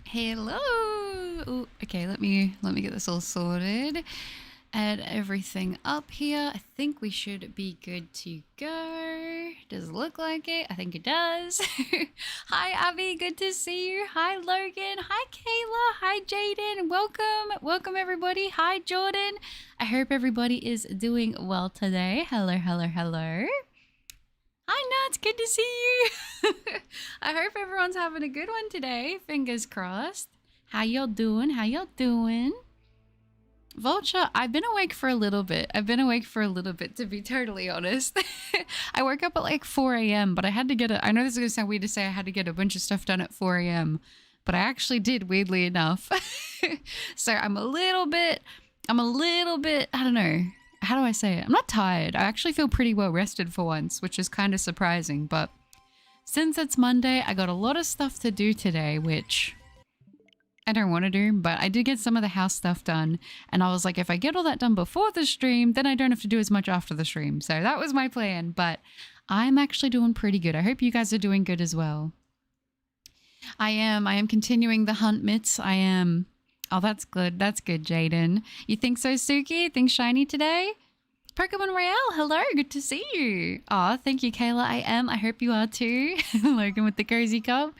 Hello. Ooh, okay, let me get this all sorted. Add everything up here. I think we should be good to go. Does it look like it? I think it does. Hi, Abby. Good to see you. Hi, Logan. Hi, Kayla. Hi, Jaden. Welcome, everybody. Hi, Jordan. I hope everybody is doing well today. Hello, hello, hello. Hi, Nuts. Good to see you. I hope everyone's having a good one today. Fingers crossed. How y'all doing? How y'all doing? Vulture, I've been awake for a little bit. To be totally honest. I woke up at like 4 a.m., but I had to get I know this is going to sound weird to say I had to get a bunch of stuff done at 4 a.m., but I actually did, weirdly enough. So I'm a little bit, I don't know. How do I say it? I'm not tired. I actually feel pretty well rested for once, which is kind of surprising, but since it's Monday, I got a lot of stuff to do today, which I don't want to do, but I did get some of the house stuff done. And I was like, if I get all that done before the stream, then I don't have to do as much after the stream. So that was my plan, but I'm actually doing pretty good. I hope you guys are doing good as well. I am continuing the hunt, Mitts. I am. Oh, that's good. That's good, Jaden. You think so, Suki? Think shiny today? Pokemon Royale, hello. Good to see you. Oh, thank you, Kayla. I am. I hope you are too. Logan with the cozy cup.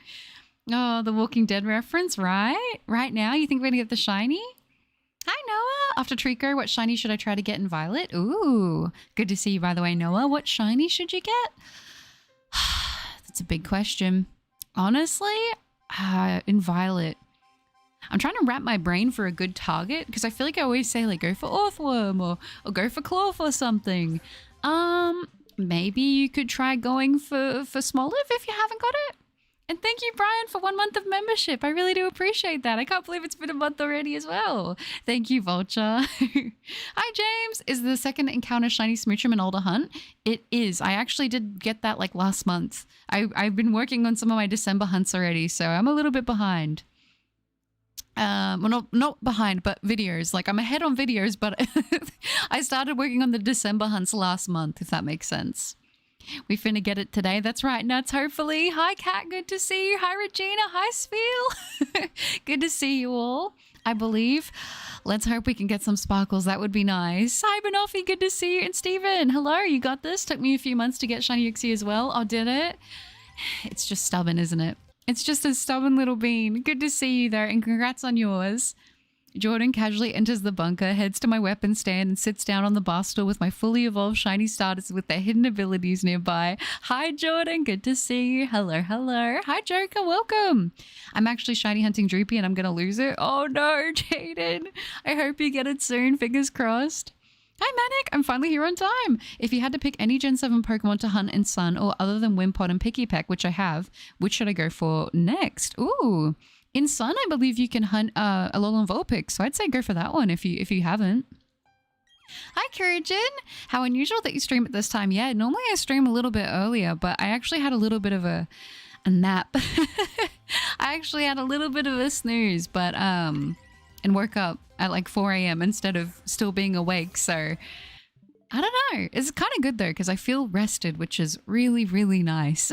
Oh, the Walking Dead reference, right? Right now, you think we're going to get the shiny? Hi, Noah. After Trico, what shiny should I try to get in Violet? Ooh, good to see you, by the way, Noah. What shiny should you get? That's a big question. Honestly, in Violet, I'm trying to wrap my brain for a good target because I feel like I always say, like, go for Earthworm or go for Claw or something. Maybe you could try going for Smoliv if you haven't got it. And thank you, Brian, for 1 month of membership. I really do appreciate that. I can't believe it's been a month already as well. Thank you, Vulture. Hi, James. Is the second encounter Shiny Smoochum an older hunt? It is. I actually did get that like last month. I've been working on some of my December hunts already, so I'm a little bit behind. Well, not behind, but videos. Like I'm ahead on videos, but I started working on the December hunts last month, if that makes sense. We finna get it today. That's right, Nuts, hopefully. Hi, Kat. Good to see you. Hi, Regina. Hi, Spiel. Good to see you all, I believe. Let's hope we can get some sparkles. That would be nice. Hi, Banoffee. Good to see you. And Steven, hello. You got this? Took me a few months to get Shiny Uxie as well. Oh, did it? It's just stubborn, isn't it? It's just a stubborn little bean. Good to see you, though. And congrats on yours. Jordan casually enters the bunker, heads to my weapon stand, and sits down on the bar stool with my fully evolved shiny starters with their hidden abilities nearby. Hi, Jordan. Good to see you. Hello, hello. Hi, Joker. Welcome. I'm actually shiny hunting Droopy, and I'm going to lose it. Oh, no, Jaden. I hope you get it soon. Fingers crossed. Hi, Manic. I'm finally here on time. If you had to pick any Gen 7 Pokemon to hunt in Sun, or other than Wimpod and Pikipek, which I have, which should I go for next? Ooh. In Sun, I believe you can hunt Alolan Vulpix, so I'd say go for that one if you haven't. Hi, Couragin. How unusual that you stream at this time. Yeah, normally I stream a little bit earlier, but I actually had a little bit of a nap. I actually had a little bit of a snooze, but and woke up at like 4 a.m. instead of still being awake, so I don't know. It's kind of good though, because I feel rested, which is really, really nice.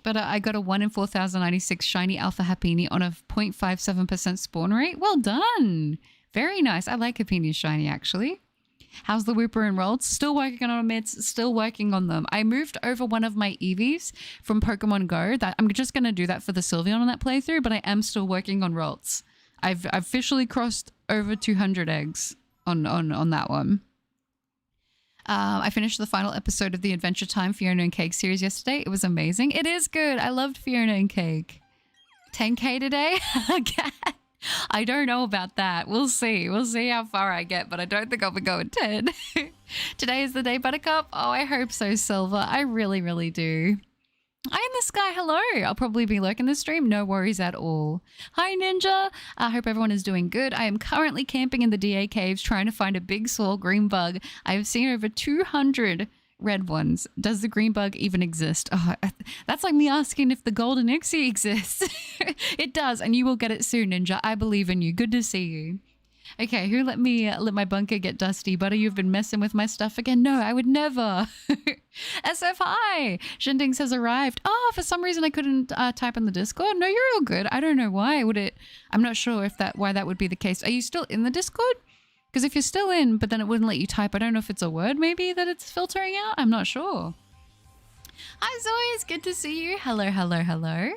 But I got a 1 in 4,096 shiny Alpha Happiny on a 0.57% spawn rate. Well done. Very nice. I like Happini's shiny, actually. How's the Wooper enrolled? Still working on them. It's still working on them. I moved over one of my Eevees from Pokemon Go. I'm just going to do that for the Sylveon on that playthrough, but I am still working on Rolts. I've officially crossed over 200 eggs on that one. I finished the final episode of the Adventure Time Fiona and Cake series yesterday. It was amazing. It is good. I loved Fiona and Cake. 10K today? I don't know about that. We'll see. We'll see how far I get, but I don't think I'll be going 10. Today is the day, Buttercup. Oh, I hope so, Silver. I really, really do. Hi in the sky, hello. I'll probably be lurking the stream, no worries at all. Hi Ninja, I hope everyone is doing good. I am currently camping in the DA caves trying to find a big swole green bug. I have seen over 200 red ones. Does the green bug even exist? Oh, that's like me asking if the golden Uxie exists. It does, and you will get it soon, Ninja. I believe in you. Good to see you. Okay, who let me let my bunker get dusty? Butter, you've been messing with my stuff again. No, I would never. SFI! Shindings has arrived. Oh, for some reason I couldn't type in the Discord. No, you're all good. I don't know why. Would it? I'm not sure if why that would be the case. Are you still in the Discord? Because if you're still in, but then it wouldn't let you type, I don't know if it's a word maybe that it's filtering out. I'm not sure. Hi Zoe, it's good to see you. Hello, hello, hello.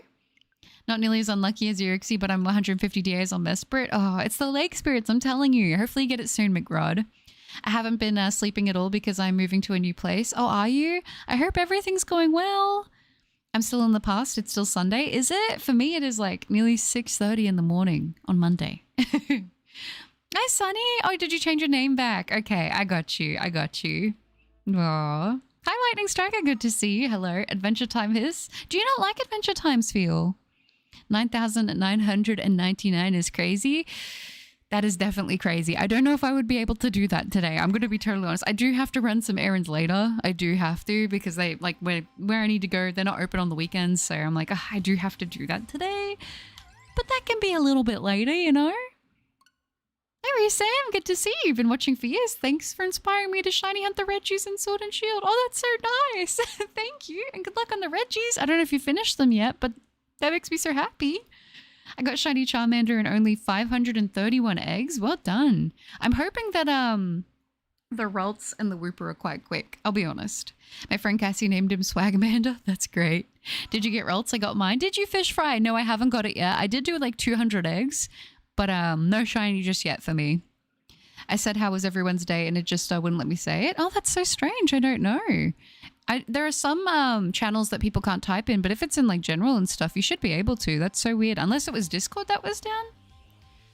Not nearly as unlucky as your Uxie, but I'm 150 days on Mesprit. Oh, it's the lake spirits, I'm telling you. Hopefully you get it soon, McRod. I haven't been sleeping at all because I'm moving to a new place. Oh, are you? I hope everything's going well. I'm still in the past. It's still Sunday. Is it? For me, it is like nearly 6:30 in the morning on Monday. Hi, Sunny. Oh, did you change your name back? Okay, I got you. I got you. Aww. Hi, Lightning Striker. Good to see you. Hello. Adventure Time Hiss. Do you not like Adventure Times, Feel? 9,999 is crazy. That is definitely crazy. I don't know if I would be able to do that today. I'm going to be totally honest. I do have to run some errands later. I do have to because they like where I need to go. They're not open on the weekends. So I'm like, I do have to do that today. But that can be a little bit later, you know? Hey, Sam, good to see you. You've been watching for years. Thanks for inspiring me to shiny hunt the Reggies in Sword and Shield. Oh, that's so nice. Thank you. And good luck on the Reggies. I don't know if you finished them yet, but that makes me so happy. I got shiny Charmander and only 531 eggs. Well done. I'm hoping that the Ralts and the Wooper are quite quick. I'll be honest. My friend Cassie named him Swagamander. That's great. Did you get Ralts? I got mine. Did you fish fry? No, I haven't got it yet. I did do like 200 eggs. But no shiny just yet for me. I said, how was everyone's day? And it just wouldn't let me say it. Oh, that's so strange. I don't know. There are some channels that people can't type in, but if it's in like general and stuff, you should be able to. That's so weird. Unless it was Discord that was down.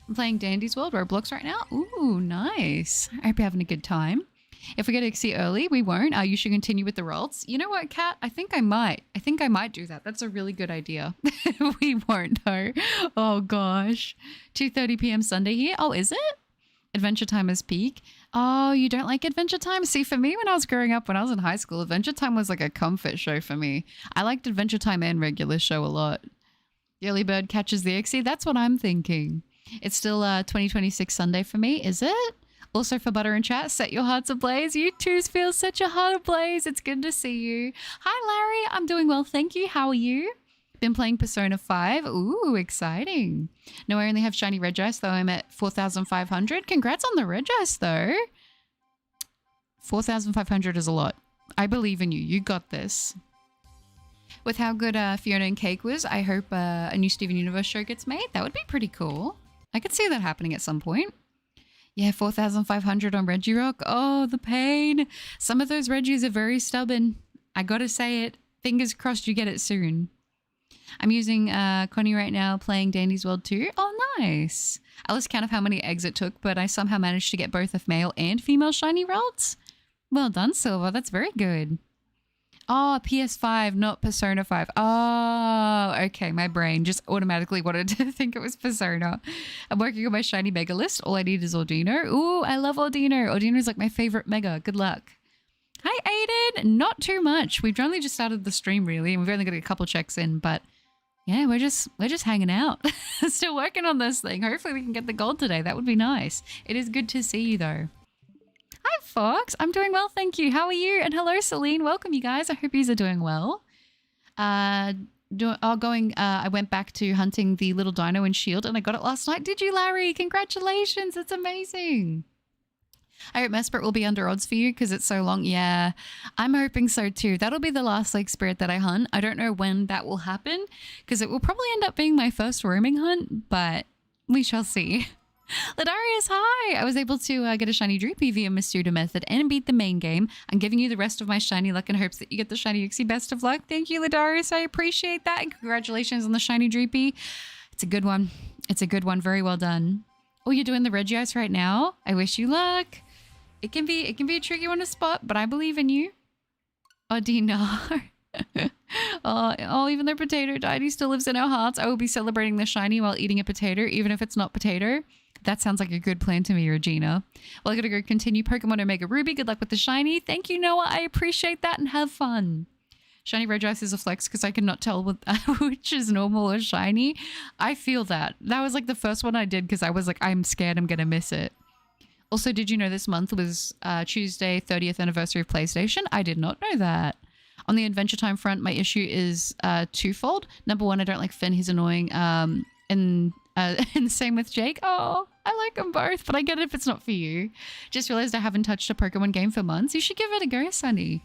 I'm playing Dandy's World Roblox right now. Ooh, nice. I hope you're having a good time. If we get Uxie early, we won't. You should continue with the Ralts. You know what, Kat? I think I might do that. That's a really good idea. We won't, though. Oh, gosh. 2:30 p.m. Sunday here. Oh, is it? Adventure Time is peak. Oh, you don't like Adventure Time? See, for me, when I was growing up, when I was in high school, Adventure Time was like a comfort show for me. I liked Adventure Time and regular show a lot. The early bird catches the Uxie. That's what I'm thinking. It's still 2026 Sunday for me, is it? Also for Butter and Chat, set your hearts ablaze. You twos feel such a heart ablaze. It's good to see you. Hi, Larry. I'm doing well, thank you. How are you? Been playing Persona 5. Ooh, exciting. No, I only have shiny Regice, though. I'm at 4,500. Congrats on the Regice, though. 4,500 is a lot. I believe in you. You got this. With how good Fiona and Cake was, I hope a new Steven Universe show gets made. That would be pretty cool. I could see that happening at some point. Yeah, 4,500 on Regirock. Oh, the pain. Some of those Reggies are very stubborn. I gotta say it. Fingers crossed you get it soon. I'm using Connie right now playing Dandy's World 2. Oh, nice. I lost count of how many eggs it took, but I somehow managed to get both a male and female shiny Ralts. Well done, Silver. That's very good. Oh, PS5, not Persona 5. Oh, okay. My brain just automatically wanted to think it was Persona. I'm working on my shiny Mega list. All I need is Ordino. Ooh, I love Ordino. Ordino is like my favorite Mega. Good luck. Hi, Aiden. Not too much. We've only just started the stream, really, and we've only got a couple checks in, but yeah, we're just hanging out. Still working on this thing. Hopefully we can get the gold today. That would be nice. It is good to see you, though. Hi, Fox. I'm doing well, thank you. How are you? And hello, Celine. Welcome, you guys. I hope you are doing well. I went back to hunting the little dino in Shield, and I got it last night. Did you, Larry? Congratulations. It's amazing. I hope Mesprit will be under odds for you because it's so long. Yeah, I'm hoping so too. That'll be the last lake spirit that I hunt. I don't know when that will happen because it will probably end up being my first roaming hunt, but we shall see. Ladarius, hi! I was able to get a shiny Droopy via Masuda method and beat the main game. I'm giving you the rest of my shiny luck in hopes that you get the shiny Uxie. Best of luck. Thank you, Ladarius. I appreciate that. And congratulations on the shiny Droopy. It's a good one. It's a good one. Very well done. Oh, you're doing the Regice right now? I wish you luck. It can be a tricky one to spot, but I believe in you. Oh, Dinar. Oh, even though Potato died, he still lives in our hearts. I will be celebrating the shiny while eating a potato, even if it's not potato. That sounds like a good plan to me, Regina. Well, I gotta go continue Pokemon Omega Ruby. Good luck with the shiny. Thank you, Noah. I appreciate that and have fun. Shiny Regice is a flex because I cannot tell which is normal or shiny. I feel that. That was like the first one I did because I was like, I'm scared I'm going to miss it. Also, did you know this month was Tuesday, 30th anniversary of PlayStation? I did not know that. On the Adventure Time front, my issue is twofold. Number one, I don't like Finn. He's annoying. And same with Jake. Oh, I like them both, but I get it if it's not for you. Just realized I haven't touched a Pokemon game for months. You should give it a go, Sunny.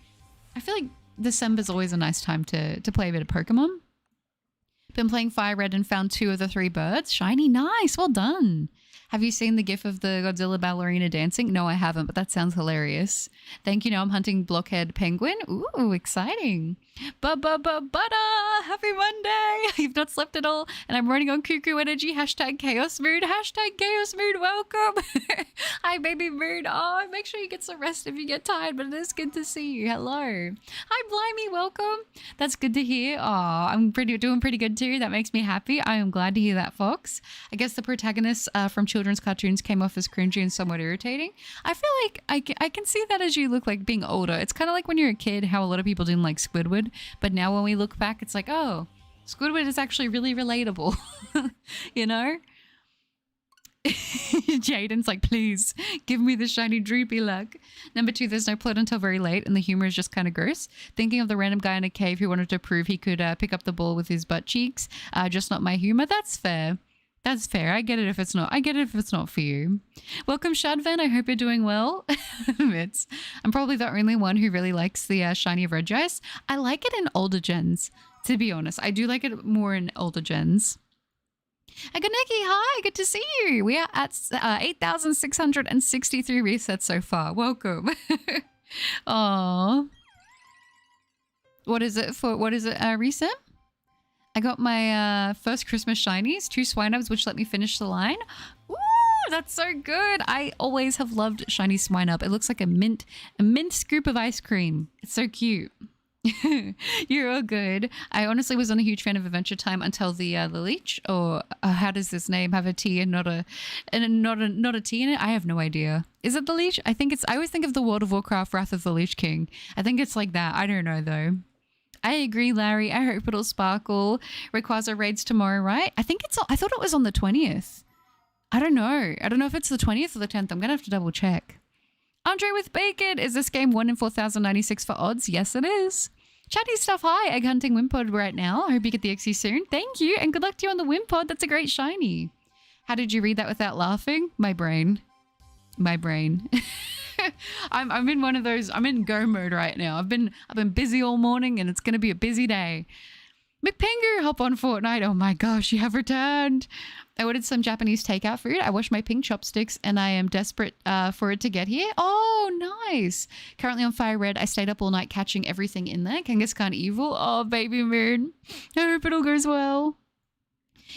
I feel like December's always a nice time to play a bit of Pokemon. Been playing Fire Red and found 2 of the 3 birds. Shiny, nice, well done. Have you seen the gif of the Godzilla ballerina dancing? No, I haven't, but that sounds hilarious. Thank you. Now I'm hunting Blockhead Penguin. Ooh, exciting. Butter! Happy Monday! You've not slept at all, and I'm running on cuckoo energy. Hashtag chaos mood. Hashtag chaos mood. Welcome. Hi, baby mood. Oh, make sure you get some rest if you get tired, but it is good to see you. Hello. Hi, Blimey. Welcome. That's good to hear. Oh, I'm doing pretty good too. That makes me happy. I am glad to hear that, Fox. I guess the protagonists from children's cartoons came off as cringy and somewhat irritating. I feel like I can see that as you look like being older. It's kind of like when you're a kid, how a lot of people didn't like Squidward. But now when we look back, it's like, oh, Squidward is actually really relatable, you know? Jaden's like, please give me the shiny droopy luck. Number 2, there's no plot until very late and the humor is just kind of gross. Thinking of the random guy in a cave who wanted to prove he could pick up the ball with his butt cheeks. Just not my humor. That's fair. That's fair. I get it if it's not. I get it if it's not for you. Welcome, Shadvan. I hope you're doing well. I'm probably the only one who really likes the shiny Regice. I like it in older gens, to be honest. I do like it more in older gens. Agoneki, hi. Good to see you. We are at 8,663 resets so far. Welcome. Aww. What is it, reset? I got my first Christmas shinies, 2 Swinubs, which let me finish the line. Ooh, that's so good. I always have loved shiny Swinub. It looks like a mint scoop of ice cream. It's so cute. You're all good. I honestly wasn't a huge fan of Adventure Time until the leech, or how does this name have a T and not a T in it? I have no idea. Is it the leech? I always think of the World of Warcraft Wrath of the Lich King. I think it's like that. I don't know though. I agree, Larry. I hope it'll sparkle. Rayquaza raids tomorrow, right? I thought it was on the 20th. I don't know. I don't know if it's the 20th or the 10th. I'm going to have to double check. Andre with Bacon. Is this game 1 in 4,096 for odds? Yes, it is. Chatty stuff. Hi. Egg hunting Wimpod right now. I hope you get the Uxie soon. Thank you. And good luck to you on the Wimpod. That's a great shiny. How did you read that without laughing? My brain. I'm in one of those. I'm in go mode right now. I've been busy all morning, and it's gonna be a busy day. McPingu, hop on Fortnite. Oh my gosh, you have returned. I ordered some Japanese takeout food. I washed my pink chopsticks, and I am desperate for it to get here. Oh, nice. Currently on Fire Red. I stayed up all night catching everything in there. Kangaskhan Evil. Oh, baby moon. I hope it all goes well.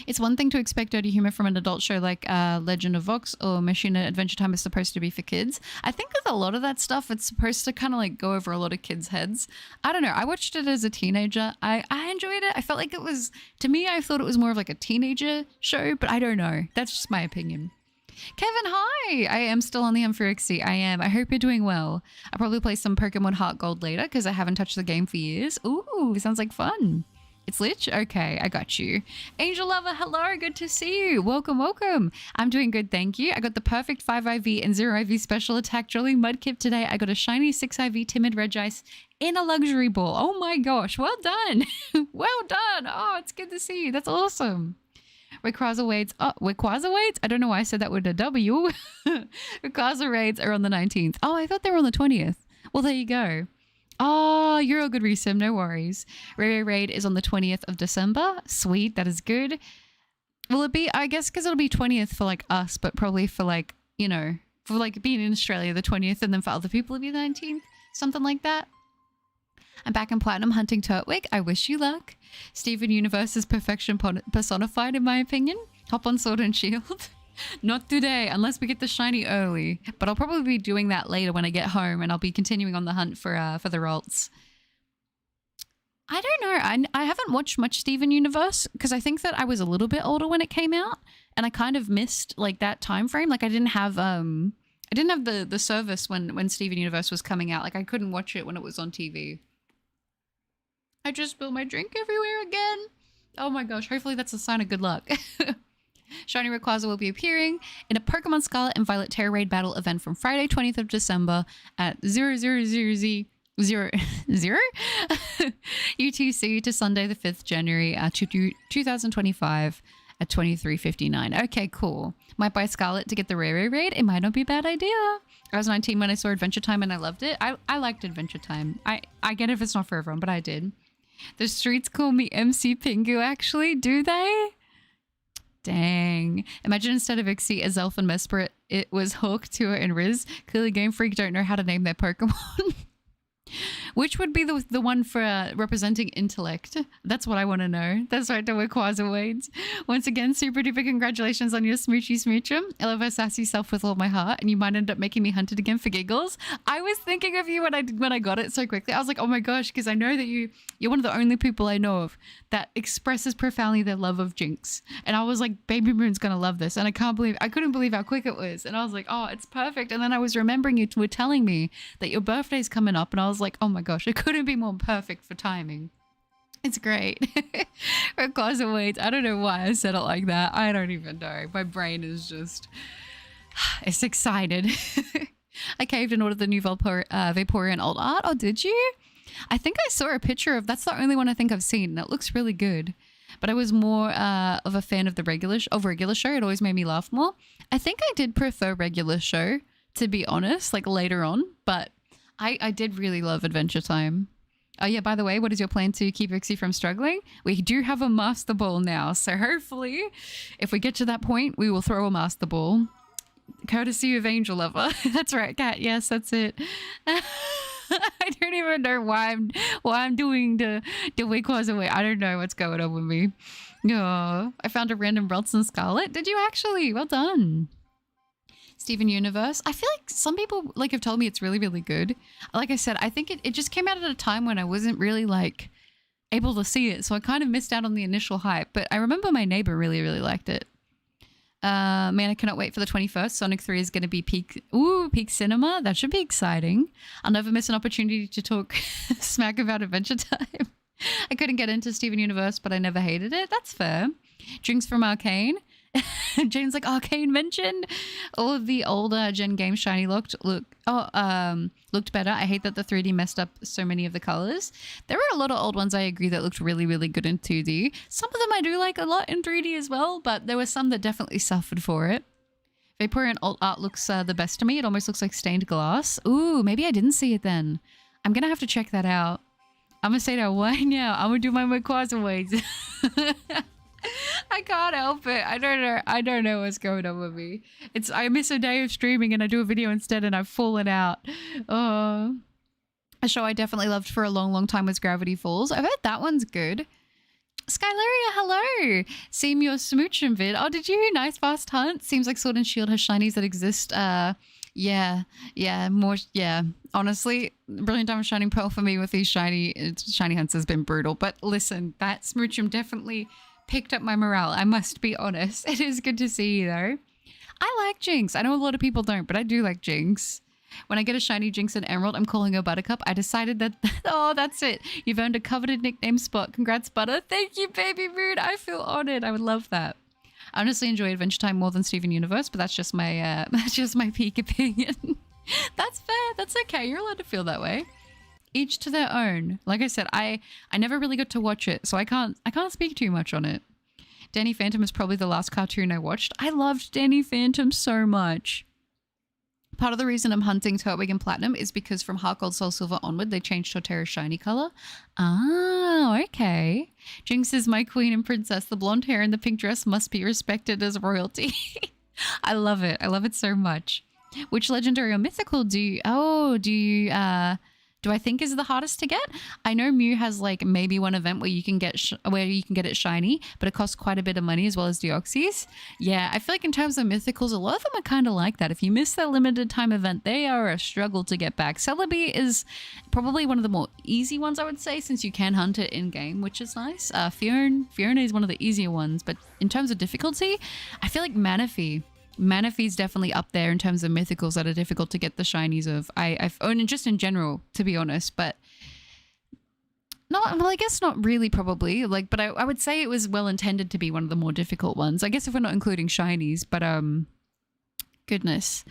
It's one thing to expect dirty humor from an adult show like Legend of Vox or Machina Adventure Time is supposed to be for kids. I think with a lot of that stuff, it's supposed to kind of like go over a lot of kids' heads. I don't know. I watched it as a teenager. I enjoyed it. I felt like it was, to me, I thought it was more of like a teenager show, but I don't know. That's just my opinion. Kevin, hi! I am still on the hunt for Uxie. I am. I hope you're doing well. I'll probably play some Pokemon Heart Gold later because I haven't touched the game for years. Ooh, sounds like fun. It's Lich? Okay, I got you. Angel Lover, hello, good to see you. Welcome, welcome. I'm doing good, thank you. I got the perfect 5 IV and 0 IV special attack Jolly Mudkip today. I got a shiny 6 IV Timid Regice in a luxury ball. Oh my gosh, well done. Well done. Oh, it's good to see you. That's awesome. Rayquaza Raids. Oh, Rayquaza Raids? I don't know why I said that with a W. Rayquaza Raids are on the 19th. Oh, I thought they were on the 20th. Well, there you go. Oh, you're a good resim, no worries. Ray Raid is on the 20th of December. Sweet, that is good. Will it be, I guess, because it'll be 20th for like us, but probably for like, you know, for like being in Australia the 20th and then for other people it'll be the 19th, something like that. I'm back in Platinum hunting Turtwig. I wish you luck. Steven Universe is perfection personified in my opinion. Hop on Sword and Shield. Not today, unless we get the shiny early. But I'll probably be doing that later when I get home, and I'll be continuing on the hunt for the Ralts. I don't know. I haven't watched much Steven Universe because I think that I was a little bit older when it came out, and I kind of missed like that time frame. Like I didn't have the service when Steven Universe was coming out. Like I couldn't watch it when it was on TV. I just spilled my drink everywhere again. Oh my gosh, hopefully that's a sign of good luck. Shiny Rayquaza will be appearing in a Pokemon Scarlet and Violet Terra Raid Battle event from Friday 20th of December at 0000 UTC to Sunday the 5th January 2025 at 23:59. Okay, cool. Might buy Scarlet to get the Rare Raid. It might not be a bad idea. I was 19 when I saw Adventure Time and I loved it. I liked Adventure Time. I get it if it's not for everyone, but I did. The streets call me MC Pingu, actually, do they? Dang. Imagine instead of Uxie, Azelf and Mesprit, it was Hawk, Tua, and Riz. Clearly Game Freak don't know how to name their Pokemon. Which would be the one for representing intellect? That's what I want to know. That's right, the Rayquaza waits. Once again, super duper congratulations on your smoochy smoochum. I love our sassy self with all my heart, and you might end up making me hunted again for giggles. I was thinking of you when I got it so quickly. I was like, oh my gosh, because I know that you're one of the only people I know of that expresses profoundly their love of Jinx. And I was like, Baby Moon's gonna love this. And I couldn't believe how quick it was. And I was like, oh, it's perfect. And then I was remembering you were telling me that your birthday's coming up, and I was like, oh my gosh, it couldn't be more perfect for timing. It's great. Rayquaza waits. I don't know why I said it like that. I don't even know. My brain is just... it's excited. I caved and ordered the new Vaporeon alt art. Oh, did you? I think I saw a picture of... That's the only one I think I've seen. That looks really good. But I was more of a fan of the regular show. It always made me laugh more. I think I did prefer regular show, to be honest, like later on. But I did really love Adventure Time. Oh yeah, by the way, what is your plan to keep Uxie from struggling? We do have a Master Ball now, so hopefully, if we get to that point, we will throw a Master Ball. Courtesy of Angel Lover. That's right, Kat. Yes, that's it. I don't even know why I'm doing the Rayquaza way. I don't know what's going on with me. Oh, I found a random Relson Scarlet. Did you actually? Well done. Steven Universe. I feel like some people have told me it's really, really good. Like I said, I think it just came out at a time when I wasn't really able to see it. So I kind of missed out on the initial hype. But I remember my neighbor really, really liked it. Man, I cannot wait for the 21st. Sonic 3 is going to be peak cinema. That should be exciting. I'll never miss an opportunity to talk smack about Adventure Time. I couldn't get into Steven Universe, but I never hated it. That's fair. Drinks from Arcane. Jane's like, Arcane mentioned. All of the older gen games shiny looked better. I hate that the 3D messed up so many of the colors. There were a lot of old ones, I agree, that looked really, really good in 2D. Some of them I do like a lot in 3D as well, but there were some that definitely suffered for it. Vaporeon alt art looks the best to me. It almost looks like stained glass. Ooh, maybe I didn't see it then. I'm gonna have to check that out. I'm gonna say that right now. I'm gonna do my Rayquaza ways. I can't help it. I don't know what's going on with me. I miss a day of streaming and I do a video instead and I've fallen out. Oh. A show I definitely loved for a long, long time was Gravity Falls. I've heard that one's good. Skylaria, hello. Seeing your smooching vid. Oh, did you? Nice fast hunt. Seems like Sword and Shield has shinies that exist. Yeah. Honestly, Brilliant Diamond Shining Pearl for me with these shiny hunts has been brutal. But listen, that smoochum definitely picked up my morale. I must be honest. It is good to see you though. I like Jinx. I know a lot of people don't, but I do like Jinx. When I get a shiny Jinx and Emerald, I'm calling her Buttercup. I decided that, oh, that's it. You've earned a coveted nickname spot. Congrats, Butter. Thank you, Baby Moon. I feel honored. I would love that. I honestly enjoy Adventure Time more than Steven Universe, but that's just my peak opinion. That's fair. That's okay. You're allowed to feel that way. Each to their own. Like I said, I never really got to watch it, so I can't speak too much on it. Danny Phantom is probably the last cartoon I watched. I loved Danny Phantom so much. Part of the reason I'm hunting Turtwig and Platinum is because from Heart Gold Soul Silver onward, they changed Torterra's shiny color. Oh, okay. Jinx is my queen and princess. The blonde hair and the pink dress must be respected as royalty. I love it. I love it so much. Which legendary or mythical do I think is the hardest to get? I know Mew has maybe one event where you can get it shiny, but it costs quite a bit of money as well as Deoxys. Yeah, I feel like in terms of mythicals, a lot of them are kind of like that. If you miss that limited time event, they are a struggle to get back. Celebi is probably one of the more easy ones, I would say, since you can hunt it in game, which is nice. Fiona is one of the easier ones, but in terms of difficulty, I feel like Manaphy's definitely up there in terms of mythicals that are difficult to get the shinies of. I've owned just in general, to be honest, but Not, well, I guess not really, probably. Like, but I would say it was well intended to be one of the more difficult ones. I guess if we're not including shinies, but goodness.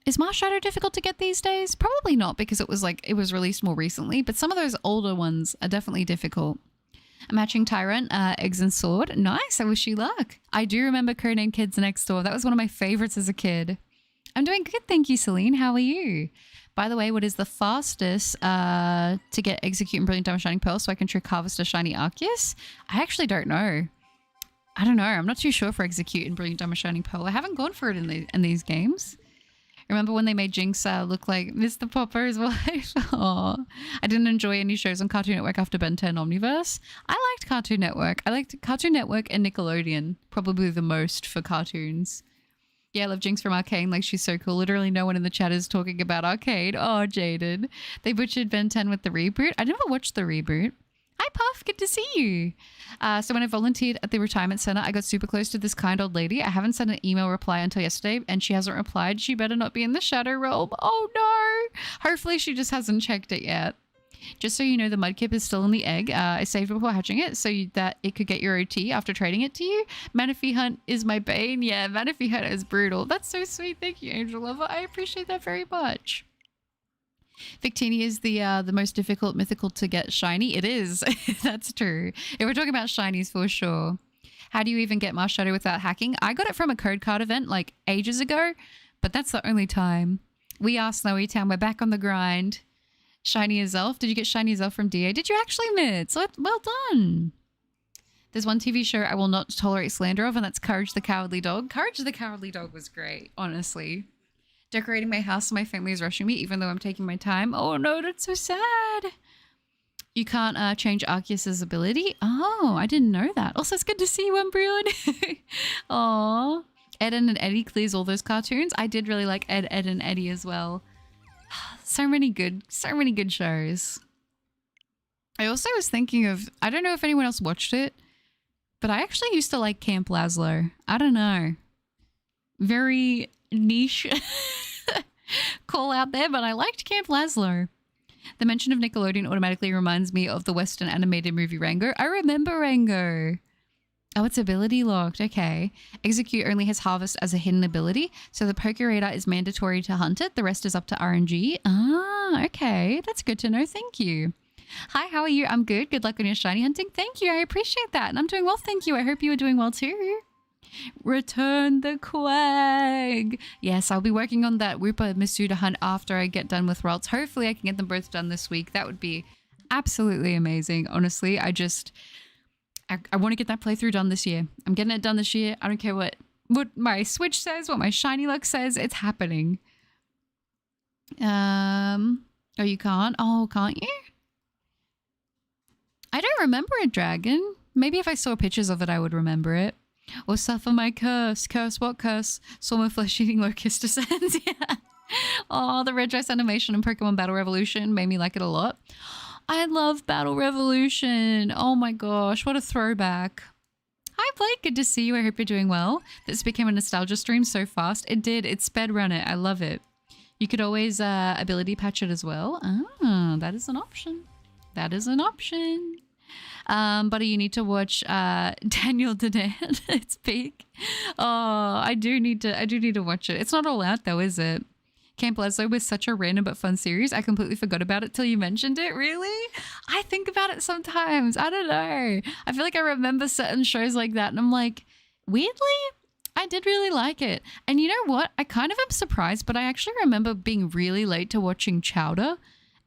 Is Mars Shadow difficult to get these days? Probably not, because it was released more recently, but some of those older ones are definitely difficult. A matching Tyrant, Eggs and Sword. Nice, I wish you luck. I do remember Codename Kids Next Door. That was one of my favorites as a kid. I'm doing good, thank you, Celine. How are you? By the way, what is the fastest to get Execute and Brilliant Diamond Shining Pearl so I can trick Harvest a Shiny Arceus? I actually don't know. I don't know. I'm not too sure for Execute and Brilliant Diamond Shining Pearl. I haven't gone for it in these games. Remember when they made Jinx look like Mr. Popper's wife? Aw. I didn't enjoy any shows on Cartoon Network after Ben 10 Omniverse. I liked Cartoon Network. I liked Cartoon Network and Nickelodeon probably the most for cartoons. Yeah, I love Jinx from Arcane. Like, she's so cool. Literally no one in the chat is talking about Arcade. Oh, Jaded. They butchered Ben 10 with the reboot. I never watched the reboot. Hi, Puff. Good to see you. So when I volunteered at the retirement center, I got super close to this kind old lady. I haven't sent an email reply until yesterday, and she hasn't replied. She better not be in the Shadow Realm. Oh, no. Hopefully she just hasn't checked it yet. Just so you know, the Mudkip is still in the egg. I saved it before hatching it so that it could get your OT after trading it to you. Manaphy Hunt is my bane. Yeah, Manaphy Hunt is brutal. That's so sweet. Thank you, Angel Lover. I appreciate that very much. Victini is the most difficult mythical to get shiny. It is. That's true. If we're talking about shinies, for sure. How do you even get Mars Shadow without hacking? I got it from a code card event like ages ago, but that's the only time. We are Snowy Town. We're back on the grind. Shiny as Elf. Did you get Shiny as Elf from DA? Did you actually, Mitz? Well done. There's one TV show I will not tolerate slander of, and that's Courage the Cowardly Dog. Courage the Cowardly Dog was great, honestly. Decorating my house and my family is rushing me, even though I'm taking my time. Oh no, that's so sad. You can't change Arceus's ability? Oh, I didn't know that. Also, it's good to see you, Umbreon. Aw. Ed, and Eddie clears all those cartoons. I did really like Ed, and Eddie as well. So many good shows. I also was thinking of, I don't know if anyone else watched it, but I actually used to like Camp Lazlo. I don't know. Very niche call out there, but I liked Camp Lazlo. The mention of Nickelodeon automatically reminds me of the Western animated movie Rango. I remember Rango. Oh, it's ability locked. Okay. Execute only has Harvest as a hidden ability, so the Pokeradar is mandatory to hunt it. The rest is up to RNG. Ah, okay. That's good to know. Thank you. Hi, how are you? I'm good. Good luck on your shiny hunting. Thank you. I appreciate that. And I'm doing well, thank you. I hope you are doing well too. Return the Quag. Yes, I'll be working on that Wooper Masuda hunt after I get done with Ralts. Hopefully I can get them both done this week. That would be absolutely amazing. Honestly, I want to get that playthrough done this year. I'm getting it done this year. I don't care what my Switch says, what my shiny luck says. It's happening. Oh, you can't? Oh, can't you? I don't remember a dragon. Maybe if I saw pictures of it, I would remember it. Or suffer my curse. Curse what curse? Saw my flesh-eating locust descends. Yeah. Oh, the red dress animation in Pokemon Battle Revolution made me like it a lot. I love Battle Revolution. Oh my gosh, what a throwback. Hi Blake, good to see you. I hope you're doing well. This became a nostalgia stream so fast. It did. It sped run it. I love it. You could always ability patch it as well. Ah, that is an option. That is an option. Buddy, you need to watch Daniel Dedan. It's peak. Oh, I do need to watch it. It's not all out though, is it? Camp Lazlo was such a random but fun series. I completely forgot about it till you mentioned it. Really? I think about it sometimes. I don't know. I feel like I remember certain shows like that and I'm like, weirdly, I did really like it. And you know what? I kind of am surprised, but I actually remember being really late to watching Chowder.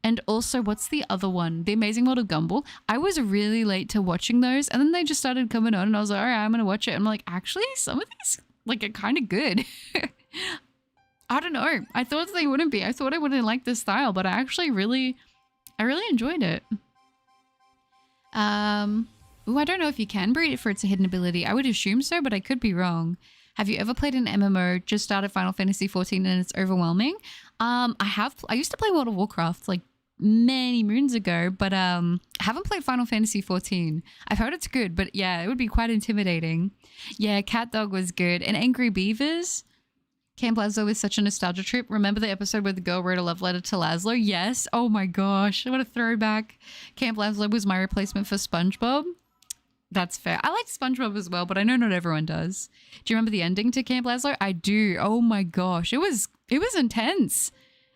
And also, what's the other one? The Amazing World of Gumball. I was really late to watching those. And then they just started coming on and I was like, all right, I'm going to watch it. And I'm like, actually, some of these like are kind of good. I don't know. I thought they wouldn't be. I thought I wouldn't like this style, but I really enjoyed it. Ooh, I don't know if you can breed it for its hidden ability. I would assume so, but I could be wrong. Have you ever played an MMO? Just started Final Fantasy 14 and it's overwhelming. I used to play World of Warcraft like many moons ago, but I haven't played Final Fantasy 14. I've heard it's good, but yeah, it would be quite intimidating. Yeah, Cat Dog was good. And Angry Beavers. Camp Lazlo is such a nostalgia trip. Remember the episode where the girl wrote a love letter to Lazlo? Yes. Oh my gosh. What a throwback. Camp Lazlo was my replacement for SpongeBob. That's fair. I like SpongeBob as well, but I know not everyone does. Do you remember the ending to Camp Lazlo? I do. Oh my gosh. It was intense.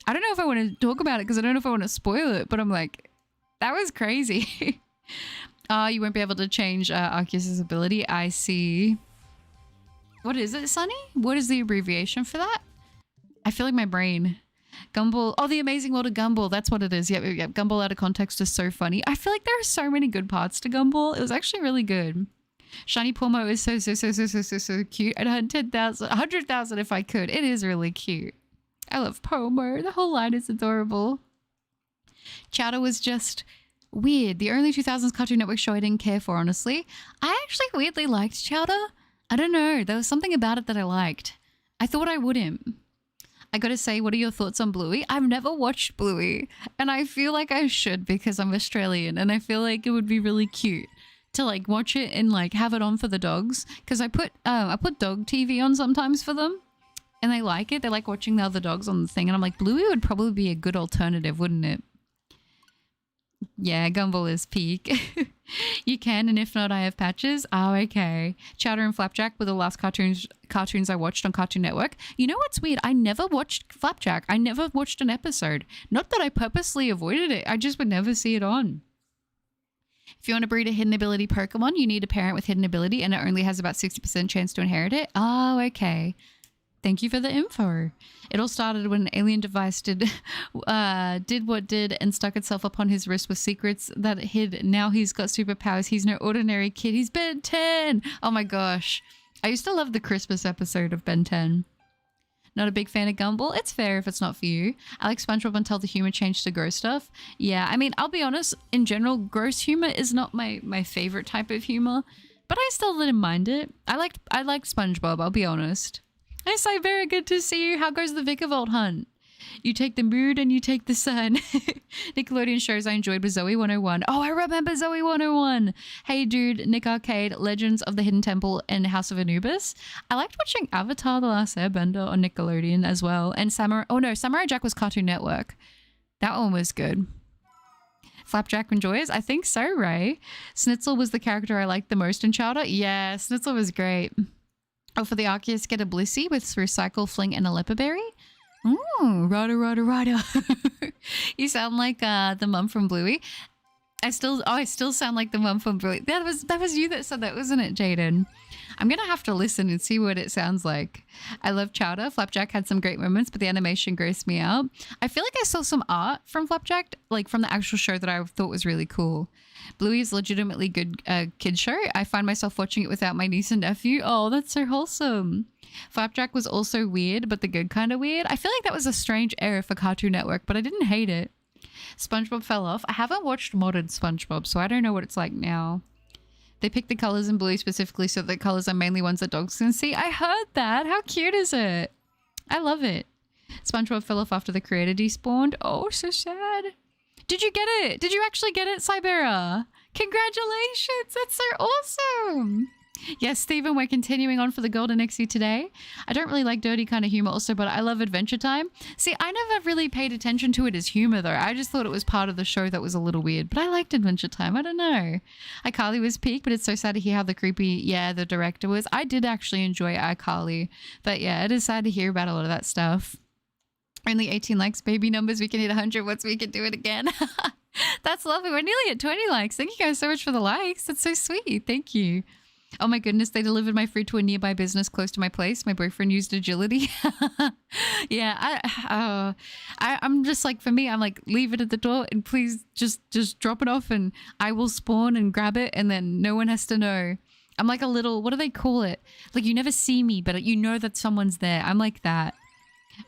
I don't know if I want to talk about it because I don't know if I want to spoil it, but I'm like, that was crazy. You won't be able to change Arceus' ability. I see. What is it, Sunny? What is the abbreviation for that? I feel like my brain. Gumball. Oh, the Amazing World of Gumball. That's what it is. Yep. Gumball out of context is so funny. I feel like there are so many good parts to Gumball. It was actually really good. Shiny Pomo is so cute. I'd hunt 10,000, 100,000 if I could. It is really cute. I love Pomo. The whole line is adorable. Chowder was just weird. The early 2000s Cartoon Network show I didn't care for, honestly. I actually weirdly liked Chowder. I don't know. There was something about it that I liked. I thought I wouldn't. I gotta say, what are your thoughts on Bluey? I've never watched Bluey, and I feel like I should because I'm Australian, and I feel like it would be really cute to like watch it and like have it on for the dogs. Because I put dog TV on sometimes for them, and they like it. They like watching the other dogs on the thing, and I'm like, Bluey would probably be a good alternative, wouldn't it? Yeah, Gumball is peak. You can, and if not, I have patches. Oh, okay. Chowder and Flapjack were the last cartoons I watched on Cartoon Network. You know what's weird? I never watched Flapjack. I never watched an episode. Not that I purposely avoided it. I just would never see it on. If you want to breed a hidden ability Pokemon, you need a parent with hidden ability, and it only has about 60% chance to inherit it. Oh, okay. Thank you for the info. It all started when an alien device did what did and stuck itself upon his wrist with secrets that it hid. Now he's got superpowers. He's no ordinary kid. He's Ben 10. Oh my gosh. I used to love the Christmas episode of Ben 10. Not a big fan of Gumball? It's fair if it's not for you. I like SpongeBob until the humor changed to gross stuff. Yeah, I mean, I'll be honest. In general, gross humor is not my favorite type of humor, but I still didn't mind it. I liked SpongeBob, I'll be honest. Hi, Cyber, good to see you. How goes the Vikavolt hunt? You take the mood and you take the sun. Nickelodeon shows I enjoyed was Zoe 101. Oh, I remember Zoe 101. Hey Dude, Nick Arcade, Legends of the Hidden Temple, and House of Anubis. I liked watching Avatar The Last Airbender on Nickelodeon as well. And Samurai Jack was Cartoon Network. That one was good. Flapjack enjoys? I think so, Ray. Snitzel was the character I liked the most in Chowder. Yeah, Snitzel was great. Oh, for the Arceus, get a Blissey with Recycle, Fling, and a Leperberry. Ooh, Rada. You sound like the mum from Bluey. I still sound like the mum from Bluey. That was you that said that, wasn't it, Jaden? I'm gonna have to listen and see what it sounds like. I love Chowder. Flapjack had some great moments, but the animation grossed me out. I feel like I saw some art from Flapjack, like from the actual show, that I thought was really cool. Bluey is legitimately good kid show. I find myself watching it without my niece and nephew. Oh, that's so wholesome. Flapjack was also weird, but the good kind of weird. I feel like that was a strange era for Cartoon Network, but I didn't hate it. SpongeBob fell off. I haven't watched modern SpongeBob, so I don't know what it's like now. They picked the colors in Bluey specifically so the colors are mainly ones that dogs can see. I heard that. How cute is it? I love it. SpongeBob fell off after the creator despawned. Oh, so sad. Did you get it? Did you actually get it, Cybera? Congratulations. That's so awesome. Yes, Stephen, we're continuing on for the Golden Uxie today. I don't really like dirty kind of humor also, but I love Adventure Time. See, I never really paid attention to it as humor, though. I just thought it was part of the show that was a little weird, but I liked Adventure Time. I don't know. iCarly was peak, but it's so sad to hear how the the director was. I did actually enjoy iCarly, but yeah, it is sad to hear about a lot of that stuff. Only 18 likes, baby numbers. We can hit 100 once we can do it again. That's lovely. We're nearly at 20 likes. Thank you guys so much for the likes. That's so sweet. Thank you. Oh my goodness, they delivered my fruit to a nearby business close to my place. My boyfriend used agility. Yeah, I'm just like, for me, I'm like, leave it at the door and please just drop it off and I will spawn and grab it and then no one has to know. I'm like a little, what do they call it? Like you never see me, but you know that someone's there. I'm like that.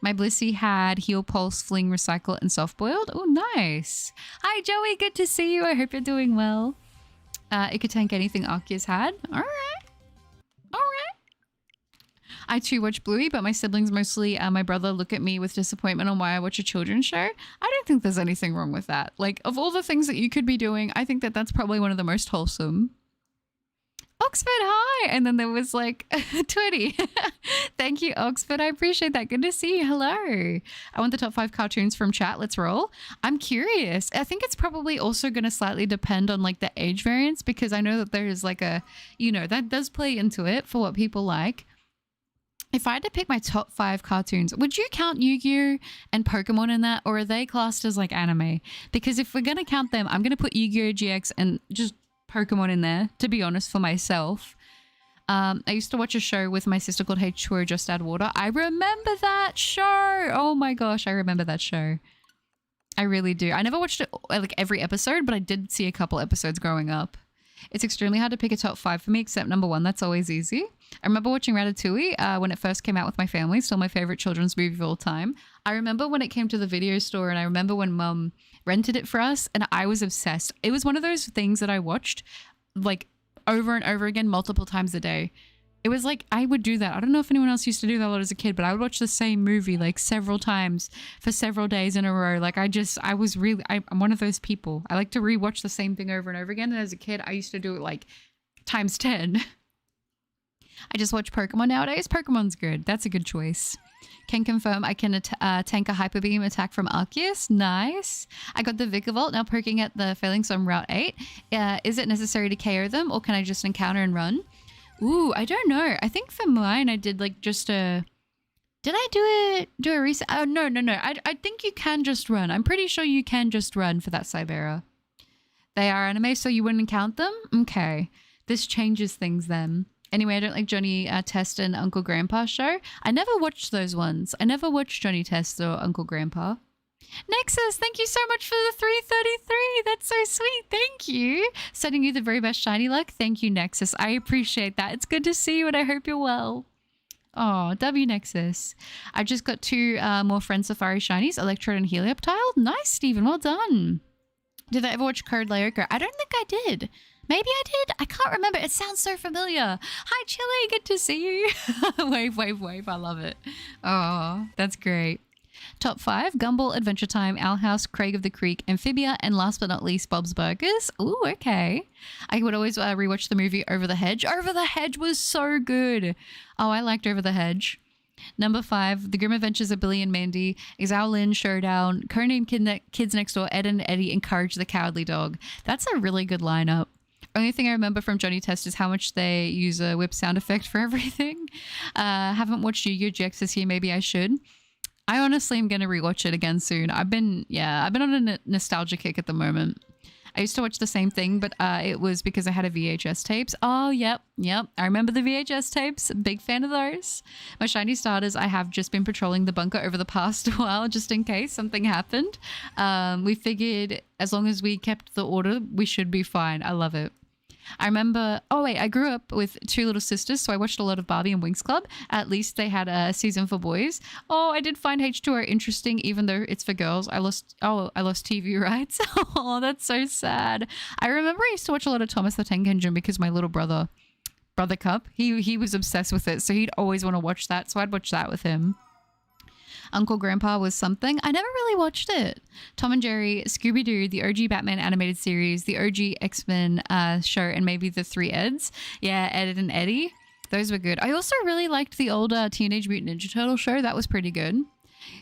My Blissey had Heal, Pulse, Fling, Recycle, and Soft Boiled. Oh, nice. Hi, Joey. Good to see you. I hope you're doing well. It could tank anything Arceus had. All right. I too watch Bluey, but my siblings, mostly my brother, look at me with disappointment on why I watch a children's show. I don't think there's anything wrong with that. Like, of all the things that you could be doing, I think that that's probably one of the most wholesome. Oxford, hi. And then there was like 20. Thank you, Oxford. I appreciate that. Good to see you. Hello. I want the top 5 cartoons from chat. Let's roll. I'm curious. I think it's probably also going to slightly depend on like the age variance, because I know that there is like a, you know, that does play into it for what people like. If I had to pick my top 5 cartoons, would you count Yu-Gi-Oh and Pokemon in that, or are they classed as like anime? Because if we're going to count them, I'm going to put Yu-Gi-Oh GX and just Pokemon in there, to be honest, for myself. I used to watch a show with my sister called H2O Just Add Water. I remember that show. Oh my gosh, I remember that show. I really do. I never watched it like every episode, but I did see a couple episodes growing up. It's extremely hard to pick a top 5 for me, except number 1. That's always easy. I remember watching Ratatouille when it first came out with my family. Still my favorite children's movie of all time. I remember when it came to the video store, and I remember when Mum rented it for us, and I was obsessed. It was one of those things that I watched like over and over again multiple times a day. It was like I would do that. I don't know if anyone else used to do that a lot as a kid, but I would watch the same movie like several times for several days in a row. Like I'm one of those people. I like to rewatch the same thing over and over again. And as a kid, I used to do it like times 10. I just watch Pokemon nowadays. Pokemon's good. That's a good choice. Can confirm I can tank a Hyper Beam attack from Arceus. Nice. I got the Vikavolt, now poking at the Phalanx on Route 8. Is it necessary to KO them, or can I just encounter and run? Ooh, I don't know. I think for mine I did like just a... Did I do a reset? Oh, no. I think you can just run. I'm pretty sure you can just run for that Cybera. They are anime, so you wouldn't count them? Okay. This changes things then. Anyway, I don't like Johnny Test and Uncle Grandpa show. I never watched those ones. I never watched Johnny Test or Uncle Grandpa. Nexus, thank you so much for the 333. That's so sweet. Thank you. Sending you the very best shiny luck. Thank you, Nexus. I appreciate that. It's good to see you, and I hope you're well. Oh, W Nexus. I just got 2 more Friend Safari shinies, Electrode and Helioptile. Nice, Stephen. Well done. Did I ever watch Code Lyoko? I don't think I did. Maybe I did. I can't remember. It sounds so familiar. Hi, Chili. Good to see you. Wave. I love it. Oh, that's great. Top 5, Gumball, Adventure Time, Owl House, Craig of the Creek, Amphibia, and last but not least, Bob's Burgers. Ooh, okay. I would always rewatch the movie Over the Hedge. Over the Hedge was so good. Oh, I liked Over the Hedge. Number 5, The Grim Adventures of Billy and Mandy, Xiaolin Showdown, Codename Kids Next Door, Ed and Eddie, and Courage the Cowardly Dog. That's a really good lineup. Only thing I remember from Johnny Test is how much they use a whip sound effect for everything. Haven't watched Yu-Gi-Oh! GX this year. Maybe I should. I honestly am going to rewatch it again soon. I've been on a nostalgia kick at the moment. I used to watch the same thing, but it was because I had a VHS tapes. Oh, yep. I remember the VHS tapes. Big fan of those. My shiny starters, I have just been patrolling the bunker over the past while, just in case something happened. We figured as long as we kept the order, we should be fine. I love it. I remember, I grew up with 2 little sisters, so I watched a lot of Barbie and Winx Club. At least they had a season for boys. Oh, I did find H2O interesting, even though it's for girls. I lost TV rights. Oh, that's so sad. I remember I used to watch a lot of Thomas the Tank Engine because my little brother Cup, he was obsessed with it, so he'd always want to watch that, so I'd watch that with him. Uncle Grandpa was something. I never really watched it. Tom and Jerry, Scooby-Doo, the OG Batman animated series, the OG X-Men show, and maybe the 3 Eds. Yeah, Ed and Eddie. Those were good. I also really liked the old Teenage Mutant Ninja Turtle show. That was pretty good.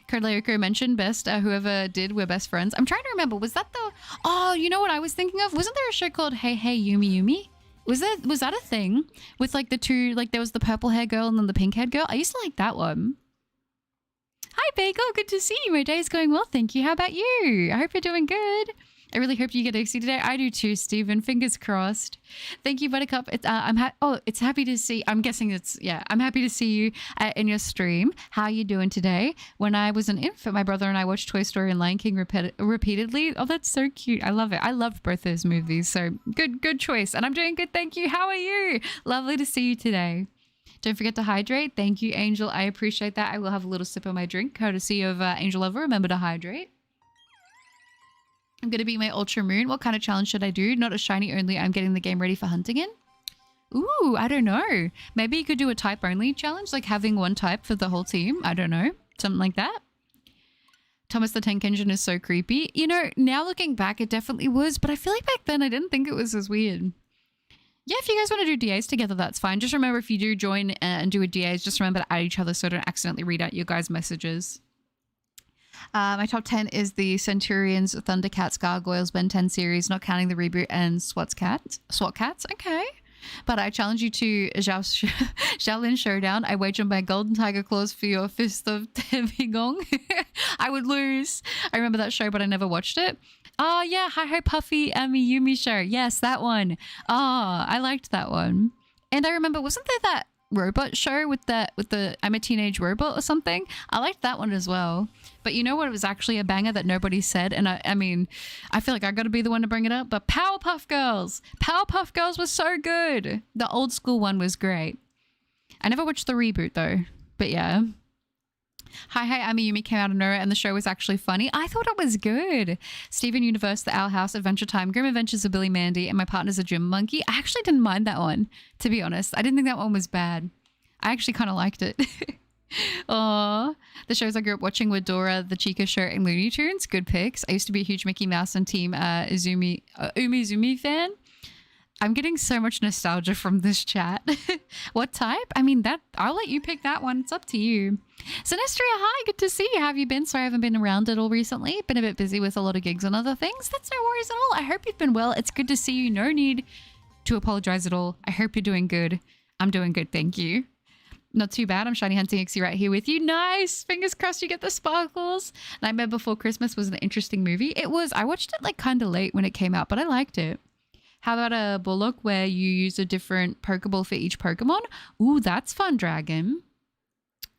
Code Lyoko mentioned best. Whoever did, we're best friends. I'm trying to remember. Was that the... Oh, you know what I was thinking of? Wasn't there a show called Hey Hey Yumi Yumi? Was that a thing? With like the 2... Like there was the purple hair girl and then the pink haired girl? I used to like that one. Hi, Bagel. Good to see you. My day is going well, thank you. How about you? I hope you're doing good. I really hope you get Uxie today. I do too, Stephen. Fingers crossed. Thank you, Buttercup. It's happy to see. I'm guessing I'm happy to see you in your stream. How are you doing today? When I was an infant, my brother and I watched Toy Story and Lion King repeatedly. Oh, that's so cute. I love it. I loved both those movies. So good choice. And I'm doing good. Thank you. How are you? Lovely to see you today. Don't forget to hydrate. Thank you, Angel. I appreciate that. I will have a little sip of my drink, courtesy of Angel Lover. Remember to hydrate. I'm going to be my Ultra Moon. What kind of challenge should I do? Not a shiny only. I'm getting the game ready for hunting in. Ooh, I don't know. Maybe you could do a type only challenge, like having one type for the whole team. I don't know. Something like that. Thomas the Tank Engine is so creepy. You know, now looking back, it definitely was. But I feel like back then I didn't think it was as weird. Yeah, if you guys want to do DAs together, that's fine. Just remember, if you do join and do a DAs, just remember to add each other so I don't accidentally read out your guys' messages. My top 10 is the Centurions, Thundercats, Gargoyles, Ben 10 series, not counting the reboot, and SWAT Cats. Okay. But I challenge you to Shaolin Showdown. I wager my golden tiger claws for your fist of Temigong. I would lose. I remember that show, but I never watched it. Oh, yeah. Hi Hi Puffy Ami Yumi show. Yes, that one. Oh, I liked that one. And I remember, wasn't there that robot show with the I'm a teenage robot or something? I liked that one as well. But you know what? It was actually a banger that nobody said. And I mean, I feel like I got to be the one to bring it up. But Powerpuff Girls. Powerpuff Girls was so good. The old school one was great. I never watched the reboot though. But yeah. Hi Hi Ami Yumi came out of nowhere and the show was actually funny. I thought it was good. Steven Universe, The Owl House, Adventure Time, Grim Adventures of Billy Mandy, and My Partner's a Gym Monkey. I actually didn't mind that one, to be honest. I didn't think that one was bad. I actually kind of liked it. Aww. The shows I grew up watching were Dora, The Chica Show, and Looney Tunes. Good picks. I used to be a huge Mickey Mouse and Team Umizoomi fan. I'm getting so much nostalgia from this chat. What type? I mean, I'll let you pick that one. It's up to you. Sinestria, hi. Good to see you. How have you been? Sorry I haven't been around at all recently. Been a bit busy with a lot of gigs and other things. That's no worries at all. I hope you've been well. It's good to see you. No need to apologize at all. I hope you're doing good. I'm doing good. Thank you. Not too bad. I'm Shiny Hunting Uxie right here with you. Nice. Fingers crossed you get the sparkles. Nightmare Before Christmas was an interesting movie. It was. I watched it like kind of late when it came out, but I liked it. How about a Bullock where you use a different Pokeball for each Pokemon? Ooh, that's fun, Dragon.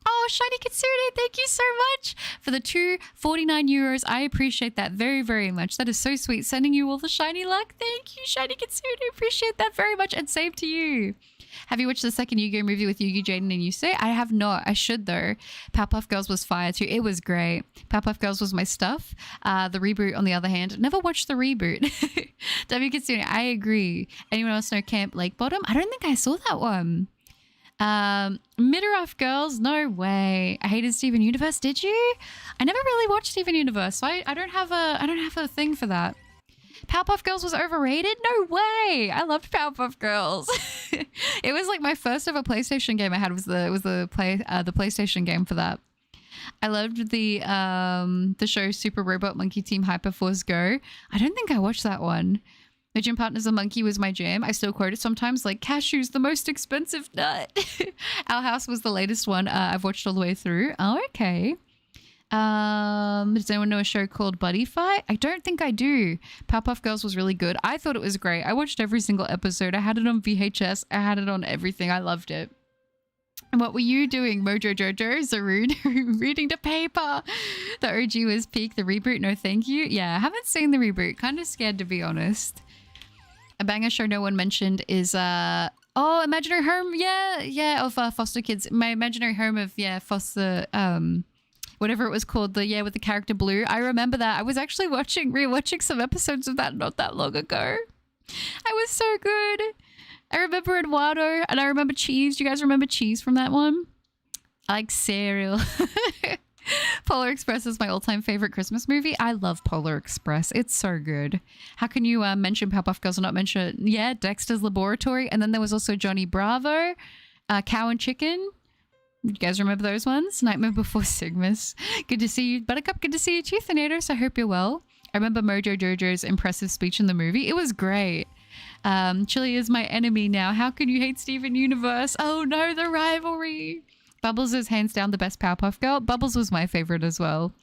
Oh, Shiny Kitsune, thank you so much for the 249 euros. I appreciate that very, very much. That is so sweet. Sending you all the shiny luck. Thank you, Shiny Kitsune. Appreciate that very much. And same to you. Have you watched the second Yu-Gi-Oh movie with Yugi, Jaden, and Yusei? I have not. I should, though. Powerpuff Girls was fire, too. It was great. Powerpuff Girls was my stuff. The reboot, on the other hand, never watched the reboot. W. Kitsune, I agree. Anyone else know Camp Lake Bottom? I don't think I saw that one. Midorf Girls? No way. I hated Steven Universe. Did you? I never really watched Steven Universe, so I don't have a thing for that. Powerpuff Girls was overrated? No way. I loved Powerpuff Girls. It was like my first ever PlayStation game I had was the PlayStation game for that. I loved the show Super Robot Monkey Team Hyperforce Go. I don't think I watched that one. My gym partner's a monkey was my jam. I still quote it sometimes like Cashew's the most expensive nut. Our House was the latest one I've watched all the way through. Oh, okay. Does anyone know a show called Buddy Fight? I don't think I do. Powerpuff Girls was really good. I thought it was great. I watched every single episode. I had it on VHS. I had it on everything. I loved it. And what were you doing, Mojo Jojo? Zaroon, reading the paper. The OG was peak. The reboot, no thank you. Yeah, I haven't seen the reboot. Kind of scared, to be honest. A banger show no one mentioned is Imaginary Home. Yeah, of foster kids. My Imaginary Home of foster whatever it was called, with the character Blue. I remember that. I was actually rewatching some episodes of that not that long ago. I was so good. I remember Eduardo and I remember Cheese. Do you guys remember Cheese from that one? I like cereal. Polar Express is my all-time favorite Christmas movie. I love Polar Express. It's so good. How can you mention Powerpuff Girls and not mention, Dexter's Laboratory? And then there was also Johnny Bravo, Cow and Chicken. You guys remember those ones? Nightmare Before Sigmas. Good to see you. Buttercup, good to see you too, Thanatos. I hope you're well. I remember Mojo Jojo's impressive speech in the movie. It was great. Chili is my enemy now. How can you hate Steven Universe? Oh no, the rivalry. Bubbles is hands down the best Powerpuff Girl. Bubbles was my favorite as well.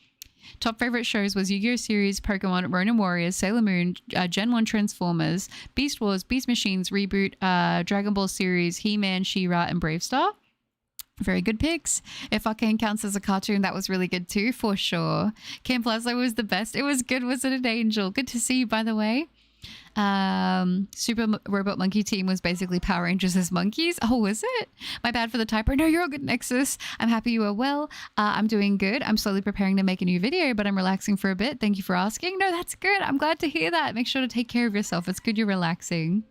Top favorite shows was Yu-Gi-Oh! Series, Pokemon, Ronin Warriors, Sailor Moon, Gen 1 Transformers, Beast Wars, Beast Machines, Reboot, Dragon Ball Series, He-Man, She-Ra, and Brave Star. Very good picks. If Arcane counts as a cartoon, that was really good too, for sure. Camp Lazlo was the best. It was good. Was it an angel? Good to see you, by the way. Super Robot Monkey Team was basically Power Rangers as monkeys. Oh, was it? My bad for the typo. No, you're all good, Nexus. I'm happy you are well. I'm doing good. I'm slowly preparing to make a new video, but I'm relaxing for a bit. Thank you for asking. No, that's good. I'm glad to hear that. Make sure to take care of yourself. It's good you're relaxing.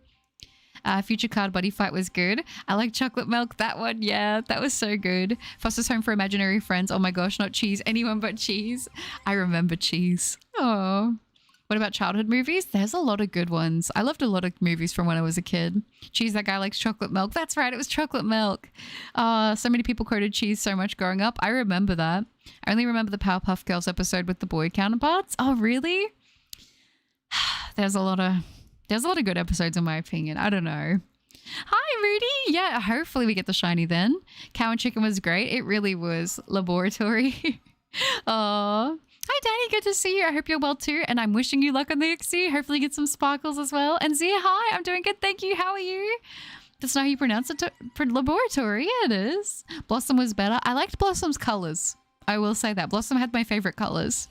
Future Card Buddy Fight was good. I like Chocolate Milk. That one, yeah, that was so good. Foster's Home for Imaginary Friends. Oh my gosh, not Cheese. Anyone but Cheese. I remember Cheese. Oh. What about childhood movies? There's a lot of good ones. I loved a lot of movies from when I was a kid. Cheese, that guy likes chocolate milk. That's right, it was chocolate milk. So many people quoted Cheese so much growing up. I remember that. I only remember the Powerpuff Girls episode with the boy counterparts. Oh, really? There's a lot of good episodes in my opinion. I don't know. Hi, Rudy. Yeah, hopefully we get the shiny then. Cow and Chicken was great. It really was. Laboratory. Aw. Hi, Danny. Good to see you. I hope you're well too. And I'm wishing you luck on the Uxie. Hopefully get some sparkles as well. And Zia, hi. I'm doing good. Thank you. How are you? That's not how you pronounce it. Laboratory. Yeah, it is. Blossom was better. I liked Blossom's colors. I will say that. Blossom had my favorite colors.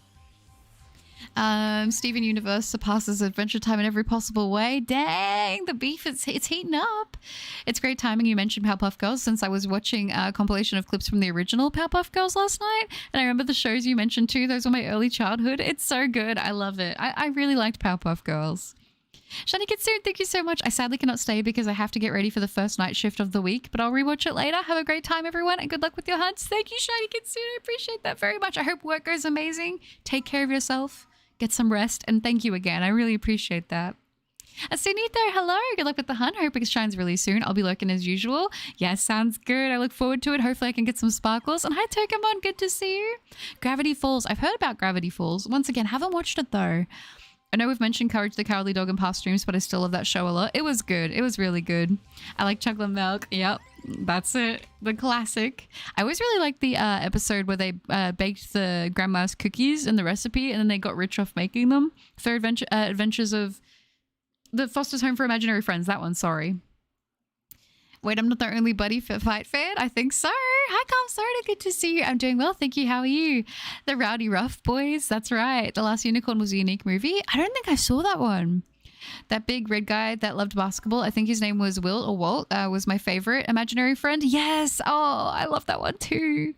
Steven Universe surpasses Adventure Time in every possible way. Dang, the beef, it's heating up. It's great timing you mentioned Powerpuff Girls, since I was watching a compilation of clips from the original Powerpuff Girls last night, and I remember the shows you mentioned too. Those were my early childhood. It's so good. I love it. I really liked Powerpuff Girls. Shani Kitsune, thank you so much. I sadly cannot stay because I have to get ready for the first night shift of the week, but I'll rewatch it later. Have a great time, everyone, and good luck with your hunts. Thank you, Shani Kitsune. I appreciate that very much. I hope work goes amazing. Take care of yourself. Get some rest, and thank you again. I really appreciate that. Sunito, hello. Good luck with the hunt. I hope it shines really soon. I'll be lurking as usual. Yes, sounds good. I look forward to it. Hopefully I can get some sparkles. And hi, Pokemon. Good to see you. Gravity Falls. I've heard about Gravity Falls. Once again, haven't watched it though. I know we've mentioned Courage the Cowardly Dog in past streams, but I still love that show a lot. It was good. It was really good. I like chocolate milk. Yep, that's it. The classic. I always really liked the episode where they baked the grandma's cookies in the recipe and then they got rich off making them. Third Adventures of the Foster's Home for Imaginary Friends. That one, sorry. Wait, I'm not the only Buddy Fight fan? I think so. Hi, Comsarda. Good to see you. I'm doing well. Thank you. How are you? The Rowdy Rough Boys. That's right. The Last Unicorn was a unique movie. I don't think I saw that one. That big red guy that loved basketball, I think his name was Will or Walt, was my favorite imaginary friend. Yes. Oh, I love that one too.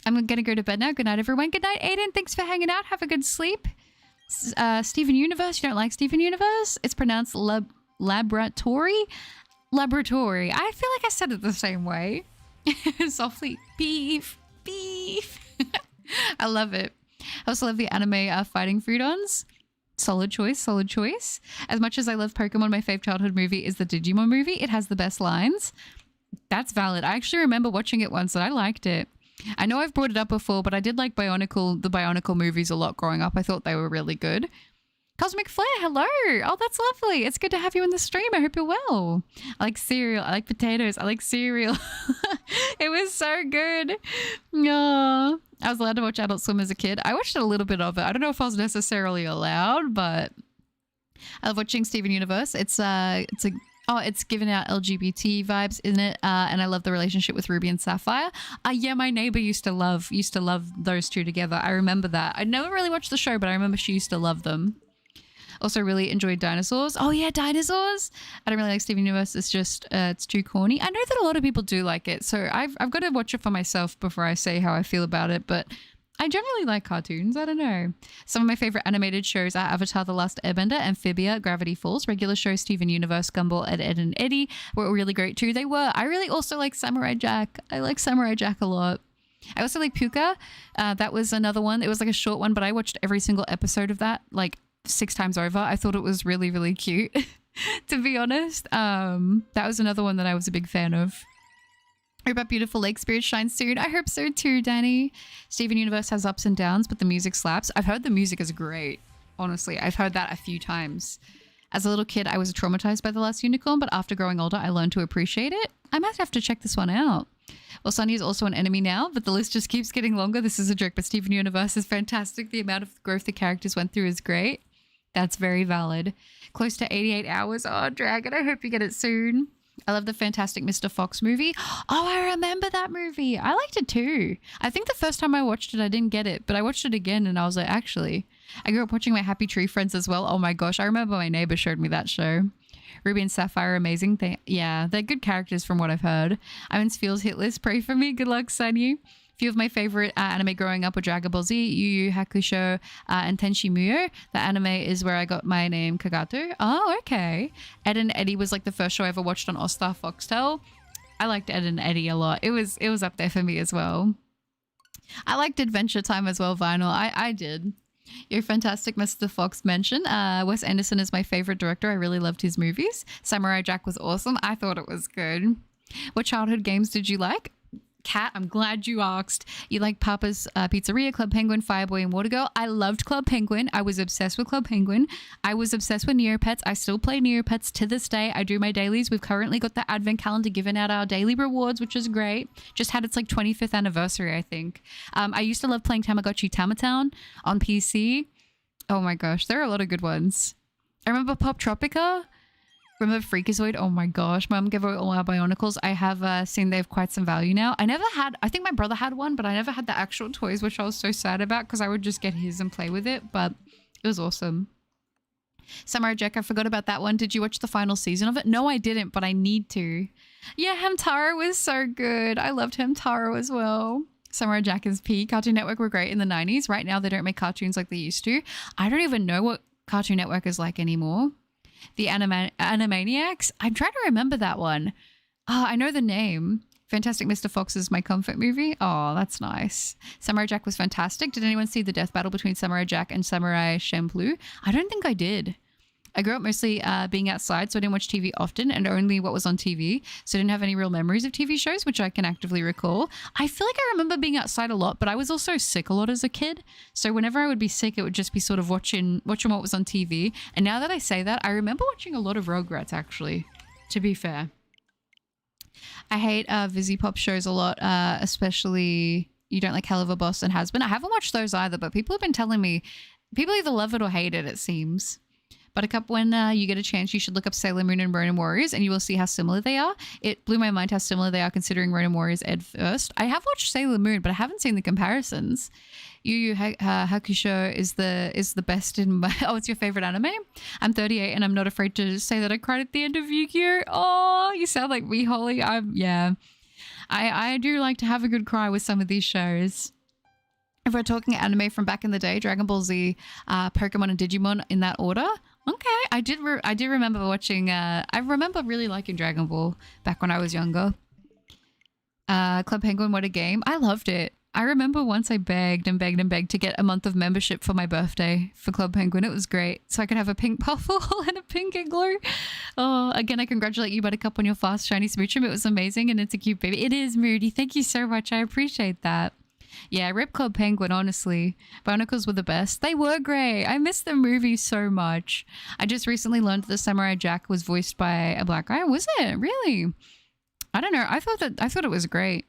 I'm going to go to bed now. Good night, everyone. Good night, Aiden. Thanks for hanging out. Have a good sleep. Steven Universe. You don't like Steven Universe? It's pronounced laboratory. Laboratory. I feel like I said it the same way. Softly. Beef. Beef. I love it. I also love the anime Fighting Foodons. Solid choice. Solid choice. As much as I love Pokemon, my fave childhood movie is the Digimon movie. It has the best lines. That's valid. I actually remember watching it once and I liked it. I know I've brought it up before, but I did like the Bionicle movies a lot growing up. I thought they were really good. Cosmic Flare, hello. Oh, that's lovely. It's good to have you in the stream. I hope you're well. I like cereal. I like potatoes. I like cereal. It was so good. No, I was allowed to watch Adult Swim as a kid. I watched a little bit of it. I don't know if I was necessarily allowed, but I love watching Steven Universe. It's giving out LGBT vibes, isn't it? And I love the relationship with Ruby and Sapphire. Yeah, my neighbor used to love those two together. I remember that. I never really watched the show, but I remember she used to love them. Also really enjoyed Dinosaurs. Oh yeah, Dinosaurs. I don't really like Steven Universe. It's just, it's too corny. I know that a lot of people do like it. So I've got to watch it for myself before I say how I feel about it. But I generally like cartoons. I don't know. Some of my favorite animated shows are Avatar: The Last Airbender, Amphibia, Gravity Falls. Regular shows, Steven Universe, Gumball, Ed, Ed and Eddie were really great too. They were. I really also like Samurai Jack. I like Samurai Jack a lot. I also like Puka. That was another one. It was like a short one, but I watched every single episode of that like 6 times over. I thought it was really, really cute, to be honest. That was another one that I was a big fan of. I hope that Beautiful Lake Spirit shines soon. I hope so too, Danny. Steven Universe has ups and downs, but the music slaps. I've heard the music is great. Honestly, I've heard that a few times. As a little kid, I was traumatized by The Last Unicorn, but after growing older, I learned to appreciate it. I might have to check this one out. Well, Sunny is also an enemy now, but the list just keeps getting longer. This is a joke, but Steven Universe is fantastic. The amount of growth the characters went through is great. That's very valid. Close to 88 hours. Oh, Dragon, I hope you get it soon. I love the Fantastic Mr. Fox movie. Oh, I remember that movie. I liked it too. I think the first time I watched it, I didn't get it, but I watched it again and I was like, actually, I grew up watching my Happy Tree Friends as well. Oh my gosh, I remember my neighbor showed me that show. Ruby and Sapphire are amazing. They're good characters from what I've heard. I'm in Spheel's hit list. Pray for me. Good luck, Sunny. Few of my favorite anime growing up were Dragon Ball Z, Yu Yu Hakusho, and Tenchi Muyo. The anime is where I got my name Kagato. Oh, okay. Ed and Eddie was like the first show I ever watched on All-Star Foxtel. I liked Ed and Eddie a lot. It was up there for me as well. I liked Adventure Time as well, Vinyl. I did. Your fantastic Mr. Fox mention. Wes Anderson is my favorite director. I really loved his movies. Samurai Jack was awesome. I thought it was good. What childhood games did you like? Kat, I'm glad you asked. You like Papa's Pizzeria, Club Penguin, Fireboy, and Water Girl. I loved Club Penguin. I was obsessed with Club Penguin. I was obsessed with Neopets. I still play Neopets to this day. I do my dailies. We've currently got the advent calendar giving out our daily rewards, which is great. Just had its like 25th anniversary, I think. I used to love playing Tamagotchi Tamatown on PC. Oh my gosh, there are a lot of good ones. I remember Pop Tropica. Remember Freakazoid? Oh my gosh, Mum gave away all our Bionicles. I have seen they have quite some value now. I think my brother had one, but I never had the actual toys, which I was so sad about because I would just get his and play with it, but it was awesome. Samurai Jack, I forgot about that one. Did you watch the final season of it? No, I didn't, but I need to. Yeah, Hamtaro was so good. I loved Hamtaro as well. Samurai Jack is peak. Cartoon Network were great in the 90s. Right now, they don't make cartoons like they used to. I don't even know what Cartoon Network is like anymore. The Animaniacs? I'm trying to remember that one. Oh, I know the name. Fantastic Mr. Fox is my comfort movie. Oh, that's nice. Samurai Jack was fantastic. Did anyone see the death battle between Samurai Jack and Samurai Champloo? I don't think I did. I grew up mostly being outside, so I didn't watch TV often and only what was on TV. So I didn't have any real memories of TV shows, which I can actively recall. I feel like I remember being outside a lot, but I was also sick a lot as a kid. So whenever I would be sick, it would just be sort of watching what was on TV. And now that I say that, I remember watching a lot of Rugrats, actually, to be fair. I hate Vizzy Pop shows a lot, especially You Don't Like Hell of a Boss and Has Been. I haven't watched those either, but people have been telling me people either love it or hate it, it seems. Buttercup, when you get a chance, you should look up Sailor Moon and Ronin Warriors and you will see how similar they are. It blew my mind how similar they are considering Ronin Warriors ed first. I have watched Sailor Moon, but I haven't seen the comparisons. Yu Yu Hakusho is the best in my... Oh, it's your favorite anime? I'm 38 and I'm not afraid to say that I cried at the end of Yu-Gi-Oh! Oh, you sound like me, Holly. Yeah. I do like to have a good cry with some of these shows. If we're talking anime from back in the day, Dragon Ball Z, Pokemon and Digimon in that order... Okay, I did remember watching, I remember really liking Dragon Ball back when I was younger. Club Penguin, what a game. I loved it. I remember once I begged and begged and begged to get a month of membership for my birthday for Club Penguin. It was great. So I could have a pink Puffle and a pink Igloo. Oh, again, I congratulate you, Buttercup, on your fast, shiny Smoochum. It was amazing and it's a cute baby. It is, Moody. Thank you so much. I appreciate that. Yeah, Rip Club Penguin, honestly. Bionicles were the best. They were great. I miss the movie so much. I just recently learned that Samurai Jack was voiced by a black guy. Was it? Really? I don't know. I thought it was great.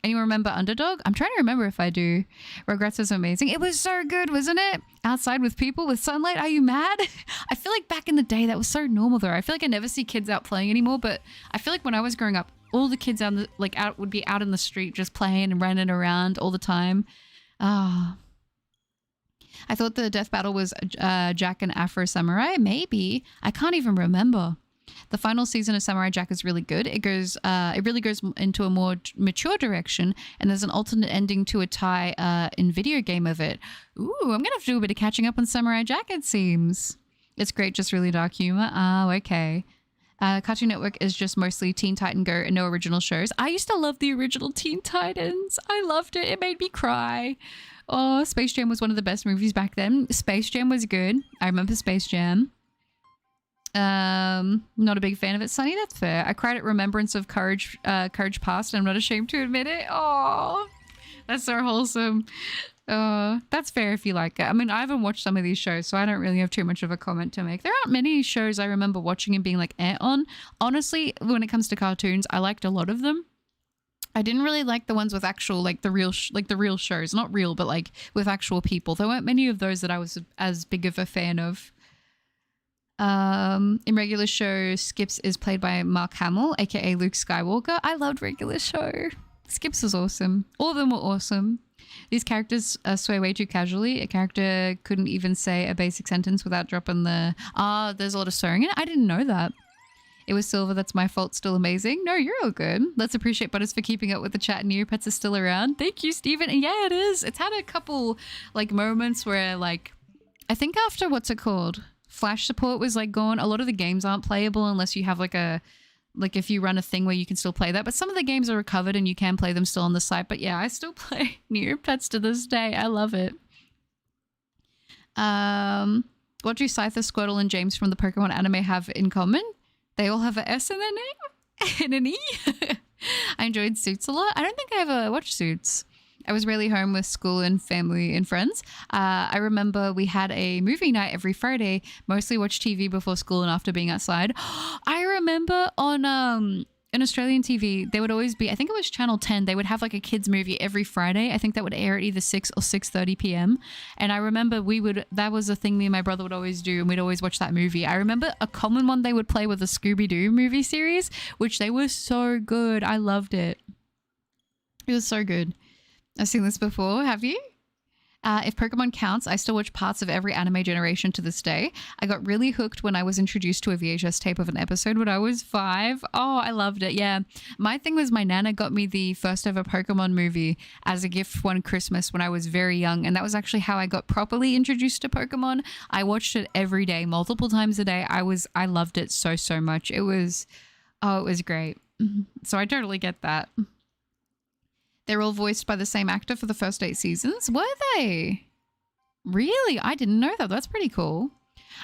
Anyone remember Underdog? I'm trying to remember if I do. Rugrats was amazing. It was so good, wasn't it? Outside with people with sunlight. Are you mad? I feel like back in the day that was so normal though. I feel like I never see kids out playing anymore, but I feel like when I was growing up, all the kids would be out in the street just playing and running around all the time. Ah. I thought the death battle was Jack and Afro Samurai. Maybe. I can't even remember. The final season of Samurai Jack is really good. It really goes into a more mature direction, and there's an alternate ending to a tie in video game of it. Ooh, I'm gonna have to do a bit of catching up on Samurai Jack, it seems. It's great, just really dark humor. Oh, okay. Cartoon Network is just mostly Teen Titan Go and no original shows. I used to love the original Teen Titans. I loved it. It made me cry. Oh, Space Jam was one of the best movies back then. Space Jam was good. I remember Space Jam. Not a big fan of it, Sunny. That's fair. I cried at Remembrance of Courage Past, and I'm not ashamed to admit it. Oh, that's so wholesome. That's fair if you like it. I mean, I haven't watched some of these shows, so I don't really have too much of a comment to make. There aren't many shows I remember watching and being like, on. Honestly, when it comes to cartoons, I liked a lot of them. I didn't really like the ones with actual, the real shows. Not real, but with actual people. There weren't many of those that I was as big of a fan of. In regular show, Skips is played by Mark Hamill, aka Luke Skywalker. I loved regular show. Skips was awesome. All of them were awesome. These characters sway way too casually. A character couldn't even say a basic sentence without dropping the, there's a lot of swearing in it. I didn't know that. It was Silver, that's my fault, still amazing. No, you're all good. Let's appreciate Butters for keeping up with the chat. Neopets are still around. Thank you, Stephen. And yeah, it is. It's had a couple moments where I think after what's it called? Flash support was gone. A lot of the games aren't playable unless you have if you run a thing where you can still play that. But some of the games are recovered and you can play them still on the site. But yeah, I still play Neopets to this day. I love it. What do Scyther, Squirtle, and James from the Pokemon anime have in common? They all have an S in their name and an E. I enjoyed Suits a lot. I don't think I ever watched Suits. I was rarely home with school and family and friends. I remember we had a movie night every Friday, mostly watch TV before school and after being outside. I remember on in Australian TV, there would always be, I think it was Channel 10, they would have like a kids movie every Friday. I think that would air at either 6 or 6:30 p.m. And I remember that was a thing me and my brother would always do, and we'd always watch that movie. I remember a common one they would play with the Scooby-Doo movie series, which they were so good. I loved it. It was so good. I've seen this before. Have you? If Pokemon counts, I still watch parts of every anime generation to this day. I got really hooked when I was introduced to a VHS tape of an episode when I was 5. Oh, I loved it. Yeah. My thing was my nana got me the first ever Pokemon movie as a gift one Christmas when I was very young. And that was actually how I got properly introduced to Pokemon. I watched it every day, multiple times a day. I loved it so much. It was great. So I totally get that. They're all voiced by the same actor for the first 8 seasons. Were they? Really? I didn't know that. That's pretty cool.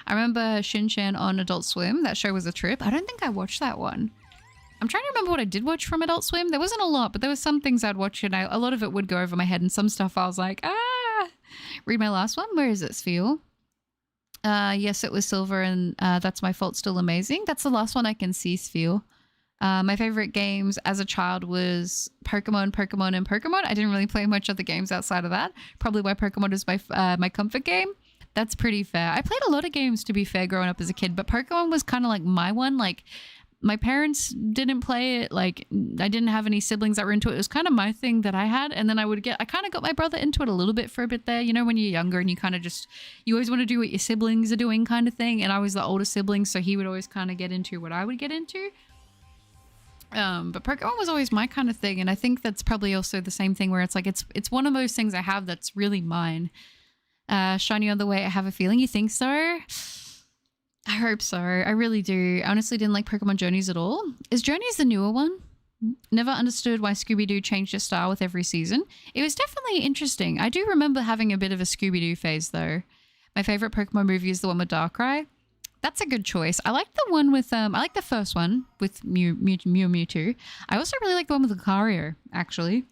I remember Shin-Chan on Adult Swim. That show was a trip. I don't think I watched that one. I'm trying to remember what I did watch from Adult Swim. There wasn't a lot, but there were some things I'd watch and a lot of it would go over my head, and some stuff I was like, Read my last one. Where is it, Sphere? Yes, it was Silver, and That's My Fault, Still Amazing. That's the last one I can see, Sphere. My favorite games as a child was Pokemon, and Pokemon. I didn't really play much other games outside of that. Probably why Pokemon is my comfort game. That's pretty fair. I played a lot of games, to be fair, growing up as a kid, but Pokemon was kind of like my one. Like, my parents didn't play it. Like, I didn't have any siblings that were into it. It was kind of my thing that I had. And then I kind of got my brother into it a little bit for a bit there. You know, when you're younger and you kind of you always want to do what your siblings are doing kind of thing. And I was the older sibling, so he would always kind of get into what I would get into. But Pokemon was always my kind of thing, and I think that's probably also the same thing where it's like it's one of those things I have that's really mine. Shiny on the way, I have a feeling. You think so? I hope so. I really do. I honestly didn't like Pokemon Journeys at all. Is Journeys the newer one? Never understood why Scooby-Doo changed its style with every season. It was definitely interesting. I do remember having a bit of a Scooby-Doo phase though. My favorite Pokemon movie is the one with Darkrai. That's a good choice. I like the one with I like the first one with Mewtwo. I also really like the one with Lucario, actually.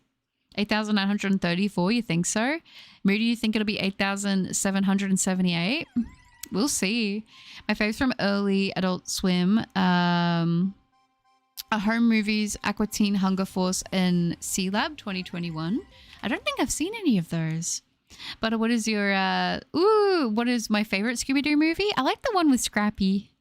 8,934, you think so? Moody, you think it'll be 8,778? We'll see. My faves from early Adult Swim are Home Movies, Aqua Teen, Hunger Force, and Sea Lab 2021. I don't think I've seen any of those. But what is your, what is my favorite Scooby-Doo movie? I like the one with Scrappy.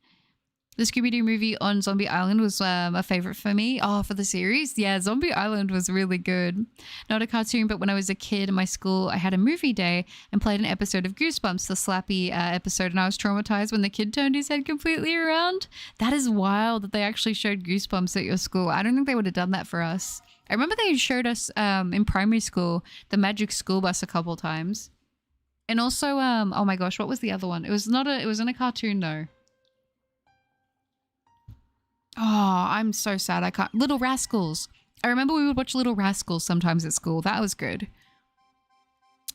The Scooby-Doo movie on Zombie Island was a favorite for me. Oh, for the series? Yeah, Zombie Island was really good. Not a cartoon, but when I was a kid in my school, I had a movie day and played an episode of Goosebumps, the Slappy episode, and I was traumatized when the kid turned his head completely around. That is wild that they actually showed Goosebumps at your school. I don't think they would have done that for us. I remember they showed us in primary school the Magic School Bus a couple times. And also, oh my gosh, what was the other one? It was in a cartoon though. Oh, I'm so sad. I can't. Little Rascals. I remember we would watch Little Rascals sometimes at school. That was good.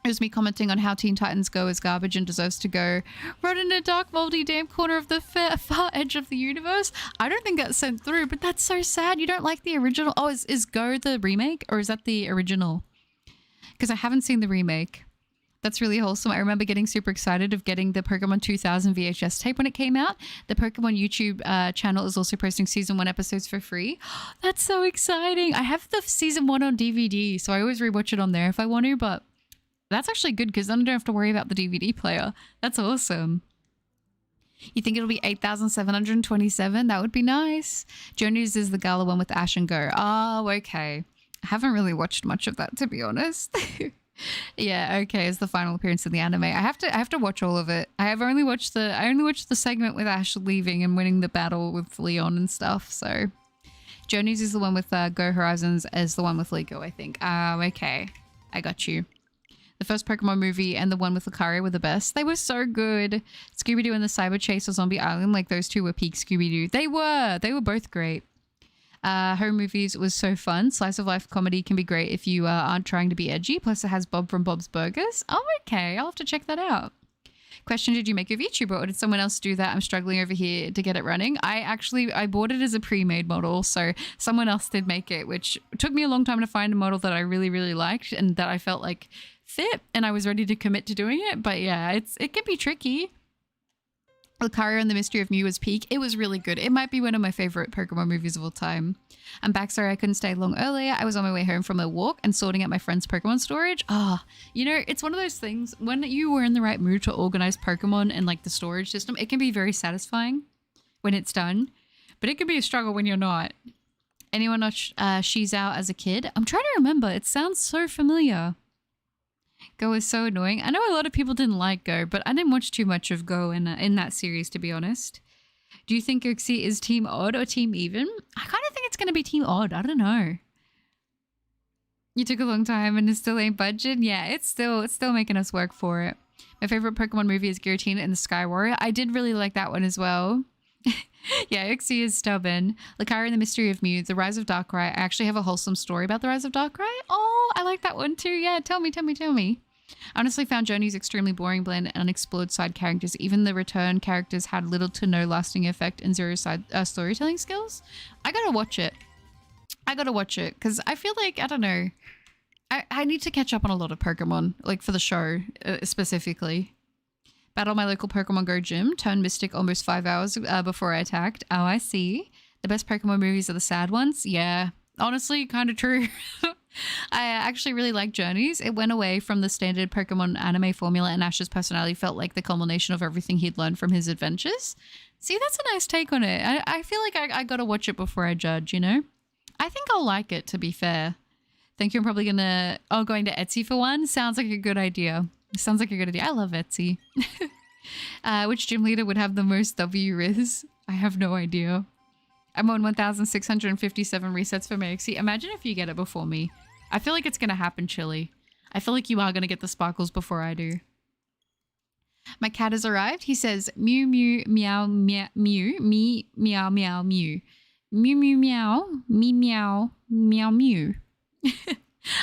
It was me commenting on how Teen Titans Go is garbage and deserves to go right in a dark, moldy, damp corner of the far edge of the universe. I don't think that's sent through, but that's so sad. You don't like the original? Oh, is Go the remake or is that the original? Because I haven't seen the remake. That's really wholesome. I remember getting super excited of getting the Pokemon 2000 VHS tape when it came out. The Pokemon YouTube channel is also posting season 1 episodes for free. That's so exciting. I have the season 1 on DVD, so I always rewatch it on there if I want to, but that's actually good because then I don't have to worry about the DVD player. That's awesome. You think it'll be 8,727? That would be nice. Journeys is the Gala one with Ash and Go. Oh, okay. I haven't really watched much of that, to be honest. Yeah, okay, it's the final appearance in the anime. I have to watch all of it. I only watched the segment with Ash leaving and winning the battle with Leon and stuff. So Journeys is the one with Go Horizons as the one with Liko, I think. Okay. I got you. The first Pokemon movie and the one with Lucario were the best. They were so good. Scooby-Doo and the Cyber Chase or Zombie Island, like those two were peak Scooby-Doo. They were both great. Home Movies was so fun. Slice of life comedy can be great if you aren't trying to be edgy. Plus it has Bob from Bob's Burgers. Oh, okay. I'll have to check that out. Question, did you make a VTuber or did someone else do that? I'm struggling over here to get it running. I bought it as a pre-made model, so someone else did make it, which took me a long time to find a model that I really, really liked and that I felt like fit and I was ready to commit to doing it. But yeah, it can be tricky. Lucario and the Mystery of Mew was peak. It was really good. It might be one of my favorite Pokemon movies of all time. I'm back. Sorry I couldn't stay long earlier. I was on my way home from a walk and sorting out my friend's Pokemon storage. You know, it's one of those things when you were in the right mood to organize Pokemon and like the storage system, it can be very satisfying when it's done, but it can be a struggle when you're not. Anyone watch She's Out as a kid? I'm trying to remember. It sounds so familiar. Go is so annoying. I know a lot of people didn't like Go, but I didn't watch too much of Go in that series, to be honest. Do you think Uxie is Team Odd or Team Even? I kind of think it's going to be Team Odd. I don't know. You took a long time and it still ain't budging? Yeah, it's still making us work for it. My favorite Pokemon movie is Giratina and the Sky Warrior. I did really like that one as well. Yeah, Uxie is stubborn. Lucario and the Mystery of Mew, The Rise of Darkrai. I actually have a wholesome story about The Rise of Darkrai. Oh, I like that one too. Yeah, tell me. I honestly found Journey's extremely boring, bland, and unexplored side characters. Even the return characters had little to no lasting effect and zero side storytelling skills. I gotta watch it because I feel like, I don't know, I need to catch up on a lot of Pokemon, like for the show specifically. Battle my local Pokemon Go gym. Turned Mystic almost 5 hours before I attacked. Oh, I see. The best Pokemon movies are the sad ones. Yeah, honestly, kind of true. I actually really like Journeys. It went away from the standard Pokemon anime formula and Ash's personality felt like the culmination of everything he'd learned from his adventures. See, that's a nice take on it. I feel like I gotta watch it before I judge, you know? I think I'll like it, to be fair. Think you're probably going to Etsy for one? Sounds like a good idea. Sounds like a good idea. I love Etsy. Which gym leader would have the most W-Riz? I have no idea. I'm on 1,657 resets for Uxie. Imagine if you get it before me. I feel like it's going to happen, Chili. I feel like you are going to get the sparkles before I do. My cat has arrived. He says, mew, mew, meow, meow, mew, me, meow, meow, mew. Mew, mew, meow, me, meow, meow, mew.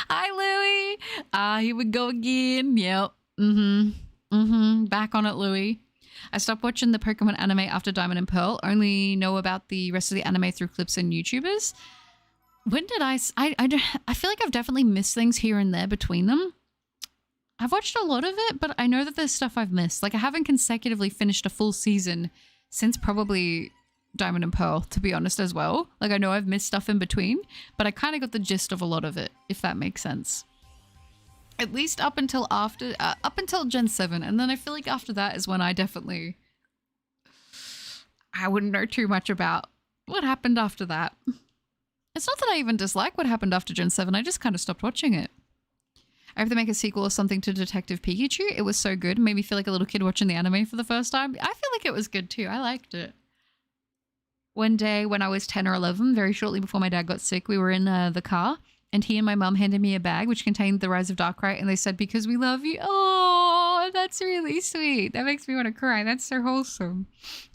Hi, Louie. Here we go again. Yep. Back on it, Louie. I stopped watching the Pokemon anime after Diamond and Pearl. Only know about the rest of the anime through clips and YouTubers. When did I feel like I've definitely missed things here and there between them. I've watched a lot of it, but I know that there's stuff I've missed. Like I haven't consecutively finished a full season since probably Diamond and Pearl, to be honest, as well. Like I know I've missed stuff in between, but I kind of got the gist of a lot of it, if that makes sense. At least up until Gen 7. And then I feel like after that is when I wouldn't know too much about what happened after that. It's not that I even dislike what happened after Gen 7. I just kind of stopped watching it. I hope they make a sequel or something to Detective Pikachu. It was so good. It made me feel like a little kid watching the anime for the first time. I feel like it was good too. I liked it. One day when I was 10 or 11, very shortly before my dad got sick, we were in the car. And he and my mum handed me a bag which contained The Rise of Darkrai, and they said, because we love you. Oh, that's really sweet. That makes me want to cry. That's so wholesome.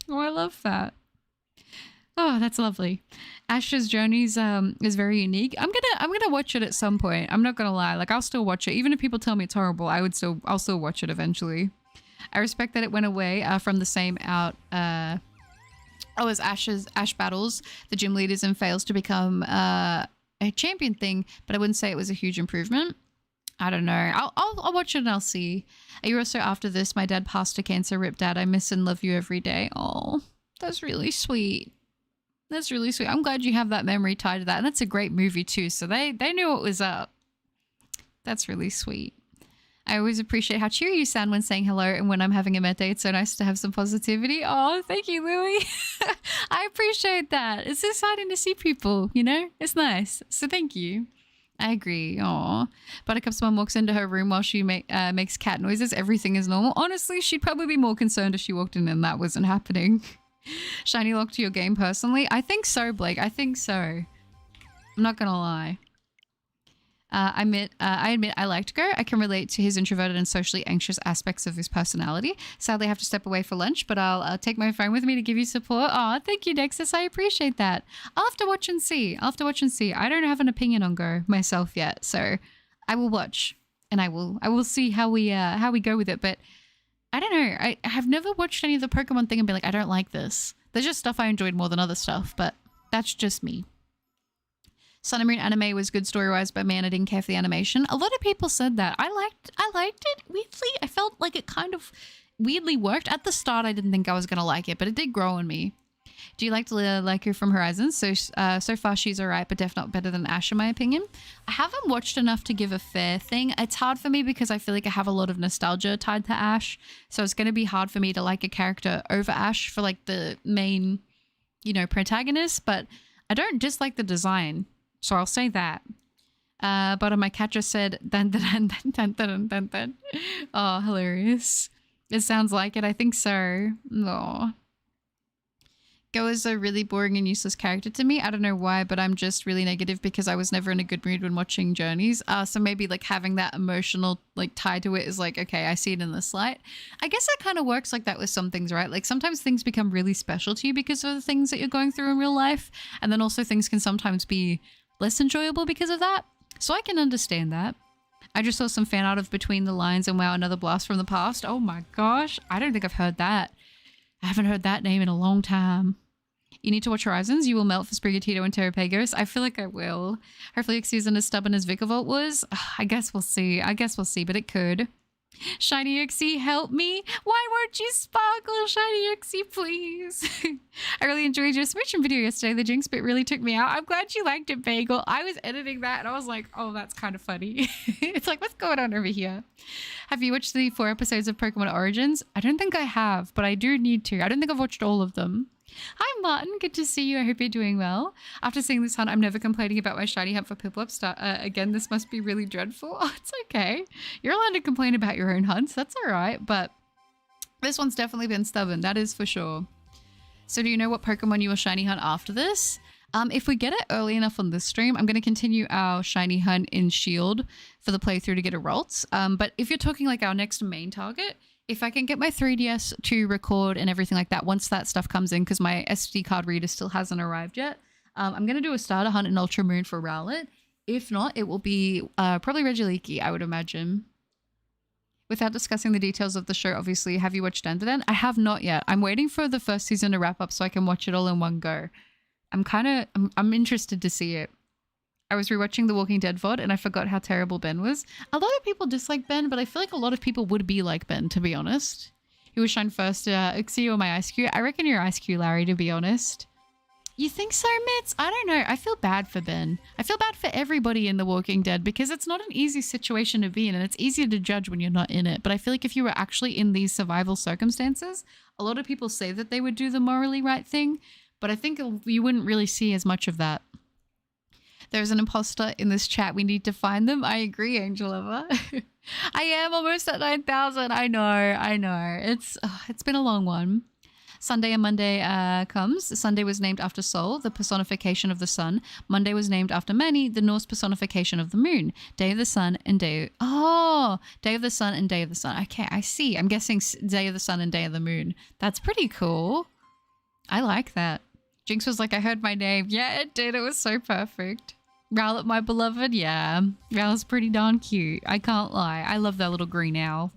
Oh, I love that. Oh, that's lovely. Ash's Journeys is very unique. I'm gonna watch it at some point. I'm not gonna lie. Like I'll still watch it. Even if people tell me it's horrible, I'll still watch it eventually. I respect that it went away from the same out as Ash battles the gym leaders and fails to become a champion thing, but I wouldn't say it was a huge improvement. I don't know. I'll watch it and I'll see. A year or so after this, my dad passed to cancer. Rip Dad, I miss and love you every day. Oh, that's really sweet. That's really sweet. I'm glad you have that memory tied to that. And that's a great movie too. So they knew what was up. That's really sweet. I always appreciate how cheery you sound when saying hello and when I'm having a med day. It's so nice to have some positivity. Oh, thank you, Louie. I appreciate that. It's exciting to see people, you know? It's nice. So thank you. I agree. Aw. Buttercup's mom walks into her room while she makes cat noises. Everything is normal. Honestly, she'd probably be more concerned if she walked in and that wasn't happening. Shiny lock to your game personally? I think so, Blake. I think so. I'm not gonna lie. I admit I liked Go. I can relate to his introverted and socially anxious aspects of his personality. Sadly, I have to step away for lunch, but I'll take my phone with me to give you support. Oh, thank you, Nexus. I appreciate that. I'll have to watch and see. I don't have an opinion on Go myself yet, so I will watch and I will see how we go with it. But I don't know. I have never watched any of the Pokemon thing and be like, I don't like this. There's just stuff I enjoyed more than other stuff, but that's just me. Sun and Moon anime was good story-wise, but man, I didn't care for the animation. A lot of people said that. I liked it, weirdly. I felt like it kind of weirdly worked. At the start, I didn't think I was going to like it, but it did grow on me. Do you like Leica from Horizons? So far she's alright, but definitely not better than Ash in my opinion. I haven't watched enough to give a fair thing. It's hard for me because I feel like I have a lot of nostalgia tied to Ash. So it's going to be hard for me to like a character over Ash for like the main, you know, protagonist, but I don't dislike the design. So I'll say that. But my cat just said, dun, dun, dun, dun, dun, dun, dun. Oh, hilarious. It sounds like it. I think so. Aww. Go is a really boring and useless character to me. I don't know why, but I'm just really negative because I was never in a good mood when watching Journeys. So maybe like having that emotional like tie to it is like, okay, I see it in this light. I guess that kind of works like that with some things, right? Like sometimes things become really special to you because of the things that you're going through in real life. And then also things can sometimes be less enjoyable because of that. So I can understand that. I just saw some fan art of Between the Lines and wow, another blast from the past. Oh my gosh. I don't think I've heard that. I haven't heard that name in a long time. You need to watch Horizons. You will melt for Sprigatito and Terrapagos. I feel like I will. Hopefully Uxie isn't as stubborn as Vikavolt was. I guess we'll see. But it could. Shiny Uxie, help me. Why won't you sparkle, Shiny Uxie, please? I really enjoyed your submission video yesterday. The Jinx bit really took me out. I'm glad you liked it, Bagel. I was editing that and I was like, oh, that's kind of funny. It's like, what's going on over here? Have you watched the 4 episodes of Pokemon Origins? I don't think I have, but I do need to. I don't think I've watched all of them. Hi Martin, good to see you. I hope you're doing well. After seeing this hunt, I'm never complaining about my shiny hunt for Piplup. Again, this must be really dreadful. Oh, it's okay. You're allowed to complain about your own hunts. That's all right. But this one's definitely been stubborn. That is for sure. So do you know what Pokemon you will shiny hunt after this? If we get it early enough on this stream, I'm going to continue our shiny hunt in Shield for the playthrough to get a Ralts. But if you're talking like our next main target, if I can get my 3DS to record and everything like that, once that stuff comes in, because my SD card reader still hasn't arrived yet, I'm going to do a starter hunt in Ultra Moon for Rowlet. If not, it will be probably Regieleki, I would imagine. Without discussing the details of the show, obviously, have you watched Enderden? I have not yet. I'm waiting for the first season to wrap up so I can watch it all in one go. I'm interested to see it. I was rewatching The Walking Dead VOD and I forgot how terrible Ben was. A lot of people dislike Ben, but I feel like a lot of people would be like Ben, to be honest. Who was shine first, Uxie or my Ice Cube? I reckon you're Ice Cube, Larry, to be honest. You think so, Mitz? I don't know. I feel bad for Ben. I feel bad for everybody in The Walking Dead because it's not an easy situation to be in and it's easier to judge when you're not in it. But I feel like if you were actually in these survival circumstances, a lot of people say that they would do the morally right thing, but I think you wouldn't really see as much of that. There's an imposter in this chat. We need to find them. I agree, Angel Lover. I am almost at 9,000. I know. It's been a long one. Sunday and Monday comes. Sunday was named after Sol, the personification of the sun. Monday was named after Mani, the Norse personification of the moon. Day of the sun and day of the sun and day of the sun. Okay, I see. I'm guessing day of the sun and day of the moon. That's pretty cool. I like that. Jinx was like, I heard my name. Yeah, it did. It was so perfect. Rowlet, my beloved. Yeah, Rowlet's pretty darn cute. I can't lie. I love that little green owl.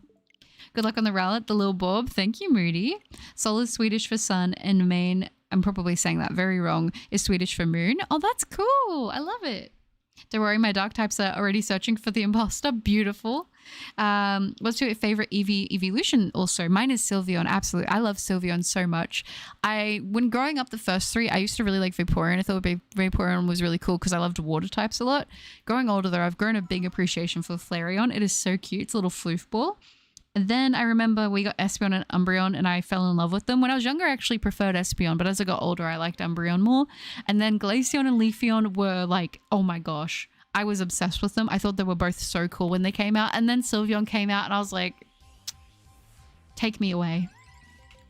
Good luck on the Rowlet, the little Bob. Thank you, Moody. Sol is Swedish for sun and Maine, I'm probably saying that very wrong, is Swedish for moon. Oh, that's cool. I love it. Don't worry, my dark types are already searching for the imposter. Beautiful. What's your favorite Eevee evolution also? Mine is Sylveon, absolutely. I love Sylveon so much. When growing up the first 3, I used to really like Vaporeon. I thought Vaporeon was really cool because I loved water types a lot. Growing older though, I've grown a big appreciation for Flareon. It is so cute. It's a little floof ball. And then I remember we got Espeon and Umbreon and I fell in love with them. When I was younger, I actually preferred Espeon, but as I got older, I liked Umbreon more. And then Glaceon and Leafeon were like, oh my gosh, I was obsessed with them. I thought they were both so cool when they came out. And then Sylveon came out and I was like, take me away.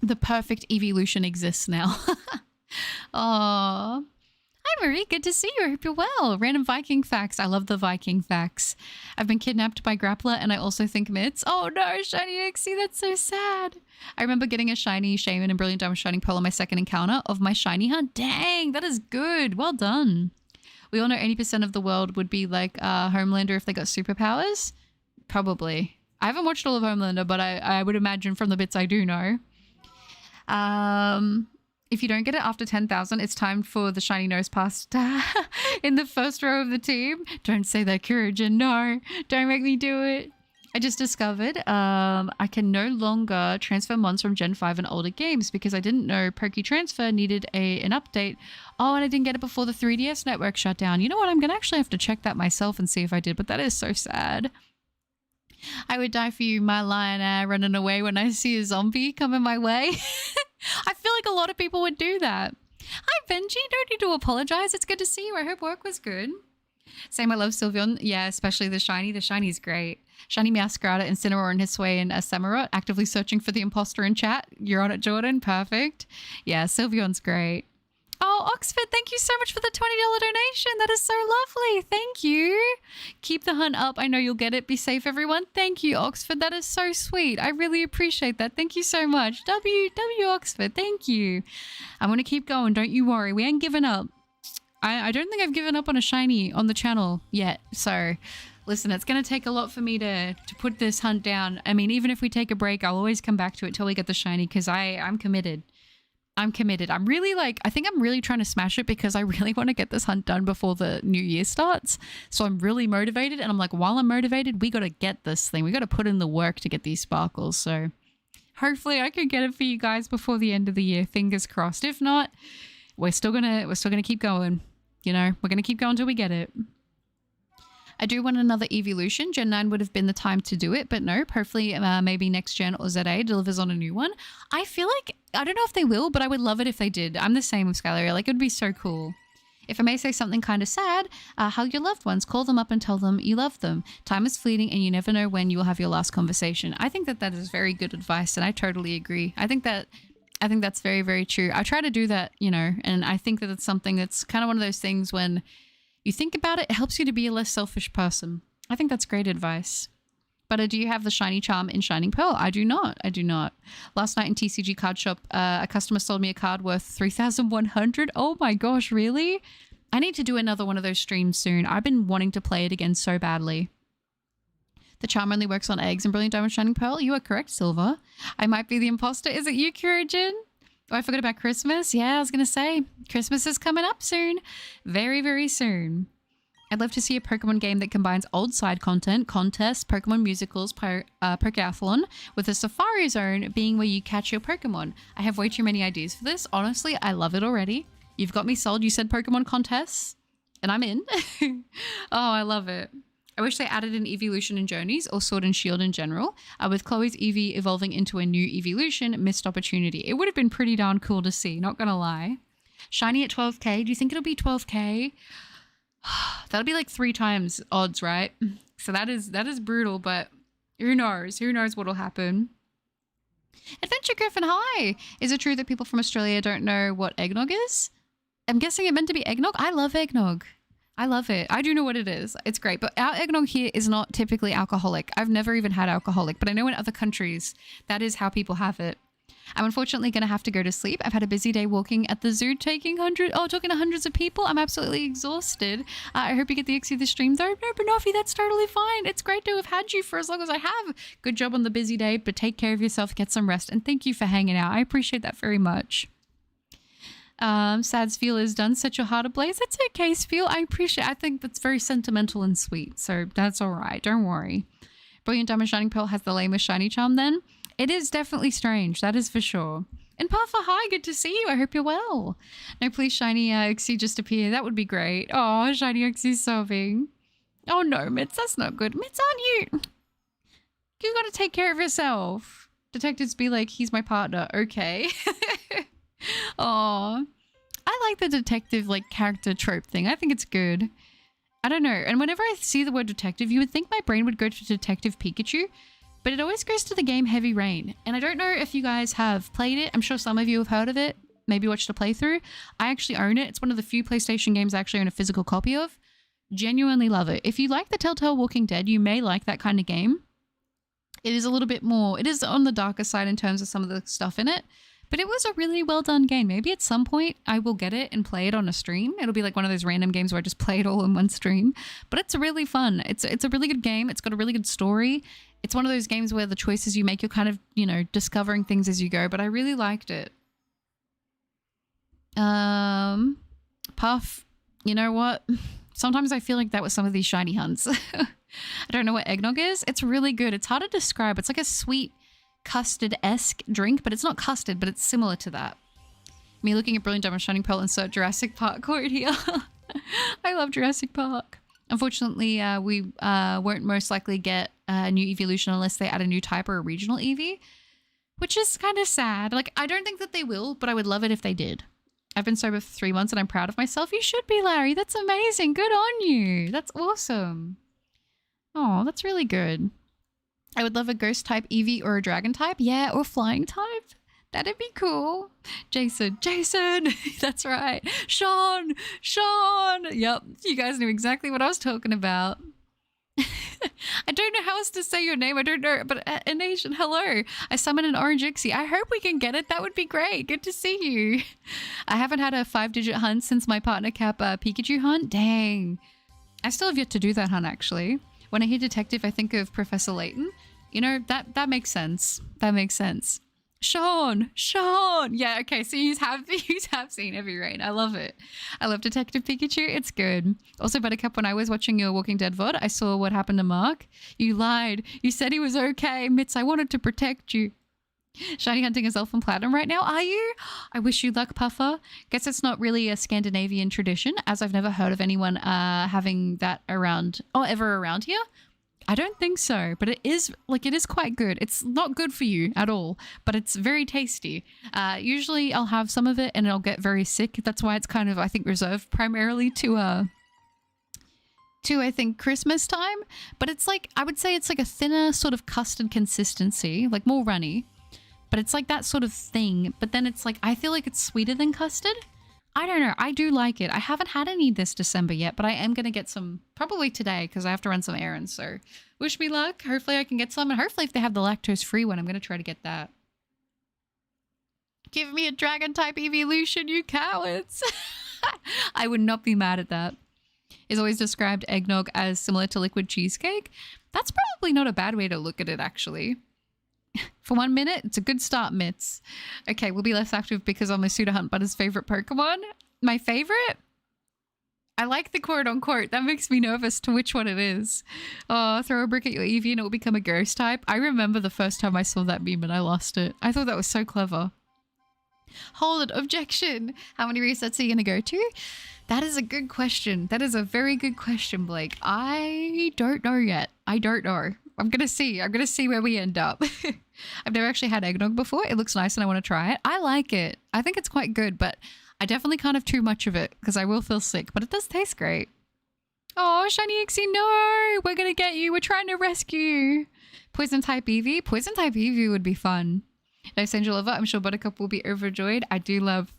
The perfect evolution exists now. Aww. Hi Marie, good to see you. I hope you're well. Random Viking facts. I love the Viking facts. I've been kidnapped by Grappler and I also think Mitts. Oh no, Shiny Uxie, that's so sad. I remember getting a shiny Shaman and Brilliant Diamond Shining Pearl on my second encounter of my shiny hunt. Dang, that is good. Well done. We all know 80% of the world would be like Homelander if they got superpowers. Probably. I haven't watched all of Homelander, but I would imagine from the bits I do know. If you don't get it after 10,000, it's time for the shiny nose pass in the first row of the team. Don't say that, Kurigen. No, don't make me do it. I just discovered I can no longer transfer mons from Gen 5 and older games because I didn't know Poke Transfer needed an update. Oh, and I didn't get it before the 3DS network shut down. You know what? I'm going to actually have to check that myself and see if I did, but that is so sad. I would die for you, my lion, running away when I see a zombie coming my way. I feel like a lot of people would do that. Hi, Benji. Don't need to apologize. It's good to see you. I hope work was good. Same, I love Sylveon. Yeah, especially the shiny. The shiny's great. Shiny Meowscarada, Incineroar, and Hisuian and Samurott actively searching for the imposter in chat. You're on it, Jordan. Perfect. Yeah, Sylveon's great. Oh, Oxford, thank you so much for the $20 donation. That is so lovely. Thank you. Keep the hunt up. I know you'll get it. Be safe, everyone. Thank you, Oxford. That is so sweet. I really appreciate that. Thank you so much. W Oxford. Thank you. I'm going to keep going. Don't you worry. We ain't giving up. I don't think I've given up on a shiny on the channel yet. So listen, it's going to take a lot for me to put this hunt down. I mean, even if we take a break, I'll always come back to it till we get the shiny because I'm committed. I'm committed. I'm really I think I'm really trying to smash it because I really want to get this hunt done before the new year starts. So I'm really motivated and I'm like, while I'm motivated, we got to get this thing. We got to put in the work to get these sparkles. So hopefully I can get it for you guys before the end of the year. Fingers crossed. If not, we're still gonna keep going. You know, we're going to keep going until we get it. I do want another evolution. Gen 9 would have been the time to do it, but nope. Hopefully maybe next gen or ZA delivers on a new one. I feel like, I don't know if they will, but I would love it if they did. I'm the same with Skylaria. Like, it would be so cool. If I may say something kind of sad, hug your loved ones, call them up and tell them you love them. Time is fleeting and you never know when you will have your last conversation. I think that is very good advice and I totally agree. I think that's very, very true. I try to do that, you know, and I think that it's something that's kind of one of those things when you think about it, it helps you to be a less selfish person. I think that's great advice. But do you have the shiny charm in Shining Pearl? I do not. I do not. Last night in TCG card shop, a customer sold me a card worth 3,100. Oh my gosh, really? I need to do another one of those streams soon. I've been wanting to play it again so badly. The charm only works on eggs and Brilliant Diamond Shining Pearl. You are correct, Silver. I might be the imposter. Is it you, Kurigen? Oh, I forgot about Christmas. Yeah, I was going to say, Christmas is coming up soon. Very, very soon. I'd love to see a Pokemon game that combines old side content, contests, Pokemon musicals, Pokeathlon, with a Safari Zone being where you catch your Pokemon. I have way too many ideas for this. Honestly, I love it already. You've got me sold. You said Pokemon contests, and I'm in. Oh, I love it. I wish they added an evolution in Journeys or Sword and Shield in general. With Chloe's Eevee evolving into a new evolution, missed opportunity. It would have been pretty darn cool to see, not gonna lie. Shiny at 12k. Do you think it'll be 12k? That'll be like 3 times odds, right? So that is brutal, but who knows? Who knows what'll happen? Adventure Griffin, hi! Is it true that people from Australia don't know what eggnog is? I'm guessing it meant to be eggnog? I love eggnog. I love it. I do know what it is. It's great. But our eggnog here is not typically alcoholic. I've never even had alcoholic, but I know in other countries, that is how people have it. I'm unfortunately going to have to go to sleep. I've had a busy day walking at the zoo, talking to hundreds of people. I'm absolutely exhausted. I hope you get the Uxie this stream though. No, Banoffee, that's totally fine. It's great to have had you for as long as I have. Good job on the busy day, but take care of yourself, get some rest, and thank you for hanging out. I appreciate that very much. Sad Sfeel is done. Set your heart ablaze. That's okay, Sfeel. I think that's very sentimental and sweet. So that's all right. Don't worry. Brilliant Diamond Shining Pearl has the lamest shiny charm then. It is definitely strange. That is for sure. And Parfa, hi. Good to see you. I hope you're well. No, please, shiny Uxie just appear. That would be great. Oh, shiny Uxie's sobbing. Oh no, Mitz. That's not good. Mitz, aren't you? You got to take care of yourself. Detectives be like, he's my partner. Okay. Oh, I like the detective like character trope thing. I think it's good. I don't know. And whenever I see the word detective, you would think my brain would go to Detective Pikachu, but it always goes to the game Heavy Rain. And I don't know if you guys have played it. I'm sure some of you have heard of it, maybe watched a playthrough. I actually own it. It's one of the few PlayStation games I actually own a physical copy of. Genuinely love it. If you like the Telltale Walking Dead, you may like that kind of game. It is a little bit more, it is on the darker side in terms of some of the stuff in it. But it was a really well done game. Maybe at some point I will get it and play it on a stream. It'll be like one of those random games where I just play it all in one stream. But it's really fun. It's a really good game. It's got a really good story. It's one of those games where the choices you make, you're kind of, you know, discovering things as you go. But I really liked it. Puff, you know what? Sometimes I feel like that was some of these shiny hunts. I don't know what eggnog is. It's really good. It's hard to describe. It's like a sweet custard-esque drink, but it's not custard, but it's similar to that. Me looking at Brilliant Diamond Shining Pearl, insert Jurassic Park quote here. I love Jurassic Park. Unfortunately, we won't most likely get a new evolution unless they add a new type or a regional Eevee, which is kind of sad. Like, I don't think that they will, but I would love it if they did. I've been sober for 3 months and I'm proud of myself. You should be, Larry. That's amazing. Good on you. That's awesome. Oh, that's really good. I would love a ghost type Eevee or a dragon type. Yeah, or flying type. That'd be cool. Jason. That's right. Sean. Yep. You guys knew exactly what I was talking about. I don't know how else to say your name. I don't know, but Nation, hello. I summon an orange Uxie. I hope we can get it. That would be great. Good to see you. I haven't had a 5-digit hunt since my partner cap Pikachu hunt. Dang. I still have yet to do that hunt, actually. When I hear detective, I think of Professor Layton. You know, that makes sense. That makes sense. Sean. Yeah, okay, so you have seen Heavy Rain. I love it. I love Detective Pikachu. It's good. Also, Buttercup, when I was watching your Walking Dead VOD, I saw what happened to Mark. You lied. You said he was okay. Mitz, I wanted to protect you. Shiny hunting is Elf and Platinum right now, are you? I wish you luck, Puffer. Guess it's not really a Scandinavian tradition, as I've never heard of anyone having that around, or ever around here. I don't think so, but it is quite good. It's not good for you at all, but it's very tasty. Usually I'll have some of it and I'll get very sick. That's why it's kind of, I think, reserved primarily to I think Christmas time. But it's like, I would say it's like a thinner sort of custard consistency, like more runny. But it's like that sort of thing. But then it's like, I feel like it's sweeter than custard. I don't know. I do like it. I haven't had any this December yet, but I am going to get some probably today because I have to run some errands. So wish me luck. Hopefully I can get some. And hopefully if they have the lactose-free one, I'm going to try to get that. Give me a dragon type evolution, you cowards. I would not be mad at that. Is always described eggnog as similar to liquid cheesecake. That's probably not a bad way to look at it, actually. For 1 minute, it's a good start, Mitz. Okay, we'll be less active because I'm a pseudo hunt Butter's favorite Pokemon. My favorite? I like the quote-unquote. That makes me nervous to which one it is. Oh, throw a brick at your Eevee and it will become a ghost type. I remember the first time I saw that meme and I lost it. I thought that was so clever. Hold it. Objection. How many resets are you going to go to? That is a good question. That is a very good question, Blake. I don't know yet. I don't know. I'm going to see. I'm going to see where we end up. I've never actually had eggnog before. It looks nice and I want to try it. I like it. I think it's quite good, but I definitely can't have too much of it because I will feel sick, but it does taste great. Oh, Shiny Uxie, no! We're going to get you. We're trying to rescue you. Poison type Eevee? Poison type Eevee would be fun. Nice Angel Lover. I'm sure Buttercup will be overjoyed. I do love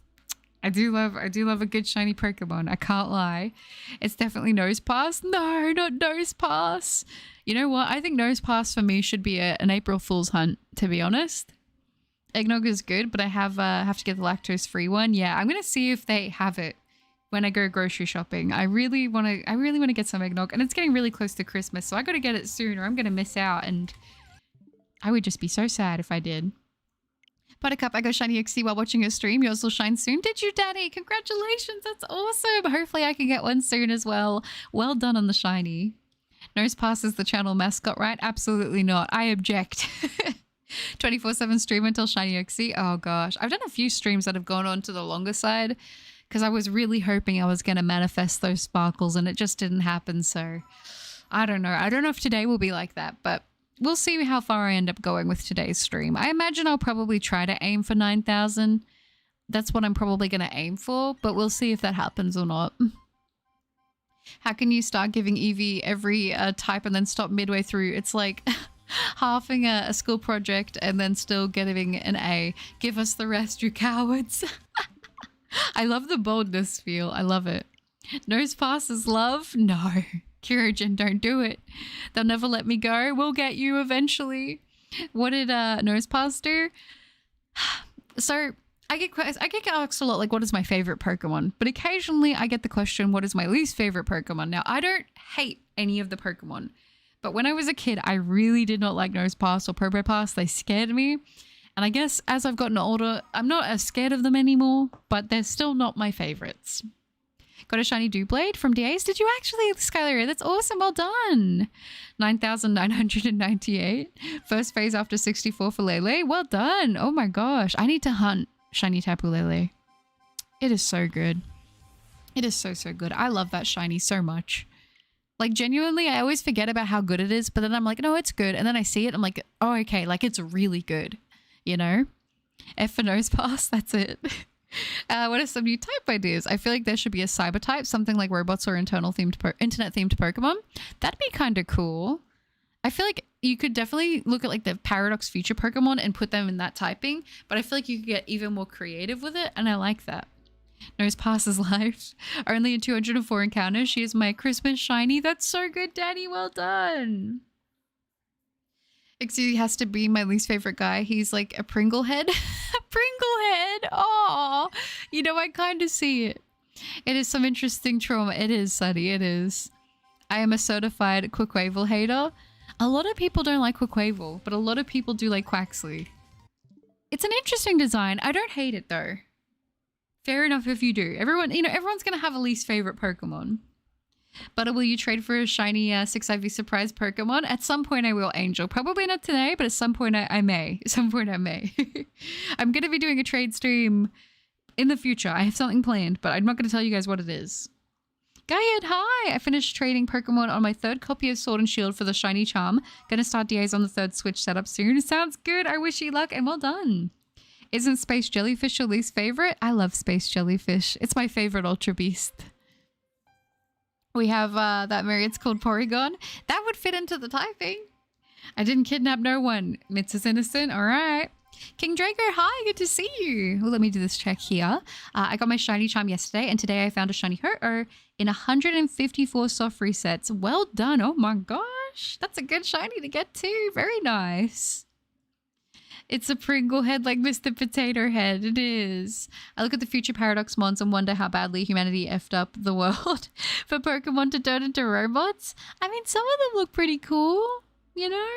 a good shiny Pokemon. I can't lie. It's definitely Nosepass. No, not Nosepass. You know what? I think Nosepass for me should be an April Fool's hunt, to be honest. Eggnog is good, but I have to get the lactose-free one. Yeah, I'm gonna see if they have it when I go grocery shopping. I really want to get some eggnog, and it's getting really close to Christmas, so I got to get it soon, or I'm gonna miss out, and I would just be so sad if I did. Buttercup, I got Shiny Uxie while watching your stream. Yours will shine soon. Did you, Daddy? Congratulations. That's awesome. Hopefully I can get one soon as well. Well done on the shiny. Nosepass is the channel mascot, right? Absolutely not. I object. 24/7 stream until Shiny Uxie. Oh gosh. I've done a few streams that have gone on to the longer side because I was really hoping I was going to manifest those sparkles and it just didn't happen. So I don't know. I don't know if today will be like that, but we'll see how far I end up going with today's stream. I imagine I'll probably try to aim for 9,000. That's what I'm probably going to aim for, but we'll see if that happens or not. How can you start giving Eevee every type and then stop midway through? It's like halving a school project and then still getting an A. Give us the rest, you cowards. I love the boldness feel. I love it. Nosepass is love? No. Kyurgen, don't do it. They'll never let me go. We'll get you eventually. What did Nosepass do? So I get asked a lot, like, what is my favorite Pokemon? But occasionally I get the question, what is my least favorite Pokemon? Now, I don't hate any of the Pokemon, but when I was a kid, I really did not like Nosepass or Probopass. They scared me. And I guess as I've gotten older, I'm not as scared of them anymore, but they're still not my favorites. Got a shiny Doublade from DAs. Did you actually, Skylar? That's awesome. Well done. 9,998. First phase after 64 for Lele. Well done. Oh my gosh. I need to hunt shiny Tapu Lele. It is so good. It is so, so good. I love that shiny so much. Like, genuinely, I always forget about how good it is, but then I'm like, no, it's good. And then I see it, I'm like, oh, okay, like, it's really good. You know? F for Nosepass, that's it. What are some new type ideas? I feel like there should be a cyber type, something like robots or internet-themed Pokemon. That'd be kind of cool. I feel like you could definitely look at like the Paradox Future Pokemon and put them in that typing, but I feel like you could get even more creative with it, and I like that. Nosepass's life. Only in 204 encounters. She is my Christmas shiny. That's so good, Daddy. Well done. Uxie has to be my least favorite guy. He's like a Pringle head. A Pringle head. Oh, you know, I kind of see it. It is some interesting trauma. It is, Sunny. It is. I am a certified Quaquaval hater. A lot of people don't like Quaquaval, but a lot of people do like Quaxley. It's an interesting design. I don't hate it though. Fair enough if you do. Everyone, you know, everyone's going to have a least favorite Pokemon. But will you trade for a shiny 6IV surprise Pokemon? At some point I will, Angel. Probably not today, but at some point I may. At some point I may. I'm going to be doing a trade stream in the future. I have something planned, but I'm not going to tell you guys what it is. Gaiad, hi! I finished trading Pokemon on my third copy of Sword and Shield for the shiny charm. Gonna start DAs on the third Switch setup soon. Sounds good. I wish you luck and well done. Isn't Space Jellyfish your least favorite? I love Space Jellyfish. It's my favorite Ultra Beast. We have that Myriad's called Porygon. That would fit into the typing. I didn't kidnap no one. Mitz is innocent. All right. King Draco, hi. Good to see you. Well, let me do this check here. I got my shiny charm yesterday, and today I found a shiny Ho-Oh in 154 soft resets. Well done. Oh my gosh. That's a good shiny to get too. Very nice. It's a Pringle head like Mr. Potato Head. It is. I look at the future Paradox Mons and wonder how badly humanity effed up the world for Pokemon to turn into robots. I mean, some of them look pretty cool, you know?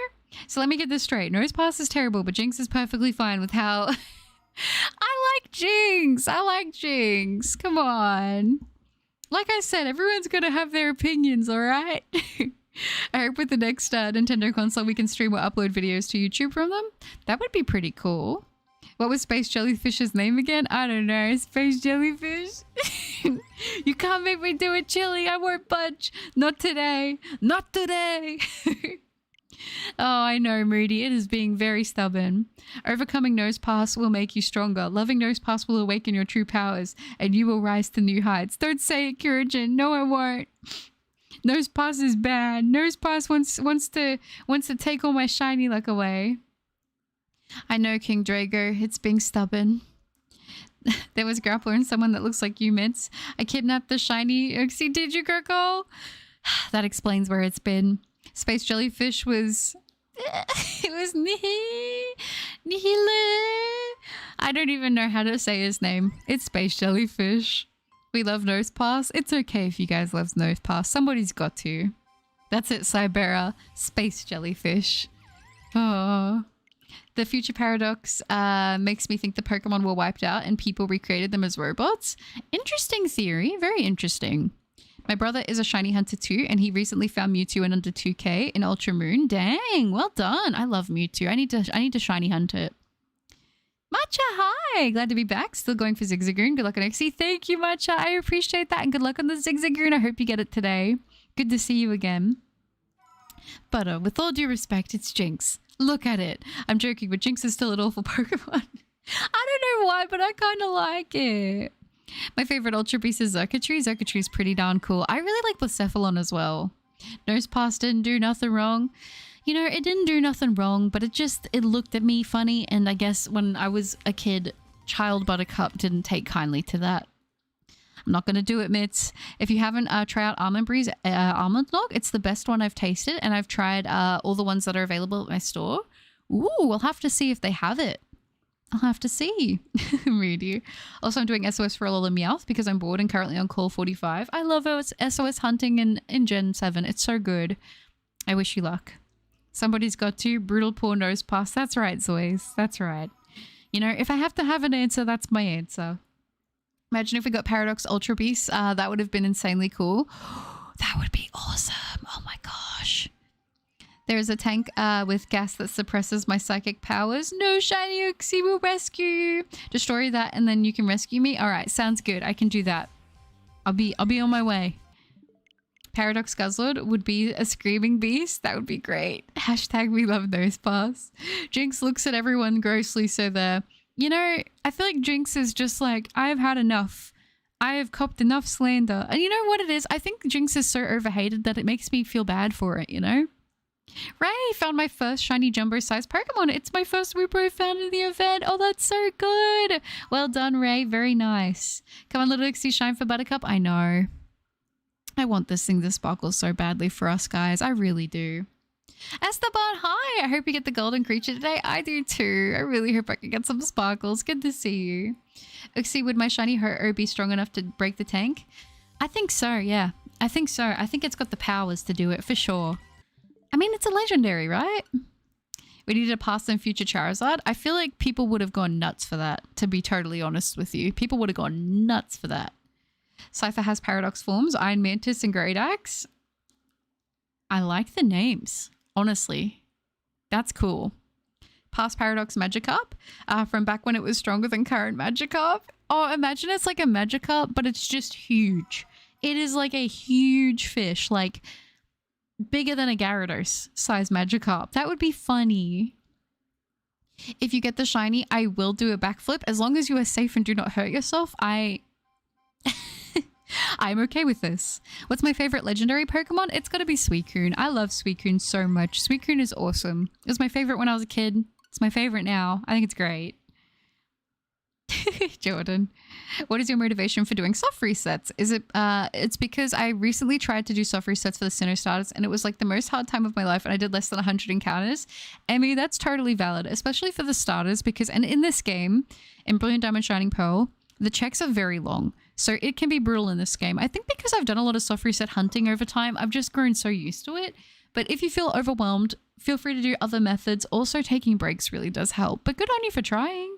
So let me get this straight. Nosepass is terrible, but Jinx is perfectly fine with how... I like Jinx. I like Jinx. Come on. Like I said, everyone's going to have their opinions, all right? I hope with the next Nintendo console we can stream or upload videos to YouTube from them. That would be pretty cool. What was Space Jellyfish's name again? I don't know. Space Jellyfish? You can't make me do it, Chili. I won't budge. Not today. Not today. Oh, I know, Moody. It is being very stubborn. Overcoming Nosepass will make you stronger. Loving Nosepass will awaken your true powers, and you will rise to new heights. Don't say it, Kyurichin. No, I won't. Nosepass is bad. Nosepass wants to take all my shiny luck away. I know, King Drago. It's being stubborn. There was Grappler and someone that looks like you, Mitz. I kidnapped the shiny Uxie. Did you, Gurgle? That explains where it's been. Space Jellyfish was... It was Nihile. I don't even know how to say his name. It's Space Jellyfish. We love Nosepass. It's okay if you guys love Nosepass. Somebody's got to. That's it, Cybera. Space Jellyfish. Oh. The future paradox makes me think the Pokemon were wiped out and people recreated them as robots. Interesting theory. Very interesting. My brother is a shiny hunter too, and he recently found Mewtwo in under 2K in Ultra Moon. Dang, well done. I love Mewtwo. I need to shiny hunt it. Matcha, hi! Glad to be back. Still going for Zigzagoon. Good luck on Uxie. Thank you, Matcha. I appreciate that. And good luck on the Zigzagoon. I hope you get it today. Good to see you again. But with all due respect, it's Jinx. Look at it. I'm joking, but Jinx is still an awful Pokemon. I don't know why, but I kind of like it. My favorite Ultra Beast is Xurkitree. Xurkitree is pretty darn cool. I really like Blacephalon as well. Nosepass didn't do nothing wrong. You know, it didn't do nothing wrong, but it looked at me funny, and I guess when I was a kid, Child Buttercup didn't take kindly to that. I'm not going to do it, Mitz. If you haven't tried out Almond Breeze Almond Nog, it's the best one I've tasted, and I've tried all the ones that are available at my store. Ooh, we'll have to see if they have it. I'll have to see. Read you. Also, I'm doing SOS for Alola Meowth because I'm bored and currently on call 45. I love SOS hunting in Gen 7. It's so good. I wish you luck. Somebody's got to. Brutal poor nose pass. That's right, Zoys. That's right. You know, if I have to have an answer, that's my answer. Imagine if we got Paradox Ultra Beast. That would have been insanely cool. That would be awesome. Oh my gosh. There's a tank with gas that suppresses my psychic powers. No, Shiny Uxie will rescue you. Destroy that and then you can rescue me. All right, sounds good. I can do that. I'll be on my way. Paradox Guzzlord would be a screaming beast. That would be great. Hashtag we love nose pass. Jinx looks at everyone grossly, so there. You know, I feel like Jinx is just like, I've had enough. I have copped enough slander. And you know what it is? I think Jinx is so overhated that it makes me feel bad for it, you know? Ray found my first shiny jumbo-sized Pokemon. It's my first Weepo found in the event. Oh, that's so good. Well done, Ray. Very nice. Come on, little Uxie, shine for Buttercup. I know. I want this thing to sparkle so badly for us, guys. I really do. Esteban, hi. I hope you get the golden creature today. I do too. I really hope I can get some sparkles. Good to see you. Uxie, would my shiny Ho-Oh be strong enough to break the tank? I think so, yeah. I think so. I think it's got the powers to do it, for sure. I mean, it's a legendary, right? We needed a past and future Charizard. I feel like people would have gone nuts for that, to be totally honest with you. People would have gone nuts for that. Cypher has Paradox forms, Iron Mantis and Great Axe. I like the names, honestly. That's cool. Past Paradox Magikarp from back when it was stronger than current Magikarp. Oh, imagine it's like a Magikarp, but it's just huge. It is like a huge fish, like bigger than a Gyarados size Magikarp. That would be funny. If you get the shiny, I will do a backflip. As long as you are safe and do not hurt yourself, I'm okay with this. What's my favorite legendary Pokemon? It's got to be Suicune. I love Suicune so much. Suicune is awesome. It was my favorite when I was a kid. It's my favorite now. I think it's great. Jordan, what is your motivation for doing soft resets? Is it it's because I recently tried to do soft resets for the Sinnoh starters and it was like the most hard time of my life and I did less than 100 encounters. I mean, that's totally valid, especially for the starters because, and in this game, in Brilliant Diamond Shining Pearl, the checks are very long. So it can be brutal in this game. I think because I've done a lot of soft reset hunting over time, I've just grown so used to it. But if you feel overwhelmed, feel free to do other methods. Also, taking breaks really does help. But good on you for trying.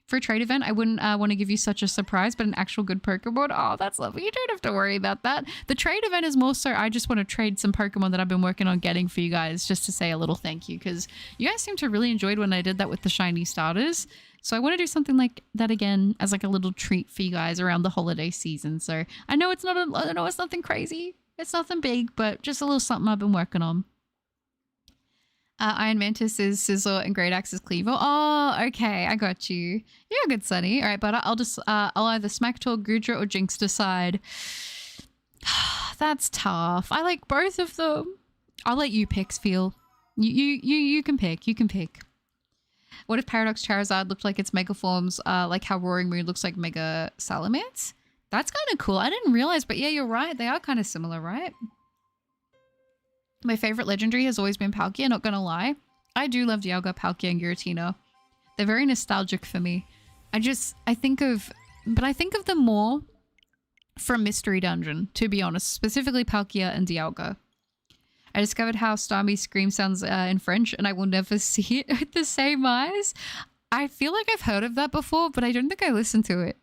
For a trade event, I wouldn't want to give you such a surprise, but an actual good Pokemon. Oh, that's lovely. You don't have to worry about that. The trade event is more so I just want to trade some Pokemon that I've been working on getting for you guys just to say a little thank you because you guys seem to really enjoyed when I did that with the shiny starters. So I want to do something like that again as like a little treat for you guys around the holiday season. So I know it's not I know it's nothing crazy. It's nothing big, but just a little something I've been working on. Iron Mantis is Sizzle and Great Axe is Cleaver. Oh, okay. I got you. You're good, Sunny. All right, but I'll either Smack Talk, Goodra, or Jinx decide. That's tough. I like both of them. I'll let you pick, Feel. You can pick. You can pick. What if Paradox Charizard looked like its Mega forms, like how Roaring Moon looks like Mega Salamence? That's kind of cool. I didn't realize, but yeah, you're right. They are kind of similar, right? My favorite legendary has always been Palkia, not gonna lie. I do love Dialga, Palkia, and Giratina. They're very nostalgic for me. I think of them more from Mystery Dungeon, to be honest, specifically Palkia and Dialga. I discovered how Starmie Scream sounds in French, and I will never see it with the same eyes. I feel like I've heard of that before, but I don't think I listened to it.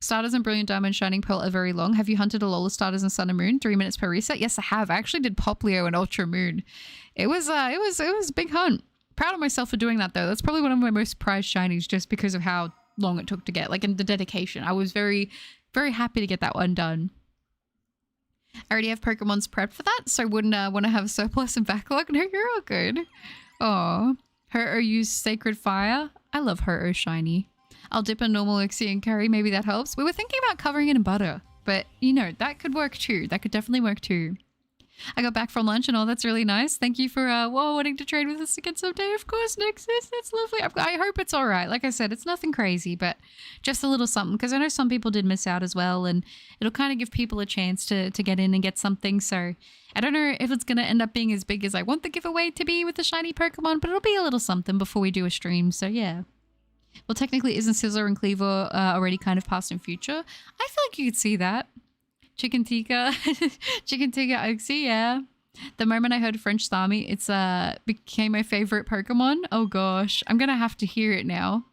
Starters in Brilliant Diamond Shining Pearl are very long. Have you hunted Alola starters in Sun and Moon? 3 minutes per reset? Yes, I have. I actually did Poplio and Ultra Moon. It was a big hunt. Proud of myself for doing that though. That's probably one of my most prized shinies just because of how long it took to get, like in the dedication. I was very, very happy to get that one done. I already have Pokemon's prepped for that, so I wouldn't want to have surplus and backlog. No, you're all good. Oh, Ho-Oh used Sacred Fire. I love Ho-Oh shiny. I'll dip a normal Uxie and curry. Maybe that helps. We were thinking about covering it in butter, but you know, that could work too. That could definitely work too. I got back from lunch and all. That's really nice. Thank you for wanting to trade with us again someday. Of course, Nexus. That's lovely. I hope it's all right. Like I said, it's nothing crazy, but just a little something because I know some people did miss out as well, and it'll kind of give people a chance to get in and get something. So I don't know if it's going to end up being as big as I want the giveaway to be with the shiny Pokemon, but it'll be a little something before we do a stream. So yeah. Well, technically, isn't Sizzler and Cleaver already kind of past and future? I feel like you could see that. Chicken tikka, chicken tikka Uxie, yeah. The moment I heard French Starmie, it's became my favorite Pokemon. Oh gosh, I'm gonna have to hear it now.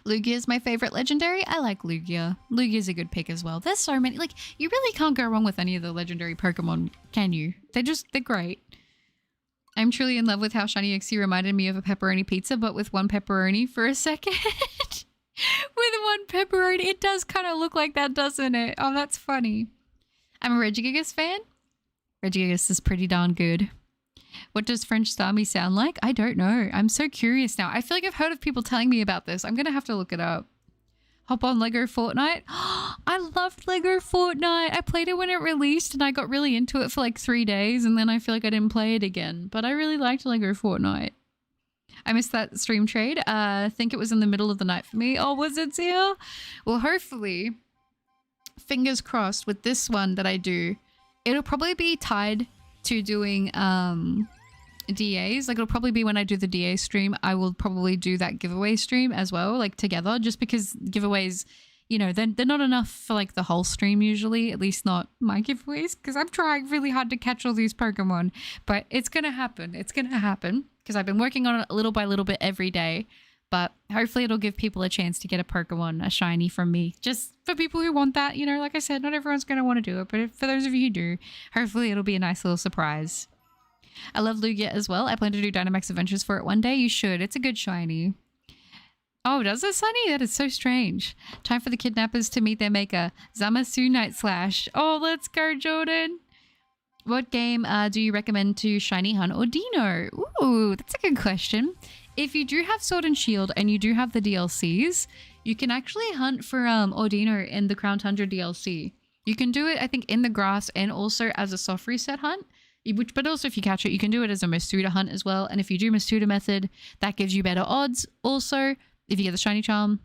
Lugia is my favorite legendary. I like Lugia. Lugia is a good pick as well. There's so many. Like, you really can't go wrong with any of the legendary Pokemon, can you? They're great. I'm truly in love with how shiny Uxie reminded me of a pepperoni pizza, but with one pepperoni for a second. With one pepperoni. It does kind of look like that, doesn't it? Oh, that's funny. I'm a Regigigas fan. Regigigas is pretty darn good. What does French Starmie sound like? I don't know. I'm so curious now. I feel like I've heard of people telling me about this. I'm going to have to look it up. Hop on Lego Fortnite. I loved Lego Fortnite. I played it when it released and I got really into it for like 3 days and then I feel like I didn't play it again. But I really liked Lego Fortnite. I missed that stream trade. I think it was in the middle of the night for me. Oh, was it, Zia? Well, hopefully, fingers crossed with this one that I do, it'll probably be tied to doing DAs. Like, it'll probably be when I do the DA stream, I will probably do that giveaway stream as well, like together, just because giveaways, you know, they're not enough for like the whole stream usually, at least not my giveaways, because I'm trying really hard to catch all these Pokemon. But it's gonna happen. It's gonna happen because I've been working on it little by little bit every day. But hopefully it'll give people a chance to get a Pokemon, a shiny from me. Just for people who want that, you know, like I said, not everyone's going to want to do it. But for those of you who do, hopefully it'll be a nice little surprise. I love Lugia as well. I plan to do Dynamax Adventures for it one day. You should. It's a good shiny. Oh, does it, Sunny? That is so strange. Time for the kidnappers to meet their maker. Zamasu Night Slash. Oh, let's go, Jordan. What game do you recommend to Shiny Hunt or Dino? Ooh, that's a good question. If you do have Sword and Shield and you do have the DLCs, you can actually hunt for Ordino in the Crown Tundra DLC. You can do it, I think, in the grass and also as a soft reset hunt. But also if you catch it, you can do it as a Masuda hunt as well. And if you do Masuda method, that gives you better odds. Also, if you get the Shiny Charm,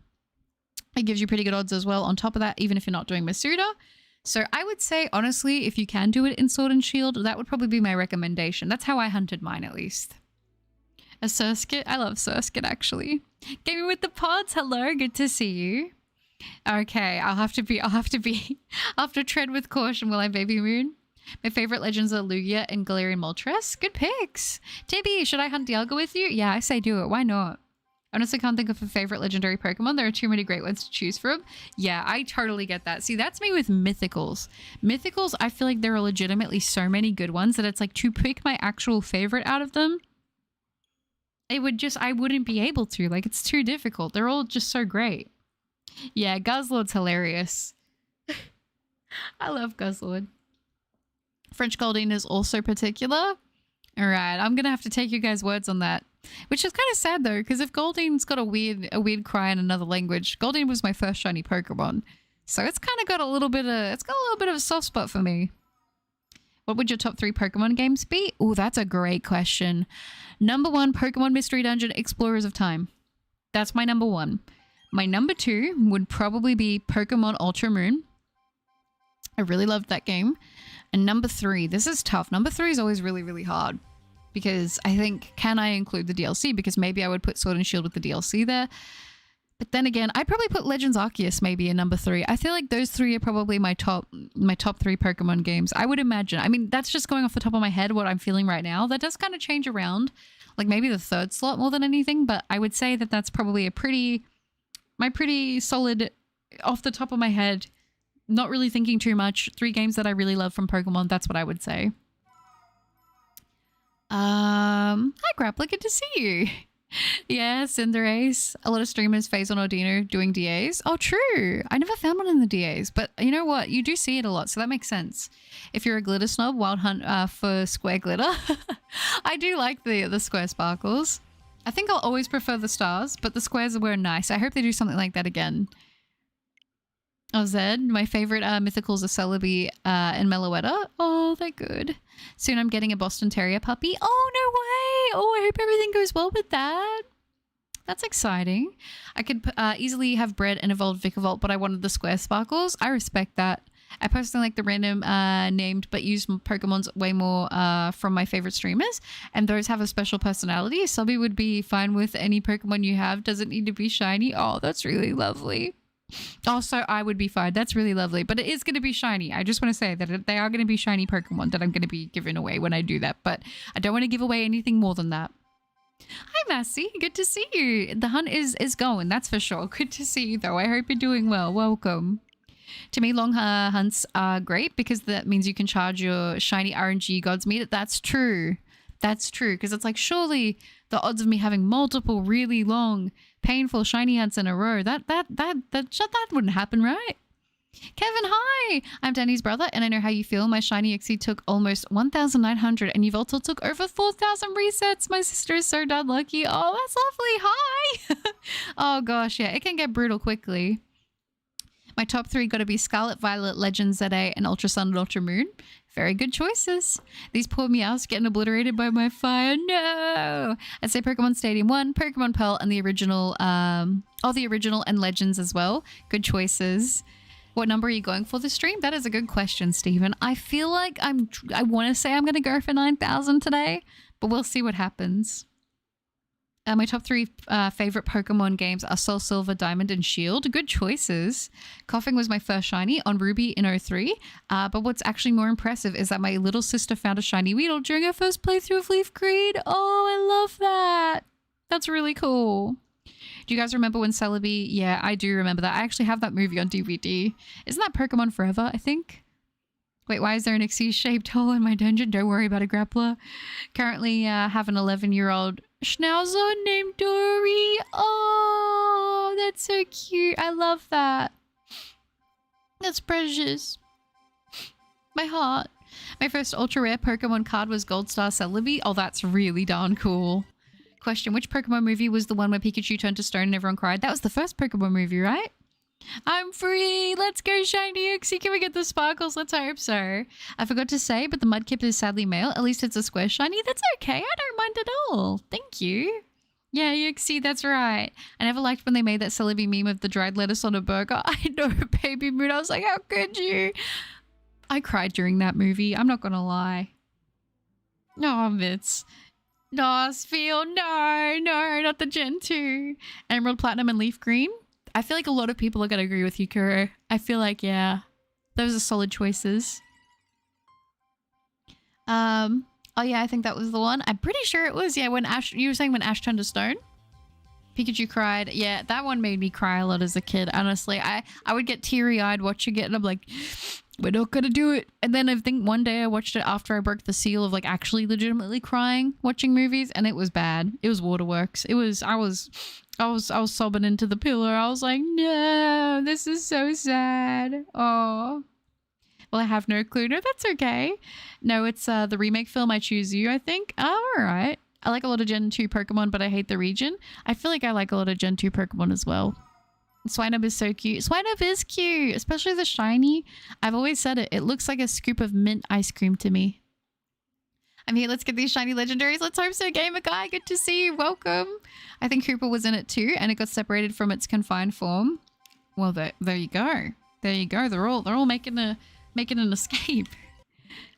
it gives you pretty good odds as well on top of that, even if you're not doing Masuda. So I would say, honestly, if you can do it in Sword and Shield, that would probably be my recommendation. That's how I hunted mine, at least. A Surskit? I love Surskit, actually. Gaming with the Pods, hello, good to see you. Okay, I'll have to tread with caution while I Baby Moon. My favorite legends are Lugia and Galarian Moltres. Good picks. Tibby, should I hunt Dialga with you? Yeah, I say do it. Why not? I honestly can't think of a favorite legendary Pokemon. There are too many great ones to choose from. Yeah, I totally get that. See, that's me with Mythicals. Mythicals, I feel like there are legitimately so many good ones that it's like to pick my actual favorite out of them, I wouldn't be able to. Like, it's too difficult. They're all just so great. Yeah, Guzzlord's hilarious. I love Guzzlord. French Goldeen is also particular. All right, I'm going to have to take you guys' words on that. Which is kind of sad, though, because if Goldeen's got a weird cry in another language, Goldeen was my first shiny Pokemon. So it's kind of got a little bit of a soft spot for me. What would your top 3 Pokemon games be? Oh, that's a great question. Number 1, Pokemon Mystery Dungeon Explorers of Time. That's my number 1. My number 2 would probably be Pokemon Ultra Moon. I really loved that game. And number 3, this is tough. Number 3 is always really, really hard. Because I think, can I include the DLC? Because maybe I would put Sword and Shield with the DLC there. But then again, I'd probably put Legends Arceus maybe in number 3. I feel like those 3 are probably my top 3 Pokemon games. I would imagine. I mean, that's just going off the top of my head what I'm feeling right now. That does kind of change around. Like maybe the 3rd slot more than anything. But I would say that that's probably my pretty solid, off the top of my head, not really thinking too much, 3 games that I really love from Pokemon. That's what I would say. Hi Grappler, good to see you. Yeah, Cinderace. A lot of streamers phase on Ordino doing DAs. Oh, true. I never found one in the DAs, but you know what? You do see it a lot, so that makes sense. If you're a glitter snob, Wild Hunt for square glitter. I do like the square sparkles. I think I'll always prefer the stars, but the squares were nice. I hope they do something like that again. Oh, Zed, my favorite mythicals are Celebi and Meloetta. Oh, they're good. Soon I'm getting a Boston Terrier puppy. Oh, no way. Oh, I hope everything goes well with that. That's exciting. I could easily have bred and evolved Vikavolt, but I wanted the square sparkles. I respect that. I personally like the random named but used Pokemons way more from my favorite streamers, and those have a special personality. Subby would be fine with any Pokemon you have. Doesn't need to be shiny. Oh, that's really lovely. Also, I would be fine. That's really lovely. But it is going to be shiny. I just want to say that they are going to be shiny Pokemon that I'm going to be giving away when I do that. But I don't want to give away anything more than that. Hi, Massey. Good to see you. The hunt is going, that's for sure. Good to see you, though. I hope you're doing well. Welcome. To me, long hunts are great because that means you can charge your shiny RNG gods meat. That's true. That's true. Because it's like, surely the odds of me having multiple really long, painful shiny hunts in a row, that wouldn't happen, right? Kevin, hi! I'm Danny's brother, and I know how you feel. My shiny Uxie took almost 1,900, and you've also took over 4,000 resets. My sister is so darn lucky. Oh, that's lovely. Hi! Oh, gosh, yeah. It can get brutal quickly. My top 3 got to be Scarlet, Violet, Legend, ZA, and Ultra Sun and Ultra Moon. Very good choices. These poor meows getting obliterated by my fire. No! I'd say Pokemon Stadium 1, Pokemon Pearl, and the original, the original and Legends as well. Good choices. What number are you going for this stream? That is a good question, Stephen. I feel like I want to say I'm going to go for 9,000 today, but we'll see what happens. My top 3 favorite Pokemon games are Soul Silver, Diamond, and Shield. Good choices. Coughing was my first shiny on Ruby in 03. But what's actually more impressive is that my little sister found a shiny Weedle during her first playthrough of Leaf Green. Oh, I love that. That's really cool. Do you guys remember when Celebi? Yeah, I do remember that. I actually have that movie on DVD. Isn't that Pokemon Forever, I think? Wait, why is there an Uxie-shaped hole in my dungeon? Don't worry about a grappler. Currently have an 11-year-old Schnauzer named Dory. Oh, that's so cute. I love that. That's precious. My heart. My first ultra rare Pokemon card was Gold Star Celebi. Oh, that's really darn cool. Question, which Pokemon movie was the one where Pikachu turned to stone and everyone cried? That was the first Pokemon movie, right? I'm free! Let's go, shiny Uxie! Can we get the sparkles? Let's hope so. I forgot to say, but the Mudkip is sadly male. At least it's a square shiny. That's okay. I don't mind at all. Thank you. Yeah, Uxie, that's right. I never liked when they made that Celebi meme of the dried lettuce on a burger. I know, Baby Moon. I was like, how could you? I cried during that movie. I'm not gonna lie. No, Mitz. No, Sphere, no, not the Gen 2. Emerald, Platinum, and Leaf Green. I feel like a lot of people are going to agree with you, Kuro. I feel like, yeah, those are solid choices. Oh yeah, I think that was the one. I'm pretty sure it was, yeah, when Ash, you were saying when Ash turned to stone? Pikachu cried. Yeah, that one made me cry a lot as a kid, honestly. I would get teary-eyed watching it, and I'm like, we're not gonna do it. And then I think one day I watched it after I broke the seal of like actually legitimately crying watching movies, and it was bad. It was Waterworks. It was I was sobbing into the pillow. I was like, no, this is so sad. Oh. Well, I have no clue. No, that's okay. No, it's the remake film I Choose You, I think. Oh, all right. I like a lot of Gen 2 Pokemon, but I hate the region. I feel like I like a lot of Gen 2 Pokemon as well. Swinub is so cute. Swinub is cute, especially the shiny. I've always said it. It looks like a scoop of mint ice cream to me. I'm here. Let's get these shiny legendaries. Let's hope so, Gamer Guy. Good to see you. Welcome. I think Hooper was in it too, and it got separated from its confined form. Well, there you go. There you go. They're all making an escape.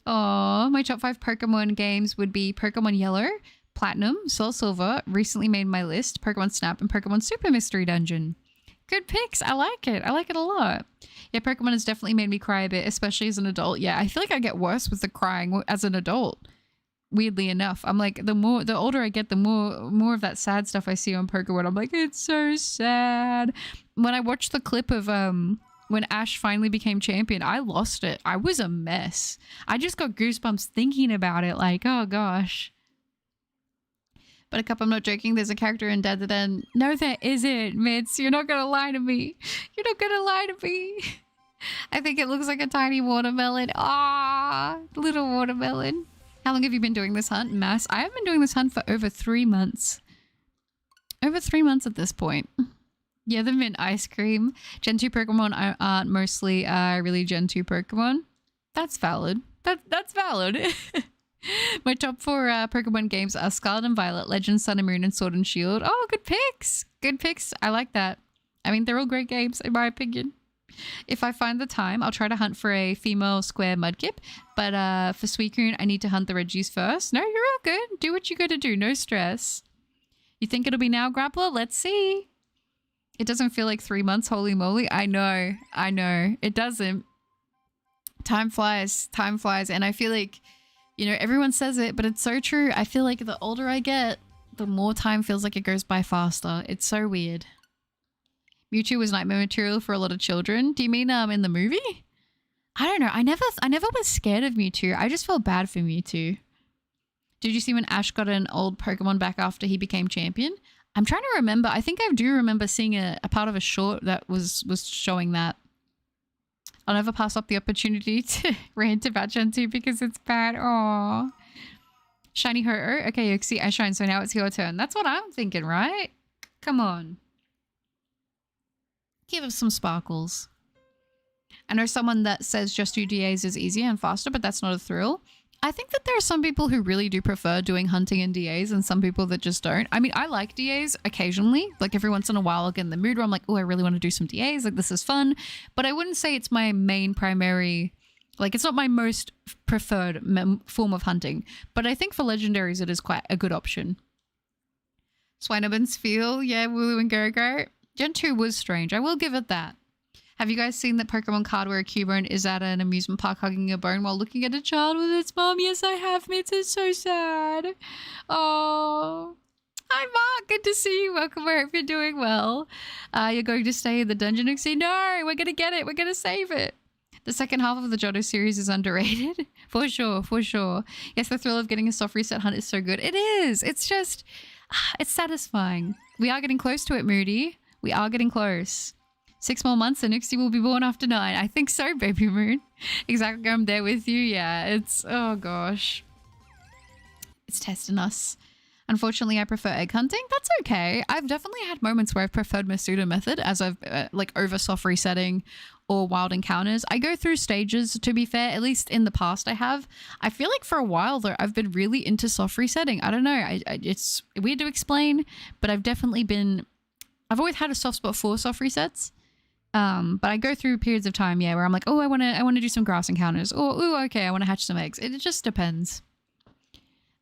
Oh, my top 5 Pokemon games would be Pokemon Yellow, Platinum, Soul Silver, recently made my list, Pokemon Snap, and Pokemon Super Mystery Dungeon. Good picks. I like it. I like it a lot. Yeah, Pokemon has definitely made me cry a bit, especially as an adult. Yeah, I feel like I get worse with the crying as an adult. Weirdly enough, I'm like, the older I get, the more of that sad stuff I see on Pokemon. I'm like, it's so sad. When I watched the clip of when Ash finally became champion, I lost it. I was a mess. I just got goosebumps thinking about it. Like, oh gosh. But a cup, I'm not joking. There's a character in Dead End. No, there isn't, Mitz. You're not gonna lie to me. You're not gonna lie to me. I think it looks like a tiny watermelon. Ah, little watermelon. How long have you been doing this hunt, Mass? I have been doing this hunt for over 3 months. Over 3 months at this point. Yeah, the mint ice cream. Gen 2 Pokemon aren't mostly really Gen 2 Pokemon. That's valid. That's valid. My top 4 Pokemon games are Scarlet and Violet, Legend, Sun and Moon, and Sword and Shield. Oh, good picks. Good picks. I like that. I mean, they're all great games, in my opinion. If I find the time, I'll try to hunt for a female square mudkip. But for Suicune, I need to hunt the Regis first. No, you're all good. Do what you gotta do. No stress. You think it'll be now, Grappler? Let's see. It doesn't feel like 3 months. Holy moly. I know. I know. It doesn't. Time flies. Time flies. And I feel like, you know, everyone says it, but it's so true. I feel like the older I get, the more time feels like it goes by faster. It's so weird. Mewtwo was nightmare material for a lot of children. Do you mean in the movie? I don't know. I never was scared of Mewtwo. I just felt bad for Mewtwo. Did you see when Ash got an old Pokemon back after he became champion? I'm trying to remember. I think I do remember seeing a part of a short that was showing that. I'll never pass up the opportunity to rant about Gen 2 because it's bad. Aww. Shiny Ho-Oh. Okay, Uxie, I shine, so now it's your turn. That's what I'm thinking, right? Come on. Give us some sparkles. I know someone that says just do DAs is easier and faster, but that's not a thrill. I think that there are some people who really do prefer doing hunting and DAs and some people that just don't. I mean, I like DAs occasionally. Like every once in a while I'll get in the mood where I'm like, oh, I really want to do some DAs. Like this is fun. But I wouldn't say it's my main primary, like it's not my most preferred form of hunting. But I think for legendaries it is quite a good option. Swinebin's feel, yeah, Wooloo and Go-Go. Gen 2 was strange. I will give it that. Have you guys seen that Pokemon card where a Cubone is at an amusement park hugging a bone while looking at a child with its mom? Yes, I have, Mitz. It's so sad. Oh. Hi, Mark. Good to see you. Welcome. I hope you're doing well. You're going to stay in the dungeon, Uxie? No, we're going to get it. We're going to save it. The second half of the Johto series is underrated. For sure, for sure. Yes, the thrill of getting a soft reset hunt is so good. It is. It's just, it's satisfying. We are getting close to it, Moody. We are getting close. 6 more months and Uxie will be born after 9. I think so, Baby Moon. Exactly, I'm there with you. Yeah, it's, oh gosh. It's testing us. Unfortunately, I prefer egg hunting. That's okay. I've definitely had moments where I've preferred Masuda method as I've like over soft resetting or wild encounters. I go through stages, to be fair, at least in the past I have. I feel like for a while though, I've been really into soft resetting. I don't know. It's weird to explain, but I've definitely been, I've always had a soft spot for soft resets. But I go through periods of time, yeah, where I'm like, oh, I want to do some grass encounters, or oh, okay, I want to hatch some eggs. It just depends.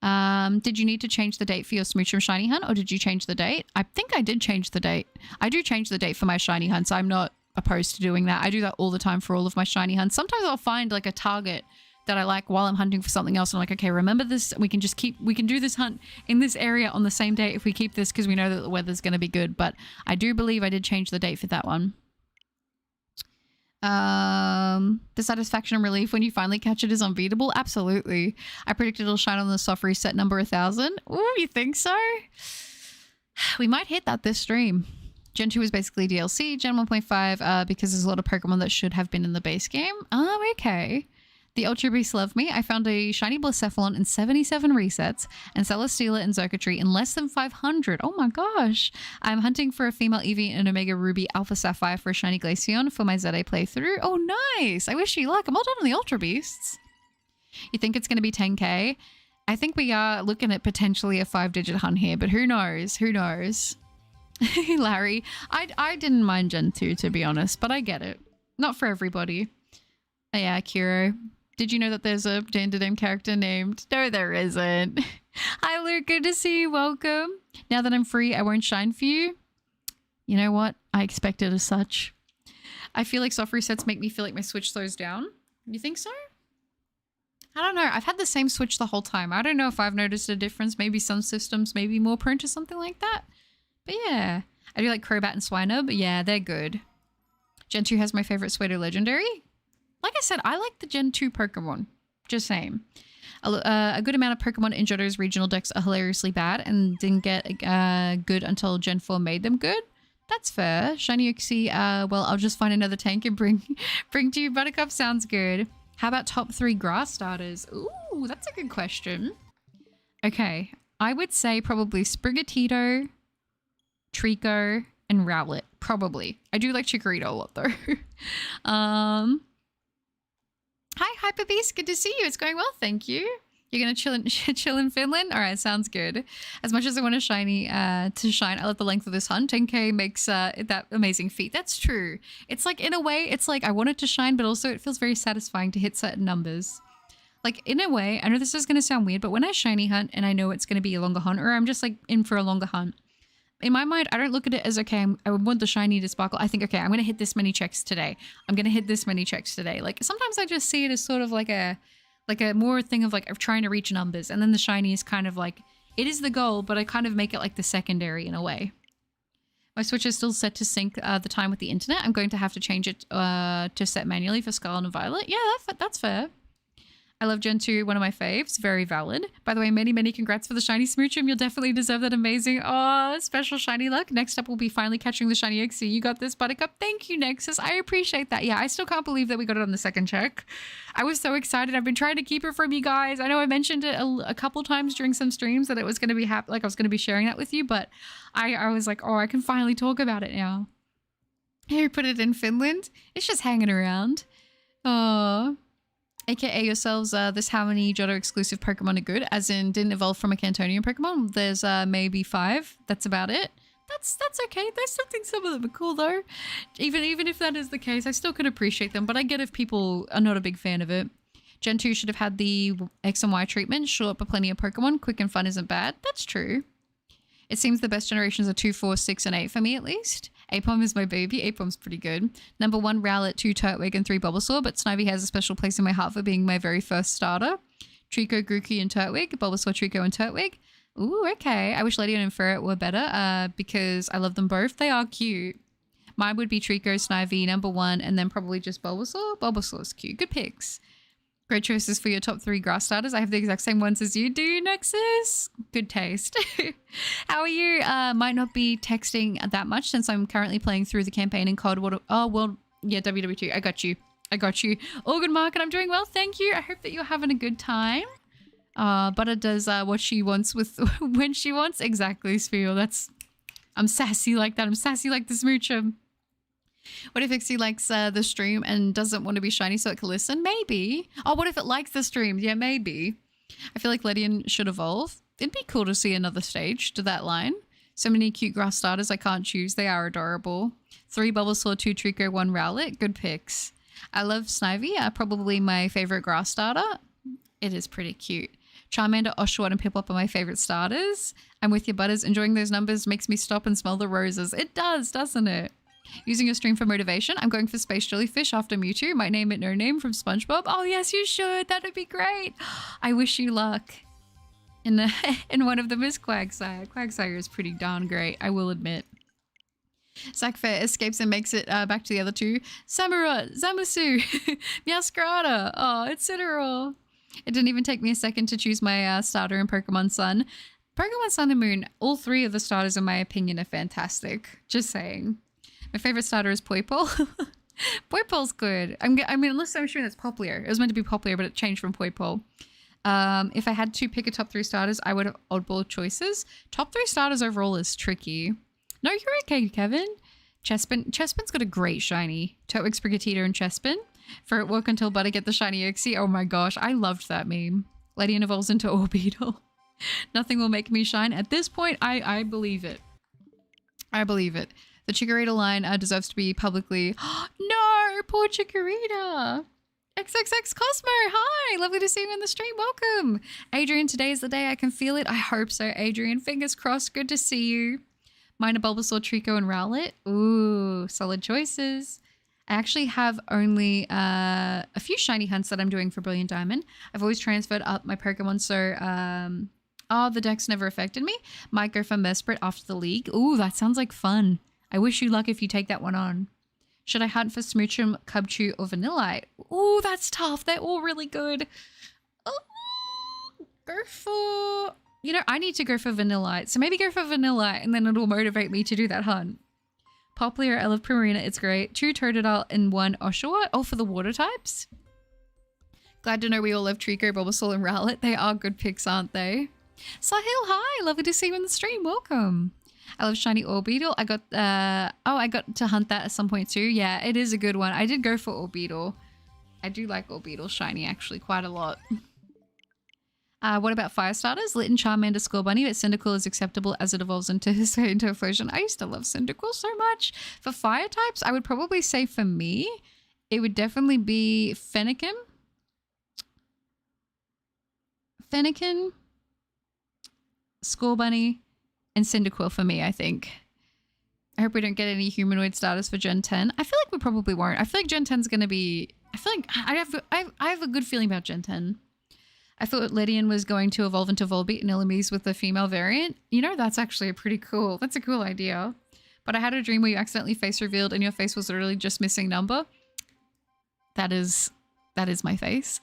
Did you need to change the date for your Smoochum shiny hunt, or did you change the date? I think I did change the date. I do change the date for my shiny hunts. I'm not opposed to doing that. I do that all the time for all of my shiny hunts. Sometimes I'll find like a target that I like while I'm hunting for something else. And I'm like, okay, remember this? We can do this hunt in this area on the same day if we keep this because we know that the weather's going to be good. But I do believe I did change the date for that one. The satisfaction and relief when you finally catch it is unbeatable. Absolutely. I predicted it'll shine on the soft reset number 1000. Ooh, you think so? We might hit that this stream. Gen 2 is basically DLC. Gen 1.5 because there's a lot of Pokemon that should have been in the base game. Oh, okay. The Ultra Beasts love me. I found a shiny Blacephalon in 77 resets and Celesteela and Xurkitree in less than 500. Oh my gosh. I'm hunting for a female Eevee and Omega Ruby Alpha Sapphire for a shiny Glaceon for my ZA playthrough. Oh, nice. I wish you luck. I'm all done on the Ultra Beasts. You think it's going to be 10k? I think we are looking at potentially a 5-digit hunt here, but who knows? Who knows? Larry, I didn't mind Gen 2, to be honest, but I get it. Not for everybody. Oh, yeah, Kiro. Did you know that there's a Dandelion character named? No, there isn't. Hi, Luke. Good to see you. Welcome. Now that I'm free, I won't shine for you. You know what? I expect it as such. I feel like soft resets make me feel like my Switch slows down. You think so? I don't know. I've had the same Switch the whole time. I don't know if I've noticed a difference. Maybe some systems may be more prone to something like that. But yeah. I do like Crobat and Swinub. Yeah, they're good. Gen 2 has my favorite Suedo Legendary. Like I said, I like the Gen 2 Pokemon. Just saying. A good amount of Pokemon in Johto's regional decks are hilariously bad and didn't get good until Gen 4 made them good. That's fair. Shiny Uxie, well, I'll just find another tank and bring to you. Buttercup sounds good. How about top 3 grass starters? Ooh, that's a good question. Okay, I would say probably Sprigatito, Trico, and Rowlet. Probably. I do like Chikorita a lot though. Hi, Hyperbeast. Good to see you. It's going well, thank you. You're gonna chill in Finland? All right, sounds good. As much as I want a shiny to shine, I love the length of this hunt. 10k makes that amazing feat. That's true. It's like, in a way, it's like I want it to shine, but also it feels very satisfying to hit certain numbers. Like, in a way, I know this is gonna sound weird, but when I shiny hunt and I know it's gonna be a longer hunt, or I'm just like in for a longer hunt, in my mind, I don't look at it as, okay, I want the shiny to sparkle. I think, okay, I'm gonna hit this many checks today. I'm gonna hit this many checks today. Like, sometimes I just see it as sort of like a more thing of like of trying to reach numbers, and then the shiny is kind of like, it is the goal, but I kind of make it like the secondary in a way. My Switch is still set to sync the time with the internet. I'm going to have to change it to set manually for Scarlet and Violet. Yeah, that's fair. I love Gen 2, one of my faves. Very valid. By the way, many congrats for the shiny Smoochum. You'll definitely deserve that amazing, special shiny luck. Next up, we'll be finally catching the shiny Uxie. You got this, Buttercup. Thank you, Nexus. I appreciate that. Yeah, I still can't believe that we got it on the second check. I was so excited. I've been trying to keep it from you guys. I know I mentioned it a couple times during some streams that it was going to be like I was going to be sharing that with you, but I was like, oh, I can finally talk about it now. Who put it in Finland? It's just hanging around. Oh. AKA yourselves, this how many Johto exclusive Pokemon are good, as in didn't evolve from a Cantonian Pokemon. There's maybe 5. That's about it. That's okay. I still think some of them are cool though. Even if that is the case, I still could appreciate them, but I get if people are not a big fan of it. Gen 2 should have had the X and Y treatment. Short but plenty of Pokemon. Quick and fun isn't bad. That's true. It seems the best generations are 2, 4, 6, and 8 for me at least. Apom is my baby. Apom's pretty good. Number 1, Rowlet, 2, Turtwig, and 3, Bulbasaur, but Snivy has a special place in my heart for being my very first starter. Trico, Grookey, and Turtwig. Bulbasaur, Trico, and Turtwig. Ooh, okay. I wish Ledian and Ferret were better because I love them both. They are cute. Mine would be Trico, Snivy, number 1, and then probably just Bulbasaur. Bulbasaur's cute. Good picks. Great choices for your top 3 grass starters. I have the exact same ones as you do, Nexus. Good taste. How are you? Might not be texting that much since I'm currently playing through the campaign in Cold Water. Oh, well, yeah, WW2. I got you. All good, Mark, and I'm doing well. Thank you. I hope that you're having a good time. Butter does what she wants with when she wants. Exactly, Spiel. I'm sassy like that. I'm sassy like the Smoochum. What if Uxie likes the stream and doesn't want to be shiny so it can listen? Maybe. Oh, what if it likes the stream? Yeah, maybe. I feel like Ledian should evolve. It'd be cool to see another stage to that line. So many cute grass starters I can't choose. They are adorable. 3 Bulbasaur, 2 Trico, 1 Rowlet. Good picks. I love Snivy. Probably my favorite grass starter. It is pretty cute. Charmander, Oshawott, and Piplup are my favorite starters. I'm with you, Butters. Enjoying those numbers makes me stop and smell the roses. It does, doesn't it? Using your stream for motivation, I'm going for Space Jellyfish after Mewtwo. Might name it No Name from SpongeBob. Oh, yes, you should. That would be great. I wish you luck. And one of them is Quagsire. Quagsire is pretty darn great, I will admit. Sackfair escapes and makes it back to the other 2. Samurott, Zamusu, Meowscarada. Oh, it's Incineroar. It didn't even take me a second to choose my starter in Pokemon Sun. Pokemon Sun and Moon, all 3 of the starters, in my opinion, are fantastic. Just saying. My favorite starter is Poipole. Poipole's good. I mean, unless I'm sure that's Popplio. It was meant to be Popplio, but it changed from Poipole. If I had to pick a top 3 starters, I would have oddball choices. Top 3 starters overall is tricky. No, you're okay, Kevin. Chespin's got a great shiny. Turtwig, Sprigatito, and Chespin. Ferret work until Butter get the shiny Uxie. Oh my gosh, I loved that meme. Ledian evolves into Orbeetle. Nothing will make me shine. At this point, I believe it. I believe it. The Chikorita line deserves to be publicly... No! Poor Chikorita! XXX Cosmo! Hi! Lovely to see you in the stream. Welcome! Adrian, today is the day I can feel it. I hope so, Adrian. Fingers crossed. Good to see you. Mine are Bulbasaur, Trico, and Rowlet. Ooh, solid choices. I actually have only a few shiny hunts that I'm doing for Brilliant Diamond. I've always transferred up my Pokemon, so... Oh, the deck's never affected me. Might go for Mesprit after the league. Ooh, that sounds like fun. I wish you luck if you take that one on. Should I hunt for Smoochum, Cubchoo, or Vanillite? Ooh, that's tough. They're all really good. Oh, go for... You know, I need to go for Vanillite. So maybe go for Vanillite and then it'll motivate me to do that hunt. Popplio, I love Primarina. It's great. 2 Totodile and 1 Oshawott. Oh, for the water types? Glad to know we all love Trico, Bulbasaur, and Rowlet. They are good picks, aren't they? Sahil, hi. Lovely to see you in the stream. Welcome. I love shiny Orbeetle. I got to hunt that at some point too. Yeah, it is a good one. I did go for Orbeetle. I do like Orbeetle shiny actually quite a lot. What about fire starters? Litten, Charmander, Scorbunny, but Cyndaquil is acceptable as it evolves into a fusion. I used to love Cyndaquil so much. For fire types, I would probably say for me, it would definitely be Fennekin. Scorbunny, and Cyndaquil for me, I think. I hope we don't get any humanoid starters for Gen 10. I feel like we probably won't. I feel like Gen 10 is going to be... I feel like I have a good feeling about Gen 10. I thought Ledian was going to evolve into Volbeat and Illumise with the female variant. You know, that's actually a pretty cool... That's a cool idea. But I had a dream where you accidentally face revealed and your face was literally just missing number. That is my face.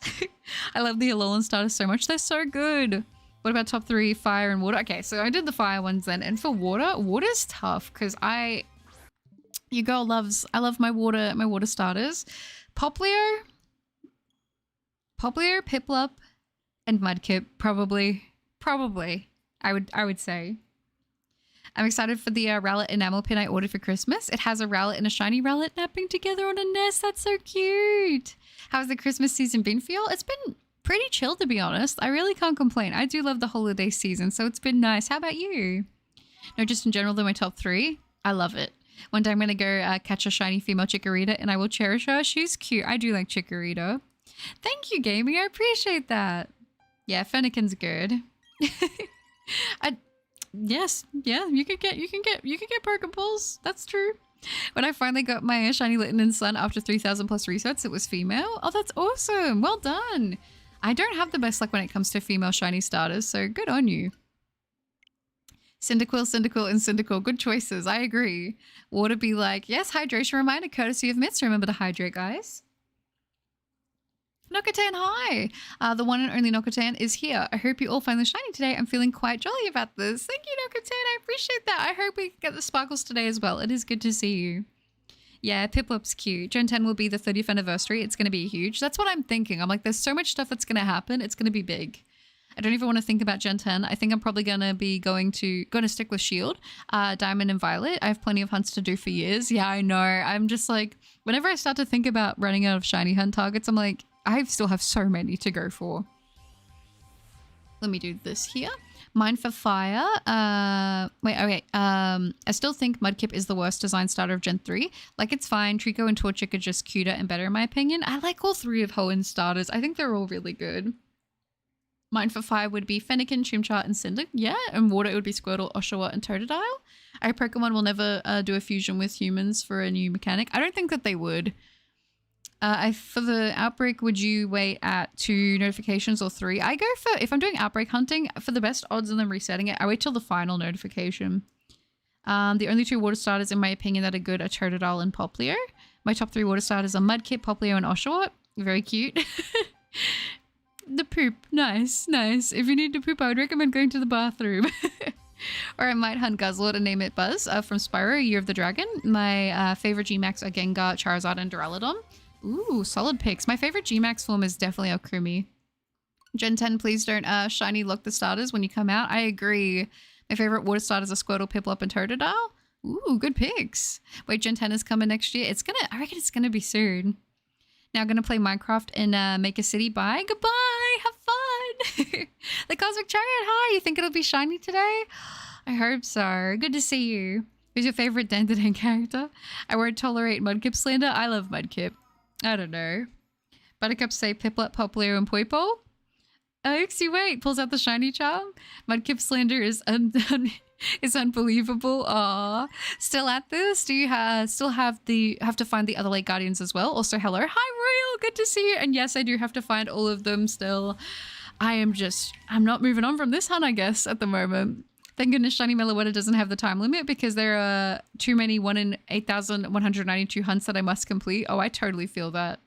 I love the Alolan starters so much. They're so good. What about top 3, fire and water? Okay, so I did the fire ones then. And for water's tough because I love my water starters. Poplio, Piplup, and Mudkip, probably. I would say. I'm excited for the Rowlet enamel pin I ordered for Christmas. It has a Rowlet and a shiny Rowlet napping together on a nest. That's so cute. How's the Christmas season been for y'all? It's been pretty chill, to be honest. I really can't complain. I do love the holiday season, so it's been nice. How about you? No, just in general, they're my top 3. I love it. One day I'm going to go catch a shiny female Chikorita and I will cherish her. She's cute. I do like Chikorita. Thank you, Gaming. I appreciate that. Yeah, Fennekin's good. Yes, yeah, you can get Pokeballs. That's true. When I finally got my shiny Litten and Sun after 3,000 plus resets, it was female. Oh, that's awesome. Well done. I don't have the best luck when it comes to female shiny starters, so good on you. Cyndaquil, and Cyndaquil. Good choices. I agree. Water be like, yes, hydration reminder courtesy of Mitts. Remember to hydrate, guys. Nokatan, hi! The one and only Nokatan is here. I hope you all find the shiny today. I'm feeling quite jolly about this. Thank you, Nokatan. I appreciate that. I hope we get the sparkles today as well. It is good to see you. Yeah, Piplup's cute. Gen 10 will be the 30th anniversary. It's going to be huge. That's what I'm thinking. I'm like, there's so much stuff that's going to happen. It's going to be big. I don't even want to think about Gen 10. I think I'm probably going to be going to stick with Shield, Diamond and Violet. I have plenty of hunts to do for years. Yeah, I know. I'm just like, whenever I start to think about running out of shiny hunt targets, I'm like, I still have so many to go for. Let me do this here. Mine for fire. Okay. I still think Mudkip is the worst design starter of Gen 3. Like, it's fine. Trico and Torchic are just cuter and better in my opinion. I like all 3 of Hoenn's starters. I think they're all really good. Mine for fire would be Fennekin, Chimchar, and Cinder. Yeah, and water it would be Squirtle, Oshawott, and Totodile. I Pokemon will never do a fusion with humans for a new mechanic. I don't think that they would. For the outbreak, would you wait at 2 notifications or 3? I go for, if I'm doing outbreak hunting, for the best odds and then resetting it, I wait till the final notification. The only 2 water starters, in my opinion, that are good are Totodile and Poplio. My top 3 water starters are Mudkip, Poplio, and Oshawott. Very cute. The poop. Nice. If you need to poop, I would recommend going to the bathroom. Or I might hunt Guzzlord and name it Buzz from Spyro, Year of the Dragon. My favorite Gmax are Gengar, Charizard, and Duraludon. Ooh, solid picks. My favorite Gmax form is definitely Alcremie. Gen 10, please don't shiny lock the starters when you come out. I agree. My favorite water starters are Squirtle, Piplup, and Totodile. Ooh, good picks. Wait, Gen 10 is coming next year. I reckon it's gonna be soon. Now I'm gonna play Minecraft and make a city. Bye. Goodbye. Have fun. The Cosmic Chariot. Hi. You think it'll be shiny today? I hope so. Good to see you. Who's your favorite Dandadan character? I won't tolerate Mudkip slander. I love Mudkip. I don't know. Buttercup say Piplup, Poplio, and Poipo. Uxie, wait, pulls out the shiny charm. Mudkip slander is unbelievable. Aw. Still at this? Do you still have to find the other Lake Guardians as well? Also, hello. Hi, Royal. Good to see you. And yes, I do have to find all of them still. I'm not moving on from this hunt, I guess, at the moment. Thank goodness Shiny Meloetta doesn't have the time limit because there are too many 1 in 8,192 hunts that I must complete. Oh, I totally feel that.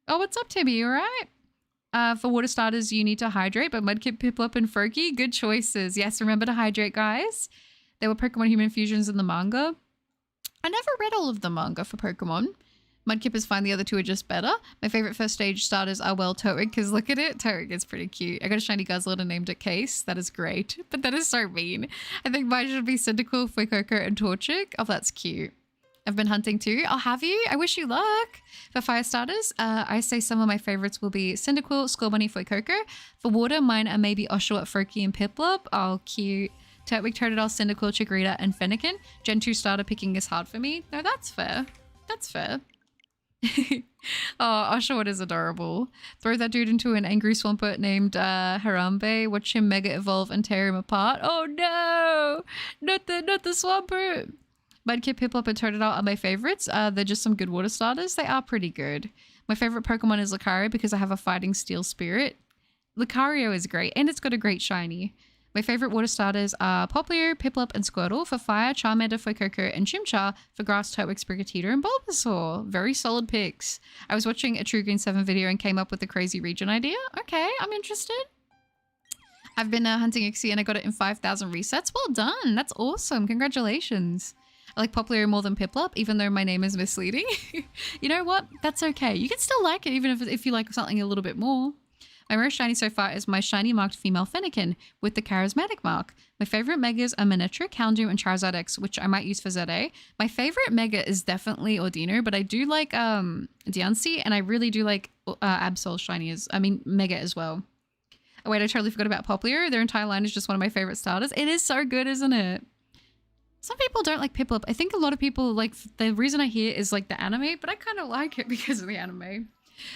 Oh, what's up, Timmy? You all right? For water starters, you need to hydrate, but Mudkip, Piplup, and Froakie, good choices. Yes, remember to hydrate, guys. There were Pokemon human fusions in the manga. I never read all of the manga for Pokemon. Mudkip is fine, the other 2 are just better. My favorite first stage starters are, well, Toad, because look at it. Toad is pretty cute. I got a shiny Guzzlord and named it Case. That is great, but that is so mean. I think mine should be Cyndaquil, Fuecoco, and Torchic. Oh, that's cute. I've been hunting too. I'll have you. I wish you luck. For fire starters, I say some of my favorites will be Cyndaquil, Scorbunny, Fuecoco. For water, mine are maybe Oshawott, Froakie, and Piplup. Oh, cute. Turtwig, Totodile, Cyndaquil, Chikorita, and Fennekin. Gen 2 starter picking is hard for me. No, that's fair. That's fair. Oh, Oshawott is adorable. Throw that dude into an angry Swampert named Harambe. Watch him mega evolve and tear him apart. Oh no! Not the Swampert! Mudkip, Piplup, and Totodile are my favorites. They're just some good water starters. They are pretty good. My favorite Pokemon is Lucario because I have a fighting steel spirit. Lucario is great, and it's got a great shiny. My favorite water starters are Popplio, Piplup, and Squirtle. For fire, Charmander, Fuecoco, and Chimchar. For grass, Turtwig, Sprigatito, and Bulbasaur. Very solid picks. I was watching a True Green 7 video and came up with a crazy region idea. Okay, I'm interested. I've been hunting Uxie and I got it in 5,000 resets. Well done. That's awesome. Congratulations. I like Popplio more than Piplup, even though my name is misleading. You know what? That's okay. You can still like it, even if you like something a little bit more. My most shiny so far is my shiny marked female Fennekin with the charismatic mark. My favorite megas are Manectric, Houndoom, and Charizard X, which I might use for ZA. My favorite mega is definitely Ordino, but I do like Diancie, and I really do like Absol shiny mega as well. Oh wait, I totally forgot about Popplio. Their entire line is just one of my favorite starters. It is so good, isn't it? Some people don't like Piplup. I think a lot of people like, the reason I hear is like the anime, but I kind of like it because of the anime.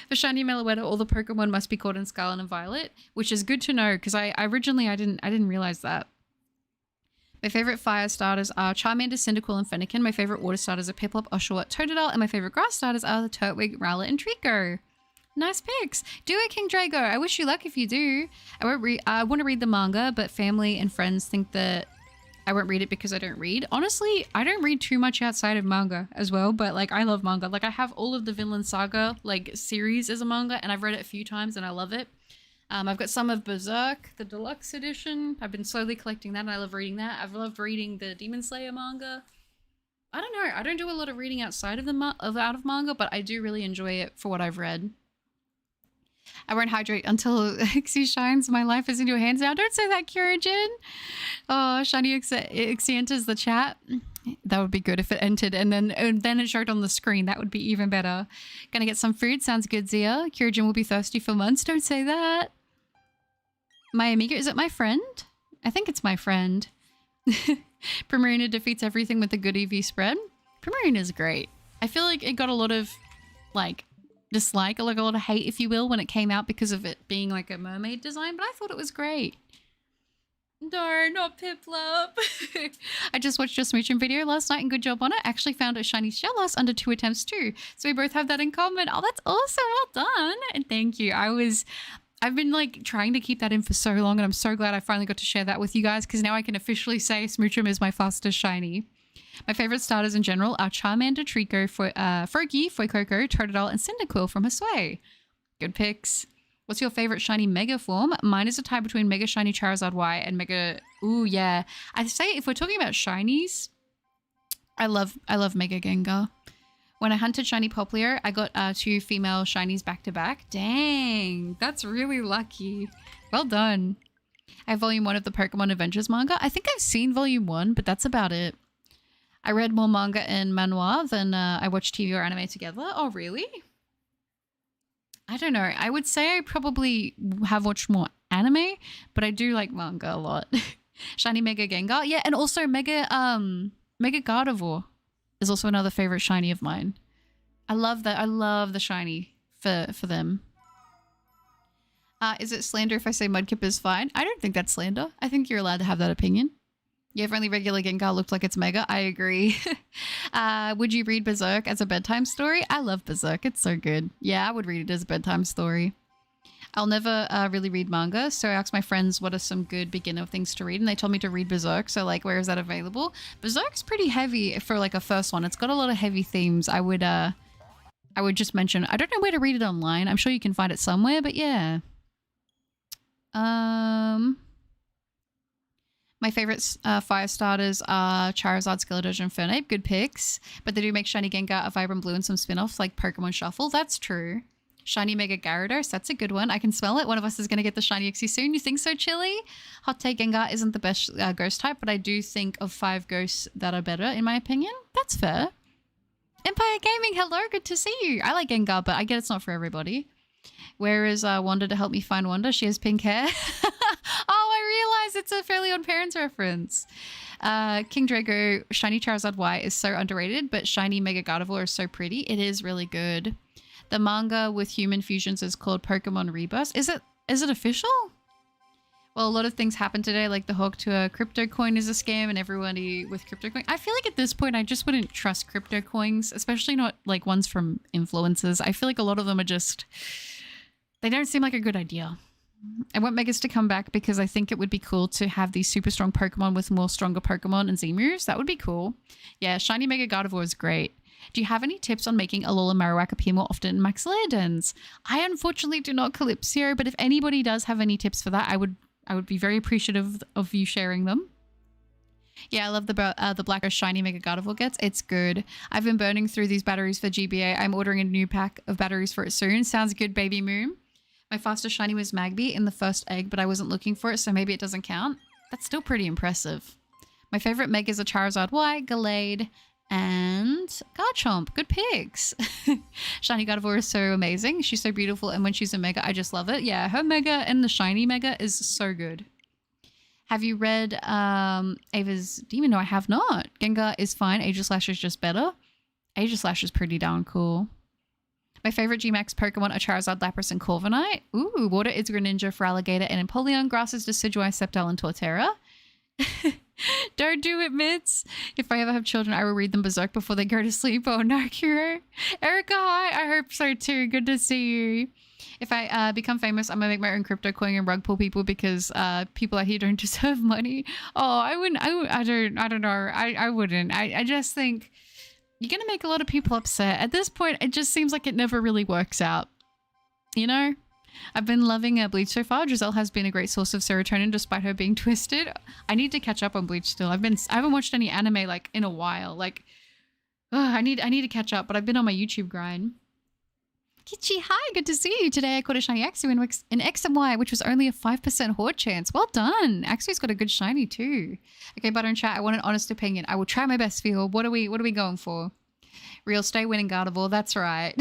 For shiny Meloetta, all the Pokemon must be caught in Scarlet and Violet, which is good to know because I didn't realize that. My favorite fire starters are Charmander, Cyndaquil, and Fennekin. My favorite water starters are Piplup, Oshawott, Totodile, and my favorite grass starters are the Turtwig, Rowlet, and Trico. Nice picks. Do it, King Drago. I wish you luck if you do. I want to read the manga, but family and friends think that I won't read it because I don't read. Honestly, I don't read too much outside of manga as well, but like I love manga. Like I have all of the Vinland Saga like series as a manga and I've read it a few times and I love it. I've got some of Berserk, the deluxe edition. I've been slowly collecting that and I love reading that. I've loved reading the Demon Slayer manga. I don't know. I don't do a lot of reading outside of manga, but I do really enjoy it for what I've read. I won't hydrate until Uxie shines. My life is in your hands now. Don't say that, Kyurajin. Oh, shiny Uxie enters the chat. That would be good if it entered and then it showed on the screen. That would be even better. Gonna get some food. Sounds good, Zia. Kyurajin will be thirsty for months. Don't say that. My amigo, is it my friend? I think it's my friend. Primarina defeats everything with a good EV spread. Primarina is great. I feel like it got a lot of like dislike, like a lot of hate, if you will, when it came out because of it being like a mermaid design, but I thought it was great. No, not Piplup. I just watched your smooching video last night and good job on it. I actually found a shiny Shellos under 2 attempts too. So we both have that in common. Oh, that's awesome. Well done. And thank you. I've been like trying to keep that in for so long and I'm so glad I finally got to share that with you guys because now I can officially say Smoochum is my fastest shiny. My favorite starters in general are Charmander, Trico, Froakie, Fuecoco, Totodile, and Cyndaquil from Hisui. Good picks. What's your favorite shiny Mega form? Mine is a tie between Mega Shiny Charizard Y and Mega... Ooh, yeah. I say if we're talking about shinies, I love Mega Gengar. When I hunted shiny Popplio, I got 2 female shinies back to back. Dang, that's really lucky. Well done. I have volume 1 of the Pokemon Adventures manga. I think I've seen volume 1, but that's about it. I read more manga and manhwa than I watched TV or anime together. Oh, really? I don't know. I would say I probably have watched more anime, but I do like manga a lot. Shiny Mega Gengar. Yeah, and also Mega Gardevoir is also another favorite shiny of mine. I love that. I love the shiny for them. Is it slander if I say Mudkip is fine? I don't think that's slander. I think you're allowed to have that opinion. Yeah, if only regular Gengar looked like it's Mega. I agree. Would you read Berserk as a bedtime story? I love Berserk. It's so good. Yeah, I would read it as a bedtime story. I'll never really read manga, so I asked my friends what are some good beginner things to read, and they told me to read Berserk, so like where is that available? Berserk's pretty heavy for like a first one. It's got a lot of heavy themes. I would just mention, I don't know where to read it online. I'm sure you can find it somewhere, but yeah. My favorite fire starters are Charizard, Skeletorge, and Fernape. Good picks. But they do make Shiny Gengar a Vibrant Blue and some spin-offs like Pokemon Shuffle. That's true. Shiny Mega Gyarados. That's a good one. I can smell it. One of us is going to get the Shiny Uxie soon. You think so, Chili? Hot take, Gengar isn't the best ghost type, but I do think of 5 ghosts that are better, in my opinion. That's fair. Empire Gaming, hello, good to see you. I like Gengar, but I get it's not for everybody. Where is Wanda to help me find Wanda? She has pink hair. Oh, I realize it's a Fairly Odd Parents reference. King Drago, Shiny Charizard Y is so underrated, but Shiny Mega Gardevoir is so pretty. It is really good. The manga with human fusions is called Pokemon Rebirth. Is it official? Well, a lot of things happened today, like the Hawk to a crypto coin is a scam and everybody with crypto coin. I feel like at this point, I just wouldn't trust crypto coins, especially not like ones from influencers. I feel like a lot of them are just, they don't seem like a good idea. I want Megas to come back because I think it would be cool to have these super strong Pokemon with more stronger Pokemon and Z-moves. That would be cool. Yeah, Shiny Mega Gardevoir is great. Do you have any tips on making Alola Marowak appear more often in Max Legends? I unfortunately do not Calypso, but if anybody does have any tips for that, I would be very appreciative of you sharing them. Yeah, I love the black Shiny Mega Gardevoir gets. It's good. I've been burning through these batteries for GBA. I'm ordering a new pack of batteries for it soon. Sounds good, Baby Moon. My fastest shiny was Magby in the first egg, but I wasn't looking for it, so maybe it doesn't count. That's still pretty impressive. My favorite Megas are Charizard Y, Gallade, and Garchomp. Good picks. Shiny Gardevoir is so amazing. She's so beautiful, and when she's a Mega, I just love it. Yeah, her Mega and the Shiny Mega is so good. Have you read Ava's Demon? No, I have not. Gengar is fine. Aegislash is just better. Aegislash is pretty darn cool. My favorite Gmax Pokemon are Charizard, Lapras, and Corviknight. Ooh, Water is Greninja for Alligator, and Empoleon. Grass is Decidueye, Sceptile, and Torterra. Don't do it, Mitz. If I ever have children, I will read them Berserk before they go to sleep. Oh, no, Kuro. Erica, hi. I hope so, too. Good to see you. If I become famous, I'm going to make my own crypto coin and rug pull people because people out here don't deserve money. Oh, I wouldn't. I don't know. I wouldn't. I just think you're going to make a lot of people upset. At this point, it just seems like it never really works out. You know? I've been loving Bleach so far. Giselle has been a great source of serotonin despite her being twisted. I need to catch up on Bleach still. I haven't watched any anime like in a while. Like, I need to catch up, but I've been on my YouTube grind. Kichi, hi, good to see you. Today I caught a shiny Axew in X and Y, which was only a 5% horde chance. Well done. Axew's got a good shiny too. Okay, Butter and Chat, I want an honest opinion. I will try my best for you. What are we going for? Real stay winning Gardevoir, that's right.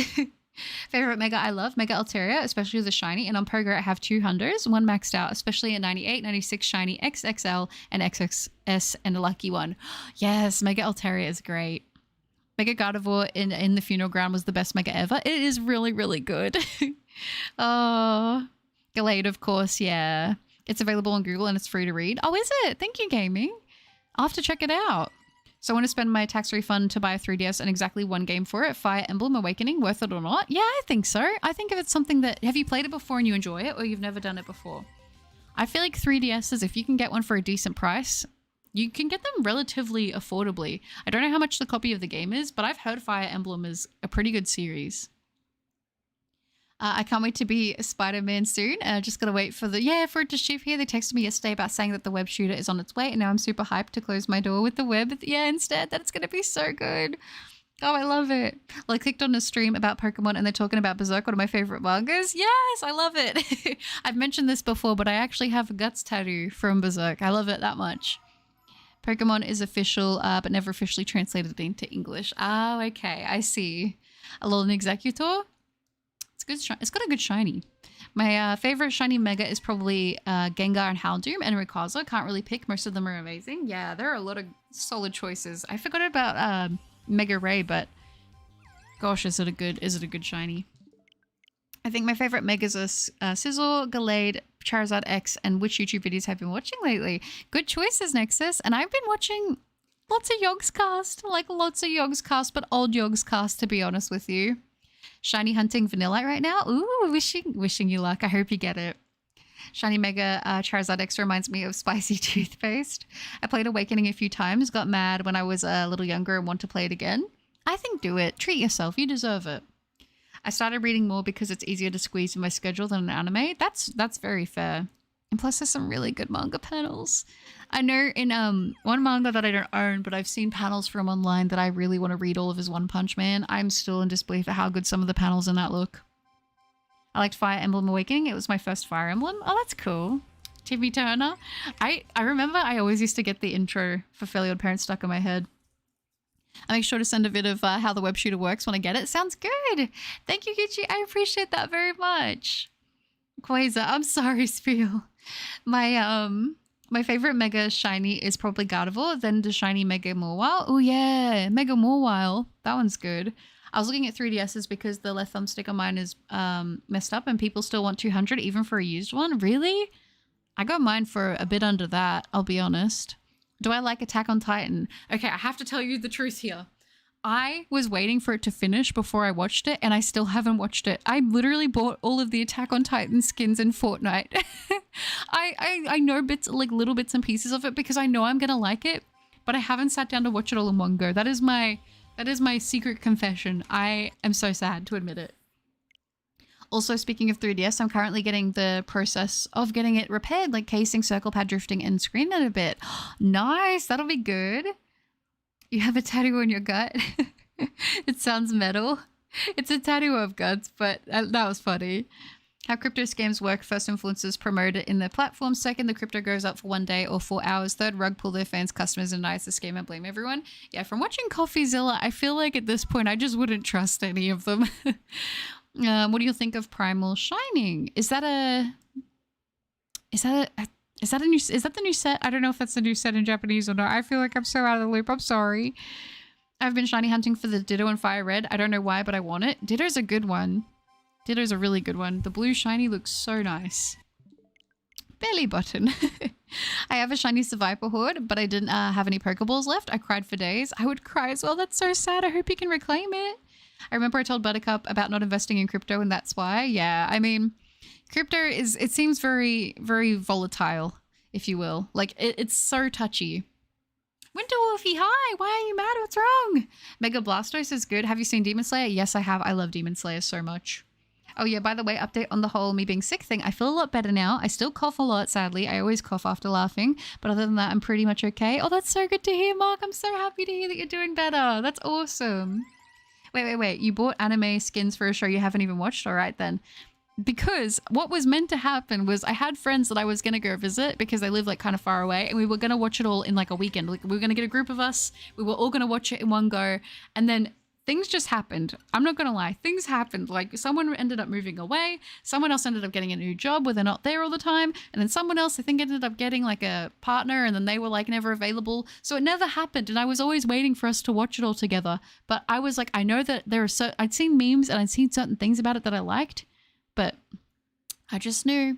Favorite Mega I love, Mega Altaria, especially as a shiny. And on Pogo I have two Hunters, one maxed out, especially a 98, 96 shiny, XXL, and XXS, and a lucky one. Yes, Mega Altaria is great. Mega Gardevoir in the Funeral Ground was the best Mega ever. It is really, really good. Oh, Gallade, of course, yeah. It's available on Google and it's free to read. Oh, is it? Thank you, gaming. I'll have to check it out. So I want to spend my tax refund to buy a 3DS and exactly one game for it. Fire Emblem Awakening, worth it or not? Yeah, I think so. I think if it's something that... Have you played it before and you enjoy it, or you've never done it before? I feel like 3DSs, if you can get one for a decent price, you can get them relatively affordably. I don't know how much the copy of the game is, but I've heard Fire Emblem is a pretty good series. I can't wait to be a Spider-Man soon. Just gotta wait for it to ship here. They texted me yesterday about saying that the web shooter is on its way, and now I'm super hyped to close my door with the web. Yeah, instead, that's gonna be so good. Oh, I love it. Well, I clicked on a stream about Pokemon and they're talking about Berserk, one of my favorite mangas. Yes, I love it. I've mentioned this before, but I actually have a guts tattoo from Berserk. I love it that much. Pokemon is official, but never officially translated into English. Oh, okay. I see. Alolan Executor. It's got a good shiny. My favorite shiny Mega is probably Gengar and Houndoom and Rayquaza. Can't really pick. Most of them are amazing. Yeah, there are a lot of solid choices. I forgot about Mega Ray, but gosh, is it a good shiny? I think my favorite Megas are Sizzle, Gallade, Charizard X, and which YouTube videos have you been watching lately? Good choices, Nexus. And I've been watching lots of Yogscast, like lots of Yogscast, but old Yogscast, to be honest with you. Shiny hunting Vanillite right now. Ooh, wishing you luck. I hope you get it. Shiny Mega Charizard X reminds me of spicy toothpaste. I played Awakening a few times, got mad when I was a little younger and want to play it again. I think do it. Treat yourself. You deserve it. I started reading more because it's easier to squeeze in my schedule than an anime. That's very fair. And plus there's some really good manga panels. I know in one manga that I don't own, but I've seen panels from online that I really want to read all of his One Punch Man. I'm still in disbelief at how good some of the panels in that look. I liked Fire Emblem Awakening. It was my first Fire Emblem. Oh, that's cool. Timmy Turner. I remember I always used to get the intro for Fairly Odd Parents stuck in my head. I'll make sure to send a bit of how the web shooter works when I get it. Sounds good. Thank you, Gucci. I appreciate that very much. Quasar, I'm sorry, Spiel. My favorite Mega Shiny is probably Gardevoir, then the Shiny Mega Mawile. Oh yeah, Mega Mawile. That one's good. I was looking at 3DSs because the left thumbstick on mine is messed up and people still want 200 even for a used one. Really? I got mine for a bit under that, I'll be honest. Do I like Attack on Titan? Okay, I have to tell you the truth here. I was waiting for it to finish before I watched it, and I still haven't watched it. I literally bought all of the Attack on Titan skins in Fortnite. I know little bits and pieces of it because I know I'm gonna like it, but I haven't sat down to watch it all in one go. That is my secret confession. I am so sad to admit it. Also, speaking of 3DS, I'm currently getting the process of getting it repaired, like casing, circle pad drifting, and screen it a bit. Nice, that'll be good. You have a tattoo on your gut. It sounds metal. It's a tattoo of guts, but that was funny. How crypto scams work. First, influencers promote it in their platform. Second, the crypto goes up for 1 day or 4 hours. Third, rug pull their fans, customers, and denies the scam and blame everyone. Yeah, from watching CoffeeZilla, I feel like at this point, I just wouldn't trust any of them. What do you think of Primal Shining? Is that the new set? I don't know if that's the new set in Japanese or not. I feel like I'm so out of the loop. I'm sorry. I've been shiny hunting for the Ditto and Fire Red. I don't know why, but I want it. Ditto's a good one. Ditto's a really good one. The blue shiny looks so nice. Belly button. I have a shiny Survivor Horde, but I didn't have any Pokeballs left. I cried for days. I would cry as well. That's so sad. I hope you can reclaim it. I remember I told Buttercup about not investing in crypto, and that's why. Yeah, I mean, crypto it seems very, very volatile, if you will. Like, it's so touchy. Winter Wolfie, hi! Why are you mad? What's wrong? Mega Blastoise is good. Have you seen Demon Slayer? Yes, I have. I love Demon Slayer so much. Oh yeah, by the way, update on the whole me being sick thing. I feel a lot better now. I still cough a lot, sadly. I always cough after laughing. But other than that, I'm pretty much okay. Oh, that's so good to hear, Mark. I'm so happy to hear that you're doing better. That's awesome. Wait. You bought anime skins for a show you haven't even watched? All right, then. Because what was meant to happen was I had friends that I was going to go visit because they live like kind of far away, and we were going to watch it all in like a weekend. Like, we were going to get a group of us. We were all going to watch it in one go. And then things just happened. I'm not going to lie. Things happened. Like, someone ended up moving away. Someone else ended up getting a new job where they're not there all the time. And then someone else, I think, ended up getting like a partner, and then they were like never available. So it never happened. And I was always waiting for us to watch it all together. But I was like, I know that there are I'd seen memes and I'd seen certain things about it that I liked, but I just knew.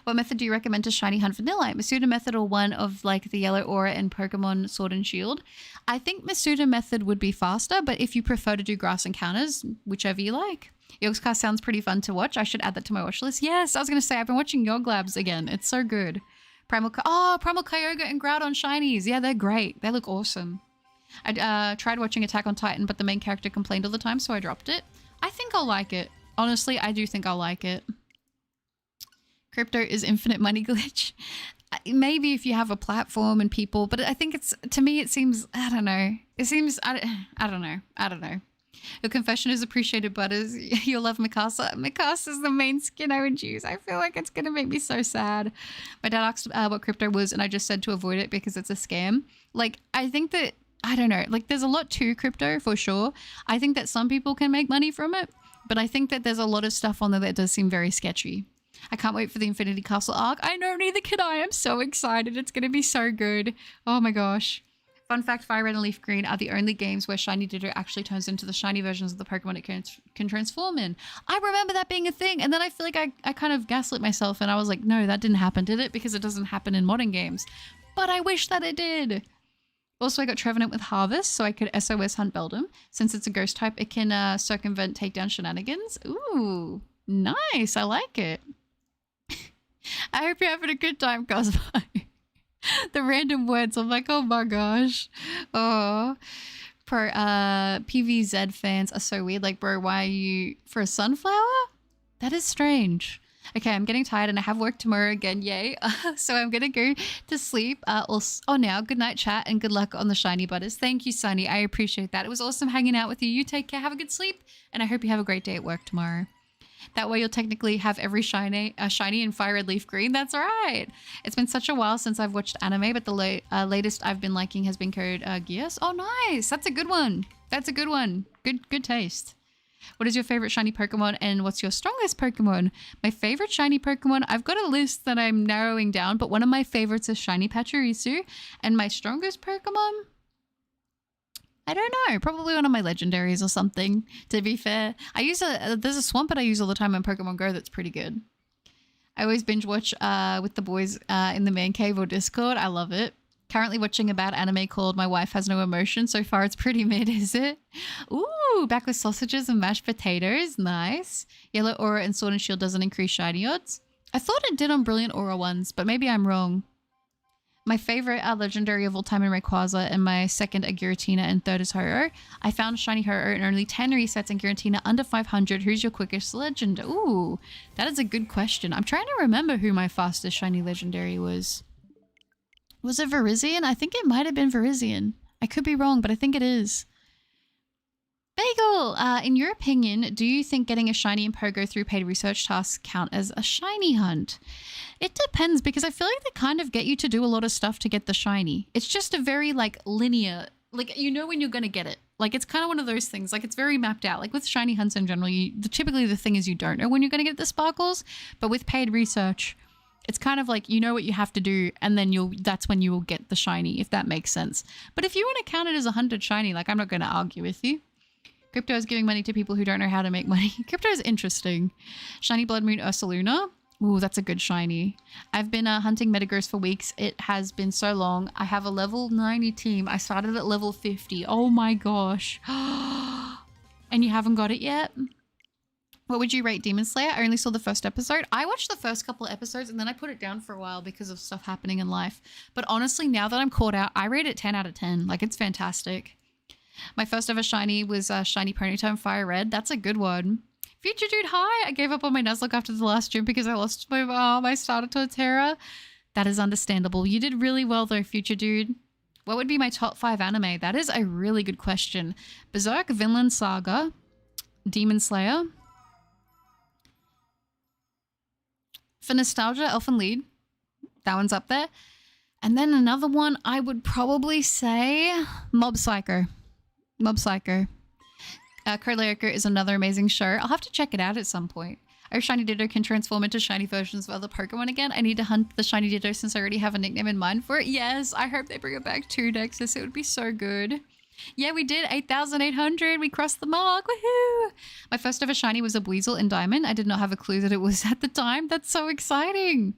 What method do you recommend to shiny hunt Vanillite? Masuda method or one of like the yellow aura and Pokemon Sword and Shield? I think Masuda method would be faster, but if you prefer to do grass encounters, whichever you like. Yogscast sounds pretty fun to watch. I should add that to my watch list. Yes, I was going to say, I've been watching Yoglabs again. It's so good. Primal Kyogre and Groudon shinies. Yeah, they're great. They look awesome. I tried watching Attack on Titan, but the main character complained all the time, so I dropped it. I think I'll like it. Honestly, I do think I'll like it. Crypto is infinite money glitch. Maybe if you have a platform and people, but I think to me, it seems, I don't know. It seems, I don't know. Your confession is appreciated, Butters. You'll love Mikasa. Mikasa's the main skin I would use. I feel like it's going to make me so sad. My dad asked what crypto was, and I just said to avoid it because it's a scam. Like, I think that, I don't know, like there's a lot to crypto for sure. I think that some people can make money from it, but I think that there's a lot of stuff on there that does seem very sketchy. I can't wait for the Infinity Castle arc. I know, neither can I. I'm so excited. It's going to be so good. Oh my gosh. Fun fact, Fire Red and Leaf Green are the only games where Shiny Ditto actually turns into the shiny versions of the Pokemon it can transform in. I remember that being a thing, and then I feel like I kind of gaslit myself, and I was like, no, that didn't happen, did it? Because it doesn't happen in modern games. But I wish that it did. Also, I got Trevenant with Harvest, so I could SOS hunt Beldum. Since it's a ghost type, it can circumvent takedown shenanigans. Ooh, nice. I like it. I hope you're having a good time, Cosmo. The random words, I'm like, oh my gosh. Oh, PVZ fans are so weird. Like, bro, why are you for a sunflower? That is strange. Okay, I'm getting tired and I have work tomorrow again. Yay. So I'm going to go to sleep. Now, good night, chat, and good luck on the shiny butters. Thank you, Sunny. I appreciate that. It was awesome hanging out with you. You take care. Have a good sleep. And I hope you have a great day at work tomorrow. That way you'll technically have every shiny in fire red leaf green. That's right. It's been such a while since I've watched anime, but the latest I've been liking has been Code Geass. Oh, nice. That's a good one. That's a good one. Good taste. What is your favorite shiny Pokemon and what's your strongest Pokemon? My favorite shiny Pokemon, I've got a list that I'm narrowing down, but one of my favorites is shiny Pachirisu. And my strongest Pokemon? I don't know. Probably one of my legendaries or something, to be fair. I use there's a swamp that I use all the time on Pokemon Go that's pretty good. I always binge watch with the boys in the man cave or Discord. I love it. Currently watching a bad anime called My Wife Has No Emotion. So far it's pretty mid, is it? Ooh, back with sausages and mashed potatoes. Nice. Yellow Aura and Sword and Shield doesn't increase shiny odds. I thought it did on Brilliant Aura ones, but maybe I'm wrong. My favorite are legendary of all time in Rayquaza, and my second are Giratina and third is Ho-Oh. I found shiny Ho-Oh in only 10 resets and Giratina under 500. Who's your quickest legend? Ooh, that is a good question. I'm trying to remember who my fastest shiny legendary was. Was it Virizion? I think it might have been Virizion. I could be wrong, but I think it is. Bagel, in your opinion, do you think getting a shiny in Pogo through paid research tasks count as a shiny hunt? It depends, because I feel like they kind of get you to do a lot of stuff to get the shiny. It's just a very linear, you know when you're going to get it. It's kind of one of those things, it's very mapped out. With shiny hunts in general, typically the thing is you don't know when you're going to get the sparkles, but with paid research, it's kind of you know what you have to do, and then that's when you will get the shiny, if that makes sense. But if you want to count it as a hunted shiny, I'm not going to argue with you. Crypto is giving money to people who don't know how to make money. Crypto is interesting. Shiny Blood Moon Ursaluna. Ooh, that's a good shiny. I've been hunting Metagross for weeks. It has been so long. I have a level 90 team. I started at level 50. Oh my gosh. And you haven't got it yet? What would you rate Demon Slayer? I only saw the first episode. I watched the first couple of episodes and then I put it down for a while because of stuff happening in life. But honestly, now that I'm caught out, I rate it 10 out of 10. It's fantastic. My first ever shiny was Shiny Ponyta Fire Red. That's a good one. Future Dude, hi! I gave up on my Nuzlocke after the last gym because I lost my starter Torterra. That is understandable. You did really well though, Future Dude. What would be my top 5 anime? That is a really good question. Berserk, Vinland Saga, Demon Slayer. For nostalgia, Elfen Lied. That one's up there. And then another one, I would probably say Mob Psycho. Mob Psycho. Code Lyoko is another amazing show. I'll have to check it out at some point. I hope Shiny Ditto can transform into shiny versions of other Pokemon again. I need to hunt the Shiny Ditto since I already have a nickname in mind for it. Yes, I hope they bring it back too, Dexus. It would be so good. Yeah, we did 8,800. We crossed the mark. Woohoo! My first ever shiny was a Weasel in Diamond. I did not have a clue that it was at the time. That's so exciting.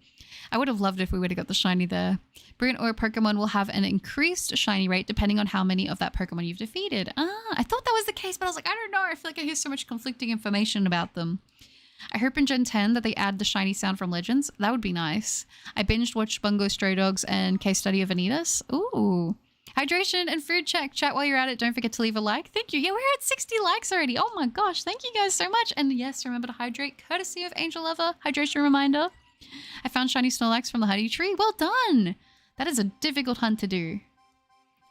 I would have loved if we would have got the shiny there. Brilliant Aura Pokemon will have an increased shiny rate depending on how many of that Pokemon you've defeated. I thought that was the case, but I was like, I don't know. I feel like I hear so much conflicting information about them. I hope in Gen 10 that they add the shiny sound from Legends. That would be nice. I binged watched Bungo Stray Dogs and Case Study of Vanitas. Ooh. Hydration and food check. Chat while you're at it. Don't forget to leave a like. Thank you. Yeah, we're at 60 likes already. Oh my gosh. Thank you guys so much. And yes, remember to hydrate courtesy of Angel Lover. Hydration reminder. I found shiny Snorlax from the honey tree. Well done. That is a difficult hunt to do.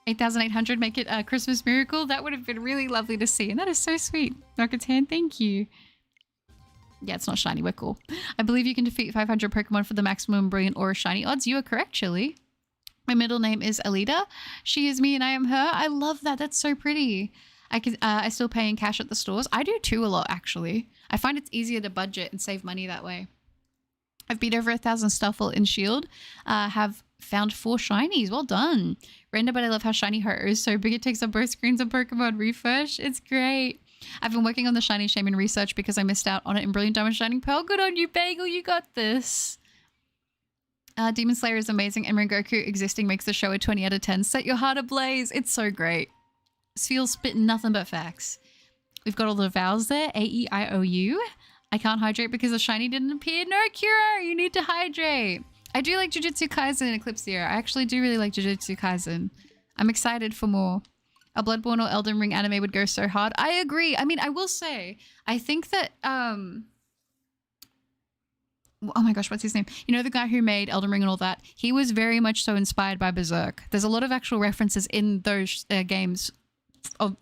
8,800 make it a Christmas miracle. That would have been really lovely to see. And that is so sweet. Rocket's hand, thank you. Yeah, it's not shiny. We're cool. I believe you can defeat 500 Pokemon for the maximum Brilliant Aura shiny odds. You are correct, Chili. My middle name is Alita. She is me and I am her. I love that. That's so pretty. I still pay in cash at the stores. I do too a lot, actually. I find it's easier to budget and save money that way. I've beat over 1,000 Stuffle in Shield. Have found 4 shinies. Well done. Random, but I love how shiny Ho is so big it takes up both screens of Pokemon Refresh. It's great. I've been working on the Shiny Shaman research because I missed out on it in Brilliant Diamond Shining Pearl. Good on you, Bagel. You got this. Demon Slayer is amazing, and Rengoku existing makes the show a 20 out of 10. Set your heart ablaze. It's so great. Feels spitting nothing but facts. We've got all the vowels there. A-E-I-O-U. I can't hydrate because the shiny didn't appear. No cure. You need to hydrate. I do like Jujutsu Kaisen and Eclipse Year. I actually do really like Jujutsu Kaisen. I'm excited for more. A Bloodborne or Elden Ring anime would go so hard. I agree. I mean, I will say, I think that, oh my gosh, what's his name? You know, the guy who made Elden Ring and all that, he was very much so inspired by Berserk. There's a lot of actual references in those games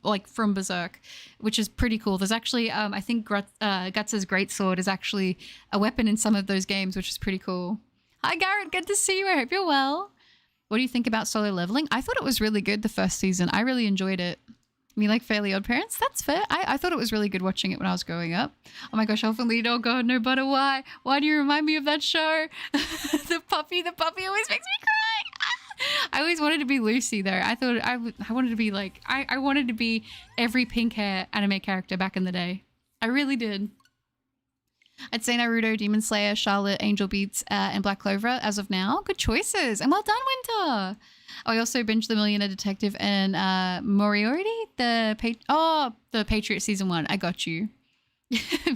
like from Berserk, which is pretty cool. There's actually, I think Guts' greatsword is actually a weapon in some of those games, which is pretty cool. Hi Garrett, good to see you. I hope you're well. What do you think about Solo Leveling? I thought it was really good the first season. I really enjoyed it. Me like Fairly Odd Parents? That's fair. I thought it was really good watching it when I was growing up. Oh my gosh, Elfin oh god, no butter, why? Why do you remind me of that show? The puppy always makes me cry. I always wanted to be Lucy though. I thought I wanted to be like, I wanted to be every pink hair anime character back in the day. I really did. I'd say Naruto, Demon Slayer, Charlotte, Angel Beats, and Black Clover as of now. Good choices. And well done, Winter. Oh, I also binged The Millionaire Detective and Moriarty, the Patriot season 1. I got you.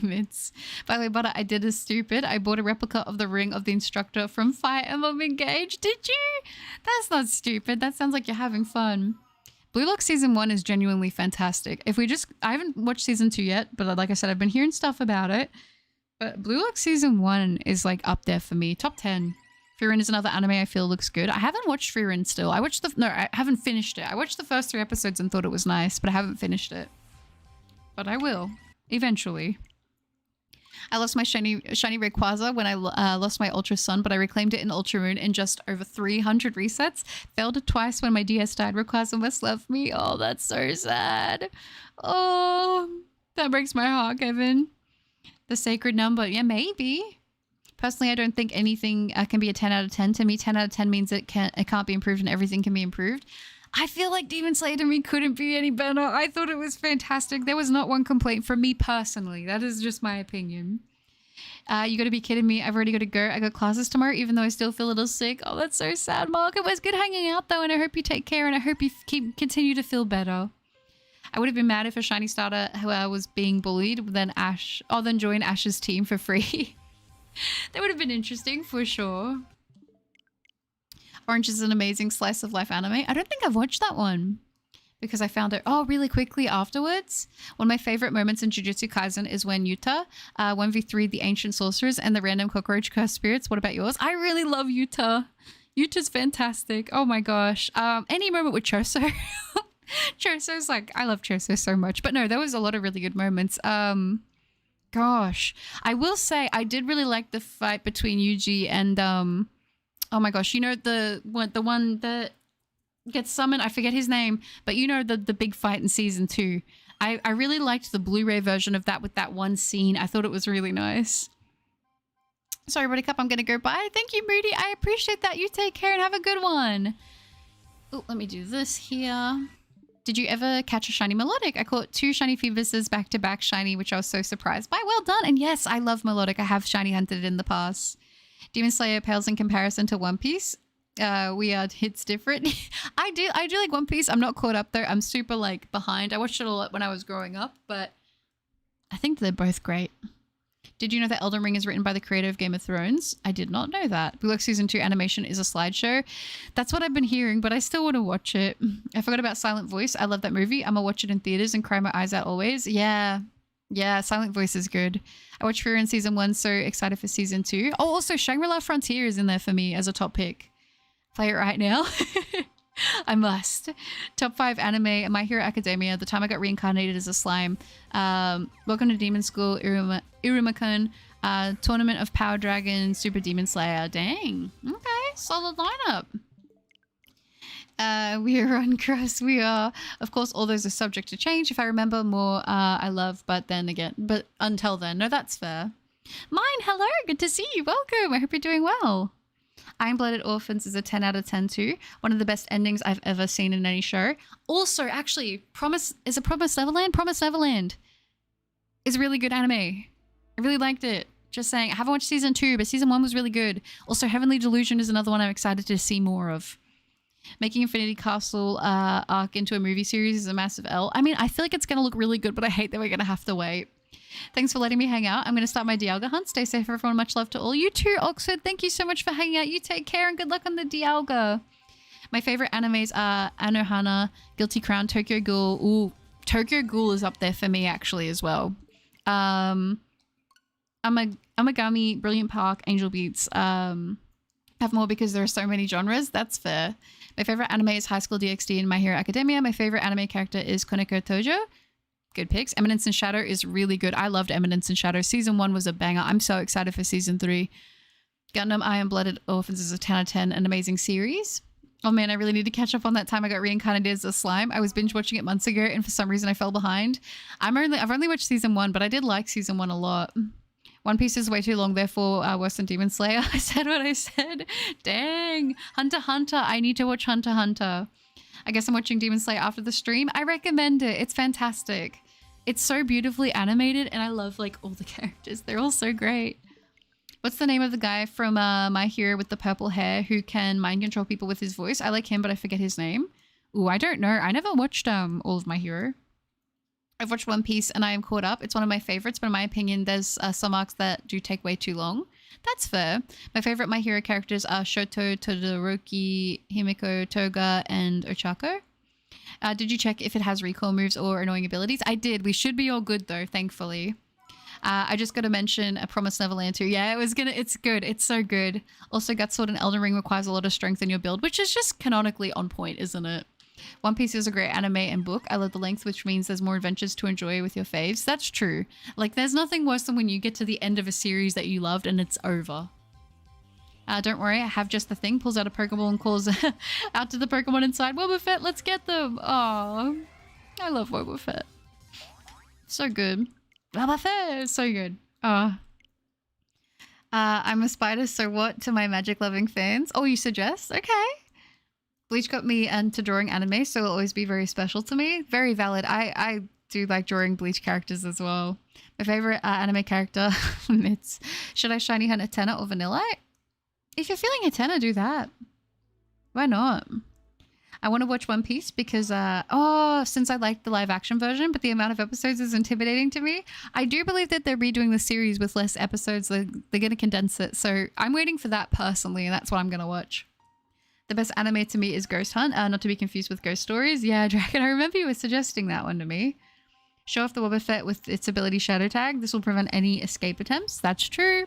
Mids. By the way, Butter, I did as stupid. I bought a replica of the ring of the instructor from Fire Emblem Engage. Did you? That's not stupid. That sounds like you're having fun. Blue Lock season 1 is genuinely fantastic. I haven't watched season 2 yet, but like I said, I've been hearing stuff about it. But Blue Lock season 1 is like up there for me. Top 10. Frieren is another anime I feel looks good. I haven't watched Frieren still. I haven't finished it. I watched the first 3 episodes and thought it was nice, but I haven't finished it. But I will. Eventually. I lost my shiny Rayquaza when I lost my Ultra Sun, but I reclaimed it in Ultra Moon in just over 300 resets. Failed it twice when my DS died. Rayquaza must love me. Oh, that's so sad. Oh, that breaks my heart, Kevin. The sacred number. Yeah, maybe. Personally, I don't think anything can be a 10 out of 10. To me, 10 out of 10 means it can't be improved and everything can be improved. I feel like Demon Slayer to me couldn't be any better. I thought it was fantastic. There was not one complaint from me personally. That is just my opinion. You gotta be kidding me. I've already got to go. I got classes tomorrow, even though I still feel a little sick. Oh, that's so sad, Mark. It was good hanging out though, and I hope you take care, and I hope you continue to feel better. I would have been mad if a shiny starter who was being bullied then join Ash's team for free. That would have been interesting for sure. Orange is an amazing slice of life anime. I don't think I've watched that one because I found it really quickly afterwards. One of my favorite moments in Jujutsu Kaisen is when Yuta 1v3 the ancient sorcerers and the random cockroach cursed spirits. What about yours? I really love Yuta. Yuta's fantastic. Oh my gosh. Any moment with Choso. Choso's like, I love Choso so much. But no, there was a lot of really good moments. Gosh, I will say I did really like the fight between Yuji and oh my gosh, you know the one that gets summoned. I forget his name, but you know the big fight in season 2. I really liked the Blu-ray version of that with that one scene. I thought it was really nice. Sorry, Buddy Cup, I'm gonna go. Bye. Thank you, Moody. I appreciate that. You take care and have a good one. Oh, let me do this here. Did you ever catch a shiny Melodic? I caught 2 shiny Phoebuses back to back shiny, which I was so surprised by. Well done. And yes, I love Melodic. I have shiny hunted it in the past. Demon Slayer pales in comparison to One Piece. It's different. I do like One Piece. I'm not caught up though. I'm super like behind. I watched it a lot when I was growing up, but I think they're both great. Did you know that Elden Ring is written by the creator of Game of Thrones? I did not know that. Blue Lock Season 2 animation is a slideshow. That's what I've been hearing, but I still want to watch it. I forgot about Silent Voice. I love that movie. I'm going to watch it in theaters and cry my eyes out always. Yeah, Silent Voice is good. I watched Fear in Season 1, so excited for Season 2. Oh, also Shangri-La Frontier is in there for me as a top pick. Play it right now. I must. Top 5 anime, My Hero Academia, The Time I Got Reincarnated as a Slime, Welcome to Demon School, Iruma-kun, Tournament of Power Dragon, Super Demon Slayer. Dang. Okay, solid lineup. We are on Cross. We are, of course, all those are subject to change. If I remember more, I love, but until then. No, that's fair. Mine, hello. Good to see you. Welcome. I hope you're doing well. Iron-Blooded Orphans is a 10 out of 10 too. One of the best endings I've ever seen in any show. Also, actually, Promise Neverland? Promise Neverland is a really good anime. I really liked it. Just saying. I haven't watched season 2, but season 1 was really good. Also, Heavenly Delusion is another one I'm excited to see more of. Making Infinity Castle arc into a movie series is a massive L. I mean, I feel like it's going to look really good, but I hate that we're going to have to wait. Thanks for letting me hang out. I'm going to start my Dialga hunt. Stay safe, everyone. Much love to all. You too, Oxford. Thank you so much for hanging out. You take care and good luck on the Dialga. My favorite animes are Anohana, Guilty Crown, Tokyo Ghoul. Ooh, Tokyo Ghoul is up there for me actually as well. Amagami, Brilliant Park, Angel Beats, have more because there are so many genres. That's fair. My favorite anime is High School DxD and My Hero Academia. My favorite anime character is Koneko Tojo. Good picks. Eminence in Shadow is really good. I loved Eminence in Shadow. Season 1 was a banger. I'm so excited for season 3. Gundam Iron-Blooded Orphans is a 10 out of 10, an amazing series. Oh man, I really need to catch up on that time I got reincarnated as a slime. I was binge watching it months ago and for some reason I fell behind. I've only watched season 1, but I did like season 1 a lot. One Piece is way too long, therefore worse than Demon Slayer. I said what I said. Dang. Hunter x Hunter. I need to watch Hunter x Hunter. I guess I'm watching Demon Slayer after the stream. I recommend it. It's fantastic. It's so beautifully animated and I love like all the characters. They're all so great. What's the name of the guy from My Hero with the purple hair who can mind control people with his voice? I like him, but I forget his name. Ooh, I don't know. I never watched all of My Hero. I've watched One Piece and I am caught up. It's one of my favorites, but in my opinion, there's some arcs that do take way too long. That's fair. My favorite My Hero characters are Shoto, Todoroki, Himiko, Toga, and Ochako. Did you check if it has recoil moves or annoying abilities? I did. We should be all good though, thankfully. I just got to mention A Promised Neverland too. Yeah, it's good. It's so good. Also, Gut Sword and Elden Ring requires a lot of strength in your build, which is just canonically on point, isn't it? One Piece is a great anime and book. I love the length, which means there's more adventures to enjoy with your faves. That's true. Like, there's nothing worse than when you get to the end of a series that you loved and it's over. Don't worry, I have just the thing. Pulls out a Pokeball and calls out to the Pokemon inside. Boba Fett, let's get them. Oh, I love Boba Fett. So good. Boba Fett, so good. I'm a spider, so what to my magic-loving fans? Oh, you suggest? Okay. Bleach got me into drawing anime, so it'll always be very special to me. Very valid. I do like drawing Bleach characters as well. My favorite anime character, it's should I shiny hunt Atena or Vanillite? If you're feeling Atena, do that. Why not? I want to watch One Piece because, since I like the live action version, but the amount of episodes is intimidating to me. I do believe that they're redoing the series with less episodes. They're going to condense it. So I'm waiting for that personally, and that's what I'm going to watch. The best anime to me is Ghost Hunt, not to be confused with Ghost Stories. Yeah, Dragon, I remember you were suggesting that one to me. Show off the Boba Fett with its ability Shadow Tag. This will prevent any escape attempts. That's true.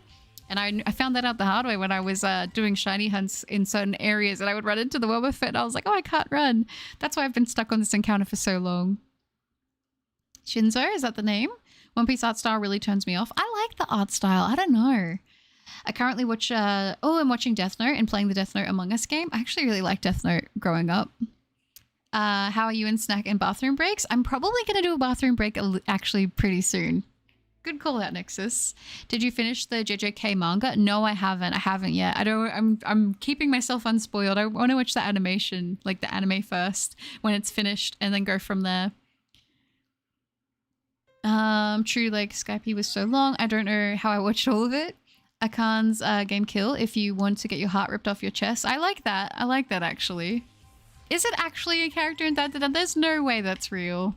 And I found that out the hard way when I was doing shiny hunts in certain areas and I would run into the Boba Fett and I was like, oh, I can't run. That's why I've been stuck on this encounter for so long. Shinzo, is that the name? One Piece art style really turns me off. I like the art style. I don't know. I currently watch, I'm watching Death Note and playing the Death Note Among Us game. I actually really liked Death Note growing up. How are you in snack and bathroom breaks? I'm probably going to do a bathroom break actually pretty soon. Good call out, Nexus. Did you finish the JJK manga? No, I haven't. I haven't yet. I'm keeping myself unspoiled. I want to watch the animation, like the anime first when it's finished and then go from there. True, like Skype was so long. I don't know how I watched all of it. Akan's game kill if you want to get your heart ripped off your chest. I like that. I like that actually. Is it actually a character in that? There's no way that's real.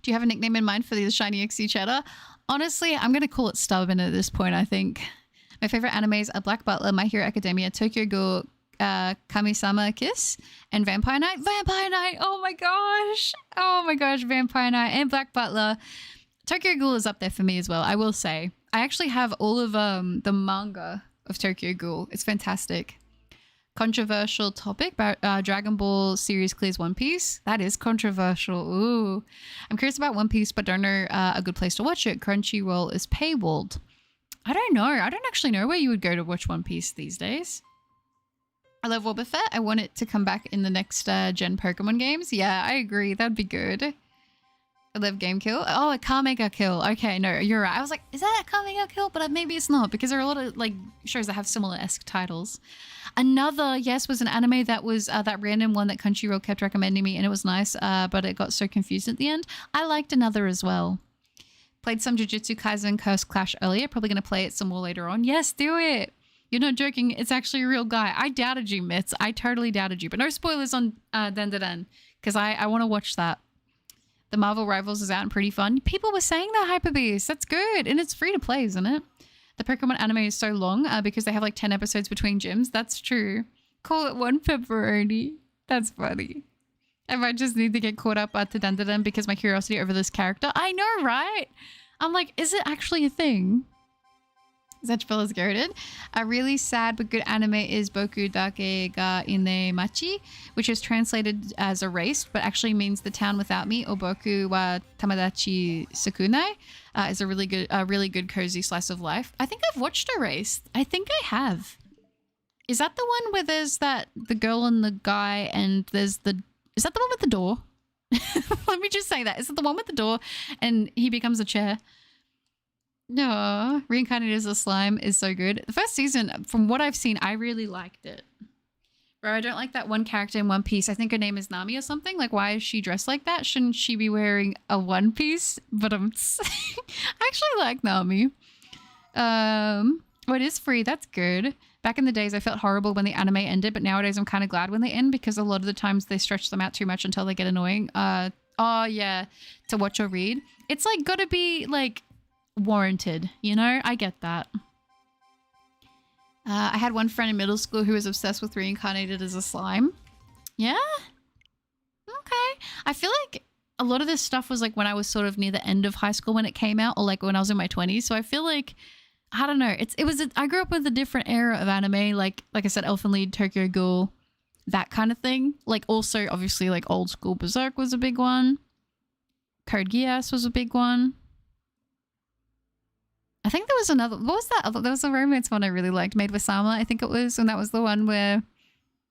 Do you have a nickname in mind for the shiny Uxie cheddar? Honestly, I'm going to call it Stubborn at this point, I think. My favorite animes are Black Butler, My Hero Academia, Tokyo Ghoul, Kami-sama Kiss, and Vampire Knight. Vampire Knight! Oh my gosh! Oh my gosh, Vampire Knight and Black Butler. Tokyo Ghoul is up there for me as well, I will say. I actually have all of the manga of Tokyo Ghoul. It's fantastic. Controversial topic, but Dragon Ball series clears One Piece. That is controversial. Ooh. I'm curious about One Piece, but don't know a good place to watch it. Crunchyroll is paywalled. I don't know. I don't actually know where you would go to watch One Piece these days. I love Boba Fett. I want it to come back in the next gen Pokemon games. Yeah, I agree. That'd be good. I love game kill. Oh, a Kamega kill. Okay, no, you're right. I was like, is that a Kamega kill? But maybe it's not because there are a lot of like shows that have similar-esque titles. Another, yes, was an anime that was that random one that Crunchyroll kept recommending me and it was nice, but it got so confused at the end. I liked another as well. Played some Jujutsu Kaisen Curse Clash earlier. Probably going to play it some more later on. Yes, do it. You're not joking. It's actually a real guy. I doubted you, Mitz. I totally doubted you. But no spoilers on Den because I want to watch that. The Marvel Rivals is out and pretty fun. People were saying that, Hyper Beast. That's good. And it's free to play, isn't it? The Pokemon anime is so long because they have like 10 episodes between gyms. That's true. Call it one pepperoni. That's funny. I might just need to get caught up to Den because my curiosity over this character. I know, right? I'm like, is it actually a thing? Such Bell is goated. A really sad but good anime is Boku Dake ga Ine Machi, which is translated as erased, but actually means the town without me, or Boku wa Tamadachi Sakunai. Is a really good cozy slice of life. I think I've watched Erased. I think I have. Is that the one where there's the girl and the guy and is that the one with the door? Let me just say that. Is it the one with the door and he becomes a chair? No, Reincarnated as a Slime is so good. The first season, from what I've seen, I really liked it. Bro, I don't like that one character in One Piece. I think her name is Nami or something. Like, why is she dressed like that? Shouldn't she be wearing a one piece? But I actually like Nami. It is free. That's good. Back in the days, I felt horrible when the anime ended, but nowadays I'm kind of glad when they end because a lot of the times they stretch them out too much until they get annoying. Oh yeah, to watch or read. It's like gotta be like warranted, you know? I get that. I had one friend in middle school who was obsessed with Reincarnated as a Slime. Yeah? Okay. I feel like a lot of this stuff was like when I was sort of near the end of high school when it came out, or like when I was in my 20s. So I feel like, I don't know. I grew up with a different era of anime, like I said, Elfen Lied, Tokyo Ghoul, that kind of thing. Like also, obviously, like old school Berserk was a big one. Code Geass was a big one. I think there was another. What was that? There was a romance one I really liked, Made with Sama, I think it was, and that was the one where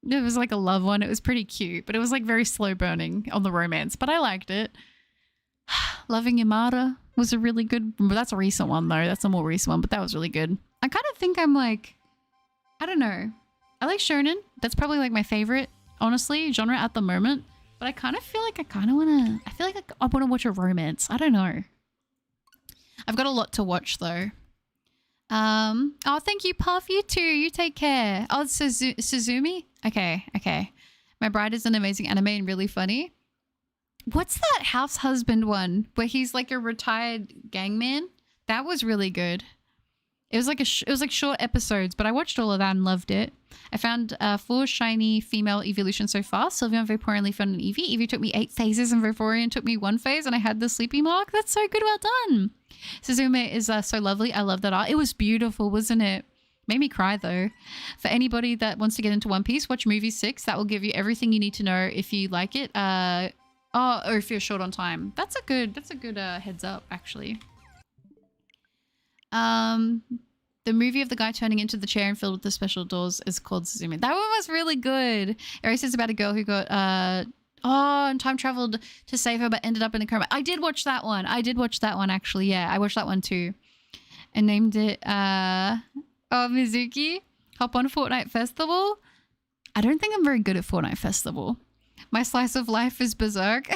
it was like a love one. It was pretty cute, but it was like very slow burning on the romance, but I liked it. Loving Yamada was a really good. That's a recent one though. That's a more recent one, but that was really good. I kind of think I'm like, I don't know. I like shonen. That's probably like my favorite, honestly, genre at the moment. But I kind of feel like I want to watch a romance. I don't know. I've got a lot to watch though. Oh, thank you, Puff. You too. You take care. Oh, it's Suzumi? Okay. My Bride is an amazing anime and really funny. What's that house husband one where he's like a retired gangman? That was really good. It was like short episodes, but I watched all of that and loved it. I found 4 shiny female evolutions so far. Sylveon, Vaporeon, found an Eevee. Eevee took me 8 phases and Vaporeon took me 1 phase and I had the sleepy mark. That's so good. Well done. Suzume is so lovely. I love that art. It was beautiful, wasn't it? Made me cry though. For anybody that wants to get into One Piece, watch movie 6. That will give you everything you need to know if you like it. Or if you're short on time. That's a good heads up actually. The movie of the guy turning into the chair and filled with the special doors is called Suzume. That one was really good. Erase is about a girl who got and time traveled to save her but ended up in a coma. I did watch that one. Actually. Yeah, I watched that one too. And named it Mizuki. Hop on Fortnite Festival. I don't think I'm very good at Fortnite Festival. My slice of life is Berserk.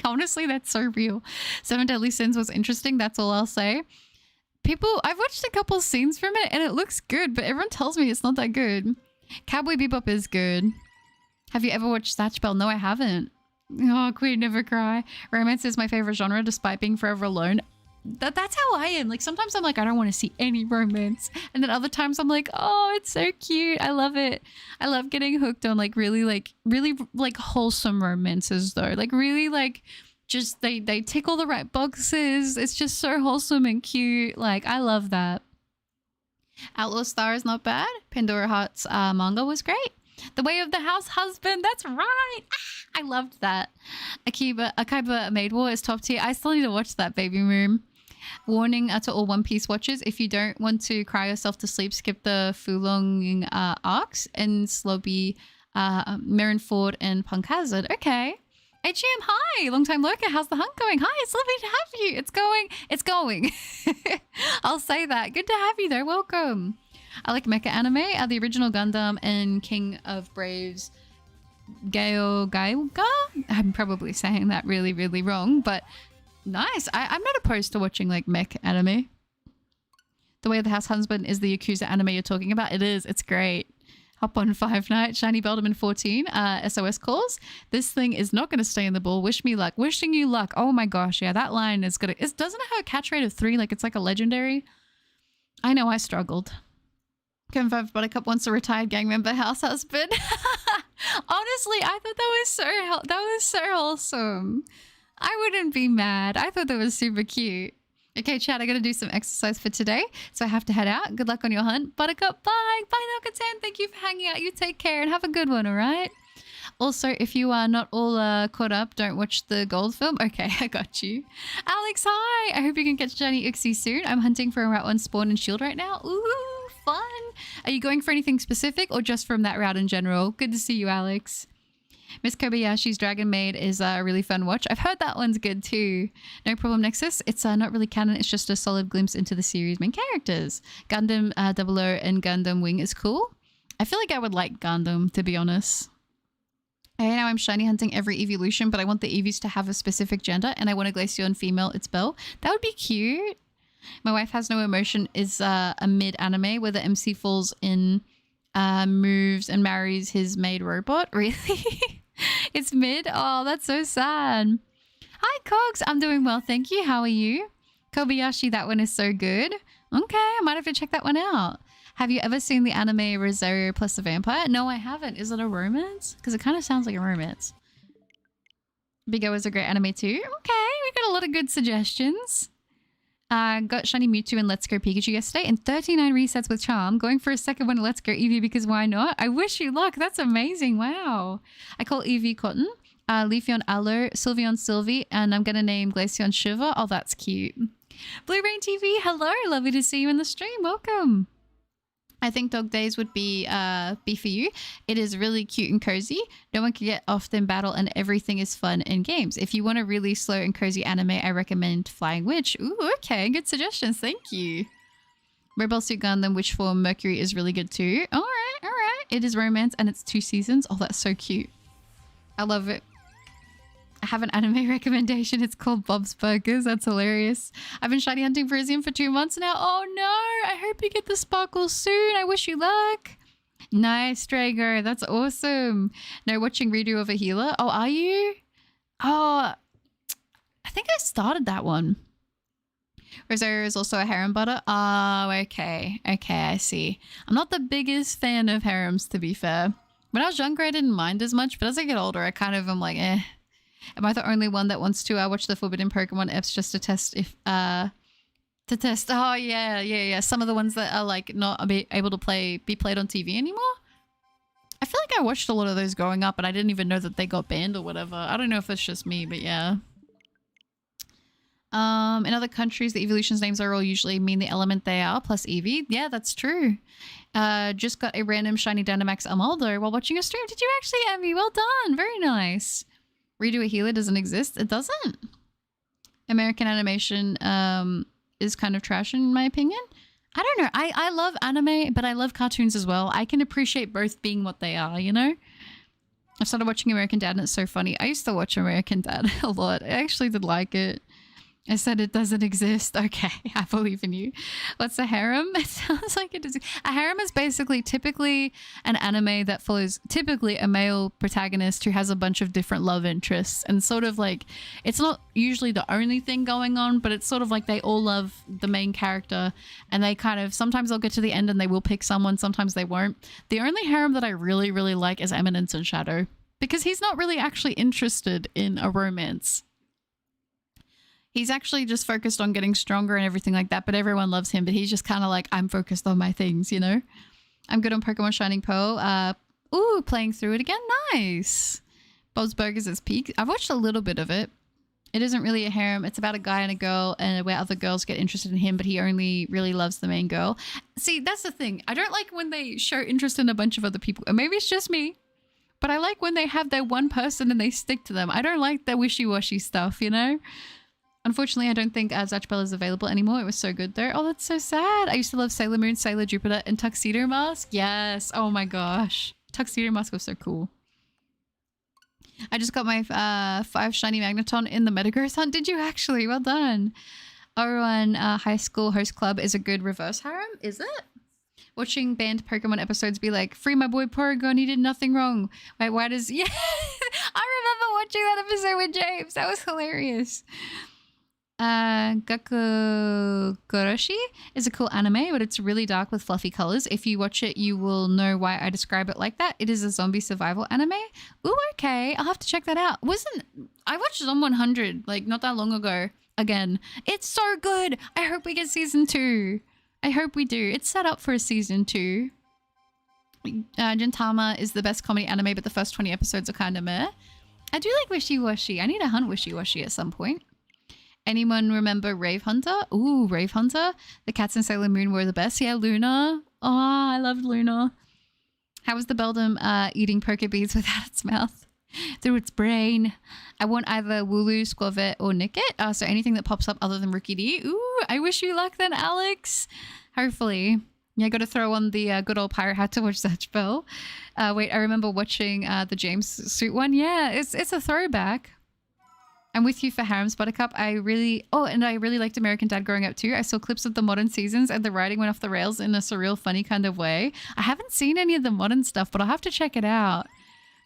Honestly, that's so real. 7 Deadly Sins was interesting. That's all I'll say. I've watched a couple scenes from it and it looks good, but everyone tells me it's not that good. Cowboy Bebop is good. Have you ever watched Satch Bell? No, I haven't. Oh, Queen Never Cry. Romance is my favorite genre despite being forever alone. That's how I am. Like sometimes I'm like, I don't want to see any romance. And then other times I'm like, oh, it's so cute. I love it. I love getting hooked on really wholesome romances though. Like really like just they tick all the right boxes. It's just so wholesome and cute. Like I love that. Outlaw Star is not bad. Pandora Hearts manga was great. The Way of the House Husband, that's right. I loved that. Akiba Maid War is top tier. I still need to watch that, Baby Moon. Warning to all One Piece watchers, if you don't want to cry yourself to sleep, skip the Fulong arcs and Slobby, Marineford and Punk Hazard. Okay. HM, hi, long time lurker. How's the hunt going? Hi, it's lovely to have you. It's going. I'll say that. Good to have you though. Welcome. I like mecha anime. The original Gundam and King of Braves Gaoga. I'm probably saying that really, really wrong, but nice. I'm not opposed to watching like mech anime. The Way of the House Husband is the Yakuza anime you're talking about. It is. It's great. Hop on Five Night, Shiny Belderman 14, SOS calls. This thing is not going to stay in the ball. Wish me luck. Wishing you luck. Oh my gosh. Yeah, that line is good. Doesn't it have a catch rate of 3? Like it's like a legendary. I know I struggled. Confirmed Buttercup wants a retired gang member house husband. Honestly, I thought that was so wholesome. I wouldn't be mad. I thought that was super cute. Okay, chat, I gotta do some exercise for today, so I have to head out. Good luck on your hunt. Buttercup, bye. Bye, Nalkatan. Thank you for hanging out. You take care and have a good one, all right? Also, if you are not all caught up, don't watch the gold film. Okay, I got you. Alex, hi. I hope you can catch Johnny Uxie soon. I'm hunting for a Route 1 spawn and shield right now. Ooh, fun. Are you going for anything specific or just from that route in general? Good to see you, Alex. Miss Kobayashi's Dragon Maid is a really fun watch. I've heard that one's good too. No Problem Nexus. It's not really canon. It's just a solid glimpse into the series' main characters. Gundam 00 and Gundam Wing is cool. I feel like I would like Gundam, to be honest. Hey, now I'm shiny hunting every evolution, but I want the Eevees to have a specific gender, and I want a Glaceon female. It's Belle. That would be cute. My Wife Has No Emotion is a mid-anime where the MC falls in, moves, and marries his maid robot. Really? It's mid? Oh, that's so sad. Hi, Cogs. I'm doing well, thank you. How are you? Kobayashi, that one is so good. Okay, I might have to check that one out. Have you ever seen the anime Rosario plus the Vampire? No, I haven't. Is it a romance? Because it kind of sounds like a romance. Big O is a great anime too. Okay, we got a lot of good suggestions. Got Shiny Mewtwo and Let's Go Pikachu yesterday and 39 resets with Charm. Going for a second one, Let's Go Eevee because why not? I wish you luck. That's amazing. Wow. I call Eevee Cotton, Leafeon Aloe, Sylveon Sylvie, and I'm going to name Glaceon Shiver. Oh, that's cute. Blue Rain TV, hello. Lovely to see you in the stream. Welcome. I think Dog Days would be for you. It is really cute and cozy. No one can get off in battle and everything is fun in games. If you want a really slow and cozy anime, I recommend Flying Witch. Ooh, okay. Good suggestions. Thank you. Mobile Suit Gundam Witch Form Mercury is really good too. All right, all right. It is romance and it's 2 seasons. Oh, that's so cute. I love it. I have an anime recommendation. It's called Bob's Burgers. That's hilarious. I've been shiny hunting for Izium for 2 months now. Oh no! I hope you get the sparkles soon. I wish you luck. Nice, Drago. That's awesome. No, watching redo of a healer. Oh, are you? Oh, I think I started that one. Rosario is also a harem butter. Oh, okay. Okay, I see. I'm not the biggest fan of harems, to be fair. When I was younger, I didn't mind as much, but as I get older, I kind of am like, eh. Am I the only one that wants to watch the Forbidden Pokemon Eps just to test if oh yeah, some of the ones that are like not able to be played on TV anymore? I feel like I watched a lot of those growing up and I didn't even know that they got banned or whatever. I don't know if it's just me, but yeah. In other countries, the evolutions names are all usually mean the element they are plus Eevee. Yeah, that's true. Just got a random shiny Dynamax Amaldo while watching a stream. Did you actually, Emmy? Well done. Very nice. Redo a healer doesn't exist. It doesn't. American animation is kind of trash in my opinion. I don't know. I love anime, but I love cartoons as well. I can appreciate both being what they are, you know? I started watching American Dad and it's so funny. I used to watch American Dad a lot. I actually did like it. I said it doesn't exist. Okay, I believe in you. What's a harem? It sounds like it does. A harem is basically typically an anime that follows typically a male protagonist who has a bunch of different love interests and sort of like, it's not usually the only thing going on, but it's sort of like they all love the main character and they kind of, sometimes they'll get to the end and they will pick someone, sometimes they won't. The only harem that I really, really like is Eminence and Shadow because he's not really actually interested in a romance. He's actually just focused on getting stronger and everything like that, but everyone loves him, but he's just kind of like, I'm focused on my things, you know? I'm good on Pokemon Shining Pearl. Ooh, playing through it again. Nice. Bob's Burgers is peak. I've watched a little bit of it. It isn't really a harem. It's about a guy and a girl and where other girls get interested in him, but he only really loves the main girl. See, that's the thing. I don't like when they show interest in a bunch of other people. And maybe it's just me, but I like when they have their one person and they stick to them. I don't like the wishy-washy stuff, you know? Unfortunately, I don't think Zatch Bell is available anymore. It was so good though. Oh, that's so sad. I used to love Sailor Moon, Sailor Jupiter, and Tuxedo Mask. Yes. Oh my gosh. Tuxedo Mask was so cool. I just got my 5 shiny Magneton in the Metagross hunt. Did you actually? Well done. Oruan High School Host Club is a good reverse harem. Is it? Watching banned Pokemon episodes be like, free my boy Porygon, he did nothing wrong. Wait, why does... Yeah, I remember watching that episode with James. That was hilarious. Gaku Goroshi is a cool anime, but it's really dark with fluffy colors. If you watch it, you will know why I describe it like that. It is a zombie survival anime. Ooh, okay. I'll have to check that out. I watched Zom 100 like not that long ago. again. It's so good. I hope we get season 2. I hope we do. It's set up for a season 2. Gintama is the best comedy anime, but the first 20 episodes are kind of meh. I do like Wishy Washy. I need to hunt Wishy Washy at some point. Anyone remember Rave Hunter? Ooh, Rave Hunter. The cats in Sailor Moon were the best. Yeah, Luna. Oh, I loved Luna. How was the Beldam eating poker beads without its mouth? Through its brain. I want either Wooloo, Squavet, or Nicket. So anything that pops up other than Rookie D. Ooh, I wish you luck then, Alex. Hopefully. Yeah, got to throw on the good old pirate hat to watch Zatch Bell. Wait, I remember watching the James Suit one. Yeah, it's a throwback. I'm with you for Harem's Buttercup. I really liked American Dad growing up too. I saw clips of the modern seasons and the writing went off the rails in a surreal, funny kind of way. I haven't seen any of the modern stuff, but I'll have to check it out.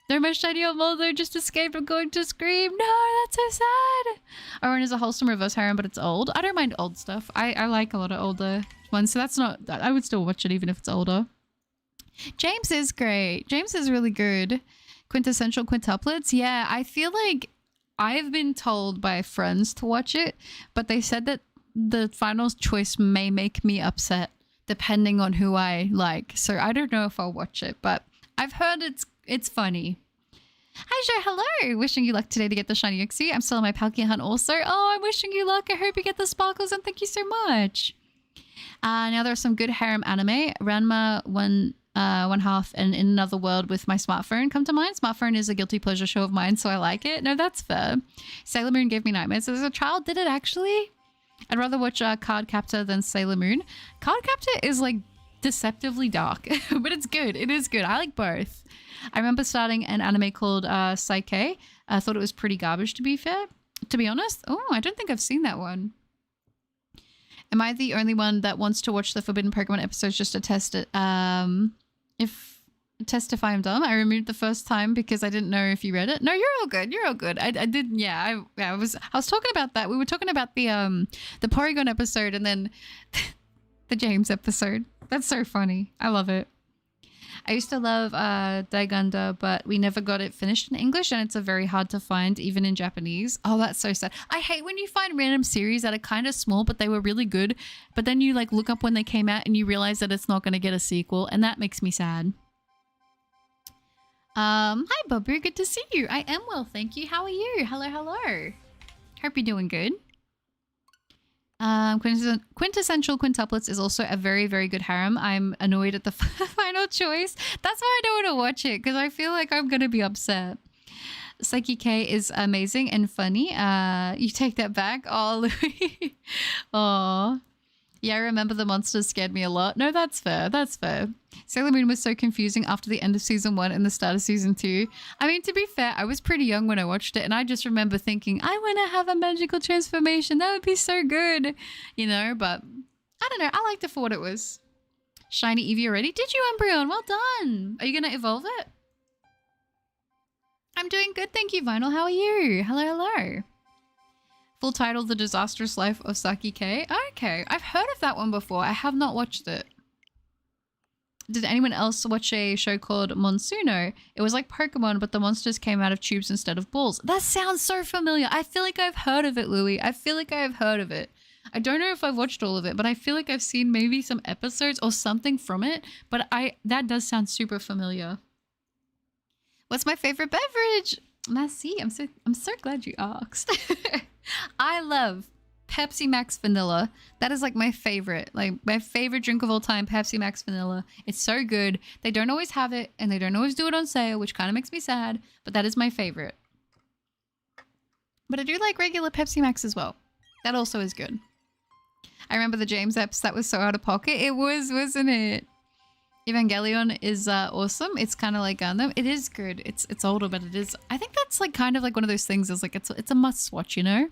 They're my shiny old Mulder just escaped from going to scream. No, that's so sad. Oren is a wholesome reverse harem, but it's old. I don't mind old stuff. I like a lot of older ones, so that's not... I would still watch it even if it's older. James is great. James is really good. Quintessential quintuplets. Yeah, I feel like I've been told by friends to watch it, but they said that the final choice may make me upset depending on who I like. So I don't know if I'll watch it, but I've heard it's funny. Hi, Joe. Hello. Wishing you luck today to get the shiny Uxie. I'm still on my Palkia hunt also. Oh, I'm wishing you luck. I hope you get the sparkles and thank you so much. Now there are some good harem anime. Ranma one half and In Another World with My Smartphone come to mind. Smartphone is a guilty pleasure show of mine, so I like it. No, that's fair. Sailor Moon gave me nightmares as a child. Did it actually? I'd rather watch Card Captor than Sailor Moon. Card Captor is like deceptively dark, but it's good. It is good. I like both. I remember starting an anime called Psyche. I thought it was pretty garbage, to be fair. To be honest. Oh, I don't think I've seen that one. Am I the only one that wants to watch the Forbidden Pokemon episodes just to test it? If I'm dumb. I removed the first time because I didn't know if you read it. No, you're all good. You're all good. I did. Yeah, I was talking about that. We were talking about the Porygon episode and then the James episode. That's so funny. I love it. I used to love Daiganda, but we never got it finished in English, and it's a very hard to find, even in Japanese. Oh, that's so sad. I hate when you find random series that are kind of small, but they were really good, but then you like look up when they came out and you realize that it's not going to get a sequel, and that makes me sad. Hi, Bobby. Good to see you. I am well, thank you. How are you? Hello, hello. Hope you're doing good. Quintessential Quintuplets is also a very, very good harem. I'm annoyed at the final choice. That's why I don't want to watch it, because I feel like I'm going to be upset. Psyche K is amazing and funny. You take that back. Oh, Louis. Aw. Yeah, I remember the monsters scared me a lot. No, that's fair. That's fair. Sailor Moon was so confusing after the end of season 1 and the start of season 2. I mean, to be fair, I was pretty young when I watched it, and I just remember thinking, I want to have a magical transformation. That would be so good. You know, but I don't know. I liked it for what it was. Shiny Eevee already? Did you, Umbreon? Well done. Are you going to evolve it? I'm doing good, thank you, Vinyl. How are you? Hello, hello. Full title, The Disastrous Life of Saki K. Okay, I've heard of that one before. I have not watched it. Did anyone else watch a show called Monsuno? It was like Pokemon, but the monsters came out of tubes instead of balls. That sounds so familiar. I feel like I've heard of it, Louis. I feel like I have heard of it. I don't know if I've watched all of it, but I feel like I've seen maybe some episodes or something from it. But that does sound super familiar. What's my favorite beverage? Merci. I'm so glad you asked. I love Pepsi Max Vanilla. That is like my favorite drink of all time, Pepsi Max Vanilla. It's so good. They don't always have it and they don't always do it on sale, which kind of makes me sad, but that is my favorite. But I do like regular Pepsi Max as well. That also is good. I remember the James eps. That was so out of pocket. It was, wasn't it? Evangelion is awesome. It's kind of like Gundam. It is good. It's older, but it is. I think that's like kind of like one of those things. Is like it's a must watch, you know.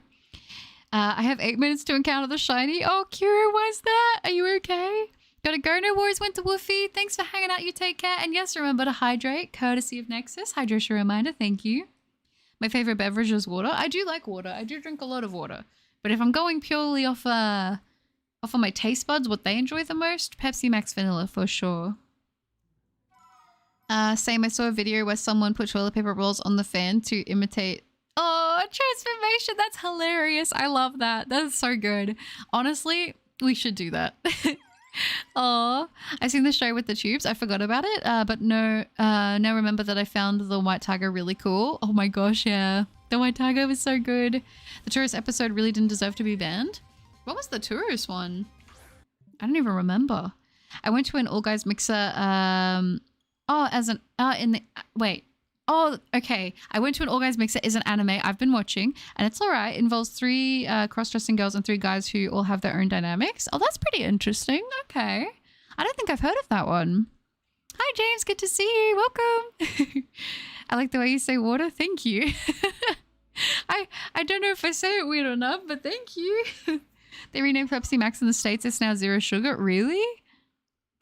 I have 8 minutes to encounter the shiny. Oh, Kira, why's that? Are you okay? Gotta go. No worries. Went to Woofy. Thanks for hanging out. You take care. And yes, remember to hydrate, courtesy of Nexus. Hydration reminder. Thank you. My favorite beverage is water. I do like water. I do drink a lot of water. But if I'm going purely off of my taste buds, what they enjoy the most, Pepsi Max Vanilla for sure. Same, I saw a video where someone put toilet paper rolls on the fan to imitate. Oh transformation. That's hilarious. I love that. That's so good. Honestly, we should do that. Oh, I seen the show with the tubes. I forgot about it. But no, now remember that I found the white tiger really cool. Oh my gosh, yeah. The white tiger was so good. The tourist episode really didn't deserve to be banned. What was the tourist one? I don't even remember. I went to an all guys mixer. Oh, okay. I went to an all guys mixer is an anime I've been watching, and it's alright. It involves 3 cross-dressing girls and 3 guys who all have their own dynamics. Oh, that's pretty interesting. Okay. I don't think I've heard of that one. Hi, James. Good to see you. Welcome. I like the way you say water. Thank you. I don't know if I say it weird enough, but thank you. They renamed Pepsi Max in the States. It's now zero sugar. Really?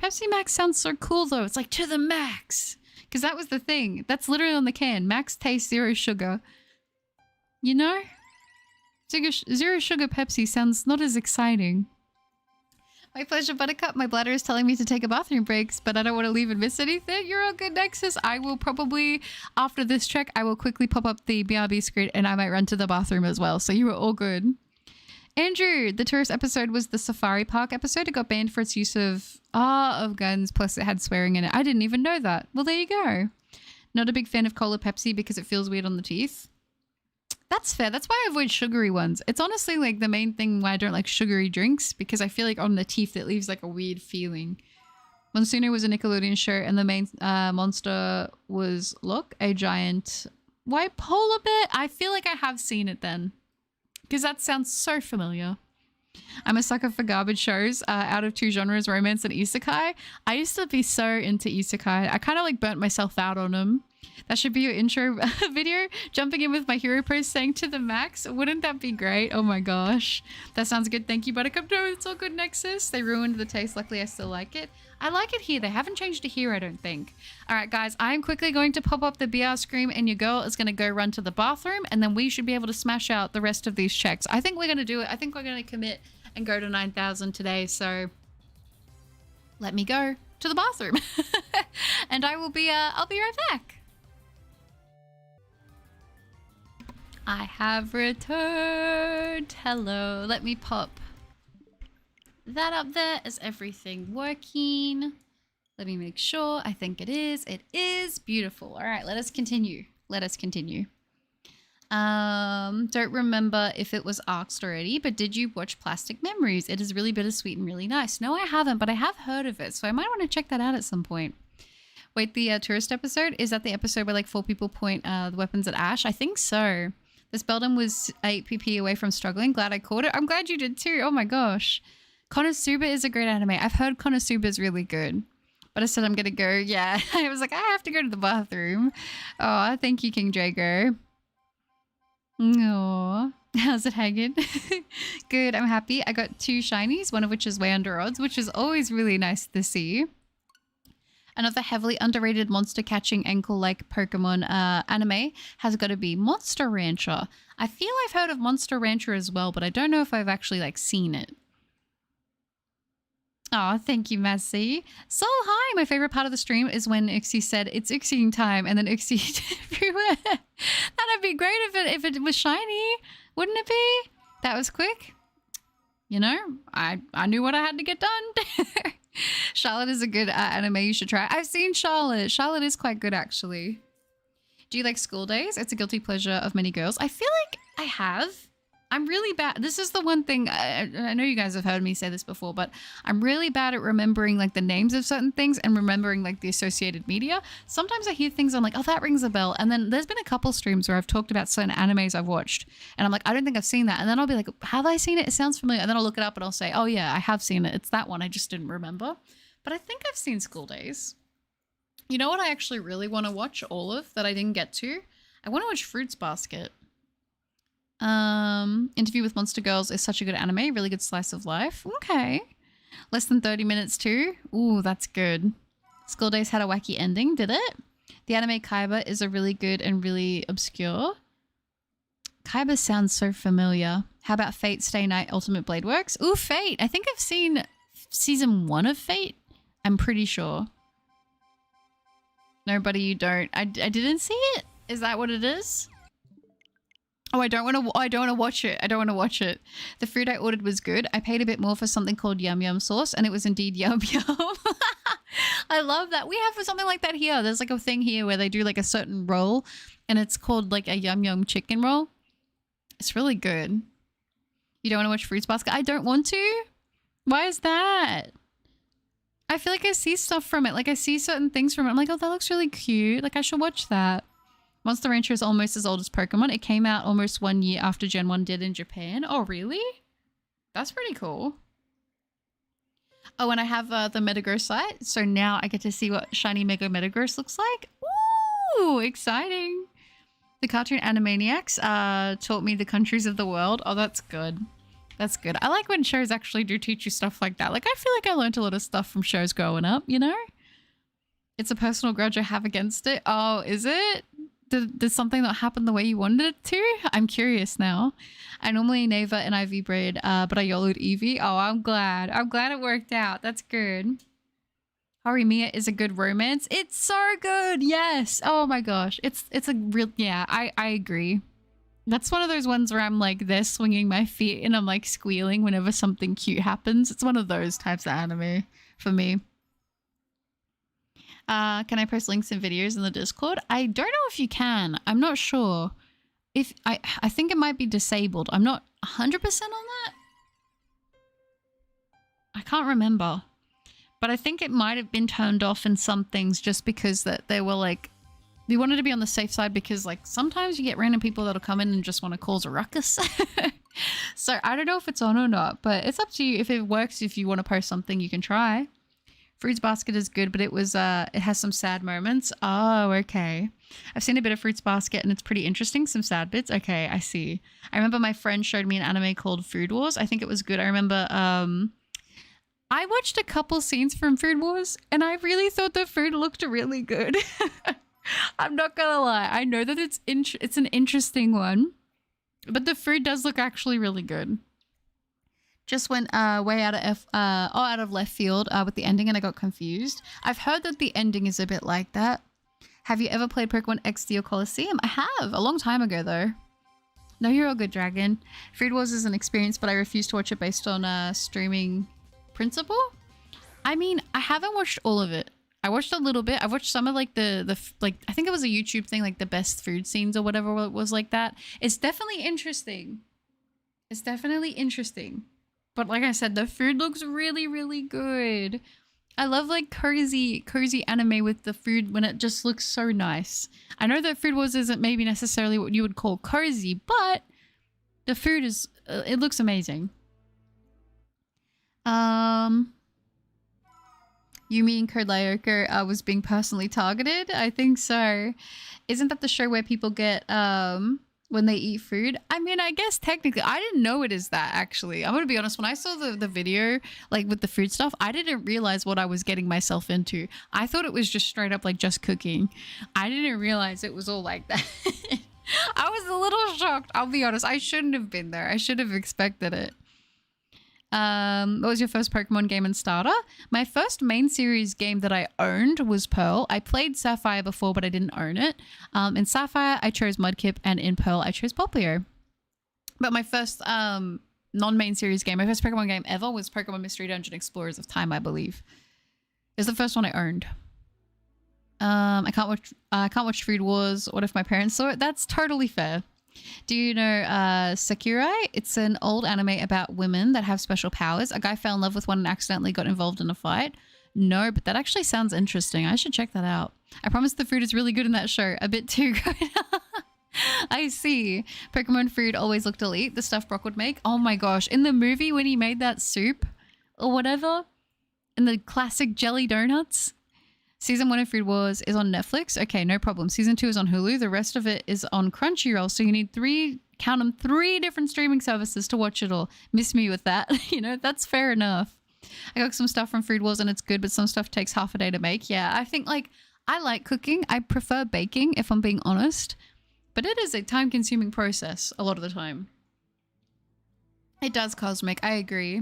Pepsi Max sounds so cool, though. It's like to the max. Because that was the thing. That's literally on the can. Max taste zero sugar. You know? Zero sugar Pepsi sounds not as exciting. My pleasure, Buttercup. My bladder is telling me to take a bathroom break, but I don't want to leave and miss anything. You're all good, Nexus. I will probably, after this trek, I will quickly pop up the BRB screen and I might run to the bathroom as well. So you are all good. Andrew, the tourist episode was the safari park episode. It got banned for its use of guns, plus it had swearing in it. I didn't even know that. Well, there you go. Not a big fan of Cola Pepsi because it feels weird on the teeth. That's fair. That's why I avoid sugary ones. It's honestly like the main thing why I don't like sugary drinks, because I feel like on the teeth it leaves like a weird feeling. Monsuno was a Nickelodeon show and the main monster was, look, a giant white polar bear. I feel like I have seen it then. Because that sounds so familiar. I'm a sucker for garbage shows. Out of 2 genres, romance and isekai. I used to be so into isekai. I kind of like burnt myself out on them. That should be your intro video. Jumping in with my hero pose saying to the max. Wouldn't that be great? Oh my gosh. That sounds good. Thank you, Buttercup. No, it's all good, Nexus. They ruined the taste. Luckily, I still like it. I like it here. They haven't changed it here, I don't think. All right, guys. I'm quickly going to pop up the BR screen and your girl is going to go run to the bathroom and then we should be able to smash out the rest of these checks. I think we're going to do it. I think we're going to commit and go to 9,000 today. So let me go to the bathroom and I'll be right back. I have returned. Hello. Let me pop that up there. Is everything working? Let me make sure. I think it is. It is beautiful. All right, let us continue. Let us continue. Don't remember if it was asked already, but did you watch Plastic Memories? It is really bittersweet and really nice. No, I haven't, but I have heard of it, so I might want to check that out at some point. Wait, the tourist episode? Is that the episode where like 4 people point the weapons at Ash? I think so. This Beldam was 8 pp away from struggling. Glad I caught it. I'm glad you did too. Oh my gosh. Konosuba is a great anime. I've heard Konosuba is really good. But I said I'm going to go. Yeah. I was like, I have to go to the bathroom. Oh, thank you, King Drago. Aww. How's it hanging? Good. I'm happy. I got 2 shinies, one of which is way under odds, which is always really nice to see. Another heavily underrated monster catching ankle-like Pokemon anime has got to be Monster Rancher. I feel I've heard of Monster Rancher as well, but I don't know if I've actually like seen it. Oh, thank you, Massey. So hi, my favorite part of the stream is when Uxie said it's Uxieing time and then Uxie everywhere. That'd be great if it was shiny, wouldn't it be? That was quick. You know, I knew what I had to get done. Charlotte is a good anime you should try. I've seen Charlotte. Charlotte is quite good, actually. Do you like School Days? It's a guilty pleasure of many girls. I feel like I have. I'm really bad. This is the one thing. I know you guys have heard me say this before, but I'm really bad at remembering like the names of certain things and remembering like the associated media. Sometimes I hear things I'm like, oh, that rings a bell. And then there's been a couple streams where I've talked about certain animes I've watched and I'm like, I don't think I've seen that. And then I'll be like, have I seen it? It sounds familiar. And then I'll look it up and I'll say, oh yeah, I have seen it. It's that one. I just didn't remember. But I think I've seen School Days. You know what I actually really want to watch all of that I didn't get to? I want to watch Fruits Basket. Interview with Monster Girls is such a good anime. Really good slice of life. Okay. Less than 30 minutes too. Ooh, that's good. School Days had a wacky ending, did it? The anime Kaiba is a really good and really obscure. Kaiba sounds so familiar. How about Fate Stay Night Ultimate Blade Works? Ooh, Fate. I think I've seen season 1 of Fate. I'm pretty sure. Nobody, you don't. I didn't see it. Is that what it is? Oh, I don't want to. I don't want to watch it. I don't want to watch it. The food I ordered was good. I paid a bit more for something called yum yum sauce, and it was indeed yum yum. I love that. We have something like that here. There's like a thing here where they do like a certain roll, and it's called like a yum yum chicken roll. It's really good. You don't want to watch Fruits Basket? I don't want to. Why is that? I feel like I see stuff from it. Like I see certain things from it. I'm like, oh, that looks really cute. Like I should watch that. Monster Rancher is almost as old as Pokemon. It came out almost 1 year after Gen 1 did in Japan. Oh, really? That's pretty cool. Oh, and I have the Metagross site. So now I get to see what shiny Mega Metagross looks like. Ooh, exciting. The cartoon Animaniacs taught me the countries of the world. Oh, that's good. That's good. I like when shows actually do teach you stuff like that. Like, I feel like I learned a lot of stuff from shows growing up, you know? It's a personal grudge I have against it. Oh, is it? Did something not happen the way you wanted it to? I'm curious now. I normally Neva and IV braid, but I YOLO'd Eevee. Oh, I'm glad. I'm glad it worked out. That's good. Horimiya is a good romance. It's so good. Yes. Oh my gosh. It's a real, yeah, I agree. That's one of those ones where I'm like this, swinging my feet and I'm like squealing whenever something cute happens. It's one of those types of anime for me. Can I post links and videos in the Discord? I don't know if you can. I'm not sure. If I think it might be disabled. I'm not 100% on that. I can't remember. But I think it might have been turned off in some things just because that they were like, we wanted to be on the safe side because like sometimes you get random people that'll come in and just want to cause a ruckus. So I don't know if it's on or not, but it's up to you. If it works, if you want to post something, you can try. Fruits Basket is good, but it has some sad moments. Oh, okay. I've seen a bit of Fruits Basket and it's pretty interesting. Some sad bits. Okay, I see. I remember my friend showed me an anime called Food Wars. I think it was good. I remember I watched a couple scenes from Food Wars and I really thought the food looked really good. I'm not gonna lie. I know that it's an interesting one, but the food does look actually really good. Just went way out of left field with the ending and I got confused. I've heard that the ending is a bit like that. Have you ever played Pokemon XD or Coliseum? I have, a long time ago though. No, you're all good, Dragon. Food Wars is an experience, but I refuse to watch it based on streaming principle. I mean, I haven't watched all of it. I watched a little bit. I watched some of like like I think it was a YouTube thing, like the best food scenes or whatever it was like that. It's definitely interesting. It's definitely interesting. But like I said, the food looks really, really good. I love like cozy anime with the food when it just looks so nice. I know that Food Wars isn't maybe necessarily what you would call cozy, but the food is, it looks amazing. You mean Code Lyoko was being personally targeted? I think so. Isn't that the show where people get when they eat food? I mean, I guess technically, I didn't know it is that actually. I'm gonna be honest, when I saw the video like with the food stuff, I didn't realize what I was getting myself into. I thought it was just straight up like just cooking. I didn't realize it was all like that. I was a little shocked, I'll be honest. I shouldn't have been there. I should have expected it. What was your first Pokemon game and starter? My first main series game that I owned was Pearl. I played Sapphire before, but I didn't own it. In Sapphire, I chose Mudkip, and in Pearl, I chose Popplio. But my first non-main series game, my first Pokemon game ever was Pokemon Mystery Dungeon Explorers of Time, I believe. It was the first one I owned. I can't watch Food Wars. What if my parents saw it? That's totally fair. Do you know Sakurai? It's an old anime about women that have special powers. A guy fell in love with one and accidentally got involved in a fight. No, but that actually sounds interesting. I should check that out. I promise the food is really good in that show. A bit too good. I see. Pokemon food always looked elite. The stuff Brock would make. Oh my gosh. In the movie when he made that soup or whatever, and the classic jelly donuts. Season 1 of Food Wars is on Netflix. Okay, no problem. Season 2 is on Hulu. The rest of it is on Crunchyroll. So you need three different streaming services to watch it all. Miss me with that. You know, that's fair enough. I got some stuff from Food Wars and it's good, but some stuff takes half a day to make. Yeah, I think like, I like cooking. I prefer baking if I'm being honest. But it is a time-consuming process a lot of the time. It does, Cosmic. I agree.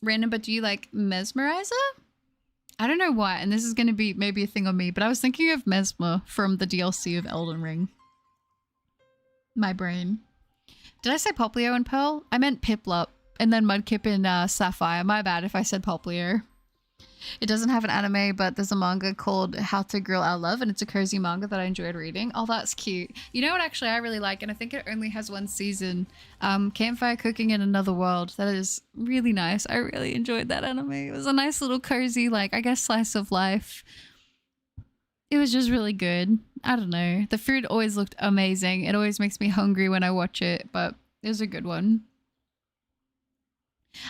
Random, but do you like Mesmerizer? I don't know why, and this is going to be maybe a thing on me, but I was thinking of Mesmer from the DLC of Elden Ring. My brain. Did I say Poplio and Pearl? I meant Piplup and then Mudkip and Sapphire. My bad if I said Poplio. It doesn't have an anime, but there's a manga called How to Grill Our Love, and it's a cozy manga that I enjoyed reading. Oh, that's cute. You know what actually I really like, and I think it only has one season, Campfire Cooking in Another World. That is really nice. I really enjoyed that anime. It was a nice little cozy, like, I guess slice of life. It was just really good. I don't know. The food always looked amazing. It always makes me hungry when I watch it, but it was a good one.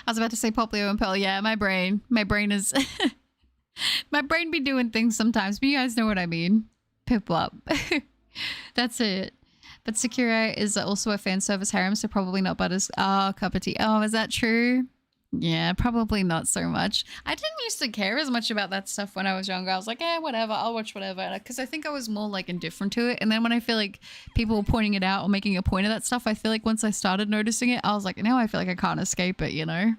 I was about to say Poplio and Pearl. Yeah, my brain is... my brain be doing things sometimes, but you guys know what I mean. Piplup. That's it. But Sakura is also a fan service harem, so probably not Butter's cup of tea. Oh, is that true? Yeah, probably not so much. I didn't used to care as much about that stuff when I was younger. I was like, whatever, I'll watch whatever. Because I think I was more like indifferent to it. And then when I feel like people were pointing it out or making a point of that stuff, I feel like once I started noticing it, I was like, now I feel like I can't escape it, you know?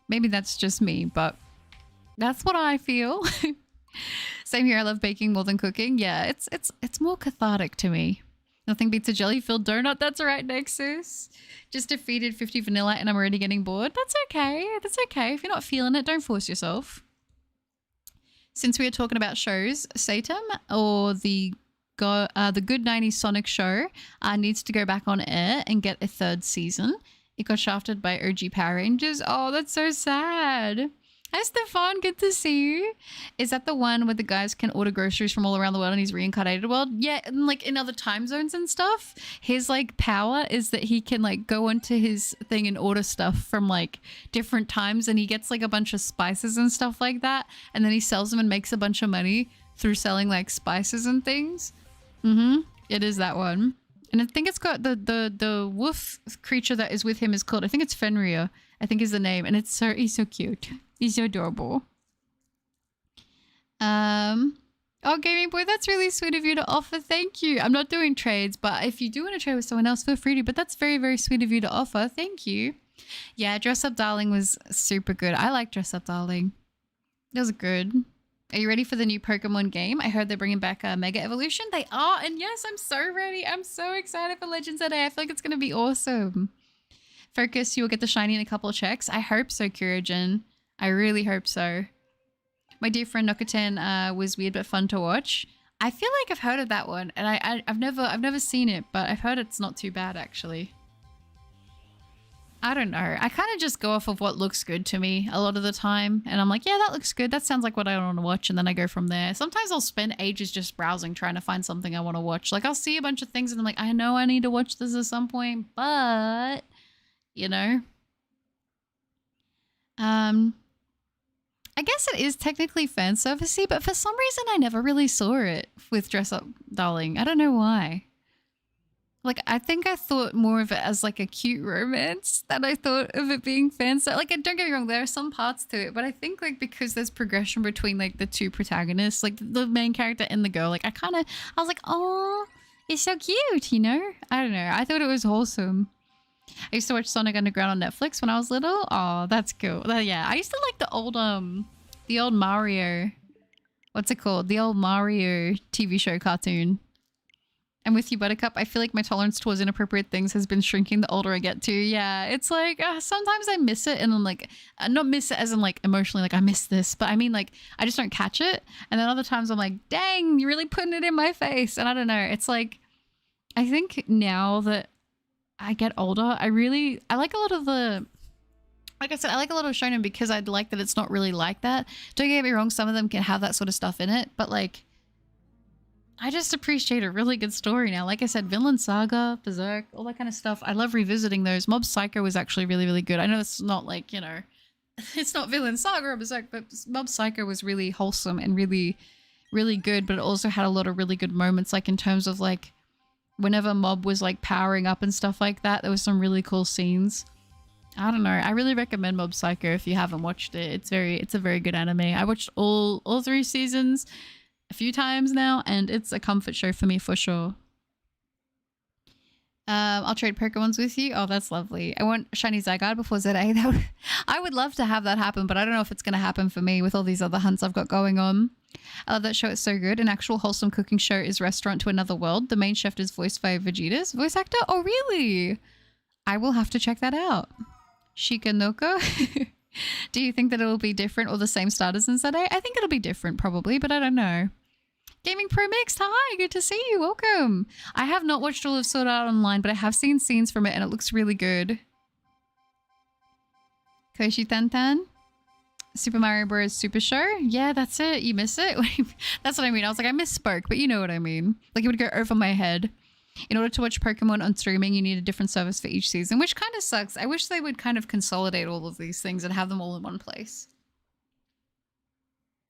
Maybe that's just me, but that's what I feel. Same here, I love baking more than cooking. Yeah, it's more cathartic to me. Nothing beats a jelly-filled donut. That's right, Nexus. Just defeated 50 vanilla and I'm already getting bored. That's okay. That's okay. If you're not feeling it, don't force yourself. Since we are talking about shows, Satam or the Good 90s Sonic show needs to go back on air and get a third season. It got shafted by OG Power Rangers. Oh, that's so sad. Hi, Stefan. Good to see you. Is that the one where the guys can order groceries from all around the world in his reincarnated world? Yeah, and like in other time zones and stuff. His like power is that he can like go into his thing and order stuff from like different times, and he gets like a bunch of spices and stuff like that, and then he sells them and makes a bunch of money through selling like spices and things. It is that one. And I think it's got the wolf creature that is with him is called, I think it's Fenrir, I think is the name, and he's so cute. He's so adorable. Oh, Gaming Boy, that's really sweet of you to offer. Thank you. I'm not doing trades, but if you do want to trade with someone else, feel free to. But that's very, very sweet of you to offer. Thank you. Yeah, Dress Up Darling was super good. I like Dress Up Darling. That was good. Are you ready for the new Pokemon game? I heard they're bringing back Mega Evolution. They are, and yes, I'm so ready. I'm so excited for Legends today. I feel like it's going to be awesome. Focus, you will get the shiny in a couple of checks. I hope so, Kyojin. I really hope so. My dear friend Nokuten was weird but fun to watch. I feel like I've heard of that one, and I've never seen it, but I've heard it's not too bad actually. I don't know. I kind of just go off of what looks good to me a lot of the time, and I'm like, yeah, that looks good. That sounds like what I want to watch, and then I go from there. Sometimes I'll spend ages just browsing trying to find something I want to watch. Like I'll see a bunch of things, and I'm like, I know I need to watch this at some point, but you know. I guess it is technically fan servicey, but for some reason I never really saw it with Dress Up Darling. I don't know why. Like, I think I thought more of it as like a cute romance than I thought of it being fan service. Like, don't get me wrong, there are some parts to it, but I think like because there's progression between like the two protagonists, like the main character and the girl, like I was like, oh, it's so cute, you know? I don't know. I thought it was wholesome. I used to watch Sonic Underground on Netflix when I was little. Oh, that's cool. Yeah, I used to like the old Mario. What's it called? The old Mario TV show cartoon. I'm with you, Buttercup. I feel like my tolerance towards inappropriate things has been shrinking the older I get too. Yeah, it's like sometimes I miss it, and I'm like, not miss it as in like emotionally, like I miss this, but I mean like I just don't catch it. And then other times I'm like, dang, you're really putting it in my face. And I don't know. It's like, I think now that I get older, I like a lot of the, like I said, I like a lot of shonen because I like that it's not really like that. Don't get me wrong, some of them can have that sort of stuff in it, but like, I just appreciate a really good story now. Like I said, Vinland Saga, Berserk, all that kind of stuff. I love revisiting those. Mob Psycho was actually really, really good. I know it's not like, you know, it's not Vinland Saga or Berserk, but Mob Psycho was really wholesome and really, really good, but it also had a lot of really good moments, like in terms of like, whenever Mob was like powering up and stuff like that, there was some really cool scenes. I don't know. I really recommend Mob Psycho if you haven't watched it. It's a very good anime. I watched all 3 seasons a few times now, and it's a comfort show for me for sure. I'll trade Pokemons with you. Oh, that's lovely. I want Shiny Zygarde before ZA. I would love to have that happen, but I don't know if it's going to happen for me with all these other hunts I've got going on. I love that show. It's so good. An actual wholesome cooking show is Restaurant to Another World. The main chef is voiced by Vegeta's voice actor. Oh, really? I will have to check that out. Shikanoko. Do you think that it will be different or the same starters in Saturday? I think it'll be different probably, but I don't know. Gaming Pro Mixed, hi, good to see you. Welcome. I have not watched all of Sword Art Online, but I have seen scenes from it and it looks really good. Koshi Tantan. Super Mario Bros. Super Show. Yeah, that's it. You miss it? That's what I mean. I was like, I misspoke, but you know what I mean. Like it would go over my head. In order to watch Pokemon on streaming, you need a different service for each season, which kind of sucks. I wish they would kind of consolidate all of these things and have them all in one place.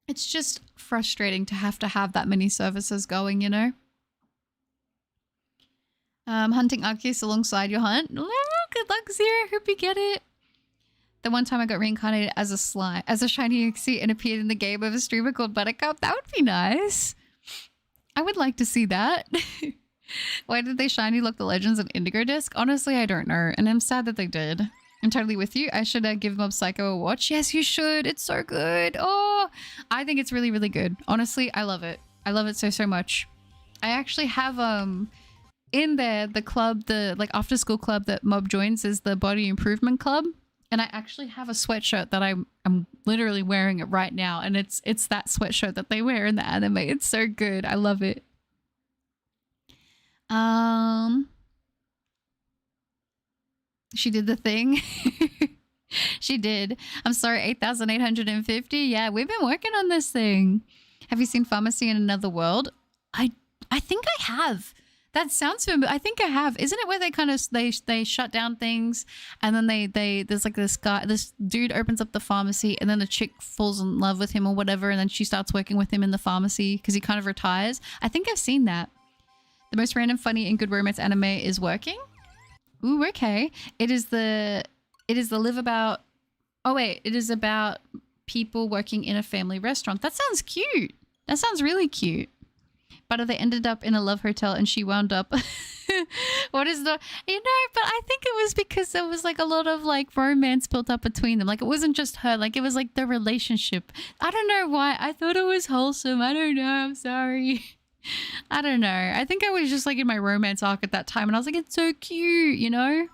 It's just frustrating to have that many services going, you know? Hunting Arceus alongside your hunt. Oh, good luck, Zero. Hope you get it. The one time I got reincarnated as a shiny Uxie and appeared in the game of a streamer called Buttercup. That would be nice. I would like to see that. Why did they shiny lock the Legends and Indigo disc? Honestly, I don't know. And I'm sad that they did. I'm totally with you. I should give Mob Psycho a watch. Yes, you should. It's so good. Oh, I think it's really, really good. Honestly, I love it. I love it so, so much. I actually have in there the club, the like after school club that Mob joins is the Body Improvement Club. And I actually have a sweatshirt that I'm literally wearing it right now. And it's that sweatshirt that they wear in the anime. It's so good. I love it. She did the thing. She did. I'm sorry, 8,850. Yeah, we've been working on this thing. Have you seen Pharmacy in Another World? I think I have. That sounds familiar. I think I have. Isn't it where they kind of they shut down things and then they there's like this dude opens up the pharmacy and then the chick falls in love with him or whatever and then she starts working with him in the pharmacy because he kind of retires. I think I've seen that. The most random, funny, and good romance anime is Working. Ooh, okay. It is the live about. Oh wait, it is about people working in a family restaurant. That sounds cute. That sounds really cute. But they ended up in a love hotel and she wound up. What is the, but I think it was because there was like a lot of like romance built up between them. Like it wasn't just her, like it was like the relationship. I don't know why. I thought it was wholesome. I don't know. I'm sorry. I don't know. I think I was just like in my romance arc at that time and I was like, it's so cute, you know?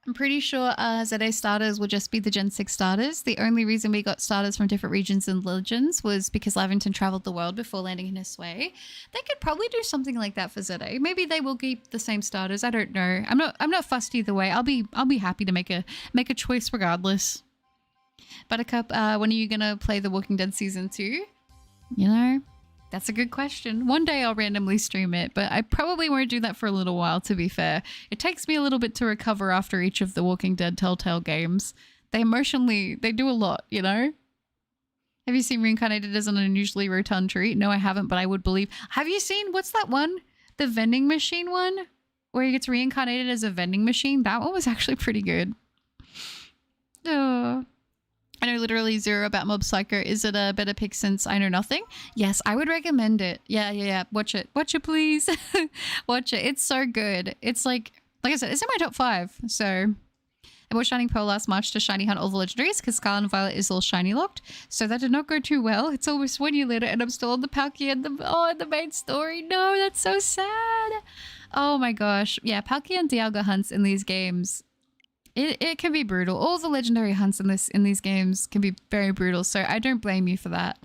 I'm pretty sure ZA starters will just be the Gen 6 starters. The only reason we got starters from different regions and legends was because Lavington traveled the world before landing in his way. They could probably do something like that for ZA. Maybe they will keep the same starters. I don't know. I'm not fussed either way. I'll be happy to make a choice regardless. Buttercup, when are you gonna play The Walking Dead season 2? You know? That's a good question. One day I'll randomly stream it, but I probably won't do that for a little while, to be fair. It takes me a little bit to recover after each of the Walking Dead Telltale games. They do a lot, you know? Have you seen Reincarnated as an Unusually Rotund Tree? No, I haven't, but I would believe. Have you seen, what's that one? The vending machine one? Where he gets reincarnated as a vending machine? That one was actually pretty good. Oh. I know literally zero about Mob Psycho. Is it a better pick since I know nothing? Yes, I would recommend it. Yeah. Watch it. Watch it, please. Watch it. It's so good. It's like I said, it's in my top 5. So I bought Shining Pearl last March to shiny hunt all the legendaries because Scarlet and Violet is all shiny locked. So that did not go too well. It's almost 1 year later and I'm still on the Palkia and the main story. No, that's so sad. Oh my gosh. Yeah, Palkia and Dialga hunts in these games. It can be brutal. All the legendary hunts in these games can be very brutal, so I don't blame you for that.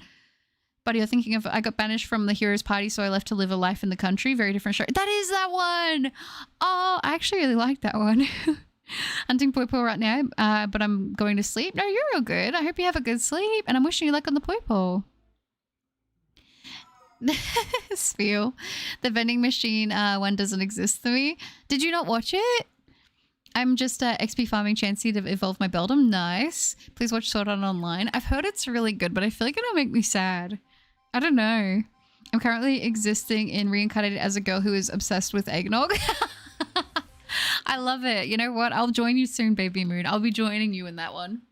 But you're thinking of, I got banished from the Heroes Party, so I left to live a life in the country. Very different show. That is that one! Oh, I actually really like that one. Hunting Poipo right now, but I'm going to sleep. No, you're all good. I hope you have a good sleep, and I'm wishing you luck on the Poipo. Spiel. The vending machine one doesn't exist to me. Did you not watch it? I'm just XP farming Chansey to evolve my Beldum. Nice. Please watch Sword Art Online. I've heard it's really good, but I feel like it'll make me sad. I don't know. I'm currently existing in reincarnated as a girl who is obsessed with eggnog. I love it. You know what? I'll join you soon, Baby Moon. I'll be joining you in that one.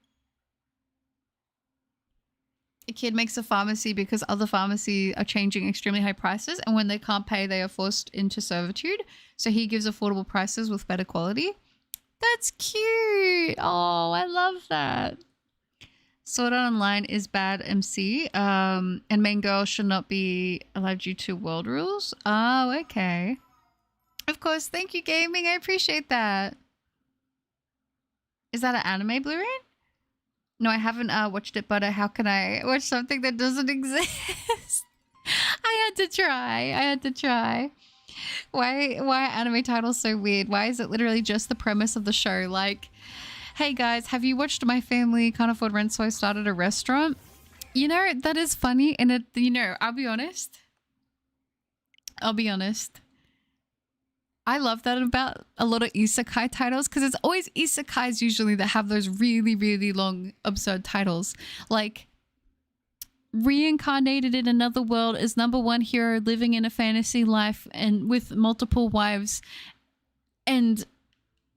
A kid makes a pharmacy because other pharmacies are changing extremely high prices, and when they can't pay, they are forced into servitude. So he gives affordable prices with better quality. That's cute. Oh, I love that. Sword Art Online is bad MC, and main girl should not be allowed due to world rules. Oh, okay. Of course, thank you, gaming. I appreciate that. Is that an anime Blu-ray? No, I haven't watched it, but how can I watch something that doesn't exist? I had to try. Why are anime titles so weird? Why is it literally just the premise of the show? Like, hey guys, have you watched My Family Can't Afford Rent, so I started a restaurant? You know, that is funny, and it, you know, I'll be honest. I love that about a lot of isekai titles, because it's always isekais usually that have those really, really long, absurd titles. Like, reincarnated in another world as #1 hero living in a fantasy life and with multiple wives and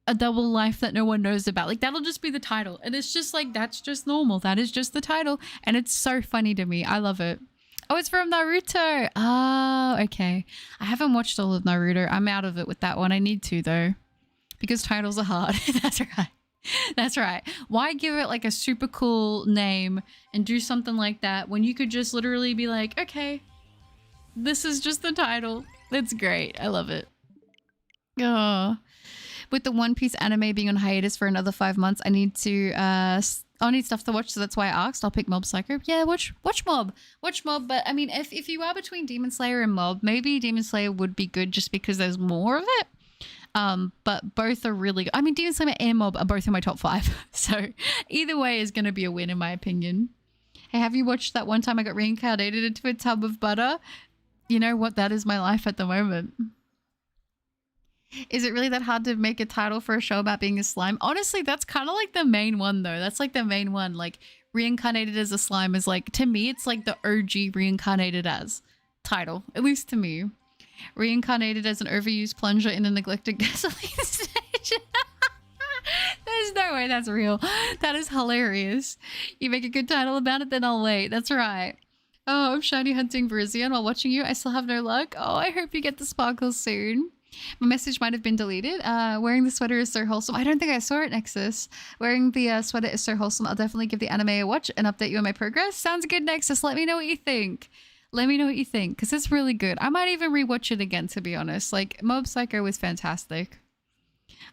a double life that no one knows about. Like, that'll just be the title. And it's just like, that's just normal. That is just the title. And it's so funny to me. I love it. Oh, it's from Naruto. Oh, okay. I haven't watched all of Naruto. I'm out of it with that one. I need to, though, because titles are hard. That's right. That's right. Why give it like a super cool name and do something like that when you could just literally be like, okay, this is just the title. That's great. I love it. Oh. With the One Piece anime being on hiatus for another 5 months, I need to I'll need stuff to watch, so that's why I asked. I'll pick Mob Psycho. Yeah, watch Mob. Watch Mob, but I mean, if you are between Demon Slayer and Mob, maybe Demon Slayer would be good just because there's more of it. But both are really good. I mean, Demon Slayer and Mob are both in my top 5. So either way is going to be a win in my opinion. Hey, have you watched that one time I got reincarnated into a tub of butter? You know what? That is my life at the moment. Is it really that hard to make a title for a show about being a slime? Honestly, that's kind of like the main one, though. That's like the main one. Like, reincarnated as a slime is like, to me, it's like the OG reincarnated as title, at least to me. Reincarnated as an overused plunger in a neglected gasoline station. There's no way that's real. That is hilarious. You make a good title about it, then I'll wait. That's right. Oh, I'm shiny hunting Virizion while watching you. I still have no luck. Oh, I hope you get the sparkles soon. My message might have been deleted. Wearing the sweater is so wholesome. I don't think I saw it, Nexus. Wearing the sweater is so wholesome. I'll definitely give the anime a watch and update you on my progress. Sounds good, Nexus. Let me know what you think. Let me know what you think, because it's really good. I might even rewatch it again, to be honest. Like, Mob Psycho was fantastic.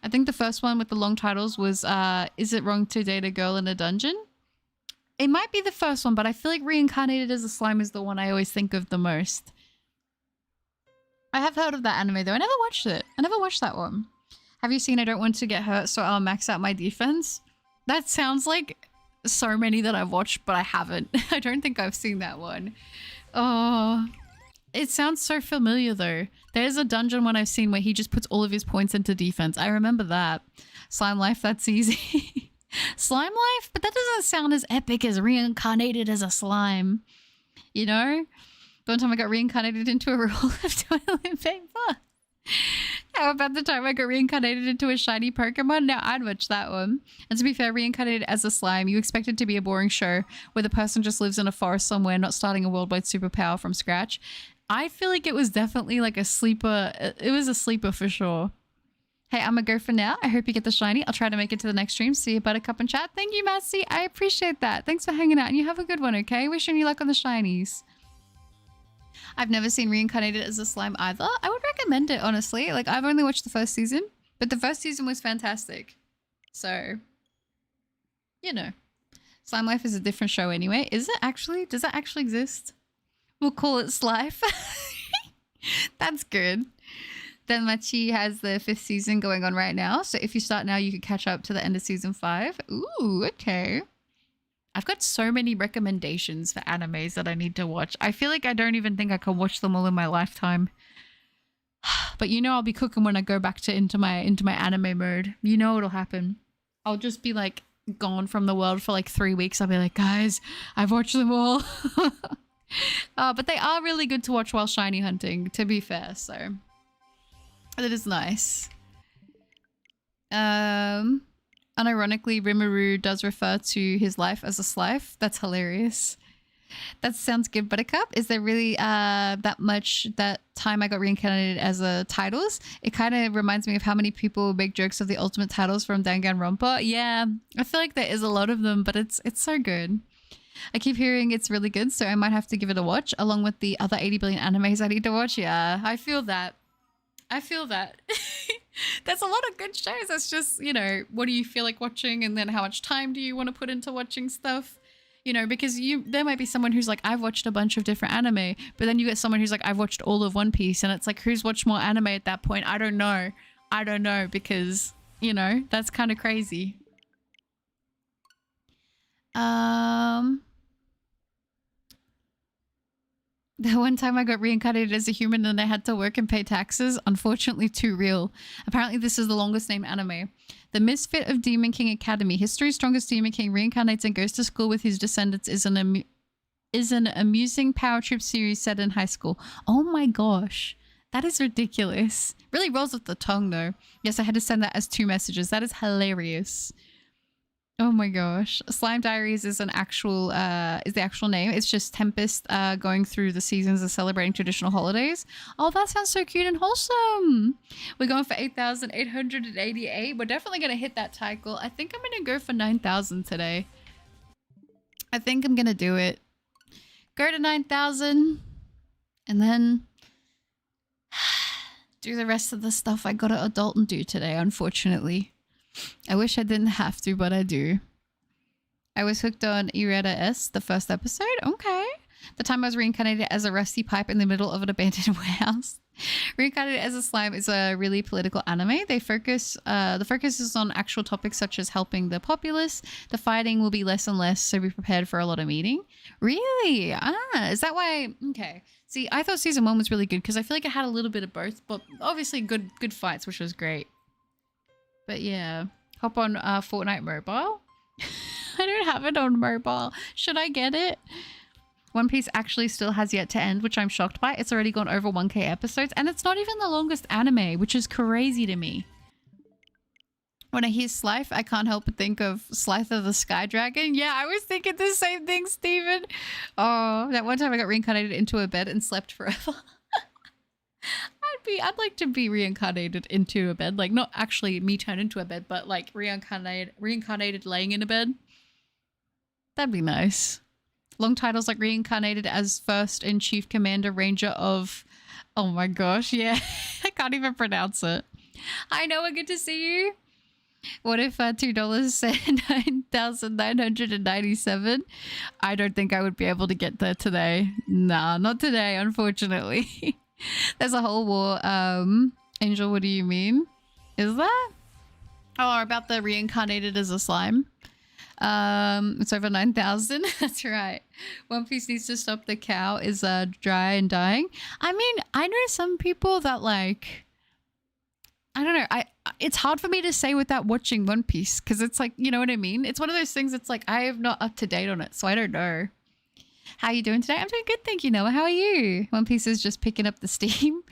I think the first one with the long titles was Is It Wrong to Date a Girl in a Dungeon? It might be the first one, but I feel like Reincarnated as a Slime is the one I always think of the most. I have heard of that anime, though. I never watched it. I never watched that one. Have you seen I Don't Want to Get Hurt, so I'll max out my defense? That sounds like so many that I've watched, but I haven't. I don't think I've seen that one. Oh, it sounds so familiar, though. There's a dungeon one I've seen where he just puts all of his points into defense. I remember that. Slime Life, that's easy. Slime Life? But that doesn't sound as epic as Reincarnated as a Slime. You know? The one time I got reincarnated into a roll of toilet paper. How about the time I got reincarnated into a shiny Pokemon? Now I'd watch that one. And to be fair, Reincarnated as a Slime, you expect it to be a boring show where the person just lives in a forest somewhere, not starting a worldwide superpower from scratch. I feel like it was definitely like a sleeper. It was a sleeper for sure. Hey, I'm gonna go for now. I hope you get the shiny. I'll try to make it to the next stream. See you, Buttercup and chat. Thank you, Massey. I appreciate that. Thanks for hanging out, and you have a good one, okay? Wishing you luck on the shinies. I've never seen Reincarnated as a Slime either. I would recommend it, honestly. Like, I've only watched the first season, but the first season was fantastic. So, you know. Slime Life is a different show anyway. Is it actually? Does that actually exist? We'll call it Slife. That's good. Then Machi has the 5th season going on right now. So if you start now, you could catch up to the end of season 5. Ooh, okay. I've got so many recommendations for animes that I need to watch. I feel like I don't even think I can watch them all in my lifetime. But you know I'll be cooking when I go back to into my anime mode. You know what'll happen. I'll just be like gone from the world for like 3 weeks. I'll be like, guys, I've watched them all. But they are really good to watch while shiny hunting, to be fair. So it is nice. Unironically, Rimuru does refer to his life as a slife. That's hilarious. That sounds good, Buttercup. Is there really that much that time I got reincarnated as a titles? It kind of reminds me of how many people make jokes of the ultimate titles from Danganronpa. Yeah, I feel like there is a lot of them, but it's so good. I keep hearing it's really good, so I might have to give it a watch along with the other 80 billion animes I need to watch. Yeah, I feel that. I feel that. There's a lot of good shows. That's just, you know, what do you feel like watching, and then how much time do you want to put into watching stuff? You know, because there might be someone who's like, I've watched a bunch of different anime, but then you get someone who's like, I've watched all of One Piece, and it's like, who's watched more anime at that point? I don't know. I don't know, because, you know, that's kind of crazy. The one time I got reincarnated as a human and I had to work and pay taxes, unfortunately too real. Apparently this is the longest name anime. The Misfit of Demon King Academy. History's strongest demon king reincarnates and goes to school with his descendants is an amusing power trip series set in high school. Oh my gosh. That is ridiculous. Really rolls off the tongue though. Yes, I had to send that as 2 messages. That is hilarious. Oh my gosh. Slime Diaries is the actual name. It's just Tempest going through the seasons and celebrating traditional holidays. Oh, that sounds so cute and wholesome. We're going for 8,888. We're definitely going to hit that title. I think I'm going to go for 9,000 today. I think I'm going to do it. Go to 9,000 and then do the rest of the stuff I got to adult and do today, unfortunately. I wish I didn't have to, but I do. I was hooked on Ireda S, the first episode. Okay. The time I was reincarnated as a rusty pipe in the middle of an abandoned warehouse. Reincarnated as a slime is a really political anime. The focus is on actual topics such as helping the populace. The fighting will be less and less, so be prepared for a lot of meeting. Really? Is that why? Okay. See, I thought season 1 was really good because I feel like it had a little bit of both, but obviously good fights, which was great. But yeah, hop on Fortnite mobile. I don't have it on mobile. Should I get it? One Piece actually still has yet to end, which I'm shocked by. It's already gone over 1K episodes, and it's not even the longest anime, which is crazy to me. When I hear Slife, I can't help but think of Slife of the Sky Dragon. Yeah, I was thinking the same thing, Steven. Oh, that one time I got reincarnated into a bed and slept forever. I'd like to be reincarnated into a bed, like not actually me turned into a bed, but like reincarnated laying in a bed. That'd be nice. Long titles like reincarnated as first and chief commander ranger of, oh my gosh, yeah, I can't even pronounce it. I know, good to see you. What if $2 said 9,997? I don't think I would be able to get there today. Nah, not today, unfortunately. There's a whole war. Angel, what do you mean? Is that? Oh, about the reincarnated as a slime. It's over 9,000. That's right. One Piece needs to stop. The cow is dry and dying. I mean, I know some people that like, I don't know. It's hard for me to say without watching One Piece because it's like, you know what I mean? It's one of those things. It's like I am not up to date on it, so I don't know. How are you doing today? I'm doing good, thank you, Noah. How are you? One Piece is just picking up the steam.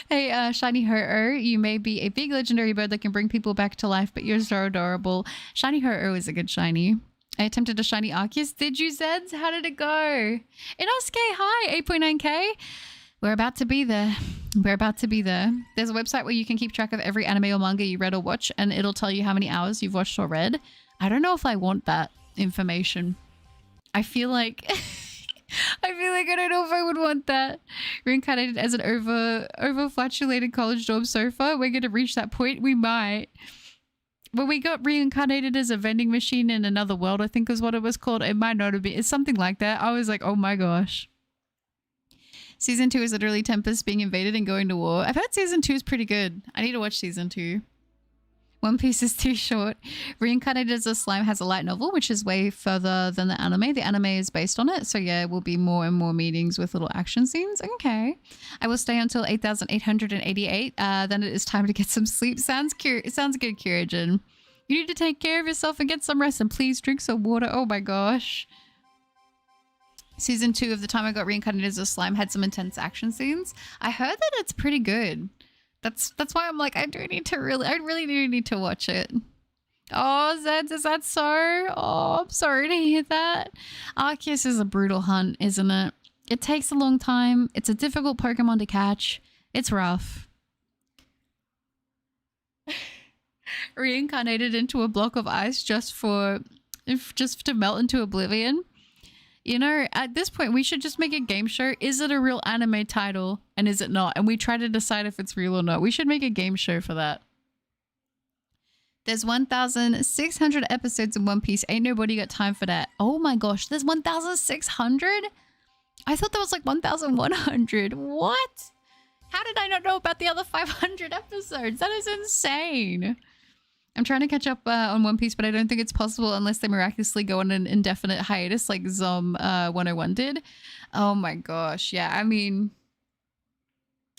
Hey, Shiny Ho-Oh, you may be a big legendary bird that can bring people back to life, but you're so adorable. Shiny Ho-Oh is a good shiny. I attempted a shiny Arceus. Did you, Zeds? How did it go? Inosuke, hi, 8.9k. We're about to be there. We're about to be there. There's a website where you can keep track of every anime or manga you read or watch, and it'll tell you how many hours you've watched or read. I don't know if I want that information. I feel like... I don't know if I would want that. Reincarnated as an overflatulated college dorm sofa. We're going to reach that point. We might. When we got reincarnated as a vending machine in another world, I think is what it was called. It might not have been. It's something like that. I was like, oh my gosh. Season 2 is literally Tempest being invaded and going to war. I've heard season 2 is pretty good. I need to watch season 2. One Piece is too short. Reincarnated as a Slime has a light novel, which is way further than the anime. The anime is based on it. So yeah, it will be more and more meetings with little action scenes. Okay. I will stay until 8,888. Then it is time to get some sleep. Sounds good, Kyurajin. You need to take care of yourself and get some rest, and please drink some water. Oh my gosh. Season 2 of The Time I Got Reincarnated as a Slime had some intense action scenes. I heard that it's pretty good. That's why I'm like, I really do need to watch it. Oh, Zeds, is that so? Oh, I'm sorry to hear that. Arceus is a brutal hunt, isn't it? It takes a long time. It's a difficult Pokemon to catch. It's rough. Reincarnated into a block of ice just to melt into oblivion. You know, at this point, we should just make a game show. Is it a real anime title and is it not? And we try to decide if it's real or not. We should make a game show for that. There's 1,600 episodes in One Piece. Ain't nobody got time for that. Oh my gosh, there's 1,600? I thought there was like 1,100. What? How did I not know about the other 500 episodes? That is insane. I'm trying to catch up on One Piece, but I don't think it's possible unless they miraculously go on an indefinite hiatus like Zom 101 did. Oh my gosh. Yeah, I mean,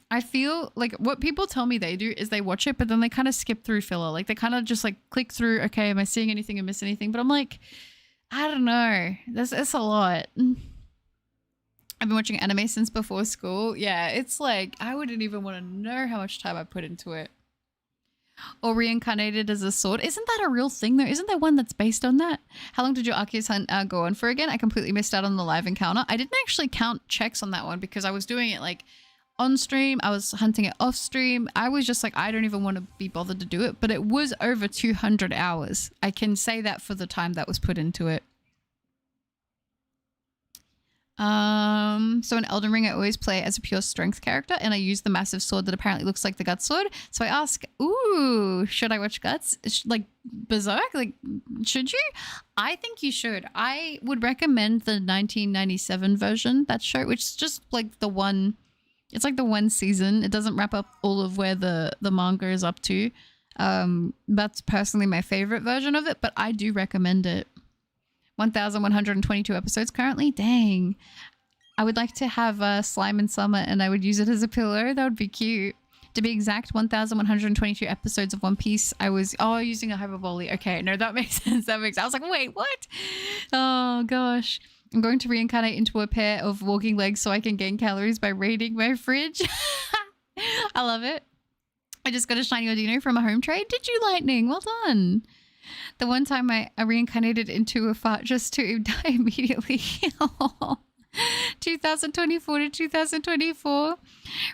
I feel like what people tell me they do is they watch it, but then they kind of skip through filler. Like they kind of just like click through, okay, am I seeing anything and miss anything? But I'm like, I don't know. It's a lot. I've been watching anime since before school. Yeah, it's like, I wouldn't even want to know how much time I put into it. Or reincarnated as a sword. Isn't that a real thing though? Isn't there one that's based on that? How long did your Arceus hunt go on for again? I completely missed out on the live encounter. I didn't actually count checks on that one because I was doing it like on stream. I was hunting it off stream. I was just like, I don't even want to be bothered to do it. But it was over 200 hours. I can say that for the time that was put into it. So in Elden Ring, I always play as a pure strength character, and I use the massive sword that apparently looks like the Guts sword. So I ask, ooh, should I watch Guts? Like Berserk? Like, should you? I think you should. I would recommend the 1997 version, that show, which is just like the one, it's like the one season. It doesn't wrap up all of where the manga is up to. That's personally my favorite version of it, but I do recommend it. 1,122 episodes currently. Dang. I would like to have slime in summer and I would use it as a pillow. That would be cute. To be exact, 1,122 episodes of One Piece. I was, using a hyperbole. Okay, no, that makes sense. That makes sense. I was like, wait, what? Oh, gosh. I'm going to reincarnate into a pair of walking legs so I can gain calories by raiding my fridge. I love it. I just got a shiny Audino from a home trade. Did you, Lightning? Well done. The one time I reincarnated into a fart just to die immediately. 2024 to 2024.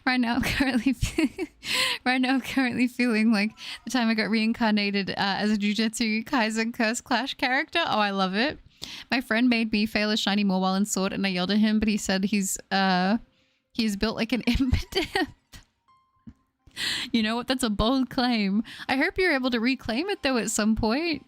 Right now I'm currently feeling like the time I got reincarnated as a Jujutsu Kaisen Curse Clash character. Oh, I love it. My friend made me fail a shiny Morwell and sword, and I yelled at him, but he said he's built like an impotent. You know what? That's a bold claim. I hope you're able to reclaim it though at some point.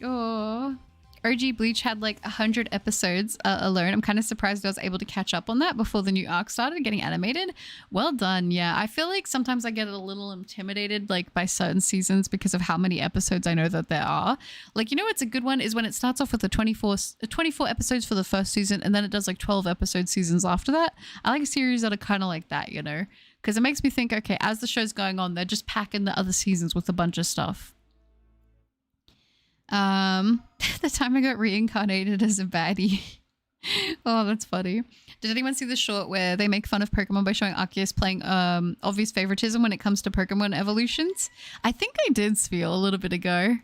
Oh, OG Bleach had like 100 episodes alone. I'm kind of surprised I was able to catch up on that before the new arc started getting animated. Well done. Yeah, I feel like sometimes I get a little intimidated like by certain seasons because of how many episodes I know that there are. Like, you know what's a good one is when it starts off with the 24 episodes for the first season and then it does like 12 episode seasons after that. I like series that are kind of like that, you know? Because it makes me think, okay, as the show's going on, they're just packing the other seasons with a bunch of stuff. The time I got reincarnated as a baddie. Oh, that's funny. Did anyone see the short where they make fun of Pokemon by showing Arceus playing obvious favoritism when it comes to Pokemon evolutions? I think I did feel a little bit ago.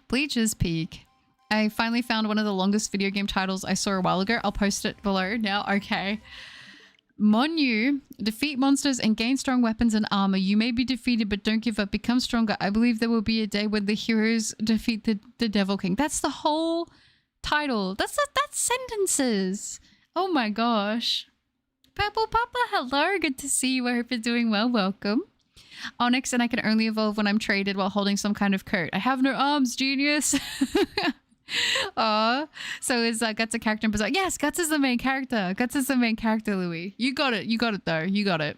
Bleach's Peak. I finally found one of the longest video game titles I saw a while ago. I'll post it below now. Okay. Monu, defeat monsters and gain strong weapons and armor. You may be defeated, but don't give up. Become stronger. I believe there will be a day when the heroes defeat the Devil King. That's the whole title. That's sentences. Oh my gosh. Purple Papa, hello. Good to see you. I hope you're doing well. Welcome. Onyx, and I can only evolve when I'm traded while holding some kind of coat. I have no arms, genius. So is Guts a character in Berserk? Yes, Guts is the main character. Guts is the main character, Louis. You got it. You got it, though. You got it.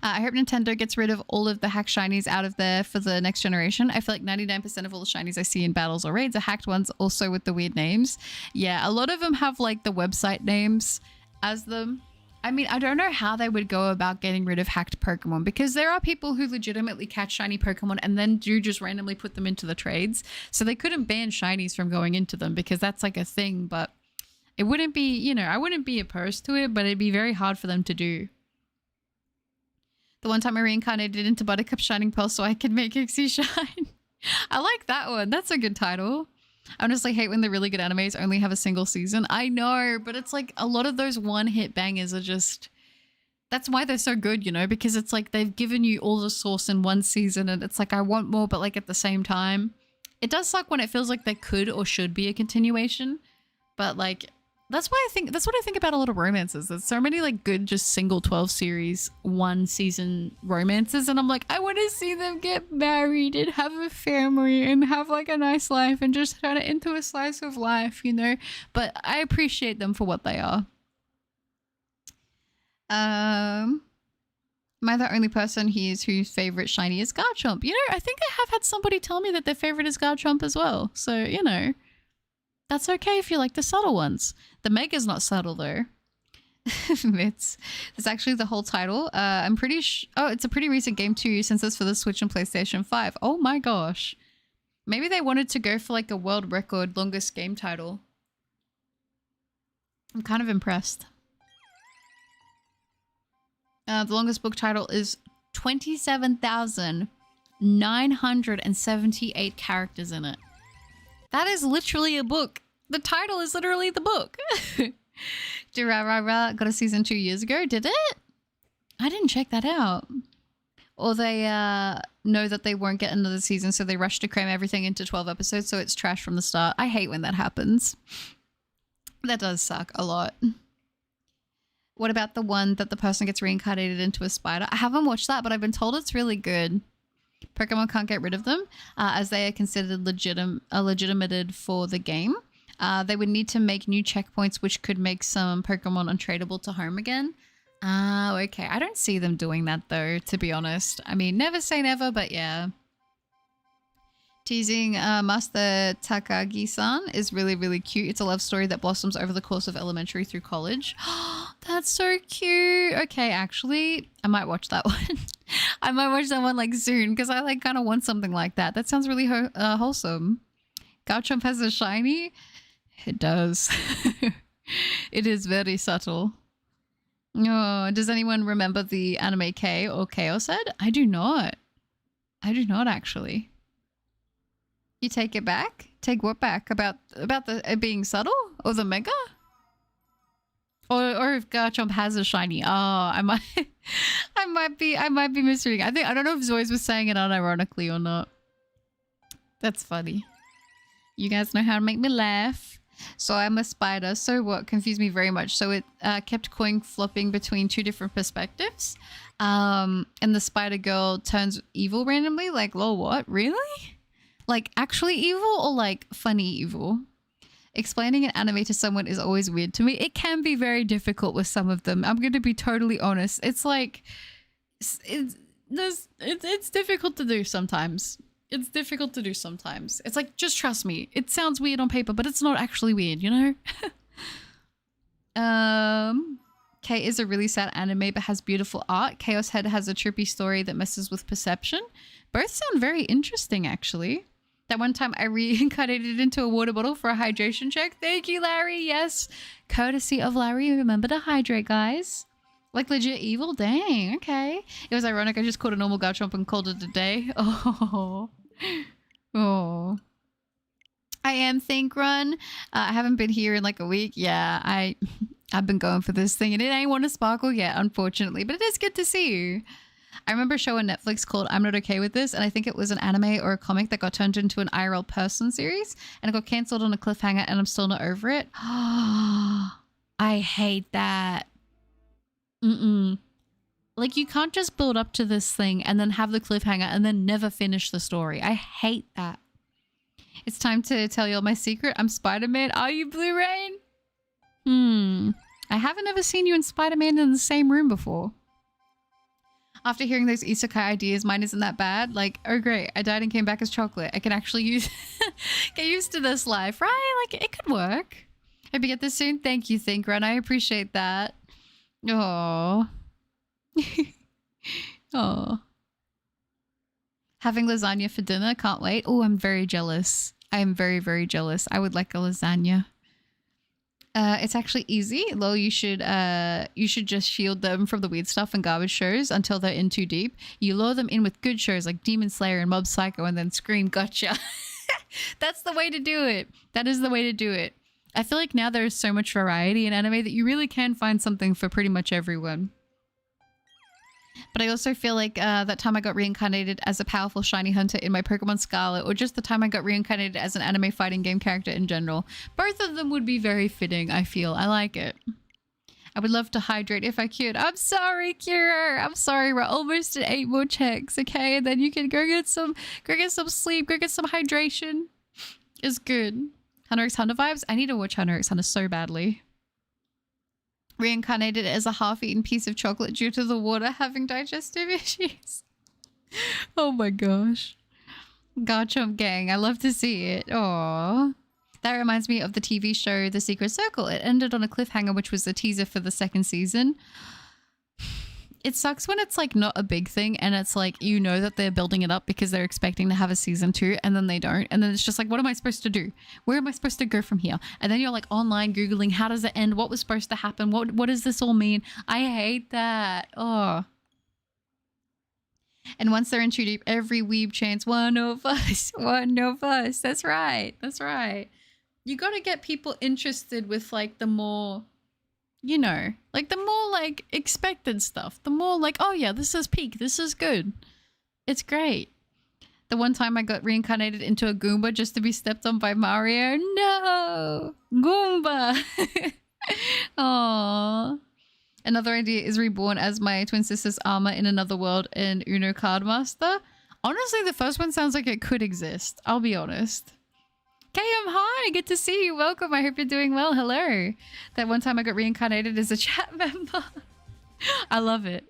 I hope Nintendo gets rid of all of the hack shinies out of there for the next generation. I feel like 99% of all the shinies I see in battles or raids are hacked ones, also with the weird names. Yeah, a lot of them have like the website names as them. I mean, I don't know how they would go about getting rid of hacked Pokemon because there are people who legitimately catch shiny Pokemon and then do just randomly put them into the trades. So they couldn't ban shinies from going into them because that's like a thing, but it wouldn't be, you know, I wouldn't be opposed to it, but it'd be very hard for them to do. The one time I reincarnated into Buttercup Shining Pearl so I could make Uxie shine. I like that one. That's a good title. I honestly hate when the really good animes only have a single season. I know, but it's like a lot of those one-hit bangers are just... That's why they're so good, you know, because it's like they've given you all the sauce in one season and it's like I want more, but like at the same time. It does suck when it feels like there could or should be a continuation, but like that's what I think about a lot of romances. There's so many like good just single 12 series, one season romances, and I'm like, I want to see them get married and have a family and have like a nice life and just turn it into a slice of life, you know? But I appreciate them for what they are. Am I the only person whose favorite shiny is Garchomp? You know, I think I have had somebody tell me that their favorite is Garchomp as well. So, you know, that's okay if you like the subtle ones. The Mega's not subtle though. It's actually the whole title. I'm pretty oh, it's a pretty recent game too, since it's for the Switch and PlayStation 5. Oh my gosh. Maybe they wanted to go for like a world record longest game title. I'm kind of impressed. The longest book title is 27,978 characters in it. That is literally a book. The title is literally the book. Durarara got a season 2 years ago. Did it? I didn't check that out. Or they know that they won't get another season, so they rush to cram everything into 12 episodes, so it's trash from the start. I hate when that happens. That does suck a lot. What about the one that the person gets reincarnated into a spider? I haven't watched that, but I've been told it's really good. Pokemon can't get rid of them, as they are considered legitimated for the game. They would need to make new checkpoints, which could make some Pokemon untradeable to home again. Okay. I don't see them doing that, though, to be honest. I mean, never say never, but yeah. Teasing Master Takagi-san is really, really cute. It's a love story that blossoms over the course of elementary through college. That's so cute. Okay, actually, I might watch that one. I might watch that one like soon because I like kind of want something like that. That sounds really wholesome. Garchomp has a shiny? It does. It is very subtle. Oh, does anyone remember the anime K or Chaos Head? I do not. I do not actually. You take it back? Take what back? About the it being subtle? Or the Mega? Or if Garchomp has a shiny. Oh, I might be misreading. I don't know if Zoids was saying it unironically or not. That's funny. You guys know how to make me laugh. So I'm a spider. So what? Confused me very much. So it kept coin flopping between two different perspectives. And the spider girl turns evil randomly. Like, lol, what? Really? Like actually evil or like funny evil? Explaining an anime to someone is always weird to me. It can be very difficult with some of them. I'm going to be totally honest. It's like, it's difficult to do sometimes. It's difficult to do sometimes. It's like, just trust me. It sounds weird on paper, but it's not actually weird, you know? K is a really sad anime, but has beautiful art. Chaos Head has a trippy story that messes with perception. Both sound very interesting, actually. That one time I reincarnated into a water bottle for a hydration check. Thank you, Larry. Yes. Courtesy of Larry. Remember to hydrate, guys. Like legit evil? Dang. Okay. It was ironic. I just caught a normal Garchomp and called it a day. Oh. Oh. I am Think Run. I haven't been here in like a week. Yeah, I've been going for this thing and it ain't want to sparkle yet, unfortunately. But it is good to see you. I remember a show on Netflix called I'm Not Okay With This, and I think it was an anime or a comic that got turned into an IRL person series, and it got cancelled on a cliffhanger, and I'm still not over it. I hate that. Like, you can't just build up to this thing and then have the cliffhanger and then never finish the story. I hate that. It's time to tell you all my secret. I'm Spider-Man. Are you Blue Rain? I haven't ever seen you and Spider-Man in the same room before. After hearing those isekai ideas, mine isn't that bad. Like, oh great, I died and came back as chocolate. I can actually get used to this life, right? Like, it could work. Hope you get this soon. Thank you, Thinkrun. I appreciate that. Oh. Oh. Having lasagna for dinner. Can't wait. Oh, I'm very jealous. I am very, very jealous. I would like a lasagna. It's actually easy. Lol, you should just shield them from the weird stuff and garbage shows until they're in too deep. You lure them in with good shows like Demon Slayer and Mob Psycho and then scream gotcha. That's the way to do it. That is the way to do it. I feel like now there is so much variety in anime that you really can find something for pretty much everyone. But I also feel like that time I got reincarnated as a powerful shiny hunter in my Pokemon Scarlet, or just the time I got reincarnated as an anime fighting game character in general. Both of them would be very fitting, I feel. I like it. I would love to hydrate if I could. I'm sorry, Kira. I'm sorry. We're almost at 8 more checks, okay? And then you can go get some sleep, go get some hydration. It's good. Hunter x Hunter vibes. I need to watch Hunter x Hunter so badly. Reincarnated as a half-eaten piece of chocolate due to the water having digestive issues. Oh my gosh. Garchomp gang. I love to see it. Aww. That reminds me of the TV show The Secret Circle. It ended on a cliffhanger, which was the teaser for the second season. It sucks when it's like not a big thing and it's like, you know that they're building it up because they're expecting to have a season 2 and then they don't. And then it's just like, what am I supposed to do? Where am I supposed to go from here? And then you're like online Googling, how does it end? What was supposed to happen? What does this all mean? I hate that. Oh. And once they're in too deep, every weeb chants, one of us, one of us. That's right. That's right. You got to get people interested with like the more, you know, like the more like expected stuff, the more like, oh yeah, this is peak. This is good. It's great. The one time I got reincarnated into a Goomba just to be stepped on by Mario. No, Goomba. Aww. Another idea is reborn as my twin sister's armor in another world in Uno Cardmaster. Honestly, the first one sounds like it could exist. I'll be honest. KM, hi, good to see you. Welcome. I hope you're doing well. Hello. That one time I got reincarnated as a chat member. I love it.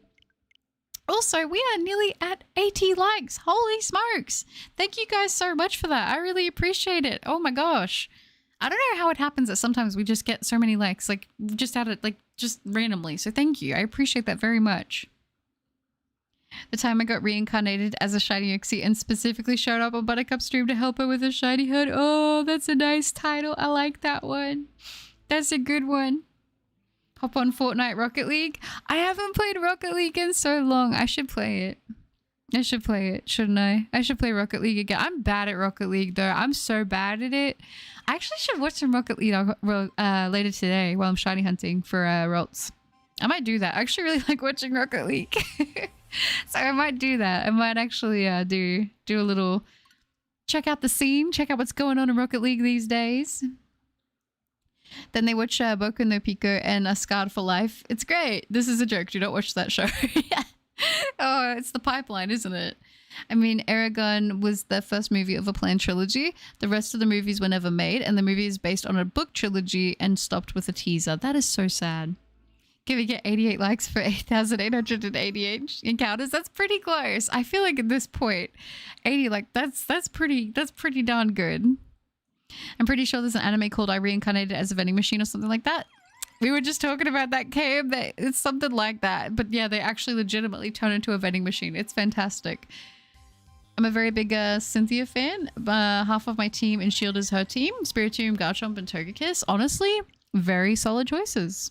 Also, we are nearly at 80 likes. Holy smokes. Thank you guys so much for that. I really appreciate it. Oh my gosh. I don't know how it happens that sometimes we just get so many likes, like just out of like just randomly. So thank you. I appreciate that very much. The time I got reincarnated as a shiny Uxie and specifically showed up on Buttercup's stream to help her with a shiny hood. Oh, that's a nice title. I like that one. That's a good one. Hop on Fortnite Rocket League. I haven't played Rocket League in so long. I should play it. I should play it, shouldn't I? I should play Rocket League again. I'm bad at Rocket League though. I'm so bad at it. I actually should watch some Rocket League later today while I'm shiny hunting for Rolts. I might do that. I actually really like watching Rocket League. So I might do that. I might actually do a little check out the scene, check out what's going on in Rocket League these days. Then they watch Boku no Pico and Scarred for Life. It's great. This is a joke. Do not watch that show. Yeah. Oh, it's the pipeline, isn't it? I mean, Eragon was the first movie of a planned trilogy. The rest of the movies were never made, and the movie is based on a book trilogy and stopped with a teaser. That is so sad. Can we get 88 likes for 8,888 encounters? That's pretty close. I feel like at this point, 80 like that's pretty darn good. I'm pretty sure there's an anime called I Reincarnated as a Vending Machine or something like that. We were just talking about that, Cam. It's something like that. But yeah, they actually legitimately turn into a vending machine. It's fantastic. I'm a very big Cynthia fan. Half of my team in S.H.I.E.L.D. is her team. Spiritomb, Garchomp, and Togekiss. Honestly, very solid choices.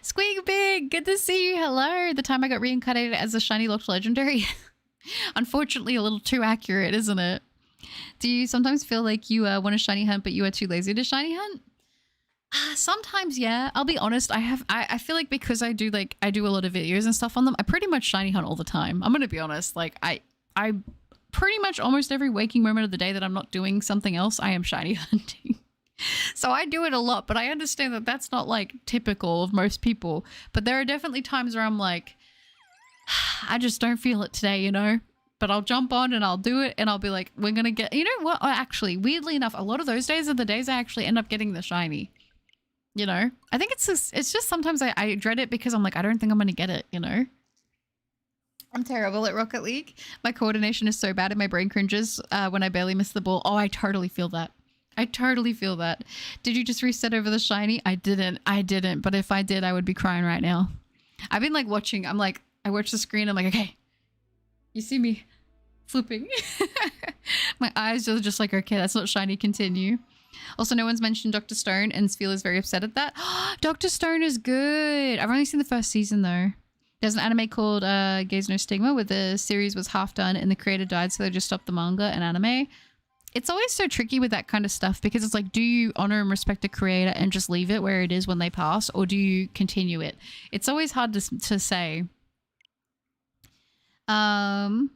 Squeak Big, good to see you. Hello. The time I got reincarnated as a shiny locked legendary. Unfortunately, a little too accurate, isn't it? Do you sometimes feel like you want to shiny hunt, but you are too lazy to shiny hunt? Sometimes, yeah. I'll be honest. I feel like because I do a lot of videos and stuff on them, I pretty much shiny hunt all the time. I'm gonna be honest. Like I pretty much almost every waking moment of the day that I'm not doing something else, I am shiny hunting. So I do it a lot, but I understand that that's not like typical of most people. But there are definitely times where I'm like, I just don't feel it today, you know? But I'll jump on and I'll do it and I'll be like, we're going to get, you know what? Actually, weirdly enough, a lot of those days are the days I actually end up getting the shiny, you know? I think it's just sometimes I dread it because I'm like, I don't think I'm going to get it, you know? I'm terrible at Rocket League. My coordination is so bad and my brain cringes when I barely miss the ball. Oh, I totally feel that. I totally feel that. Did you just reset over the shiny? I didn't. But if I did, I would be crying right now. I've been like watching. I'm like, I watch the screen. I'm like, okay, you see me flipping. My eyes are just like, okay, that's not shiny. Continue. Also, no one's mentioned Dr. Stone, and Sfeel is very upset at that. Dr. Stone is good. I've only seen the first season, though. There's an anime called Gaze No Stigma, where the series was half done and the creator died, so they just stopped the manga and anime. It's always so tricky with that kind of stuff because it's like, do you honor and respect the creator and just leave it where it is when they pass, or do you continue it? It's always hard to say. That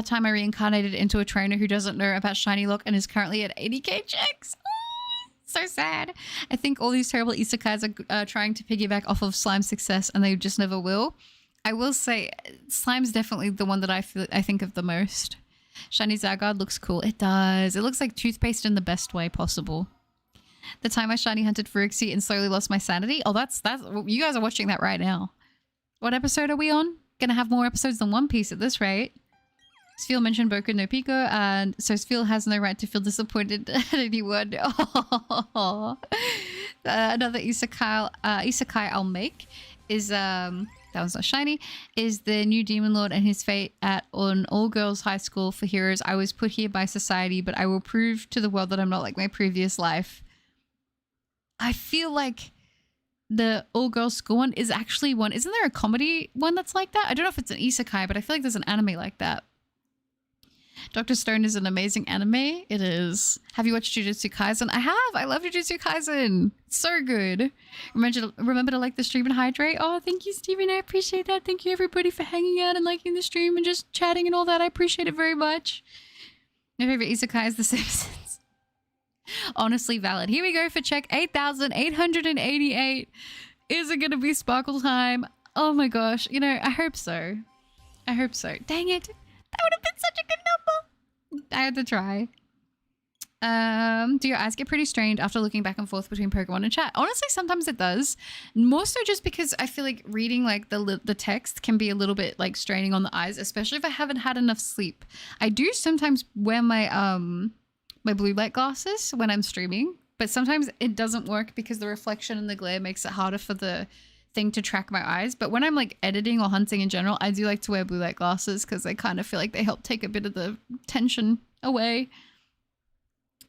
time I reincarnated into a trainer who doesn't know about Shiny Lock and is currently at 80k checks. So sad. I think all these terrible isekais are trying to piggyback off of Slime's success, and they just never will. I will say Slime's definitely the one that I think of the most. Shiny Zygarde looks cool. It does. It looks like toothpaste in the best way possible. The time I shiny hunted for Uxie and slowly lost my sanity. Oh, that's you guys are watching that right now. What episode are we on? Gonna have more episodes than One Piece at this rate. Sfeel mentioned Boku no Pico, and so Sfeel has no right to feel disappointed at anyone. Another isekai I'll make is that one's not shiny, is the new Demon Lord and his fate at an all-girls high school for heroes. I was put here by society, but I will prove to the world that I'm not like my previous life. I feel like the all-girls school one is actually one. Isn't there a comedy one that's like that? I don't know if it's an isekai, but I feel like there's an anime like that. Dr. Stone is an amazing anime. It is. Have you watched Jujutsu Kaisen? I have. I love Jujutsu Kaisen. It's so good. Remember to like the stream and hydrate. Oh, thank you, Steven. I appreciate that. Thank you, everybody, for hanging out and liking the stream and just chatting and all that. I appreciate it very much. My favorite isekai is The Simpsons. Honestly valid. Here we go for check 8,888. Is it going to be Sparkle time? Oh my gosh. You know, I hope so. I hope so. Dang it. That would have been such a good number. I had to try. Do your eyes get pretty strained after looking back and forth between Pokemon and chat? Honestly, sometimes it does. More so just because I feel like reading like the text can be a little bit like straining on the eyes, especially if I haven't had enough sleep. I do sometimes wear my my blue light glasses when I'm streaming, but sometimes it doesn't work because the reflection and the glare makes it harder for the thing to track my eyes. But when I'm like editing or hunting in general, I do like to wear blue light glasses because I kind of feel like they help take a bit of the tension away.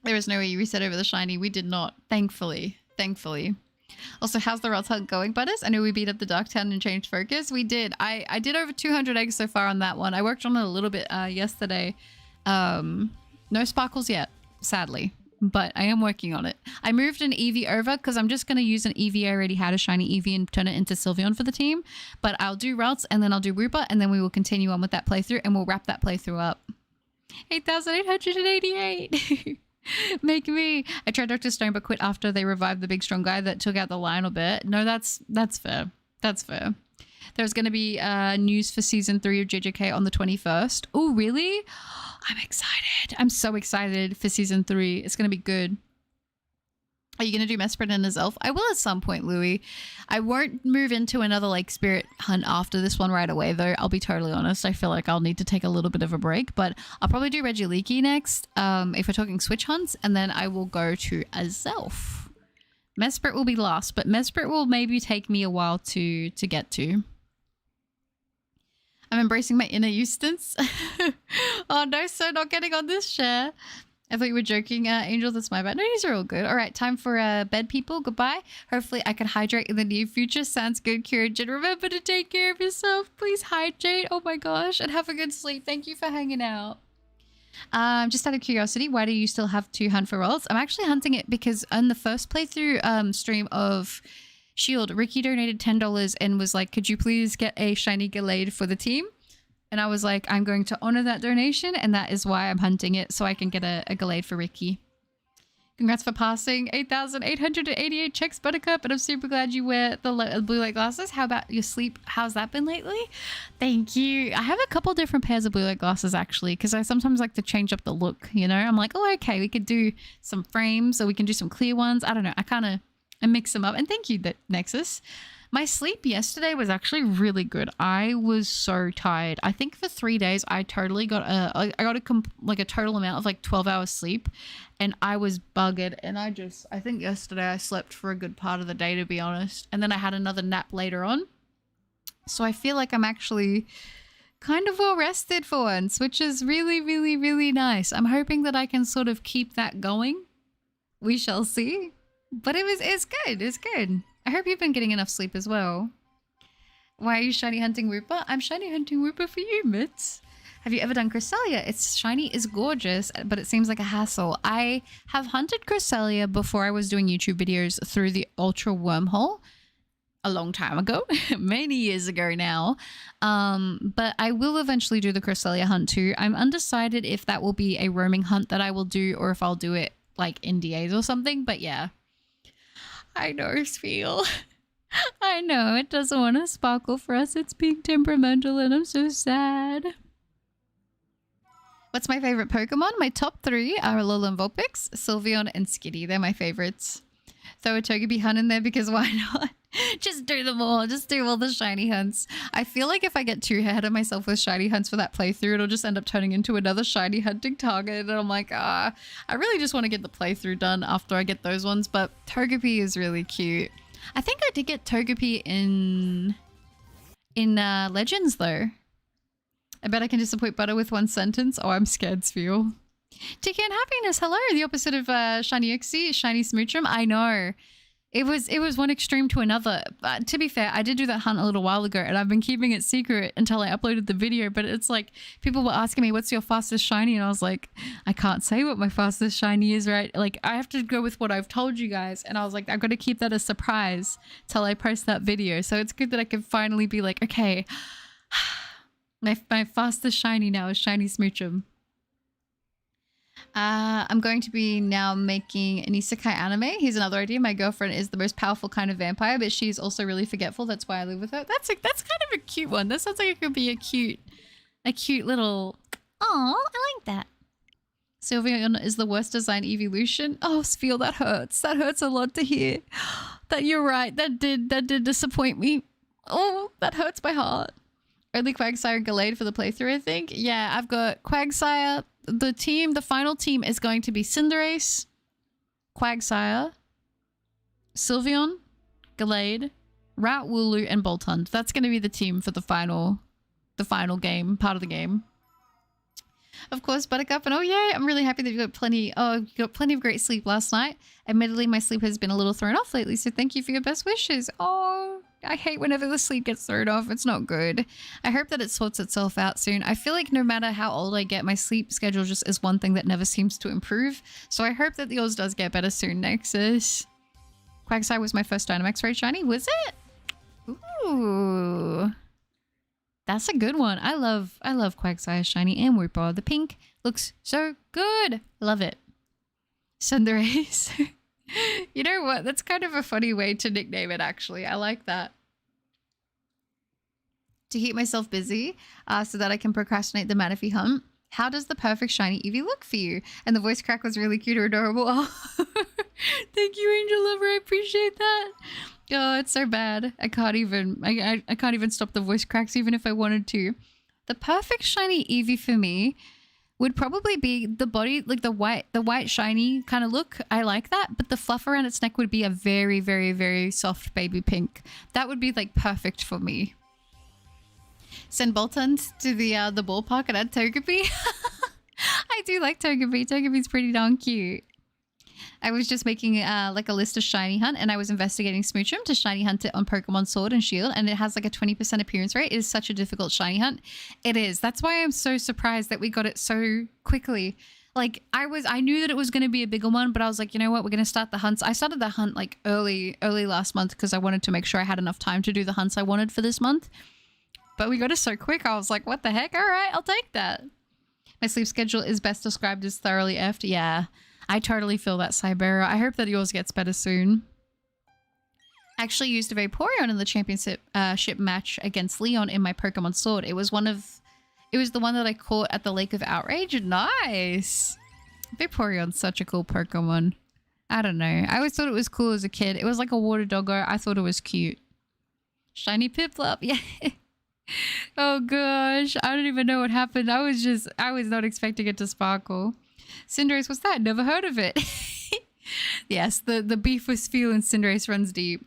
There is no way you reset over the shiny. We did not, thankfully. Also, how's the Rot hunt going, Butters? I know we beat up the Darktown and changed focus. We did. I did over 200 eggs so far on that one. I worked on it a little bit yesterday. No sparkles yet, sadly, but I am working on it. I moved an Eevee over because I'm just going to use an Eevee I already had, a shiny Eevee, and turn it into Sylveon for the team. But I'll do routes and then I'll do Wooper, and then we will continue on with that playthrough and we'll wrap that playthrough up. 8,888. Make me. I tried Dr. Stone but quit after they revived the big strong guy that took out the Lionel bit. No, that's fair. That's fair. There's going to be news for season 3 of JJK on the 21st. Oh, really? I'm excited. I'm so excited for season 3. It's going to be good. Are you going to do Mesprit and his elf? I will at some point, Louis. I won't move into another like spirit hunt after this one right away, though. I'll be totally honest. I feel like I'll need to take a little bit of a break, but I'll probably do Regieleki next if we're talking switch hunts, and then I will go to Azelf. Mesprit will be last, but Mesprit will maybe take me a while to get to. I'm embracing my inner Eustace. Oh no, so not getting on this share. I thought you were joking, Angel. That's my bad. No, these are all good. All right, time for bed, people. Goodbye. Hopefully I can hydrate in the near future. Sounds good, Kieran. Remember to take care of yourself. Please hydrate. Oh my gosh. And have a good sleep. Thank you for hanging out. Just out of curiosity, why do you still have to hunt for rolls? I'm actually hunting it because on the first playthrough stream of Shield, Ricky donated $10 and was like, could you please get a shiny Gallade for the team? And I was like, I'm going to honor that donation, and that is why I'm hunting it, so I can get a Gallade for Ricky. Congrats for passing 8,888 checks, Buttercup, and I'm super glad you wear the blue light glasses. How about your sleep? How's that been lately? Thank you. I have a couple different pairs of blue light glasses, actually, because I sometimes like to change up the look, you know? I'm like, oh, okay, we could do some frames, or we can do some clear ones. I don't know. I mix them up. And thank you, Nexus. My sleep yesterday was actually really good. I was so tired. I think for 3 days I totally got a total amount of like 12 hours sleep, and I was buggered. And I think yesterday I slept for a good part of the day, to be honest. And then I had another nap later on. So I feel like I'm actually kind of well rested for once, which is really, really, really nice. I'm hoping that I can sort of keep that going We shall see. But it's good. It's good. I hope you've been getting enough sleep as well. Why are you shiny hunting Wooper? I'm shiny hunting Wooper for you, Mitz. Have you ever done Cresselia? Its shiny is gorgeous, but it seems like a hassle. I have hunted Cresselia before I was doing YouTube videos through the Ultra Wormhole a long time ago, many years ago now. But I will eventually do the Cresselia hunt too. I'm undecided if that will be a roaming hunt that I will do or if I'll do it like in DAs or something. But yeah, I know, Spiel. I know it doesn't want to sparkle for us. It's being temperamental and I'm so sad. What's my favorite Pokemon? My top 3 are Alolan Vulpix, Sylveon, and Skitty. They're my favorites. Throw a Togepi hunt in there because why not? Just do them all. Just do all the shiny hunts. I feel like if I get too ahead of myself with shiny hunts for that playthrough, it'll just end up turning into another shiny hunting target. And I'm like, I really just want to get the playthrough done after I get those ones. But Togepi is really cute. I think I did get Togepi in Legends though. I bet I can disappoint Butter with one sentence. Oh, I'm scared, Sphere. TK and Happiness, hello. The opposite of Shiny Uxie, Shiny Smoochum. I know. It was one extreme to another. But to be fair, I did do that hunt a little while ago and I've been keeping it secret until I uploaded the video. But it's like people were asking me, what's your fastest shiny? And I was like, I can't say what my fastest shiny is, right? Like I have to go with what I've told you guys. And I was like, I've got to keep that a surprise till I post that video. So it's good that I can finally be like, okay, my fastest shiny now is Shiny Smoochum. I'm going to be now making an isekai anime. Here's another idea. My girlfriend is the most powerful kind of vampire, but she's also really forgetful. That's why I live with her. That's kind of a cute one. That sounds like it could be a cute little. Oh, I like that. Sylveon is the worst design evolution. Oh, Sphere, that hurts. That hurts a lot to hear. That you're right. That did disappoint me. Oh, that hurts my heart. Only Quagsire and Gallade for the playthrough, I think. Yeah, I've got Quagsire. The final team is going to be Cinderace, Quagsire, Sylveon, Gallade, Wooloo, and Boltund. That's going to be the team for the final game, part of the game. Of course, Buttercup, and oh yay, I'm really happy that you got plenty of great sleep last night. Admittedly, my sleep has been a little thrown off lately, so thank you for your best wishes. Oh, I hate whenever the sleep gets thrown off. It's not good. I hope that it sorts itself out soon. I feel like no matter how old I get, my sleep schedule just is one thing that never seems to improve. So I hope that yours does get better soon, Nexus. Quagsire was my first Dynamax Raid shiny, was it? Ooh. That's a good one. I love Quagsire shiny and Wooper. The pink looks so good. Love it. Cinderace. You know what? That's kind of a funny way to nickname it, actually. I like that. To keep myself busy so that I can procrastinate the Manaphy hunt. How does the perfect shiny Eevee look for you? And the voice crack was really cute or adorable. Oh. Thank you, Angel Lover. I appreciate that. Oh, it's so bad. I can't even stop the voice cracks even if I wanted to. The perfect shiny Eevee for me would probably be the body, like the white shiny kind of look. I like that, but the fluff around its neck would be a very, very, very soft baby pink. That would be like perfect for me. Send Boltund to the ballpark and add Togepi. I do like Togepi. Togepi's pretty darn cute. I was just making like a list of shiny hunt and I was investigating Smoochum to shiny hunt it on Pokemon Sword and Shield, and it has like a 20% appearance rate. It is such a difficult shiny hunt. It is. That's why I'm so surprised that we got it so quickly. Like I knew that it was going to be a bigger one, but I was like, you know what? We're going to start the hunts. I started the hunt like early last month because I wanted to make sure I had enough time to do the hunts I wanted for this month. But we got it so quick. I was like, what the heck? All right, I'll take that. My sleep schedule is best described as thoroughly effed. Yeah. I totally feel that, Cybera. I hope that yours gets better soon. I actually used a Vaporeon in the championship match against Leon in my Pokemon Sword. It was the one that I caught at the Lake of Outrage. Nice. Vaporeon's such a cool Pokemon. I don't know. I always thought it was cool as a kid. It was like a water doggo. I thought it was cute. Shiny Piplup. Yeah. Oh gosh. I don't even know what happened. I was not expecting it to sparkle. Cinderace, what's that? Never heard of it. Yes, the beef with Sphere and Cinderace runs deep.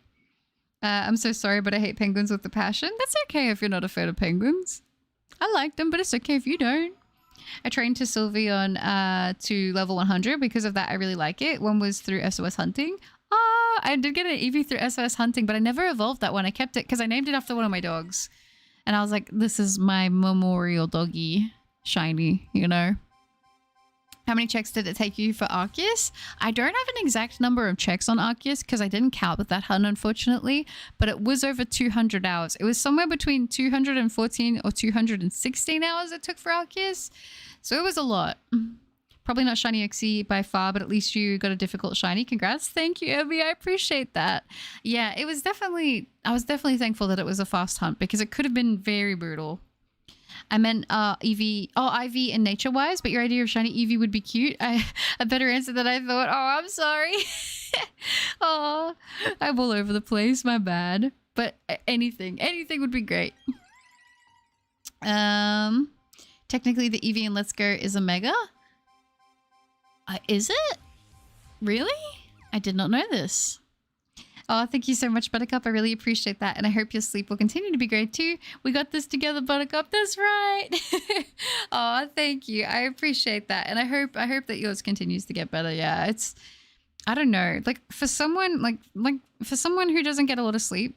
I'm so sorry, but I hate penguins with a passion. That's okay if you're not a fan of penguins. I like them, but it's okay if you don't. I trained to Sylveon to level 100. Because of that, I really like it. One was through SOS Hunting. I did get an Eevee through SOS Hunting, but I never evolved that one. I kept it because I named it after one of my dogs. And I was like, this is my memorial doggy, shiny, you know? How many checks did it take you for Arceus? I don't have an exact number of checks on Arceus because I didn't count with that hunt, unfortunately, but it was over 200 hours. It was somewhere between 214 or 216 hours it took for Arceus. So it was a lot. Probably not shiny Uxie by far, but at least you got a difficult shiny. Congrats. Thank you, Evie. I appreciate that. Yeah, it was definitely, I was definitely thankful that it was a fast hunt because it could have been very brutal. I meant Eevee, Ivy and nature-wise, but your idea of shiny Eevee would be cute. A better answer than I thought. Oh, I'm sorry. Oh, I'm all over the place. My bad. But anything would be great. Technically, the Eevee in Let's Go is a mega. Is it? Really? I did not know this. Oh, thank you so much, Buttercup. I really appreciate that. And I hope your sleep will continue to be great too. We got this together, Buttercup. That's right. Oh, thank you. I appreciate that. And I hope that yours continues to get better. Yeah, it's, I don't know. Like for someone like for someone who doesn't get a lot of sleep,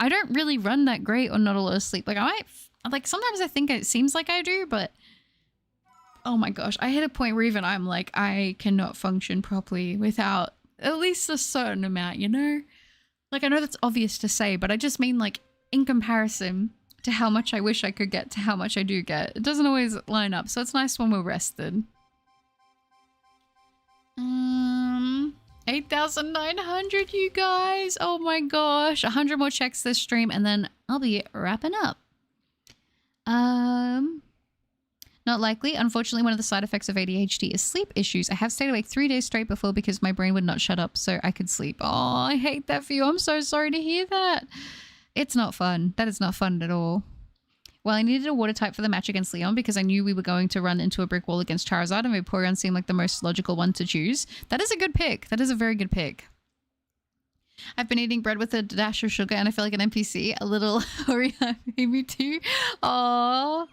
I don't really run that great on not a lot of sleep. Like I might, like sometimes I think it seems like I do, but oh my gosh, I hit a point where even I'm like, I cannot function properly without at least a certain amount, you know? Like, I know that's obvious to say, but I just mean like in comparison to how much I wish I could get to how much I do get. It doesn't always line up, so it's nice when we're rested. 8,900, you guys. Oh my gosh. 100 more checks this stream, and then I'll be wrapping up. Not likely. Unfortunately, one of the side effects of ADHD is sleep issues. I have stayed awake 3 days straight before because my brain would not shut up so I could sleep. Oh, I hate that for you. I'm so sorry to hear that. It's not fun. That is not fun at all. Well, I needed a water type for the match against Leon because I knew we were going to run into a brick wall against Charizard, and Vaporeon seemed like the most logical one to choose. That is a good pick. That is a very good pick. I've been eating bread with a dash of sugar and I feel like an NPC. A little Oreo made me too. Aww.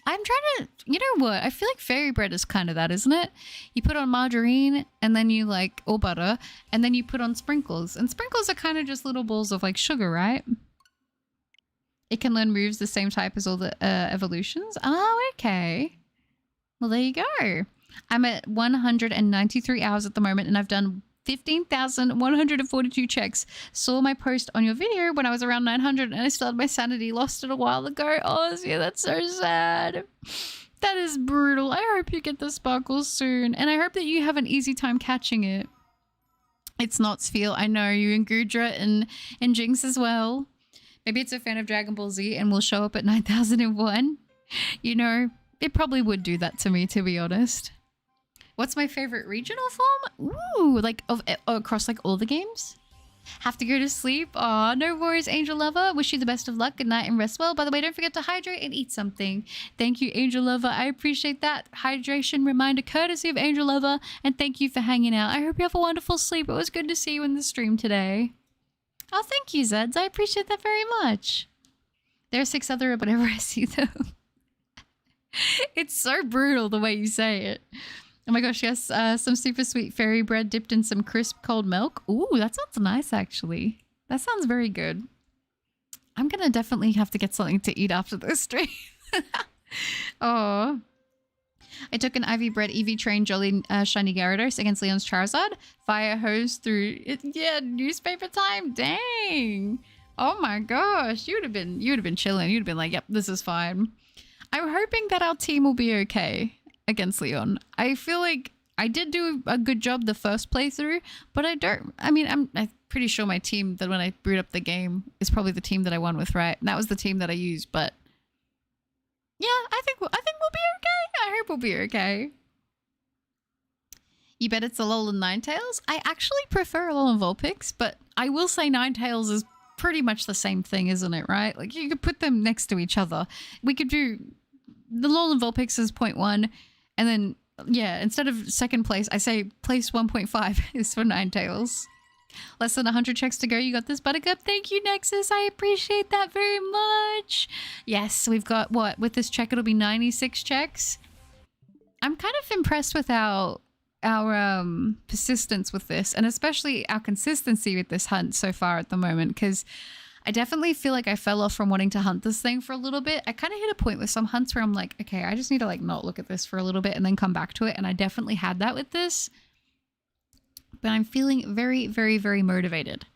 I'm trying to, you know what? I feel like fairy bread is kind of that, isn't it? You put on margarine and then you like, or butter, and then you put on sprinkles. And sprinkles are kind of just little balls of like sugar, right? It can learn moves the same type as all the evolutions. Oh, okay. Well, there you go. I'm at 193 hours at the moment and I've done 15,142 checks. Saw my post on your video when I was around 900 and I still had my sanity. Lost it a while ago. Oh, yeah, that's so sad. That is brutal. I hope you get the sparkles soon. And I hope that you have an easy time catching it. It's not Sphere. I know you and Gudra and Jinx as well. Maybe it's a fan of Dragon Ball Z and will show up at 9001. You know, it probably would do that to me, to be honest. What's my favorite regional form? Ooh, like across like all the games? Have to go to sleep? Aw, no worries, Angel Lover. Wish you the best of luck. Good night and rest well. By the way, don't forget to hydrate and eat something. Thank you, Angel Lover. I appreciate that. Hydration reminder courtesy of Angel Lover. And thank you for hanging out. I hope you have a wonderful sleep. It was good to see you in the stream today. Oh, thank you, Zeds. I appreciate that very much. There are 6 other whenever I see them. It's so brutal the way you say it. Oh my gosh, yes. Some super sweet fairy bread dipped in some crisp cold milk. Ooh, that sounds nice, actually. That sounds very good. I'm going to definitely have to get something to eat after this stream. Oh. I took an Ivy Bread Eevee Train Jolly Shiny Gyarados against Leon's Charizard. Fire hose through it. Yeah, newspaper time. Dang. Oh my gosh. You would have been chilling. You'd have been like, yep, this is fine. I'm hoping that our team will be okay against Leon. I feel like I did do a good job the first playthrough, but I'm pretty sure my team that when I boot up the game is probably the team that I won with, right? And that was the team that I used, but yeah, I think we'll be okay. I hope we'll be okay. You bet it's a Alolan Ninetales? I actually prefer Alolan Vulpix, but I will say Ninetales is pretty much the same thing, isn't it, right? Like you could put them next to each other. We could do the Alolan Vulpix is 0.1, and then yeah, instead of second place, I say place 1.5 is for Ninetales. Less than 100 checks to go. You got this, Buttercup. Thank you, Nexus. I appreciate that very much. Yes, we've got what? With this check, it'll be 96 checks. I'm kind of impressed with our persistence with this, and especially our consistency with this hunt so far at the moment, because I definitely feel like I fell off from wanting to hunt this thing for a little bit. I kind of hit a point with some hunts where I'm like, okay, I just need to like not look at this for a little bit and then come back to it, and I definitely had that with this. But I'm feeling very, very, very motivated.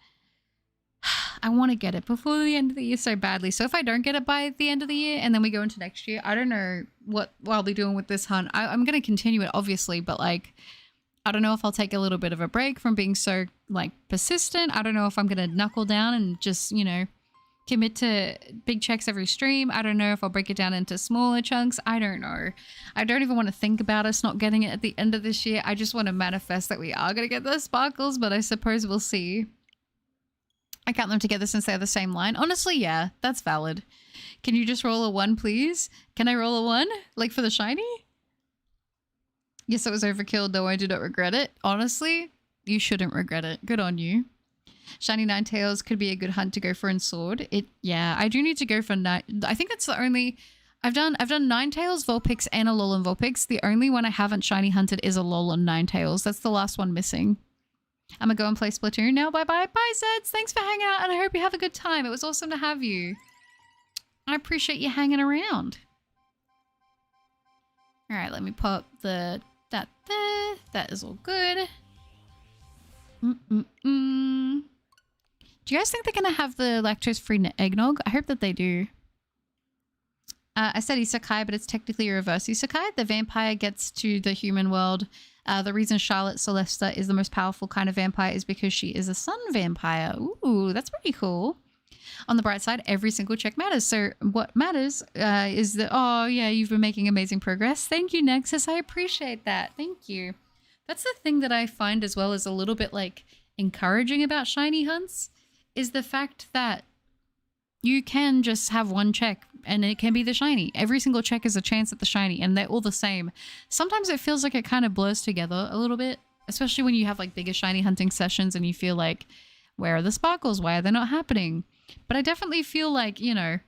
I want to get it before the end of the year so badly. So if I don't get it by the end of the year and then we go into next year, I don't know what I'll be doing with this hunt. I'm going to continue it, obviously, but like, I don't know if I'll take a little bit of a break from being so like persistent. I don't know if I'm going to knuckle down and just, you know, commit to big checks every stream. I don't know if I'll break it down into smaller chunks. I don't know. I don't even want to think about us not getting it at the end of this year. I just want to manifest that we are going to get those sparkles, but I suppose we'll see. I count them together since they're the same line. Honestly, yeah, that's valid. Can you just roll a 1, please? Can I roll a 1? Like for the shiny? Yes, it was overkill, though I do not regret it. Honestly, you shouldn't regret it. Good on you. Shiny Ninetales could be a good hunt to go for in Sword. Yeah, I do need to go for I think that's the only... I've done Ninetales, Vulpix, and a Alolan Vulpix. The only one I haven't shiny hunted is a Alolan Ninetales. That's the last one missing. I'm gonna go and play Splatoon now. Bye-bye. Bye, Zeds. Thanks for hanging out, and I hope you have a good time. It was awesome to have you. I appreciate you hanging around. All right, let me pop that there. That is all good. Do you guys think they're gonna have the lactose-free eggnog? I hope that they do. I said isekai, but it's technically a reverse isekai. The vampire gets to the human world. The reason Charlotte Celesta is the most powerful kind of vampire is because she is a sun vampire. Ooh, that's pretty cool. On the bright side, every single check matters. So what matters is that, oh yeah, you've been making amazing progress. Thank you, Nexus. I appreciate that. Thank you. That's the thing that I find as well as a little bit like encouraging about shiny hunts is the fact that you can just have one check and it can be the shiny. Every single check is a chance at the shiny and they're all the same. Sometimes it feels like it kind of blurs together a little bit, especially when you have like bigger shiny hunting sessions and you feel like, where are the sparkles? Why are they not happening? But I definitely feel like, you know,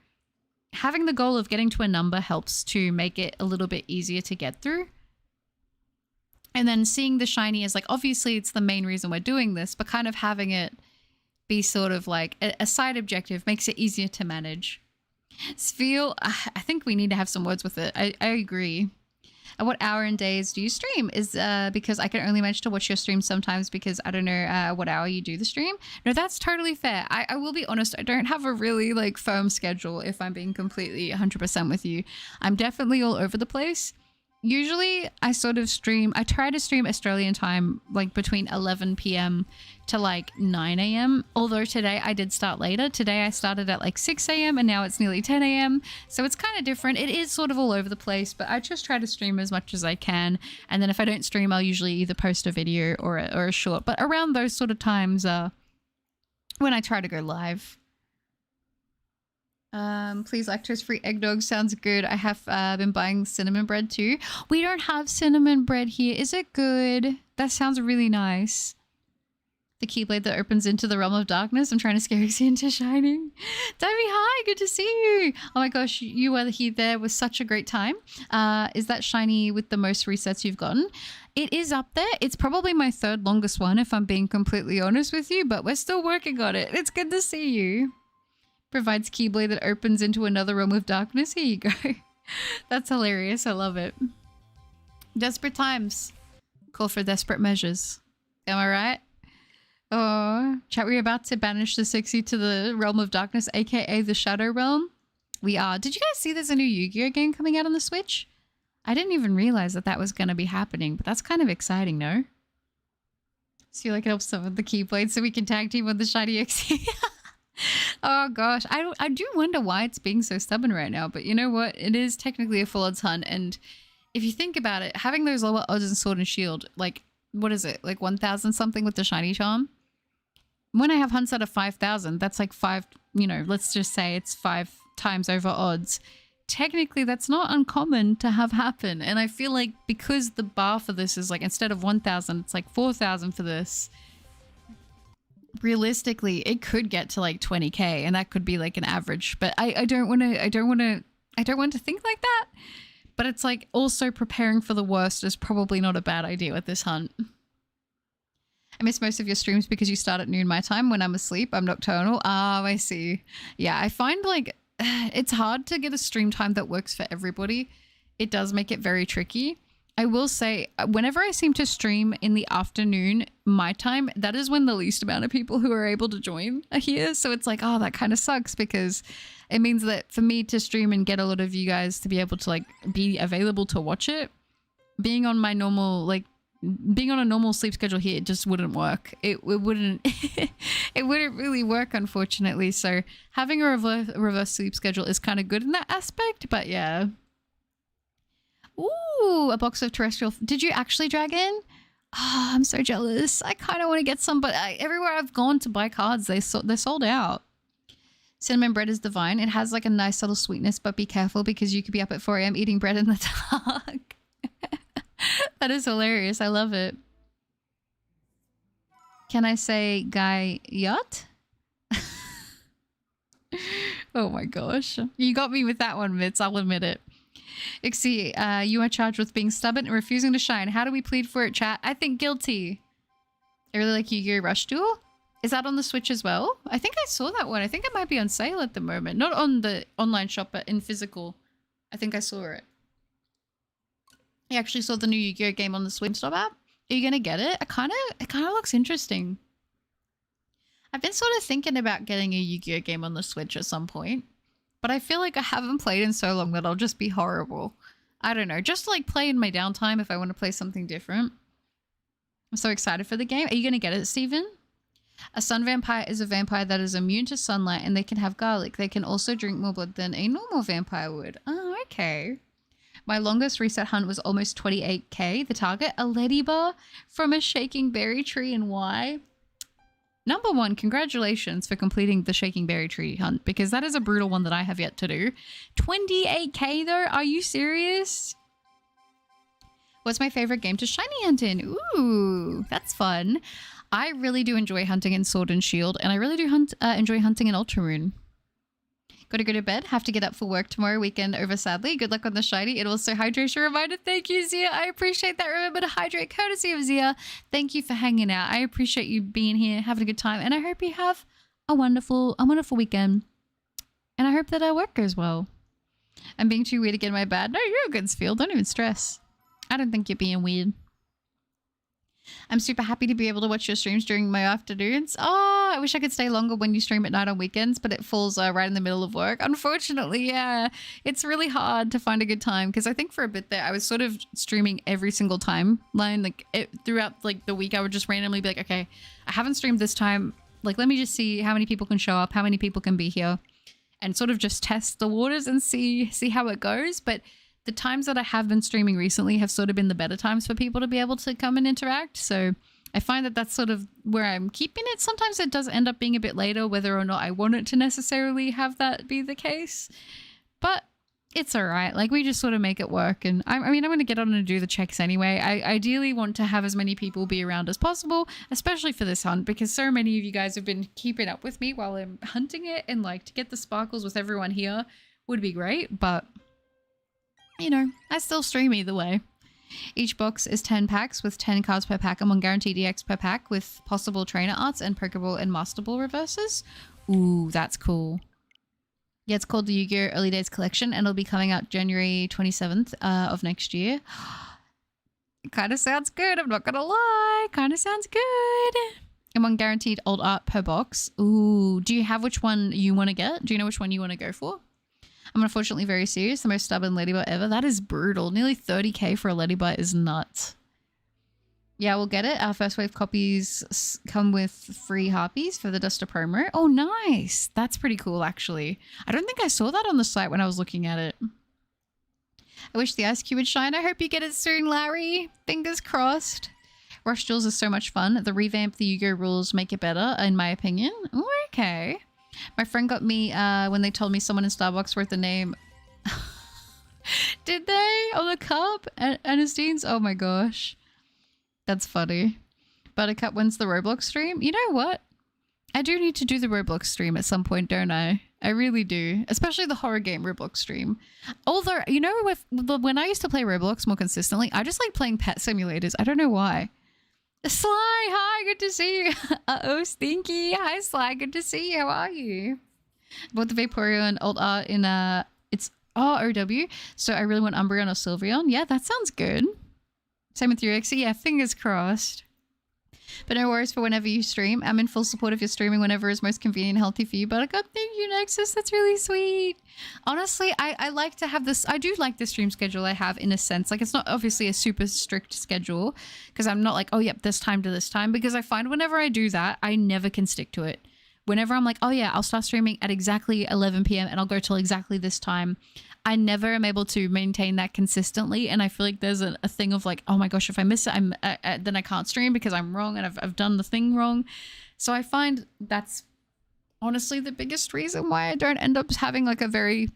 having the goal of getting to a number helps to make it a little bit easier to get through. And then seeing the shiny is like, obviously it's the main reason we're doing this, but kind of having it be sort of like a side objective makes it easier to manage. Sfeel, I think we need to have some words with it. I agree. At what hour and days do you stream? Is because I can only manage to watch your stream sometimes because I don't know what hour you do the stream. No, that's totally fair. I will be honest, I don't have a really like firm schedule if I'm being completely 100% with you. I'm definitely all over the place. Usually I sort of stream, I try to stream Australian time like between 11 p.m. to like 9 a.m. Although today I did start later. Today I started at like 6 a.m. and now it's nearly 10 a.m. So it's kind of different. It is sort of all over the place, but I just try to stream as much as I can. And then if I don't stream, I'll usually either post a video or a short. But around those sort of times when I try to go live. Please, lactose-free eggnog sounds good. I have been buying cinnamon bread too. We don't have cinnamon bread here. Is it good? That sounds really nice. The Keyblade that opens into the realm of darkness. I'm trying to scare Uxie into shining. Davey, hi, good to see you. Oh my gosh, you were here there with such a great time. Is that shiny with the most resets you've gotten? It is up there. It's probably my third longest one if I'm being completely honest with you, but we're still working on it. It's good to see you. Provides Keyblade that opens into another realm of darkness. Here you go. That's hilarious. I love it. Desperate times call for desperate measures. Am I right? Oh, chat, we're about to banish the Uxie to the realm of darkness, aka the Shadow Realm. We are. Did you guys see there's a new Yu-Gi-Oh game coming out on the Switch? I didn't even realize that that was going to be happening, but that's kind of exciting, no? So you like help some with the Keyblade so we can tag team with the shiny Uxie. Oh gosh, I do wonder why it's being so stubborn right now, but you know what? It is technically a full odds hunt, and if you think about it, having those lower odds in Sword and Shield, like, what is it? Like 1,000 something with the shiny charm? When I have hunts out of 5,000, that's like 5, you know, let's just say it's 5 times over odds. Technically, that's not uncommon to have happen, and I feel like because the bar for this is like, instead of 1,000, it's like 4,000 for this. realistically, it could get to like 20K, and that could be like an average. But I don't want to think like that. But it's like also preparing for the worst is probably not a bad idea with this hunt. I miss most of your streams because you start at noon my time. When I'm asleep, I'm nocturnal. Oh, I see. Yeah, I find like it's hard to get a stream time that works for everybody. It does make it very tricky. I will say, whenever I seem to stream in the afternoon, my time, that is when the least amount of people who are able to join are here. So it's like, oh, that kind of sucks, because it means that for me to stream and get a lot of you guys to be able to like be available to watch it, being on my normal, like being on a normal sleep schedule here, it just wouldn't work. It wouldn't, it wouldn't really work, unfortunately. So having a reverse sleep schedule is kind of good in that aspect, but yeah. Ooh, a box of terrestrial. Did you actually drag in? Oh, I'm so jealous. I kind of want to get some, but everywhere I've gone to buy cards, they're sold out. Cinnamon bread is divine. It has like a nice subtle sweetness, but be careful because you could be up at 4 a.m. eating bread in the dark. That is hilarious. I love it. Can I say Guy Yacht? Oh my gosh. You got me with that one, Mitz. I'll admit it. Uxie, you are charged with being stubborn and refusing to shine. How do we plead for it, chat? I think guilty. I really like Yu-Gi-Oh! Rush Duel. Is that on the Switch as well? I think I saw that one. I think it might be on sale at the moment. Not on the online shop, but in physical. I think I saw it. I actually saw the new Yu-Gi-Oh! Game on the Swim Stop app. Are you gonna get it? It kind of looks interesting. I've been sort of thinking about getting a Yu-Gi-Oh! Game on the Switch at some point. But I feel like I haven't played in so long that I'll just be horrible. I don't know. Just to like play in my downtime if I want to play something different. I'm so excited for the game. Are you going to get it, Steven? A sun vampire is a vampire that is immune to sunlight and they can have garlic. They can also drink more blood than a normal vampire would. Oh, okay. My longest reset hunt was almost 28K. The target, a ladybug from a shaking berry tree, and why? Number one, congratulations for completing the Shaking Berry Tree hunt, because that is a brutal one that I have yet to do. 28K though? Are you serious? What's my favorite game to shiny hunt in? Ooh, that's fun. I really do enjoy hunting in Sword and Shield, and I really do enjoy hunting in Ultramoon. Gotta go to bed. Have to get up for work tomorrow. Weekend over, sadly. Good luck on the shiny. It also hydration reminder. Thank you, Zia. I appreciate that. Remember to hydrate, courtesy of Zia. Thank you for hanging out. I appreciate you being here, having a good time, and I hope you have a wonderful weekend. And I hope that our work goes well. I'm being too weird to get in my bed. No, you're a good feel. Don't even stress. I don't think you're being weird. I'm super happy to be able to watch your streams during my afternoons. Oh, I wish I could stay longer when you stream at night on weekends, but it falls right in the middle of work. Unfortunately, yeah. It's really hard to find a good time, because I think for a bit there, I was sort of streaming every single timeline. Like throughout like the week, I would just randomly be like, okay, I haven't streamed this time. Like, let me just see how many people can show up, how many people can be here, and sort of just test the waters and see how it goes. But the times that I have been streaming recently have sort of been the better times for people to be able to come and interact. So I find that that's sort of where I'm keeping it. Sometimes it does end up being a bit later, whether or not I want it to necessarily have that be the case. But it's all right. Like, we just sort of make it work. And I mean, I'm going to get on and do the checks anyway. I ideally want to have as many people be around as possible, especially for this hunt, because so many of you guys have been keeping up with me while I'm hunting it. And like, to get the sparkles with everyone here would be great. But you know, I still stream either way. Each box is 10 packs with 10 cards per pack and 1 guaranteed EX per pack with possible trainer arts and Pokeball and Master Ball reverses. Ooh, that's cool. Yeah, it's called the Yu-Gi-Oh! Early Days Collection, and it'll be coming out January 27th of next year. It kind of sounds good, I'm not gonna lie. Kind of sounds good. And 1 guaranteed old art per box. Ooh, do you have which one you want to get? Do you know which one you want to go for? I'm unfortunately very serious. The most stubborn ladybug ever. That is brutal. Nearly 30K for a ladybug is nuts. Yeah, we'll get it. Our first wave copies come with free harpies for the Duster promo. Oh, nice. That's pretty cool, actually. I don't think I saw that on the site when I was looking at it. I wish the Ice Cube would shine. I hope you get it soon, Larry. Fingers crossed. Rush Duels is so much fun. The revamp, the Yu-Gi-Oh! Rules make it better, in my opinion. Ooh, okay. My friend got me when they told me someone in Starbucks wrote the name. Did they? On the cup? Ernestine's? Oh my gosh. That's funny. Buttercup wins the Roblox stream. You know what? I do need to do the Roblox stream at some point, don't I? I really do. Especially the horror game Roblox stream. Although, you know, when I used to play Roblox more consistently, I just like playing pet simulators. I don't know why. Sly, hi, good to see you. Uh-oh, Stinky. Hi, Sly, good to see you. How are you? I bought the Vaporeon Alt Art in, it's ROW, so I really want Umbreon or Sylveon. Yeah, that sounds good. Same with you, Uxie. Yeah, fingers crossed. But no worries for whenever you stream. I'm in full support of your streaming whenever is most convenient and healthy for you. But thank you, Nexus. That's really sweet. Honestly, I like to have this. I do like the stream schedule I have in a sense. Like, it's not obviously a super strict schedule because I'm not like, oh, yep, this time to this time. Because I find whenever I do that, I never can stick to it. Whenever I'm like, oh, yeah, I'll start streaming at exactly 11 p.m. and I'll go till exactly this time. I never am able to maintain that consistently, and I feel like there's a thing of like, oh my gosh, if I miss it, then I can't stream because I'm wrong and I've done the thing wrong. So I find that's honestly the biggest reason why I don't end up having like a very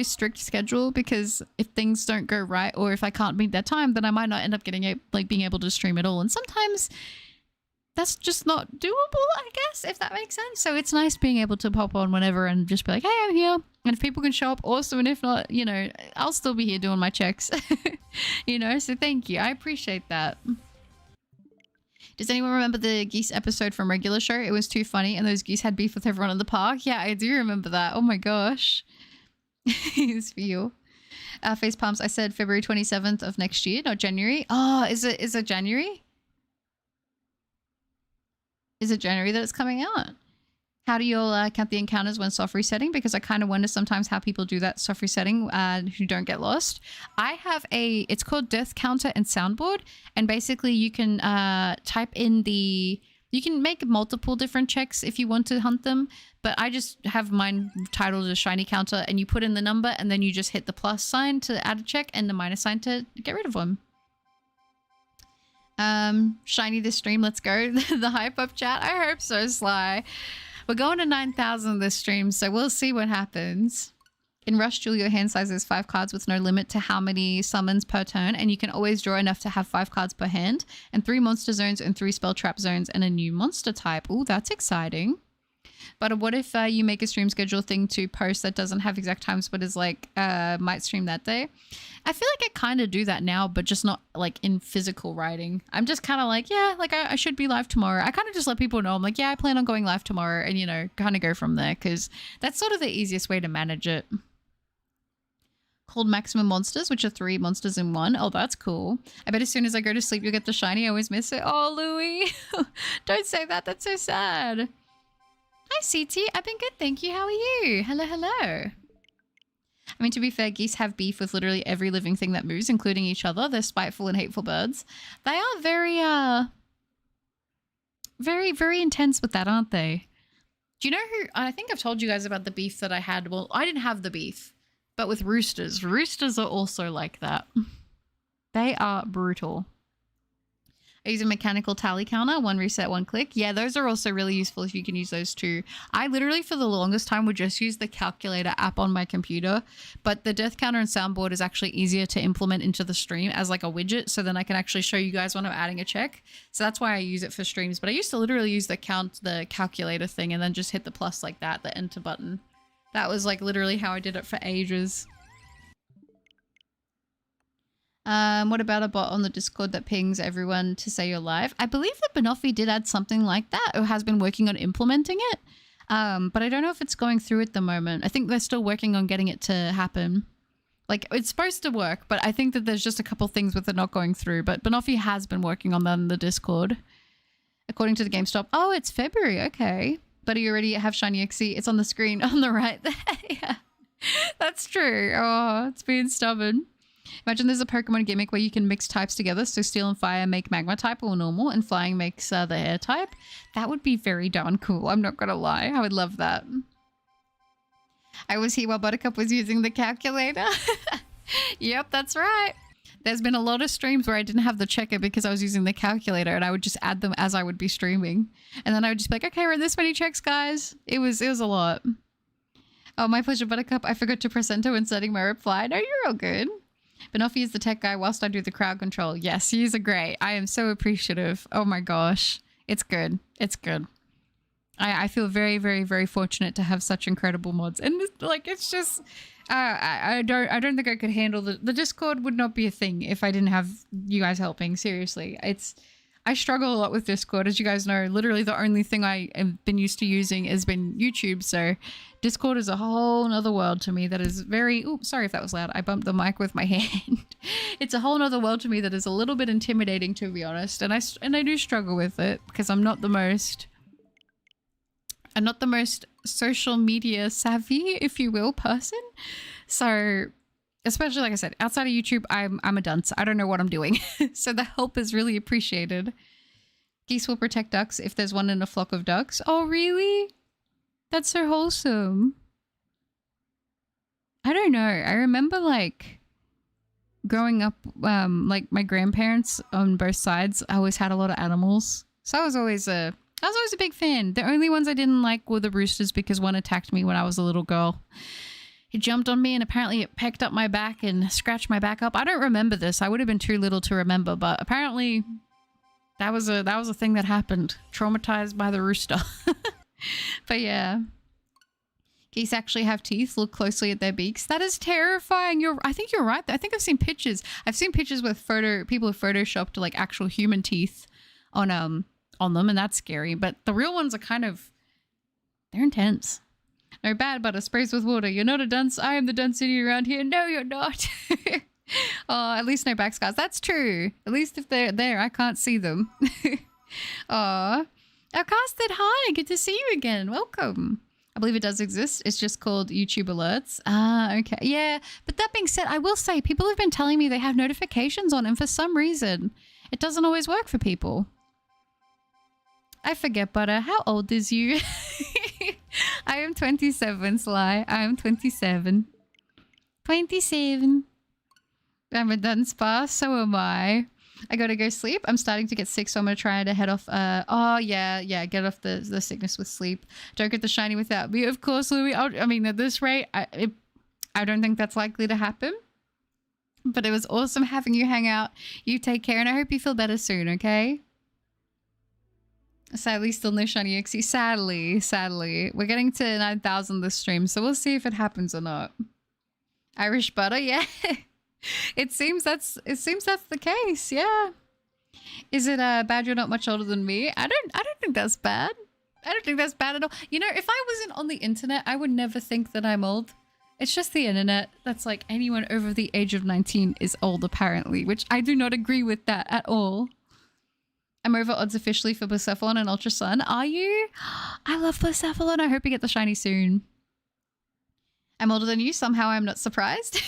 strict schedule, because if things don't go right or if I can't meet that time, then I might not end up getting being able to stream at all. And sometimes that's just not doable, I guess, if that makes sense. So it's nice being able to pop on whenever and just be like, hey, I'm here. And if people can show up, awesome. And if not, you know, I'll still be here doing my checks. You know, so thank you. I appreciate that. Does anyone remember the geese episode from Regular Show? It was too funny and those geese had beef with everyone in the park. Yeah, I do remember that. Oh my gosh. It's for you. Face palms. I said February 27th of next year, not January. Oh, is it January? Is it January that it's coming out? How do you all count the encounters when soft resetting? Because I kind of wonder sometimes how people do that soft resetting who don't get lost. I have it's called Death Counter and Soundboard. And basically you can type in you can make multiple different checks if you want to hunt them. But I just have mine titled as Shiny Counter, and you put in the number and then you just hit the plus sign to add a check and the minus sign to get rid of them. Shiny this stream, let's go. The hype up chat. I hope so, Sly. We're going to 9,000 this stream, so we'll see what happens. In Rush Duel, your hand size is 5 cards with no limit to how many summons per turn, and you can always draw enough to have 5 cards per hand, and 3 monster zones and 3 spell trap zones, and a new monster type. Ooh, that's exciting. But what if you make a stream schedule thing to post that doesn't have exact times but is like, might stream that day? I feel like I kind of do that now, but just not like in physical writing. I'm just kind of like, yeah, like I should be live tomorrow. I kind of just let people know. I'm like, yeah, I plan on going live tomorrow, and, you know, kind of go from there, because that's sort of the easiest way to manage it. Called Maximum Monsters, which are 3 monsters in 1. Oh, that's cool. I bet as soon as I go to sleep, you'll get the shiny. I always miss it. Oh, Louie. Don't say that. That's so sad. Hi, CT. I've been good, thank you. How are you? Hello, hello. I mean, to be fair, geese have beef with literally every living thing that moves, including each other. They're spiteful and hateful birds. They are very, very intense with that, aren't they? Do you know who... I think I've told you guys about the beef that I had. Well, I didn't have the beef, but with roosters. Roosters are also like that. They are brutal. I use a mechanical tally counter, 1 reset, 1 click. Yeah, those are also really useful if you can use those too. I literally, for the longest time, would just use the calculator app on my computer, but the death counter and soundboard is actually easier to implement into the stream as like a widget, so then I can actually show you guys when I'm adding a check. So that's why I use it for streams, but I used to literally use the calculator thing and then just hit the plus like that, the enter button. That was like literally how I did it for ages. What about a bot on the Discord that pings everyone to say you're live? I believe that Banoffee did add something like that, or has been working on implementing it. But I don't know if it's going through at the moment. I think they're still working on getting it to happen. Like, it's supposed to work, but I think that there's just a couple things with it not going through. But Banoffee has been working on that in the Discord. According to the GameStop. Oh, it's February. Okay. But you already have Shiny Uxie. It's on the screen on the right there. Yeah. That's true. Oh, it's being stubborn. Imagine there's a Pokemon gimmick where you can mix types together. So Steel and Fire make Magma type or normal, and Flying makes the Air type. That would be very darn cool. I'm not going to lie. I would love that. I was here while Buttercup was using the calculator. Yep, that's right. There's been a lot of streams where I didn't have the checker because I was using the calculator, and I would just add them as I would be streaming. And then I would just be like, okay, we're in this many checks, guys. It was a lot. Oh, my pleasure, Buttercup. I forgot to press enter when setting my reply. No, you're all good. Banoffee is the tech guy whilst I do the crowd control. Yes, he's a great. I am so appreciative. Oh my gosh. It's good. It's good. I feel very, very, very fortunate to have such incredible mods. And like, it's just, I don't think I could handle the Discord would not be a thing if I didn't have you guys helping. Seriously. I struggle a lot with Discord. As you guys know, literally the only thing I have been used to using has been YouTube. So Discord is a whole nother world to me that is very, ooh, sorry if that was loud. I bumped the mic with my hand. It's a whole nother world to me that is a little bit intimidating, to be honest. And I do struggle with it because I'm not the most social media savvy, if you will, person. So especially, like I said, outside of YouTube, I'm a dunce. I don't know what I'm doing. So the help is really appreciated. Geese will protect ducks if there's one in a flock of ducks. Oh, really? That's so wholesome. I don't know. I remember like growing up, like my grandparents on both sides always had a lot of animals. So I was always a big fan. The only ones I didn't like were the roosters because one attacked me when I was a little girl. It jumped on me and apparently it pecked up my back and scratched my back up. I don't remember this. I would have been too little to remember, but apparently that was a thing that happened. Traumatized by the rooster. But yeah. Geese actually have teeth. Look closely at their beaks. That is terrifying. I think you're right. I think I've seen pictures. I've seen pictures with people have photoshopped like actual human teeth on them, and that's scary. But the real ones are they're intense. No bad butter sprays with water. You're not a dunce. I am the dunce idiot around here. No, you're not. Oh, at least no back scars. That's true. At least if they're there, I can't see them. Oh, Casted, hi. Good to see you again. Welcome. I believe it does exist. It's just called YouTube alerts. Ah, okay. Yeah. But that being said, I will say people have been telling me they have notifications on, and for some reason, it doesn't always work for people. I forget, Butter. How old is you? I am 27, Sly. I am 27. 27. I'm a done spa. So am I. I gotta go sleep. I'm starting to get sick, so I'm gonna try to head off. Oh, yeah. Get off the sickness with sleep. Don't get the shiny without me. Of course, Louis. I mean, at this rate, I don't think that's likely to happen. But it was awesome having you hang out. You take care, and I hope you feel better soon, okay? Sadly, still no shiny Uxie. Sadly. We're getting to 9,000 this stream, so we'll see if it happens or not. Irish butter, yeah. It seems that's the case, yeah. Is it bad you're not much older than me? I don't think that's bad. I don't think that's bad at all. You know, if I wasn't on the internet, I would never think that I'm old. It's just the internet that's like anyone over the age of 19 is old, apparently, which I do not agree with that at all. I'm over odds officially for Blacephalon and Ultra Sun. Are you? I love Blacephalon. I hope you get the shiny soon. I'm older than you. Somehow I'm not surprised.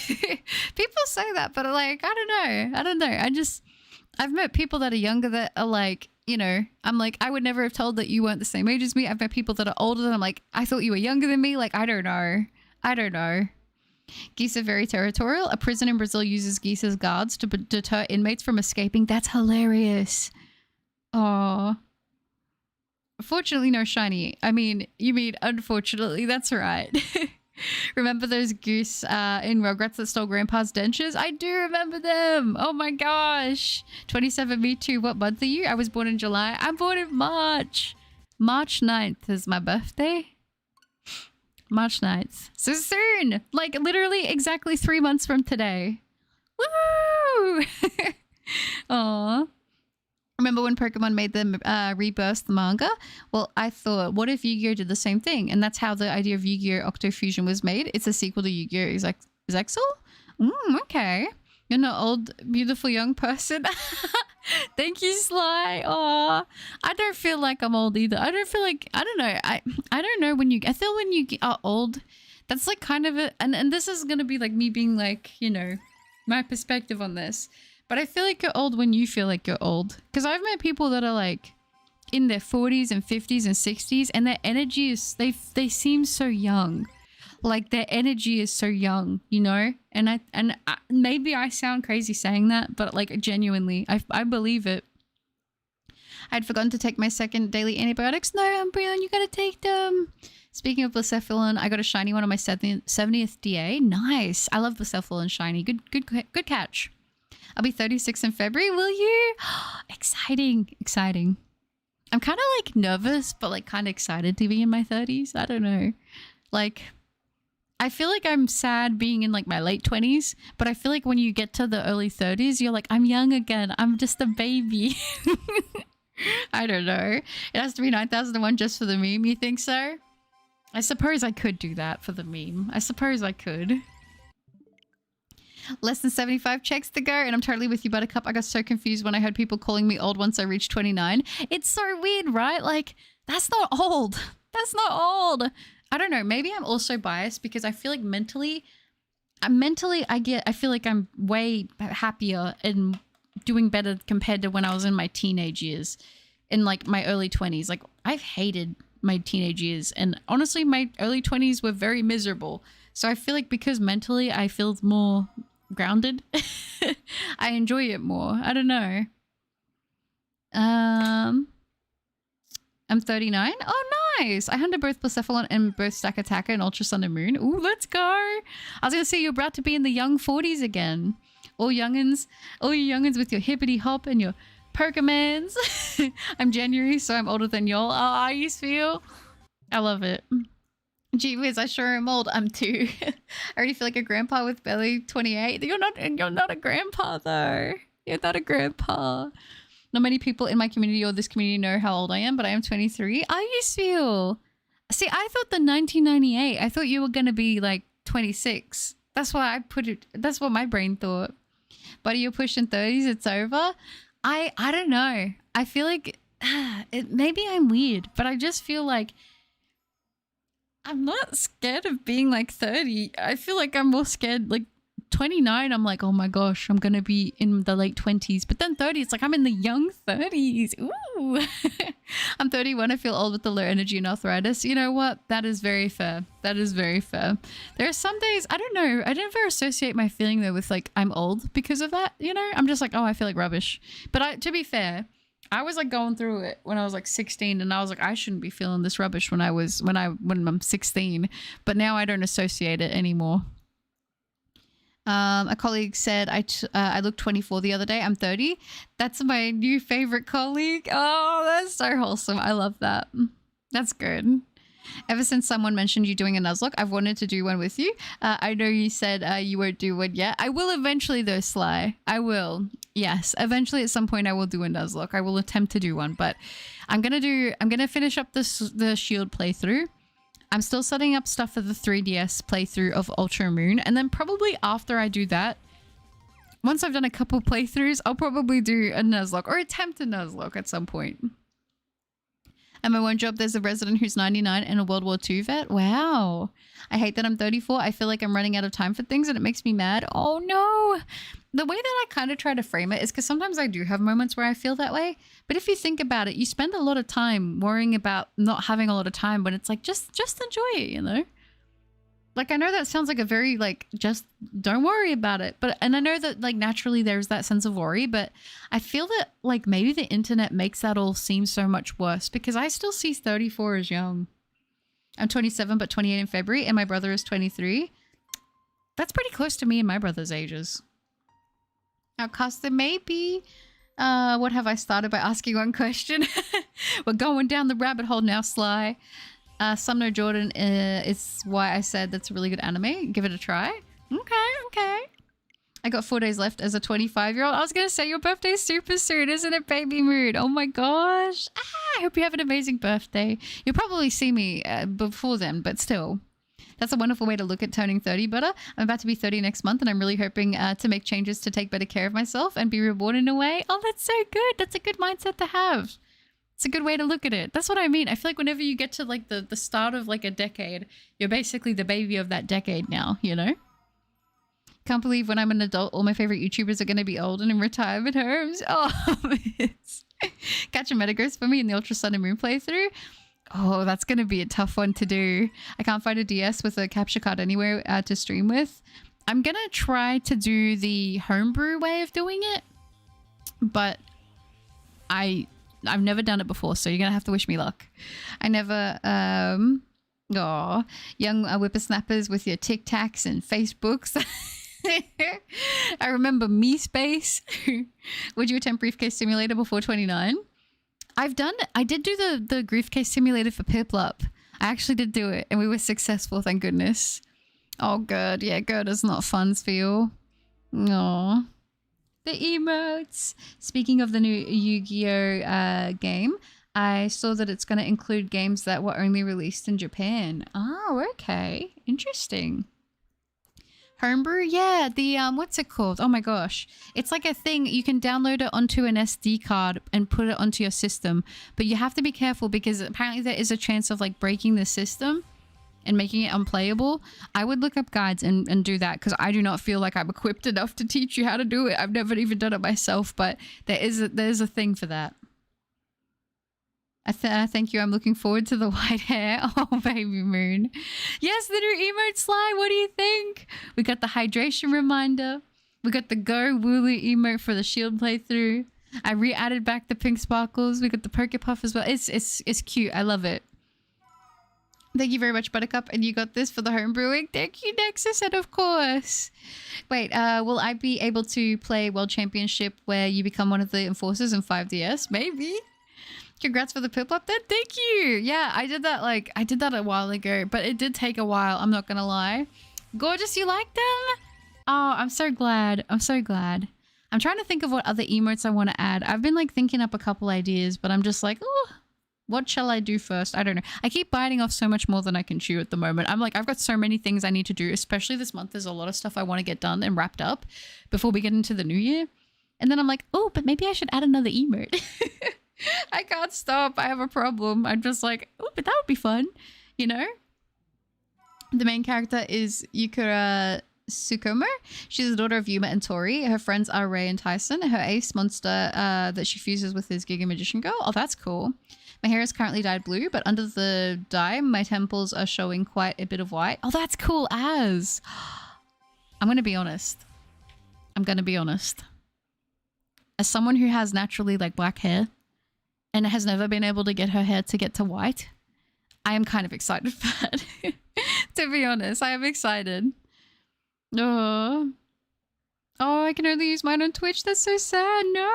People say that, but like, I don't know. I've met people that are younger that are like, you know, I'm like, I would never have told that you weren't the same age as me. I've met people that are older than I'm like, I thought you were younger than me. Like, I don't know. Geese are very territorial. A prison in Brazil uses geese as guards to deter inmates from escaping. That's hilarious. Oh, fortunately, no shiny. I mean, you mean unfortunately, that's right. Remember those goose in Rugrats that stole Grandpa's dentures? I do remember them. Oh my gosh. 27, me too. What month are you? I was born in July. I'm born in March. March 9th is my birthday. March 9th. So soon. Like literally exactly 3 months from today. Woo! Aw. Remember when Pokemon made them rebirth the manga? Well, I thought, what if Yu-Gi-Oh did the same thing? And that's how the idea of Yu-Gi-Oh! Octofusion was made. It's a sequel to Yu-Gi-Oh! Zexal? Okay. You're not old, beautiful young person. Thank you, Sly. Aw. I don't feel like I'm old either. I don't know. I don't know when I feel when you are old, that's like kind of and this is going to be like me being like, you know, my perspective on this. But I feel like you're old when you feel like you're old. Because I've met people that are like in their 40s and 50s and 60s and their energy is, they seem so young. Like their energy is so young, you know? And maybe I sound crazy saying that, but like genuinely, I believe it. I'd forgotten to take my second daily antibiotics. No, Umbreon, you gotta take them. Speaking of Blacephalon, I got a shiny one on my 70th DA. Nice. I love Blacephalon shiny. Good catch. I'll be 36 in February, will you? Exciting. I'm kind of like nervous, but like kind of excited to be in my 30s. I don't know. Like, I feel like I'm sad being in like my late 20s, but I feel like when you get to the early 30s, you're like, I'm young again. I'm just a baby. I don't know. It has to be 9001 just for the meme. You think so? I suppose I could do that for the meme. I suppose I could. Less than 75 checks to go, and I'm totally with you, Buttercup. I got so confused when I heard people calling me old once I reached 29. It's so weird, right? Like, that's not old. That's not old. I don't know. Maybe I'm also biased because I feel like mentally, I feel like I'm way happier and doing better compared to when I was in my teenage years, in like my early 20s. Like, I've hated my teenage years, and honestly, my early 20s were very miserable. So I feel like because mentally I feel more grounded, I enjoy it more. I don't know. I'm 39. Oh, nice. I hunted both Blacephalon and both Stack Attacker and Ultra Sun and Moon. Ooh, let's go. I was going to say you're about to be in the young 40s again. All you youngins with your hippity hop and your Pokémons. I'm January, so I'm older than y'all. Oh, I used to feel. I love it. Gee whiz, I sure am old. I'm 2. I already feel like a grandpa with belly. 28. You're not a grandpa though. You're not a grandpa. Not many people in my community or this community know how old I am, but I am 23. I used to feel. See, I thought the 1998. I thought you were gonna be like 26. That's why I put it. That's what my brain thought. But you're pushing 30s. It's over. I don't know. I feel like maybe I'm weird, but I just feel like I'm not scared of being like 30. I feel like I'm more scared like 29. I'm like, oh my gosh, I'm gonna be in the late 20s. But then 30, it's like I'm in the young 30s. Ooh. I'm 31. I feel old with the low energy and arthritis. You know what? That is very fair. That is very fair. There are some days, I don't know. I never associate my feeling though with like I'm old because of that. You know, I'm just like, oh, I feel like rubbish. But to be fair, I was like going through it when I was like 16, and I was like, I shouldn't be feeling this rubbish when I'm 16. But now I don't associate it anymore. A colleague said I looked 24 the other day. I'm 30. That's my new favorite colleague. Oh, that's so wholesome. I love that. That's good. Ever since someone mentioned you doing a Nuzlocke, I've wanted to do one with you. I know you said you won't do one yet. I will eventually though, Sly. I will. Yes, eventually at some point I will do a Nuzlocke. I will attempt to do one, but I'm gonna finish up the Shield playthrough. I'm still setting up stuff for the 3DS playthrough of Ultra Moon, and then probably after I do that, once I've done a couple playthroughs, I'll probably do a Nuzlocke or attempt a Nuzlocke at some point. At my one job, there's a resident who's 99 and a World War II vet. Wow. I hate that I'm 34. I feel like I'm running out of time for things and it makes me mad. Oh no. The way that I kind of try to frame it is because sometimes I do have moments where I feel that way. But if you think about it, you spend a lot of time worrying about not having a lot of time when it's like, just enjoy it, you know? Like, I know that sounds like a very, like, just don't worry about it. And I know that, like, naturally there's that sense of worry, but I feel that, like, maybe the internet makes that all seem so much worse because I still see 34 as young. I'm 27, but 28 in February, and my brother is 23. That's pretty close to me and my brother's ages. Outcasted, maybe. What have I started by asking one question? We're going down the rabbit hole now, Sly. Sumner Jordan is why I said that's a really good anime. Give it a try. Okay. I got 4 days left as a 25-year-old. I was going to say your birthday's super soon, isn't it, baby mood? Oh my gosh. I hope you have an amazing birthday. You'll probably see me before then, but still. That's a wonderful way to look at turning 30, Butter. I'm about to be 30 next month, and I'm really hoping to make changes to take better care of myself and be reborn in a way. Oh, that's so good. That's a good mindset to have. It's a good way to look at it. That's what I mean. I feel like whenever you get to like the start of like a decade, you're basically the baby of that decade now, you know? Can't believe when I'm an adult, all my favorite YouTubers are going to be old and in retirement homes. Oh, it's catch a Metagross for me in the Ultra Sun and Moon playthrough. Oh, that's going to be a tough one to do. I can't find a DS with a capture card anywhere to stream with. I'm going to try to do the homebrew way of doing it, but I've never done it before, so you're going to have to wish me luck. I never, young whippersnappers with your Tic Tacs and Facebooks. I remember MeSpace. Would you attempt Briefcase Simulator before 29? I did do the grief case simulator for Piplup. I actually did do it and we were successful, thank goodness. Oh, good. Yeah, good. It's not fun for you. No. The emotes. Speaking of the new Yu-Gi-Oh game, I saw that it's going to include games that were only released in Japan. Oh, okay. Interesting. Homebrew? Yeah, the, what's it called? Oh my gosh. It's like a thing. You can download it onto an SD card and put it onto your system. But you have to be careful because apparently there is a chance of like breaking the system and making it unplayable. I would look up guides and do that because I do not feel like I'm equipped enough to teach you how to do it. I've never even done it myself, but there's a thing for that. Thank you. I'm looking forward to the white hair. Oh, baby moon. Yes, the new emote slide. What do you think? We got the hydration reminder. We got the go Wooloo emote for the shield playthrough. I re-added back the pink sparkles. We got the Pokepuff as well. It's cute. I love it. Thank you very much, Buttercup. And you got this for the home brewing. Thank you, Nexus. And of course. Wait, will I be able to play World Championship where you become one of the enforcers in 5DS? Maybe. Congrats for the Piplup then. Thank you. Yeah, I did that a while ago, but it did take a while. I'm not going to lie. Gorgeous, you like them? Oh, I'm so glad. I'm so glad. I'm trying to think of what other emotes I want to add. I've been like thinking up a couple ideas, but I'm just like, oh, what shall I do first? I don't know. I keep biting off so much more than I can chew at the moment. I'm like, I've got so many things I need to do, especially this month. There's a lot of stuff I want to get done and wrapped up before we get into the new year. And then I'm like, oh, but maybe I should add another emote. I can't stop. I have a problem. I'm just like, oh, but that would be fun. You know? The main character is Yukura Tsukumo. She's the daughter of Yuma and Tori. Her friends are Ray and Tyson. Her ace monster that she fuses with is Giga Magician Girl. Oh, that's cool. My hair is currently dyed blue, but under the dye, my temples are showing quite a bit of white. Oh, that's cool as. I'm going to be honest. As someone who has naturally like black hair and has never been able to get her hair to get to white, I am kind of excited for that. To be honest, I am excited. Oh, I can only use mine on Twitch. That's so sad. No.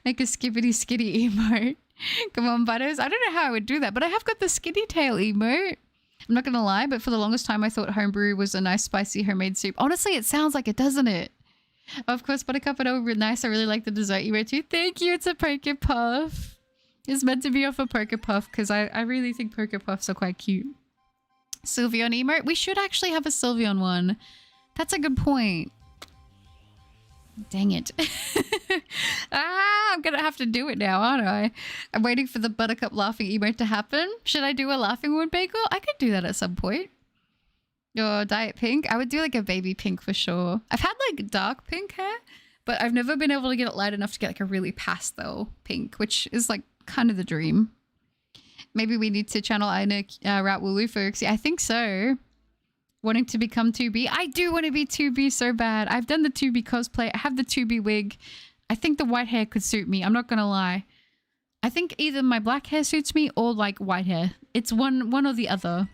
Make a skippity skitty emote. Come on, Butters. I don't know how I would do that, but I have got the skinny tail emote. I'm not going to lie, but for the longest time, I thought homebrew was a nice spicy homemade soup. Honestly, it sounds like it, doesn't it? Of course, Buttercup and over nice. I really like the dessert emote too. Thank you. It's a Pokepuff. It's meant to be off a Pokepuff because I really think Pokepuffs are quite cute. Sylveon emote. We should actually have a Sylveon one. That's a good point. Dang it. I'm gonna have to do it now, aren't I? I'm waiting for the Buttercup laughing emote to happen. Should I do a laughing one bagel? I could do that at some point. Or Diet Pink. I would do like a baby pink for sure. I've had like dark pink hair, but I've never been able to get it light enough to get like a really pastel pink, which is like kind of the dream. Maybe we need to channel Ina Rat Wooloo for Uxie. I think so. Wanting to become 2B. I do want to be 2B so bad. I've done the 2B cosplay. I have the 2B wig. I think the white hair could suit me. I'm not going to lie. I think either my black hair suits me or like white hair. It's one or the other.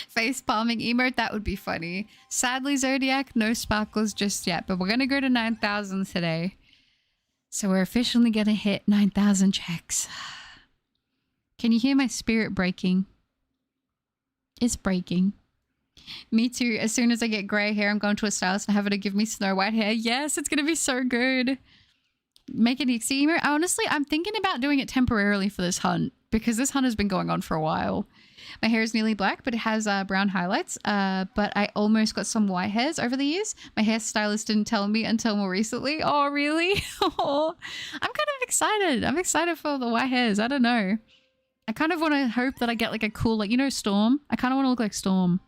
Face palming emote. That would be funny. Sadly, Zodiac, no sparkles just yet. But we're going to go to 9,000 today. So we're officially going to hit 9,000 checks. Can you hear my spirit breaking? It's breaking. Me too. As soon as I get grey hair, I'm going to a stylist and have her to give me snow white hair. Yes, it's going to be so good. Make an Uxie emote. Honestly, I'm thinking about doing it temporarily for this hunt because this hunt has been going on for a while. My hair is nearly black, but it has brown highlights. But I almost got some white hairs over the years. My hairstylist didn't tell me until more recently. Oh, really? Oh, I'm kind of excited. I'm excited for the white hairs. I don't know. I kind of want to hope that I get like a cool, like, you know, Storm. I kind of want to look like Storm.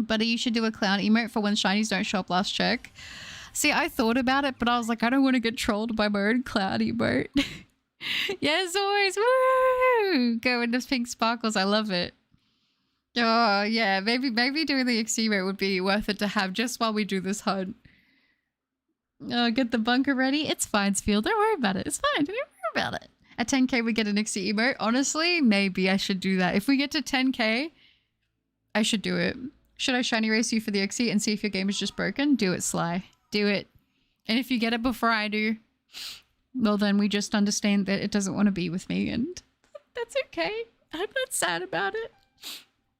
But you should do a clown emote for when shinies don't show up last check. See, I thought about it, but I was like, I don't want to get trolled by my own clown emote. Yes, always. Woo! Go into pink sparkles. I love it. Oh, yeah. Maybe doing the Uxie emote would be worth it to have just while we do this hunt. Oh, get the bunker ready. It's fine, Spiel. Don't worry about it. It's fine. Don't worry about it. At 10k, we get an Uxie emote. Honestly, maybe I should do that. If we get to 10k, I should do it. Should I shiny race you for the Uxie and see if your game is just broken? Do it, Sly. Do it. And if you get it before I do, well, then we just understand that it doesn't want to be with me, and that's okay. I'm not sad about it.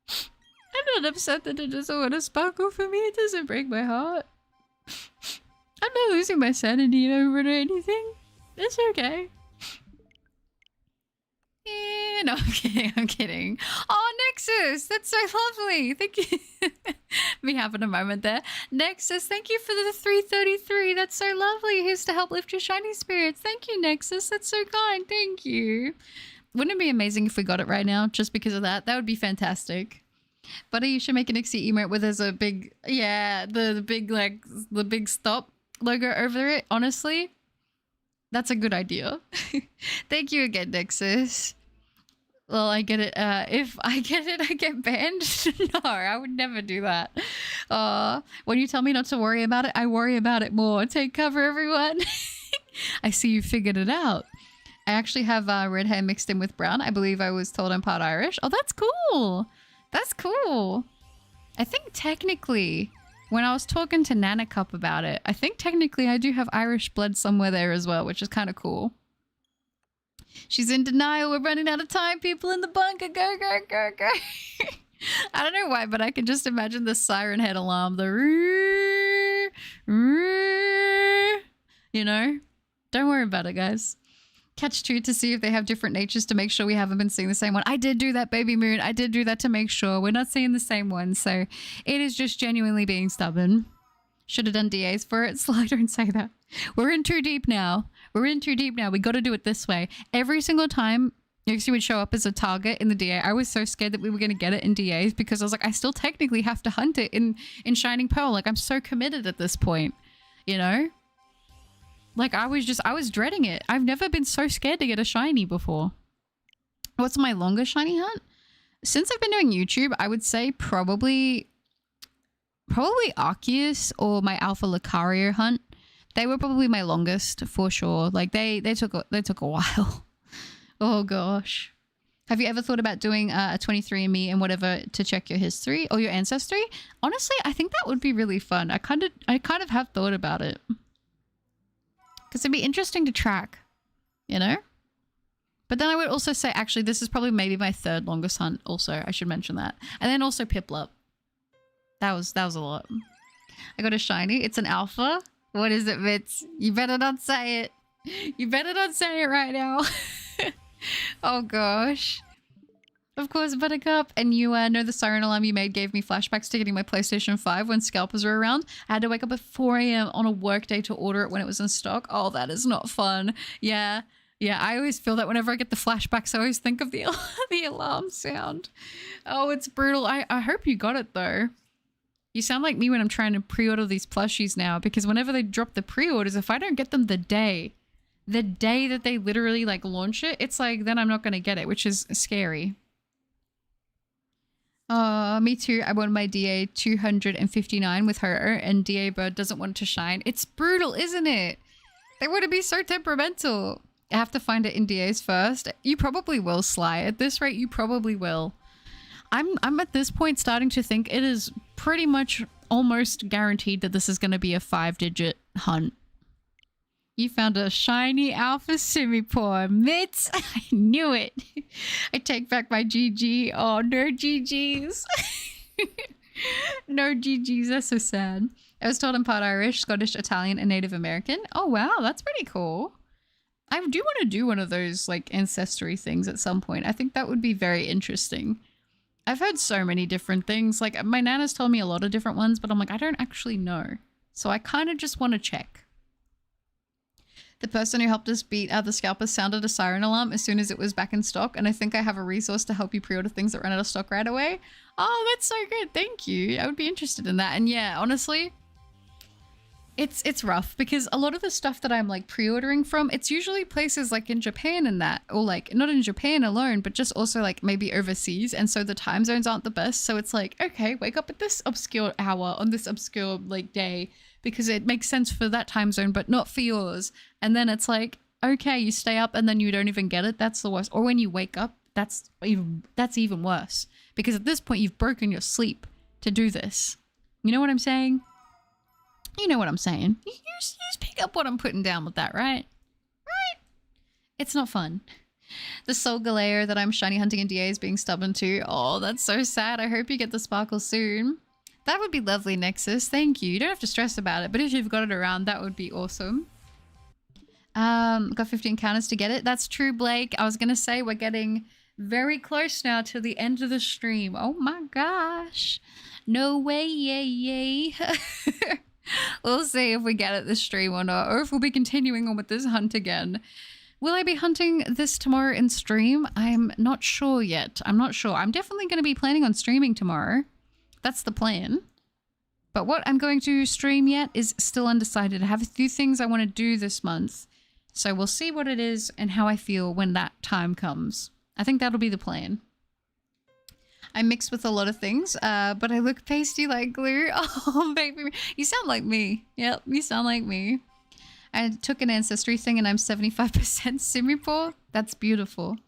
I'm not upset that it doesn't want to sparkle for me. It doesn't break my heart. I'm not losing my sanity over it or anything. It's okay. Yeah, no, I'm kidding. I'm kidding. Oh, Nexus, that's so lovely. Thank you. Me having a moment there. Nexus, thank you for the 333. That's so lovely. Here's to help lift your shiny spirits. Thank you, Nexus. That's so kind. Thank you. Wouldn't it be amazing if we got it right now just because of that? That would be fantastic. Buddy, you should make an Uxie emote where there's a big, yeah, the big, like, the big stop logo over it. Honestly, that's a good idea. Thank you again, Nexus. Well, I get it. If I get it, I get banned. No, I would never do that. When you tell me not to worry about it, I worry about it more. Take cover, everyone. I see you figured it out. I actually have red hair mixed in with brown. I believe I was told I'm part Irish. Oh, that's cool. That's cool. I think technically, when I was talking to Nana Cup about it, I think technically I do have Irish blood somewhere there as well, which is kind of cool. She's in denial. We're running out of time. People in the bunker. Go, go, go, go. I don't know why, but I can just imagine the siren head alarm. The you know? Don't worry about it, guys. Catch two to see if they have different natures to make sure we haven't been seeing the same one. I did do that, Baby Moon. I did do that to make sure we're not seeing the same one. So it is just genuinely being stubborn. Should have done DAs for it. Sly, don't say that. We're in too deep now. We're in too deep now. We got to do it this way. Every single time Uxie would show up as a target in the DA, I was so scared that we were going to get it in DAs because I was like, I still technically have to hunt it in Shining Pearl. Like, I'm so committed at this point, you know? Like, I was dreading it. I've never been so scared to get a shiny before. What's my longest shiny hunt? Since I've been doing YouTube, I would say probably Arceus or my Alpha Lucario hunt. They were probably my longest for sure. Like, they took a while. Oh gosh. Have you ever thought about doing a 23andMe and whatever to check your history or your ancestry? Honestly, I think that would be really fun. I kind of have thought about it. Because it'd be interesting to track, you know? But then I would also say, actually, this is probably maybe my third longest hunt also. I should mention that. And then also Piplup. That was a lot. I got a shiny. It's an alpha. What is it, Vitz? You better not say it. You better not say it right now. Oh, gosh. Of course, Buttercup. And you know the siren alarm you made gave me flashbacks to getting my PlayStation 5 when scalpers were around. I had to wake up at 4 a.m. on a work day to order it when it was in stock. Oh, that is not fun. Yeah. Yeah, I always feel that whenever I get the flashbacks, I always think of the alarm sound. Oh, it's brutal. I hope you got it, though. You sound like me when I'm trying to pre-order these plushies now, because whenever they drop the pre-orders, if I don't get them the day that they literally like launch it, it's like, then I'm not going to get it, which is scary. Me too. I won my DA 259 with her, and DA Bird doesn't want to shine. It's brutal, isn't it? They want to be so temperamental. I have to find it in DAs first. You probably will, Sly. At this rate, you probably will. I'm at this point starting to think it is pretty much almost guaranteed that this is going to be a 5-digit hunt. You found a shiny alpha Simipour. Mitts! I knew it. I take back my GG. Oh, no GGs. No GGs. That's so sad. I was told I'm part Irish, Scottish, Italian, and Native American. Oh, wow. That's pretty cool. I do want to do one of those, like, ancestry things at some point. I think that would be very interesting. I've heard so many different things. Like, my nana's told me a lot of different ones, but I'm like, I don't actually know. So I kind of just want to check. The person who helped us beat the scalpers sounded a siren alarm as soon as it was back in stock, and I think I have a resource to help you pre-order things that run out of stock right away. Oh, that's so good. Thank you. I would be interested in that. And yeah, honestly, it's rough because a lot of the stuff that I'm like pre-ordering from, it's usually places like in Japan and that, or like not in Japan alone, but just also like maybe overseas. And so the time zones aren't the best. So it's like, okay, wake up at this obscure hour on this obscure like day because it makes sense for that time zone, but not for yours. And then it's like, okay, you stay up and then you don't even get it. That's the worst. Or when you wake up, that's even worse because at this point you've broken your sleep to do this. You know what I'm saying? You know what I'm saying. You just pick up what I'm putting down with that, right? Right? It's not fun. The Soul Galeo that I'm shiny hunting in DA is being stubborn too. Oh, that's so sad. I hope you get the sparkle soon. That would be lovely, Nexus. Thank you. You don't have to stress about it, but if you've got it around, that would be awesome. Got 50 encounters to get it. That's true, Blake. I was going to say we're getting very close now to the end of the stream. Oh my gosh. No way, yay. We'll see if we get it this stream or not, or if we'll be continuing on with this hunt again. Will I be hunting this tomorrow in stream? I'm not sure yet. I'm not sure. I'm definitely going to be planning on streaming tomorrow. That's the plan. But what I'm going to stream yet is still undecided. I have a few things I want to do this month. So we'll see what it is and how I feel when that time comes. I think that'll be the plan. I mix with a lot of things, but I look pasty like glue. Oh, baby. You sound like me. Yep, you sound like me. I took an ancestry thing and I'm 75% Simipour. That's beautiful.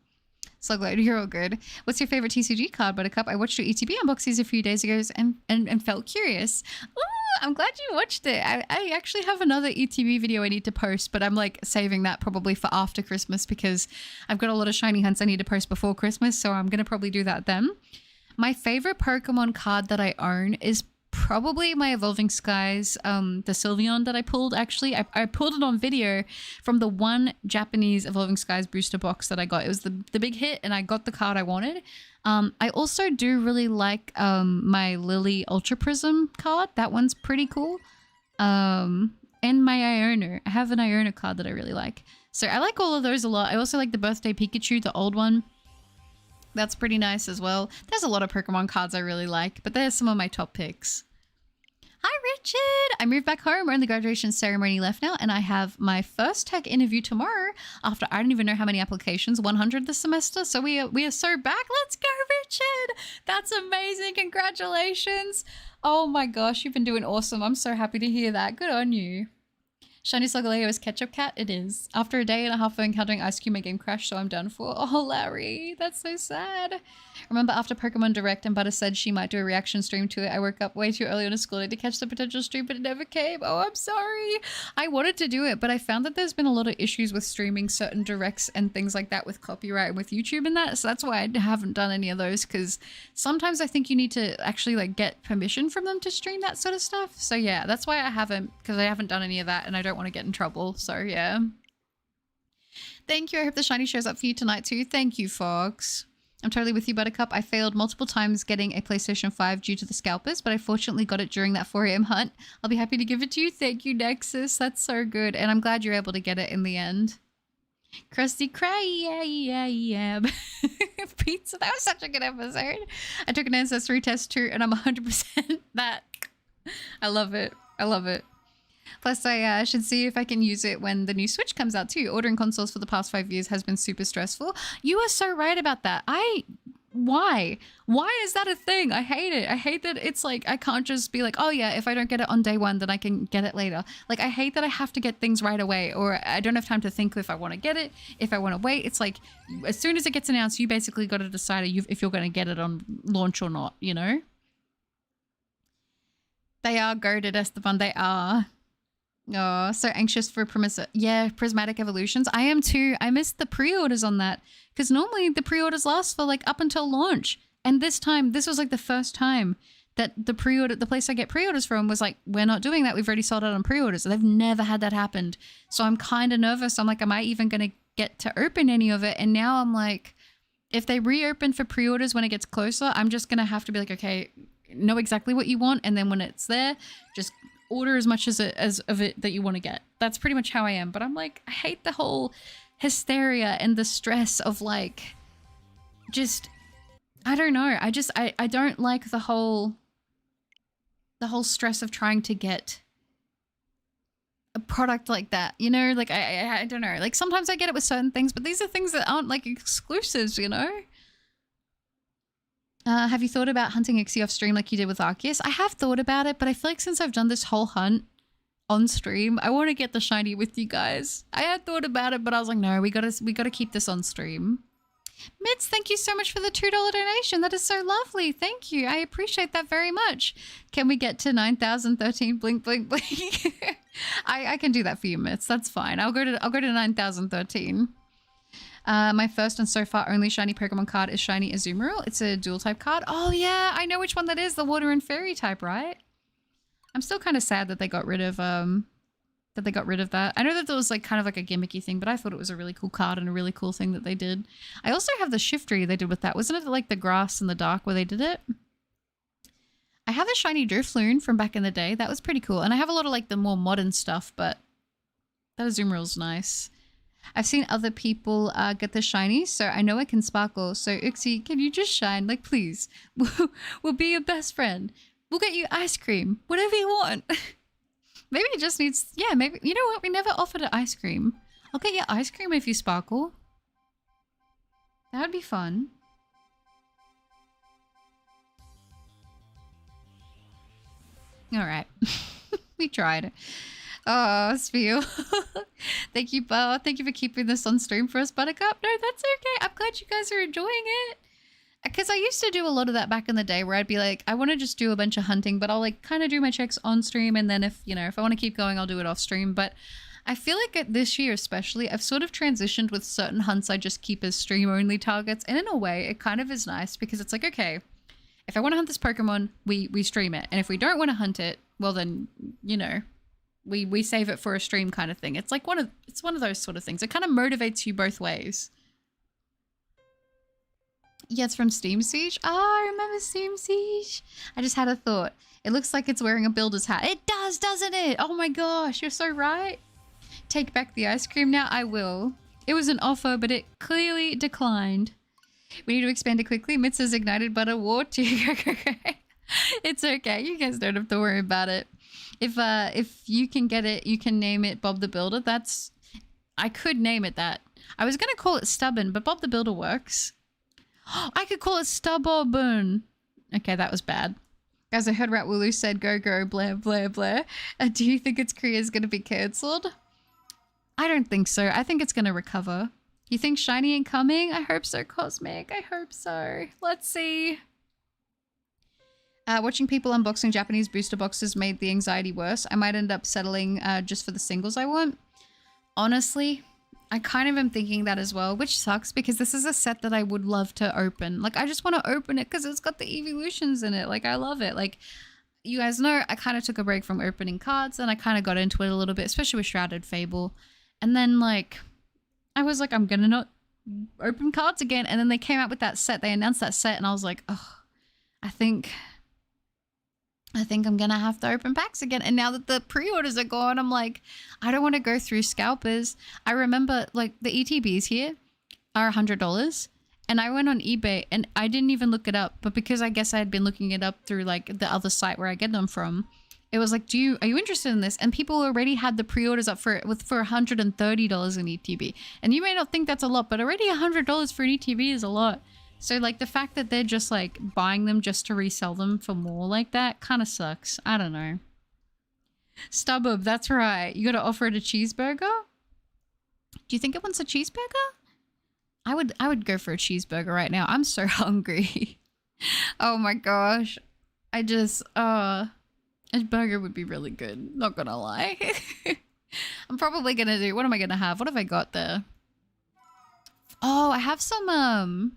So glad you're all good. What's your favorite TCG card, Buttercup? I watched your ETB unboxings a few days ago and felt curious. Ooh, I'm glad you watched it. I actually have another ETB video I need to post, but I'm like saving that probably for after Christmas because I've got a lot of shiny hunts I need to post before Christmas, so I'm going to probably do that then. My favorite Pokemon card that I own is probably my Evolving Skies, the Sylveon that I pulled. Actually, I pulled it on video from the one Japanese Evolving Skies booster box that I got. It was the big hit and I got the card I wanted. I also do really like my Lily Ultra Prism card. That one's pretty cool. And my Iono. I have an Iono card that I really like. So I like all of those a lot. I also like the Birthday Pikachu, the old one. That's pretty nice as well. There's a lot of Pokemon cards I really like, but there's some of my top picks. Hi, Richard! I moved back home. We're in the graduation ceremony left now, and I have my first tech interview tomorrow after I don't even know how many applications, 100 this semester. So we are so back. Let's go, Richard! That's amazing. Congratulations. Oh my gosh, you've been doing awesome. I'm so happy to hear that. Good on you. Shiny Solgaleo is Ketchup Cat? It is. After a day and a half of encountering Ice Cube, my game crashed, so I'm done for. Oh, Larry, that's so sad. Remember after Pokemon Direct and Butter said she might do a reaction stream to it, I woke up way too early on a school day to catch the potential stream, but it never came. Oh, I'm sorry. I wanted to do it, but I found that there's been a lot of issues with streaming certain directs and things like that with copyright and with YouTube and that, so that's why I haven't done any of those, because sometimes I think you need to actually like get permission from them to stream that sort of stuff. So yeah, that's why I haven't, because I haven't done any of that and I don't want to get in trouble. So yeah. Thank you. I hope the shiny shows up for you tonight too. Thank you, Fox. I'm totally with you, Buttercup. I failed multiple times getting a PlayStation 5 due to the scalpers, but I fortunately got it during that 4 AM hunt. I'll be happy to give it to you. Thank you, Nexus. That's so good. And I'm glad you're able to get it in the end. Krusty Krab. Pizza. That was such a good episode. I took an ancestry test too, and I'm 100% that. I love it. I love it. Plus, I should see if I can use it when the new Switch comes out too. Ordering consoles for the past 5 years has been super stressful. You are so right about that. Why? Why is that a thing? I hate it. I hate that it's like, I can't just be like, oh yeah, if I don't get it on day one, then I can get it later. Like, I hate that I have to get things right away, or I don't have time to think if I want to get it, if I want to wait. It's like, as soon as it gets announced, you basically got to decide if you're going to get it on launch or not, you know? They are goated, Esteban. They are. Oh, so anxious for Prismatic Evolutions. I am too. I missed the pre-orders on that because normally the pre-orders last for like up until launch. And this time, this was like the first time that the place I get pre-orders from was like, we're not doing that. We've already sold out on pre-orders. They've never had that happen. So I'm kind of nervous. I'm like, am I even going to get to open any of it? And now I'm like, if they reopen for pre-orders when it gets closer, I'm just going to have to be like, okay, know exactly what you want. And then when it's there, just order as much as of it that you want to get. That's pretty much how I am. But I'm like, I hate the whole hysteria and the stress of like, just, I don't know. I don't like the whole stress of trying to get a product like that, you know? Like, I don't know. Like, sometimes I get it with certain things, but these are things that aren't like exclusives, you know? Have you thought about hunting Uxie off stream like you did with Arceus? I have thought about it, but I feel like since I've done this whole hunt on stream, I want to get the shiny with you guys. I had thought about it, but I was like, no, we gotta keep this on stream. Mitz, thank you so much for the $2 donation. That is so lovely. Thank you. I appreciate that very much. Can we get to 9,013? Blink, blink, blink. I can do that for you, Mitz. That's fine. I'll go to 9,013. My first and so far only shiny Pokemon card is shiny Azumarill. It's a dual type card. Oh yeah, I know which one that is. The water and fairy type, right? I'm still kind of sad that they got rid of that. I know that was like kind of like a gimmicky thing, but I thought it was a really cool card and a really cool thing that they did. I also have the Shiftry they did with that. Wasn't it like the grass and the dark where they did it? I have the shiny Drifloon from back in the day. That was pretty cool. And I have a lot of like the more modern stuff, but that Azumarill's nice. I've seen other people get the shiny, so I know it can sparkle. So Uxie, can you just shine? Like, please. We'll be your best friend. We'll get you ice cream. Whatever you want. Maybe it just needs... Yeah, maybe... You know what? We never offered an ice cream. I'll get you ice cream if you sparkle. That would be fun. Alright. We tried. Oh, Sphere. Thank you, thank you for keeping this on stream for us, Buttercup. No, that's okay. I'm glad you guys are enjoying it. Because I used to do a lot of that back in the day where I'd be like, I want to just do a bunch of hunting, but I'll like kind of do my checks on stream. And then if, you know, if I want to keep going, I'll do it off stream. But I feel like this year especially, I've sort of transitioned with certain hunts I just keep as stream only targets. And in a way, it kind of is nice because it's like, okay, if I want to hunt this Pokemon, we stream it. And if we don't want to hunt it, well then, you know, we save it for a stream kind of thing. It's like it's one of those sort of things. It kind of motivates you both ways. Yeah, it's from Steam Siege. Oh, I remember Steam Siege. I just had a thought. It looks like it's wearing a builder's hat. It does, doesn't it? Oh my gosh, you're so right. Take back the ice cream now. I will. It was an offer, but it clearly declined. We need to expand it quickly. Mitza's ignited butter war too. It's okay. You guys don't have to worry about it. If you can get it, you can name it Bob the Builder. I could name it that. I was going to call it Stubborn, but Bob the Builder works. I could call it Stubborn. Okay, that was bad. Guys, I heard Rat Wooloo said go, go, Blair, Blair, Blair. Do you think its career is going to be cancelled? I don't think so. I think it's going to recover. You think shiny ain't coming? I hope so, Cosmic. I hope so. Let's see. Watching people unboxing Japanese booster boxes made the anxiety worse. I might end up settling just for the singles I want. Honestly, I kind of am thinking that as well, which sucks because this is a set that I would love to open. Like, I just want to open it because it's got the evolutions in it. Like, I love it. Like, you guys know, I kind of took a break from opening cards and I kind of got into it a little bit, especially with Shrouded Fable. And then, like, I was like, I'm going to not open cards again. And then they came out with that set. They announced that set and I was like, oh, I think I'm going to have to open packs again. And now that the pre-orders are gone, I'm like, I don't want to go through scalpers. I remember like the ETBs here are $100 and I went on eBay and I didn't even look it up. But because I guess I had been looking it up through like the other site where I get them from, it was like, are you interested in this? And people already had the pre-orders up for $130 in ETB. And you may not think that's a lot, but already $100 for an ETB is a lot. So, like, the fact that they're just, like, buying them just to resell them for more like that kind of sucks. I don't know. Stubborn, that's right. You gotta offer it a cheeseburger? Do you think it wants a cheeseburger? I would go for a cheeseburger right now. I'm so hungry. Oh my gosh. A burger would be really good. Not gonna lie. I'm probably gonna do... What am I gonna have? What have I got there? Oh, I have some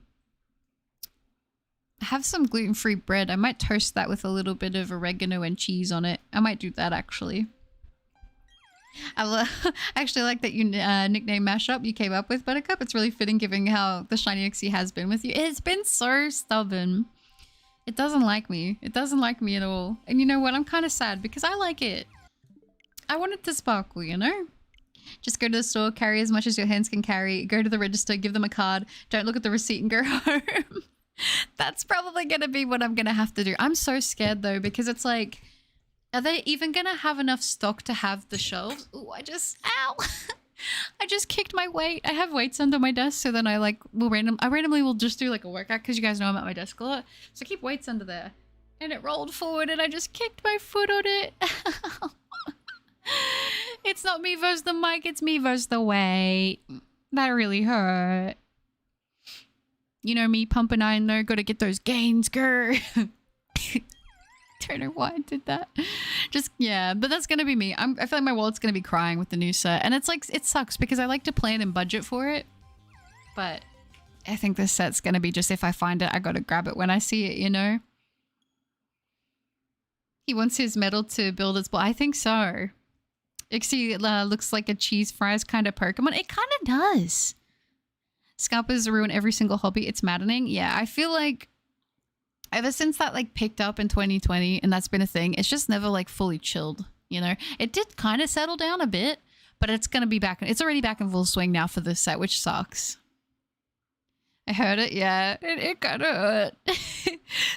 gluten-free bread. I might toast that with a little bit of oregano and cheese on it. I might do that, actually. I actually like that you nickname mashup you came up with, Buttercup. It's really fitting given how the shiny Uxie has been with you. It's been so stubborn. It doesn't like me. It doesn't like me at all. And you know what? I'm kind of sad because I like it. I want it to sparkle, you know? Just go to the store, carry as much as your hands can carry, go to the register, give them a card, don't look at the receipt and go home. That's probably going to be what I'm going to have to do. I'm so scared though, because it's like, are they even going to have enough stock to have the shelves? Ooh, ow. I just kicked my weight. I have weights under my desk. So then I randomly will just do like a workout because you guys know I'm at my desk a lot. So I keep weights under there and it rolled forward and I just kicked my foot on it. It's not me versus the mic. It's me versus the weight. That really hurt. You know me, pumping iron though, gotta get those gains, grr. Don't know why I did that. Just, yeah, but that's gonna be me. I feel like my wallet's gonna be crying with the new set. And it's like, it sucks because I like to plan and budget for it. But I think this set's going to be just if I find it, I got to grab it when I see it, you know? He wants his medal to build its ball. I think so. Uxie looks like a cheese fries kind of Pokemon. It kind of does. Scalpers ruin every single hobby. It's maddening. Yeah, I feel like ever since that like picked up in 2020 and that's been a thing, it's just never like fully chilled, you know? It did kind of settle down a bit, but it's going to be back. It's already back in full swing now for this set, which sucks. I heard it. Yeah, it kind of hurt.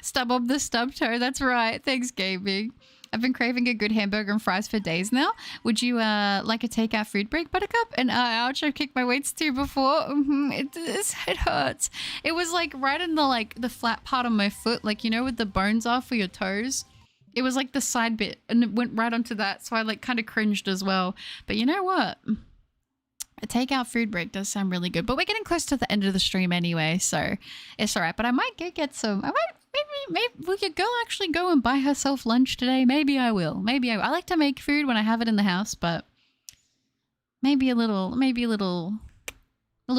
Stub up the stub toe. That's right. Thanks, gaming. I've been craving a good hamburger and fries for days now. Would you like a takeout food break, Buttercup? And ouch, I've kicked my weights too before. It hurts. It was like right in the flat part of my foot, like, you know, with the bones off for your toes. It was like the side bit and it went right onto that. So I like kind of cringed as well. But you know what? A takeout food break does sound really good, but we're getting close to the end of the stream anyway, so it's all right. But I might get some. Maybe we could actually go and buy herself lunch today. Maybe I will. I like to make food when I have it in the house, but maybe a little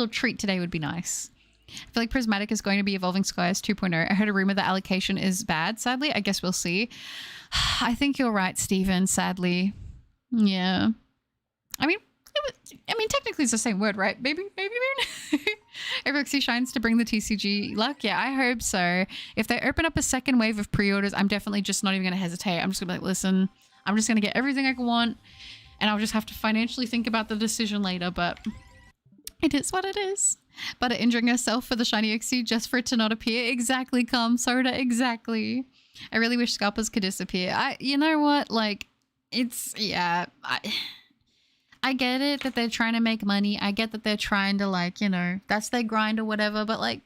treat today would be nice. I feel like Prismatic is going to be Evolving Skies 2.0. I heard a rumor that allocation is bad, sadly. I guess we'll see. I think you're right, Steven, sadly. Yeah. I mean, technically it's the same word, right? Baby moon? Uxie shines to bring the TCG luck. Yeah, I hope so. If they open up a second wave of pre-orders, I'm definitely just not even going to hesitate. I'm just going to be like, listen, I'm just going to get everything I want and I'll just have to financially think about the decision later, but it is what it is. But injuring herself for the shiny Uxie just for it to not appear. Exactly, Soda, exactly. I really wish scalpers could disappear. You know what? Like, it's, yeah, I get it that they're trying to make money. I get that they're trying to, like, you know, that's their grind or whatever. But, like,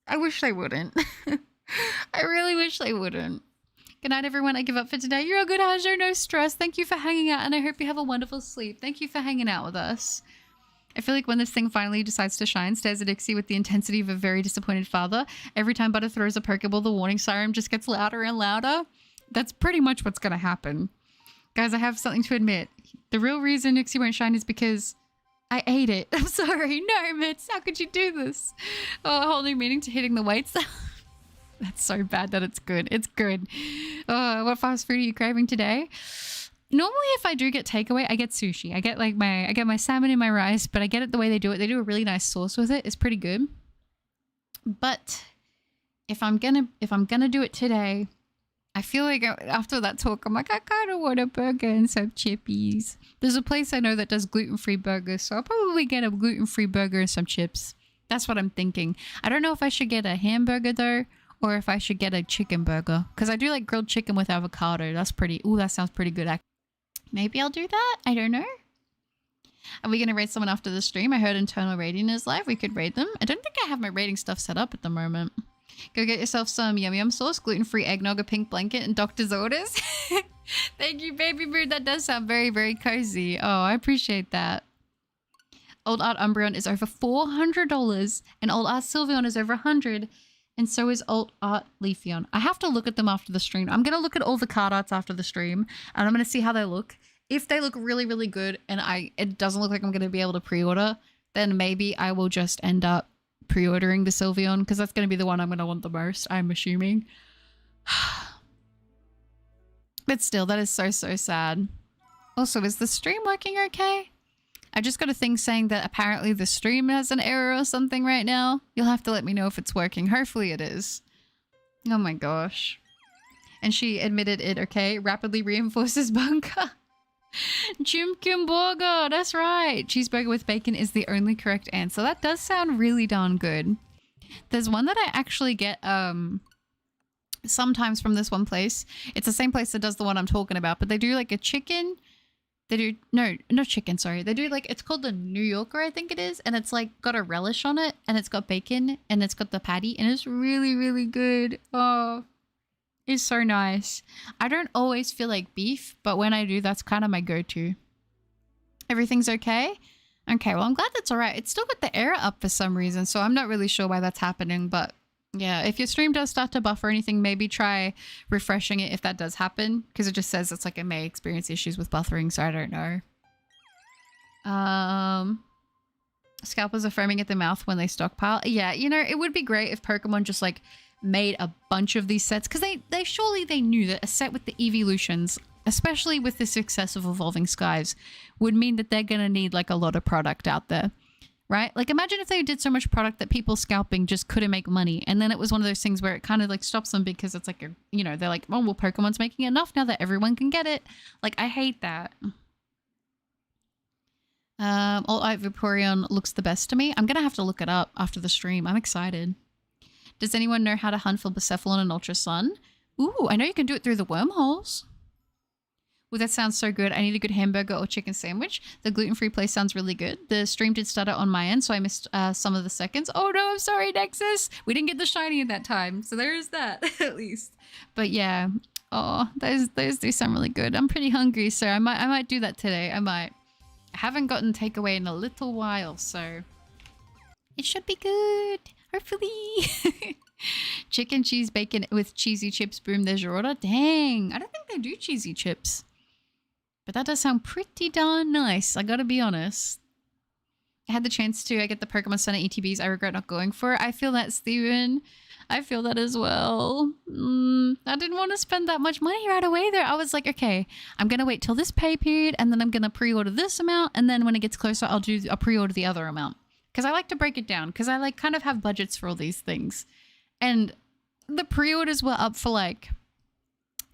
I wish they wouldn't. I really wish they wouldn't. Good night, everyone. I give up for today. You're all good, Hajo. No stress. Thank you for hanging out, and I hope you have a wonderful sleep. Thank you for hanging out with us. I feel like when this thing finally decides to shine, stares at Uxie with the intensity of a very disappointed father. Every time Butter throws a Pokeball, the warning siren just gets louder and louder. That's pretty much what's going to happen. Guys, I have something to admit. The real reason Uxie won't shine is because I ate it. I'm sorry. No, Mitz, how could you do this? Oh, a whole new meaning to hitting the weights. That's so bad that it's good. It's good. Oh, what fast food are you craving today? Normally, if I do get takeaway, I get sushi. I get my salmon and my rice, but I get it the way they do it. They do a really nice sauce with it. It's pretty good. But if I'm gonna do it today, I feel like after that talk, I'm like, I kind of want a burger and some chippies. There's a place I know that does gluten-free burgers, so I'll probably get a gluten-free burger and some chips. That's what I'm thinking. I don't know if I should get a hamburger though, or if I should get a chicken burger, because I do like grilled chicken with avocado. That sounds pretty good. Maybe I'll do that. I don't know. Are we going to raid someone after the stream? I heard Internal Rating is live. We could raid them. I don't think I have my rating stuff set up at the moment. Go get yourself some yum yum sauce, gluten-free eggnog, a pink blanket, and doctor's orders. Thank you, baby bird. That does sound very, very cozy. Oh, I appreciate that. Old Art Umbreon is over $400, and Old Art Sylveon is over $100, and so is Old Art Leafeon. I have to look at them after the stream. I'm going to look at all the card arts after the stream, and I'm going to see how they look. If they look really, really good, and it doesn't look like I'm going to be able to pre-order, then maybe I will just end up pre-ordering the Sylveon, because that's going to be the one I'm going to want the most, I'm assuming. But still, that is so, so sad. Also, is the stream working okay? I just got a thing saying that apparently the stream has an error or something right now. You'll have to let me know if it's working. Hopefully it is. Oh my gosh. And she admitted it, okay? Rapidly reinforces bunker. Chimkin burger, that's right. Cheeseburger with bacon is the only correct answer. That does sound really darn good. There's one that I actually get sometimes from this one place. It's the same place that does the one I'm talking about, but they do like a chicken. They do, no, not chicken, sorry. They do like, it's called the New Yorker, I think it is. And it's like got a relish on it, and it's got bacon, and it's got the patty, and it's really, really good. Oh, it's so nice. I don't always feel like beef, but when I do, that's kind of my go-to. Everything's okay? Okay, well, I'm glad that's all right. It's still got the error up for some reason, so I'm not really sure why that's happening, but yeah, if your stream does start to buffer or anything, maybe try refreshing it if that does happen, because it just says it's like it may experience issues with buffering, so I don't know. Scalpers are foaming at the mouth when they stockpile. Yeah, you know, it would be great if Pokemon just like made a bunch of these sets, because they surely they knew that a set with the evolutions, especially with the success of Evolving Skies, would mean that they're gonna need like a lot of product out there, right? Like imagine if they did so much product that people scalping just couldn't make money, and then it was one of those things where it kind of like stops them because it's like, you know, they're like, oh well, Pokemon's making enough now that everyone can get it. Like I hate that. All Out Vaporeon looks the best to me. I'm gonna have to look it up after the stream. I'm excited. Does anyone know how to hunt for Bucephalon and Ultra Sun? Ooh, I know you can do it through the wormholes. Ooh, that sounds so good. I need a good hamburger or chicken sandwich. The gluten-free place sounds really good. The stream did stutter on my end, so I missed some of the seconds. Oh no, I'm sorry, Nexus. We didn't get the shiny in that time, so there is that at least. But yeah, oh, those do sound really good. I'm pretty hungry, so I might do that today. I might. I haven't gotten takeaway in a little while, so it should be good. Hopefully. Chicken, cheese, bacon with cheesy chips. Boom, there's your order. Dang, I don't think they do cheesy chips. But that does sound pretty darn nice, I gotta be honest. I had the chance to get the Pokemon Center ETBs. I regret not going for it. I feel that, Steven. I feel that as well. I didn't want to spend that much money right away there. I was like, okay, I'm going to wait till this pay period, and then I'm going to pre-order this amount, and then when it gets closer, I'll pre-order the other amount. Because I like to break it down, because I like kind of have budgets for all these things. And the pre-orders were up for like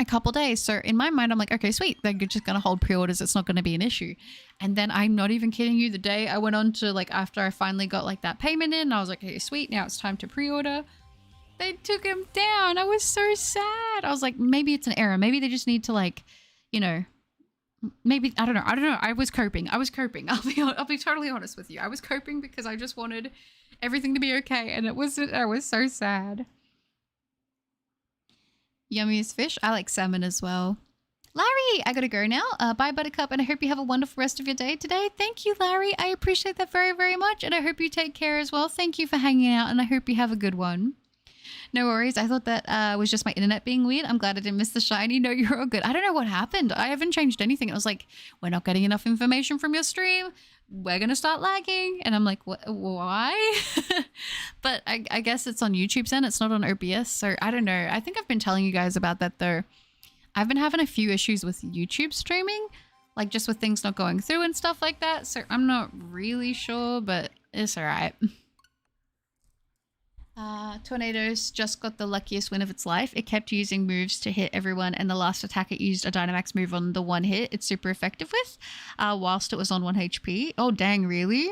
a couple days. So in my mind, I'm like, okay, sweet. They're just going to hold pre-orders. It's not going to be an issue. And then I'm not even kidding you. The day I went on to like, after I finally got like that payment in, I was like, okay, sweet. Now it's time to pre-order. They took him down. I was so sad. I was like, maybe it's an error. Maybe they just need to like, you know, maybe, I don't know. I was coping. I'll be totally honest with you. I was coping because I just wanted everything to be okay. And it wasn't. I was so sad. Yummiest fish. I like salmon as well. Larry, I gotta go now. Bye, Buttercup, and I hope you have a wonderful rest of your day today. Thank you, Larry. I appreciate that very, very much, and I hope you take care as well. Thank you for hanging out, and I hope you have a good one. No worries. I thought that was just my internet being weird. I'm glad I didn't miss the shiny. No, you're all good. I don't know what happened. I haven't changed anything. It was like, we're not getting enough information from your stream. We're going to start lagging. And I'm like, what? Why? But I guess it's on YouTube's end. It's not on OBS. So I don't know. I think I've been telling you guys about that though. I've been having a few issues with YouTube streaming, like just with things not going through and stuff like that. So I'm not really sure, but it's all right. Tornadoes just got the luckiest win of its life. It kept using moves to hit everyone, and the last attack it used a Dynamax move on the one hit it's super effective with, whilst it was on 1 HP. Oh dang, really?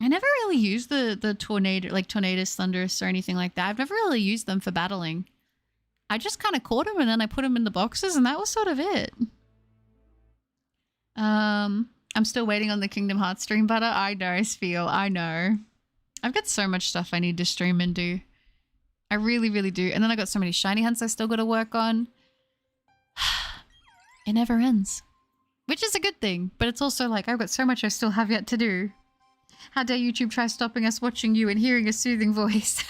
I never really used the tornado, like Tornadus, Thunderous, or anything like that. I've never really used them for battling. I just kind of caught them and then I put them in the boxes, and that was sort of it. I'm still waiting on the Kingdom Hearts stream, Butter. I know, Spiel. I know. I've got so much stuff I need to stream and do. I really, really do. And then I got so many shiny hunts I still got to work on. It never ends. Which is a good thing, but it's also like, I've got so much I still have yet to do. How dare YouTube try stopping us watching you and hearing a soothing voice.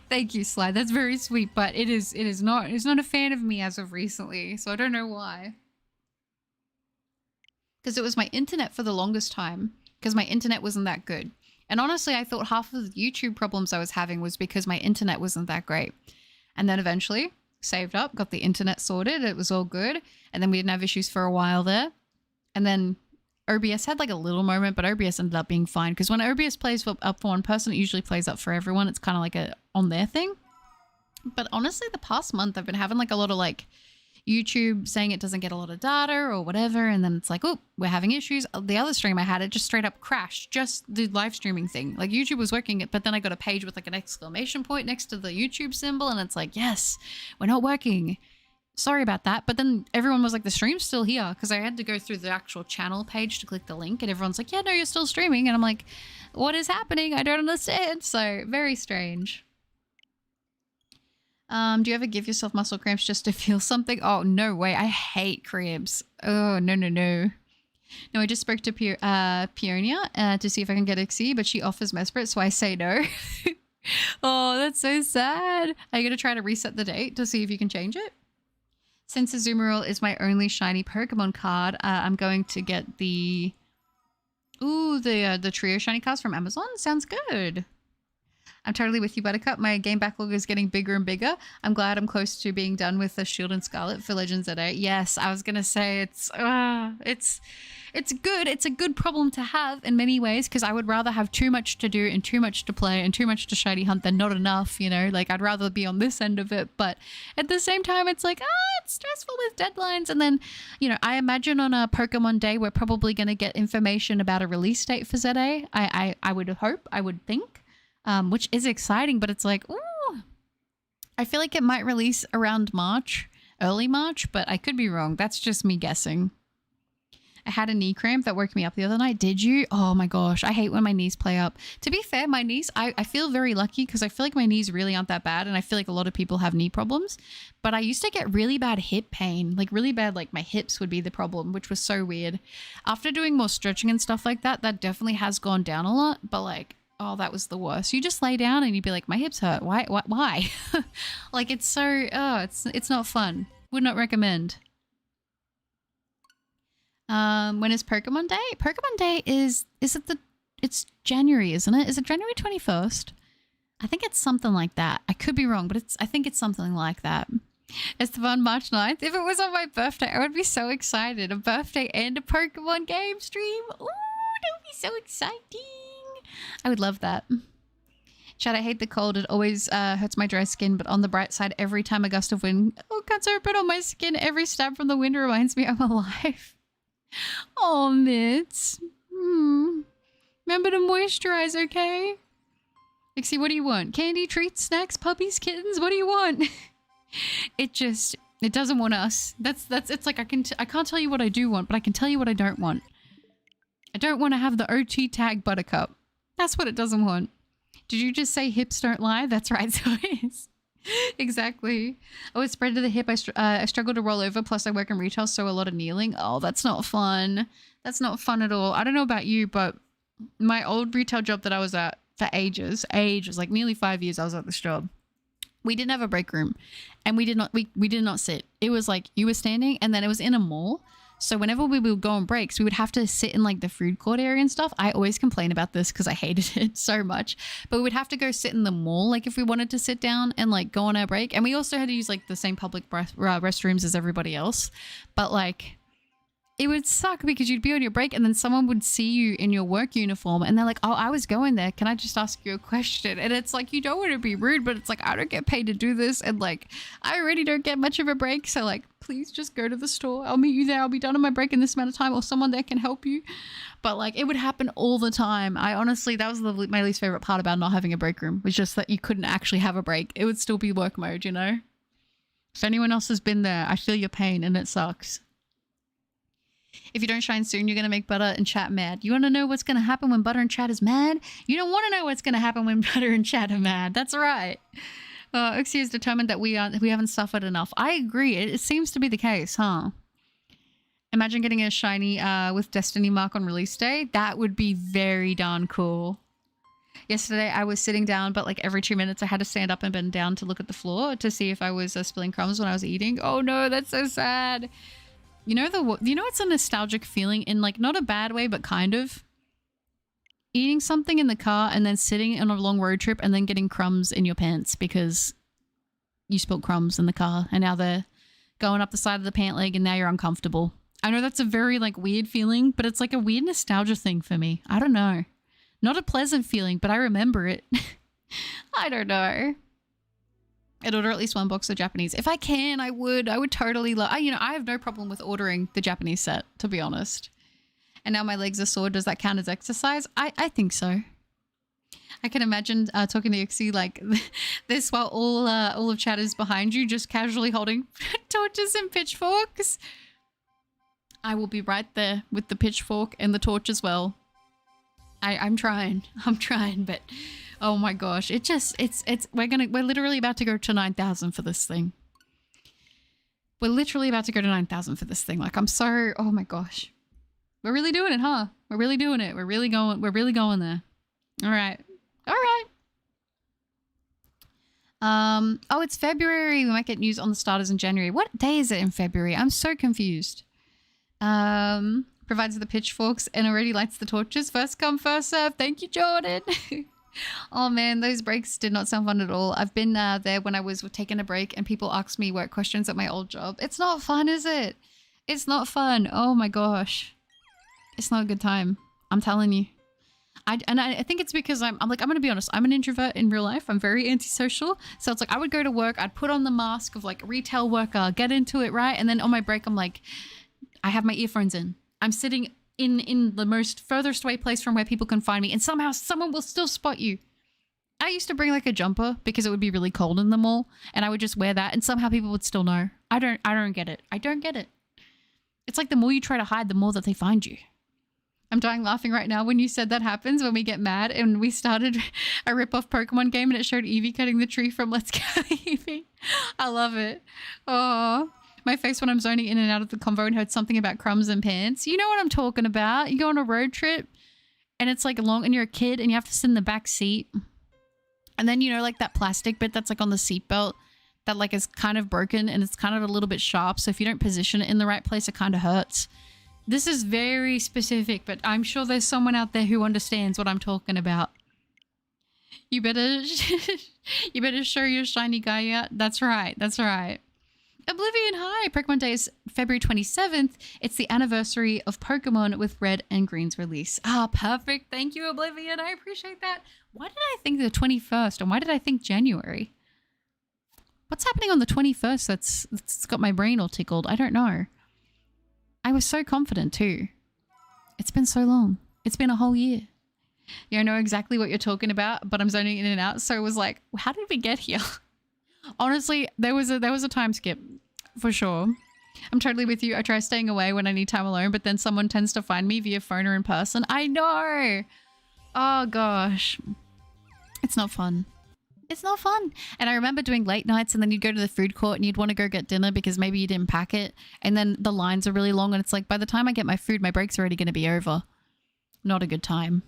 Thank you, Sly. That's very sweet, but it's not a fan of me as of recently, so I don't know why. Because it was my internet for the longest time, because my internet wasn't that good. And honestly, I thought half of the YouTube problems I was having was because my internet wasn't that great. And then eventually, saved up, got the internet sorted, it was all good. And then we didn't have issues for a while there. And then OBS had like a little moment, but OBS ended up being fine. Because when OBS plays up for one person, it usually plays up for everyone. It's kind of like a on their thing. But honestly, the past month, I've been having like a lot of like YouTube saying it doesn't get a lot of data or whatever, and then it's like, oh, we're having issues. The other stream I had, it just straight up crashed, just the live streaming thing. Like YouTube was working, but then I got a page with like an exclamation point next to the YouTube symbol, and it's like, yes, we're not working. Sorry about that. But then everyone was like, the stream's still here, because I had to go through the actual channel page to click the link, and everyone's like, yeah, no, you're still streaming. And I'm like, what is happening? I don't understand. So very strange. Do you ever give yourself muscle cramps just to feel something? Oh, no way. I hate cramps. Oh, no, no, no. No, I just spoke to Peonia to see if I can get Uxie, but she offers Mesprit, so I say no. Oh, that's so sad. Are you going to try to reset the date to see if you can change it? Since Azumarill is my only shiny Pokemon card, I'm going to get the... Ooh, the trio shiny cards from Amazon sounds good. I'm totally with you, Buttercup. My game backlog is getting bigger and bigger. I'm glad I'm close to being done with the Shield and Scarlet for Legends at 8. Yes, I was gonna say it's good. It's a good problem to have in many ways, because I would rather have too much to do and too much to play and too much to shiny hunt than not enough, you know? Like, I'd rather be on this end of it, but at the same time, it's like, it's stressful with deadlines. And then, you know, I imagine on a Pokemon day, we're probably going to get information about a release date for ZA. I would hope, I would think. Which is exciting, but it's like, ooh, I feel like it might release around March, early March, but I could be wrong. That's just me guessing. I had a knee cramp that woke me up the other night. Did you? Oh my gosh. I hate when my knees play up. To be fair, my knees, I feel very lucky because I feel like my knees really aren't that bad. And I feel like a lot of people have knee problems, but I used to get really bad hip pain, like really bad, like my hips would be the problem, which was so weird. After doing more stretching and stuff like that, that definitely has gone down a lot, but like, oh, that was the worst. You just lay down and you'd be like, my hips hurt. Why? Like, it's so, it's not fun. Would not recommend. When is Pokemon Day? Pokemon Day it's January, isn't it? Is it January 21st? I think it's something like that. I could be wrong, but I think it's something like that. It's on March 9th. If it was on my birthday, I would be so excited. A birthday and a Pokemon game stream. Ooh, that would be so exciting. I would love that. Chad, I hate the cold. It always hurts my dry skin, but on the bright side, every time a gust of wind cuts open on my skin, every stab from the wind reminds me I'm alive. Oh, Mitz. Remember to moisturize, okay? Uxie, what do you want? Candy, treats, snacks, puppies, kittens? What do you want? It doesn't want us. It's like I can't tell you what I do want, but I can tell you what I don't want. I don't want to have the OT tag Buttercup. That's what it doesn't want. Did you just say hips don't lie? That's right, so it is. Exactly. Oh, it's spread to the hip. I struggle to roll over, plus I work in retail, so a lot of kneeling. Oh, that's not fun. That's not fun at all. I don't know about you, but my old retail job that I was at for ages, like nearly 5 years I was at this job. We didn't have a break room, and we did not sit. It was like you were standing, and then it was in a mall. So whenever we would go on breaks, we would have to sit in like the food court area and stuff. I always complain about this because I hated it so much. But we would have to go sit in the mall, like if we wanted to sit down and like go on our break. And we also had to use like the same public restrooms as everybody else. But like, it would suck because you'd be on your break and then someone would see you in your work uniform and they're like, oh, I was going there. Can I just ask you a question? And it's like, you don't want to be rude, but it's like, I don't get paid to do this. And like, I already don't get much of a break. So like, please just go to the store. I'll meet you there. I'll be done on my break in this amount of time, or someone there can help you. But like, it would happen all the time. I honestly, that was my least favorite part about not having a break room, was just that you couldn't actually have a break. It would still be work mode, you know? If anyone else has been there, I feel your pain and it sucks. If you don't shine soon, you're going to make Butter and Chat mad. You want to know what's going to happen when Butter and Chat is mad? You don't want to know what's going to happen when Butter and Chat are mad. That's right. Uxie is determined that we haven't suffered enough. I agree. It seems to be the case, huh? Imagine getting a shiny with Destiny Mark on release day. That would be very darn cool. Yesterday, I was sitting down, but like every 2 minutes, I had to stand up and bend down to look at the floor to see if I was spilling crumbs when I was eating. Oh no, that's so sad. You know it's a nostalgic feeling in like not a bad way, but kind of eating something in the car and then sitting on a long road trip and then getting crumbs in your pants because you spilled crumbs in the car and now they're going up the side of the pant leg and now you're uncomfortable. I know that's a very like weird feeling, but it's like a weird nostalgia thing for me. I don't know. Not a pleasant feeling, but I remember it. I don't know. I'd order at least one box of Japanese. If I can, I would totally love, I have no problem with ordering the Japanese set, to be honest. And now my legs are sore. Does that count as exercise? I think so. I can imagine talking to Uxie like this while all of chat is behind you, just casually holding torches and pitchforks. I will be right there with the pitchfork and the torch as well. I'm trying, but oh my gosh, we're literally about to go to 9,000 for this thing. We're literally about to go to 9,000 for this thing. Like, I'm so, oh my gosh. We're really doing it, huh? We're really doing it. We're really going there. All right. Oh, it's February. We might get news on the starters in January. What day is it in February? I'm so confused. provides the pitchforks and already lights the torches. First come, first serve. Thank you, Jordan. Oh man, those breaks did not sound fun at all. I've been there when I was taking a break and people asked me work questions at my old job. It's not fun, is it? It's not fun. Oh my gosh. It's not a good time. I'm telling you. I think it's because I'm like, I'm going to be honest. I'm an introvert in real life. I'm very antisocial. So it's like I would go to work. I'd put on the mask of like retail worker, get into it, right? And then on my break, I'm like, I have my earphones in. I'm sitting in the most furthest away place from where people can find me, and somehow someone will still spot you. I used to bring like a jumper because it would be really cold in the mall, and I would just wear that and somehow people would still know. I don't get it. I don't get it. It's like the more you try to hide, the more that they find you. I'm dying laughing right now when you said that happens when we get mad, and we started a rip-off Pokemon game and it showed Eevee cutting the tree from Let's Go Eevee. I love it. Oh, my face when I'm zoning in and out of the convo and heard something about crumbs and pants. You know what I'm talking about. You go on a road trip and it's like long and you're a kid and you have to sit in the back seat. And then, you know, like that plastic bit that's like on the seatbelt that like is kind of broken and it's kind of a little bit sharp. So if you don't position it in the right place, it kind of hurts. This is very specific, but I'm sure there's someone out there who understands what I'm talking about. You better, you better show your shiny guy out. That's right. That's right. Oblivion, hi. Pokemon Day is February 27th. It's the anniversary of Pokemon with Red and Green's release. Ah, perfect. Thank you, Oblivion. I appreciate that. Why did I think the 21st? And why did I think January? What's happening on the 21st that's got my brain all tickled? I don't know. I was so confident too. It's been so long. It's been a whole year. You know exactly what you're talking about, but I'm zoning in and out. So it was like, how did we get here? Honestly, there was a time skip for sure. I'm totally with you. I try staying away when I need time alone, but then someone tends to find me via phone or in person. I know. Oh gosh. It's not fun. It's not fun. And I remember doing late nights and then you'd go to the food court and you'd want to go get dinner because maybe you didn't pack it. And then the lines are really long and it's like, by the time I get my food, my break's already going to be over. Not a good time.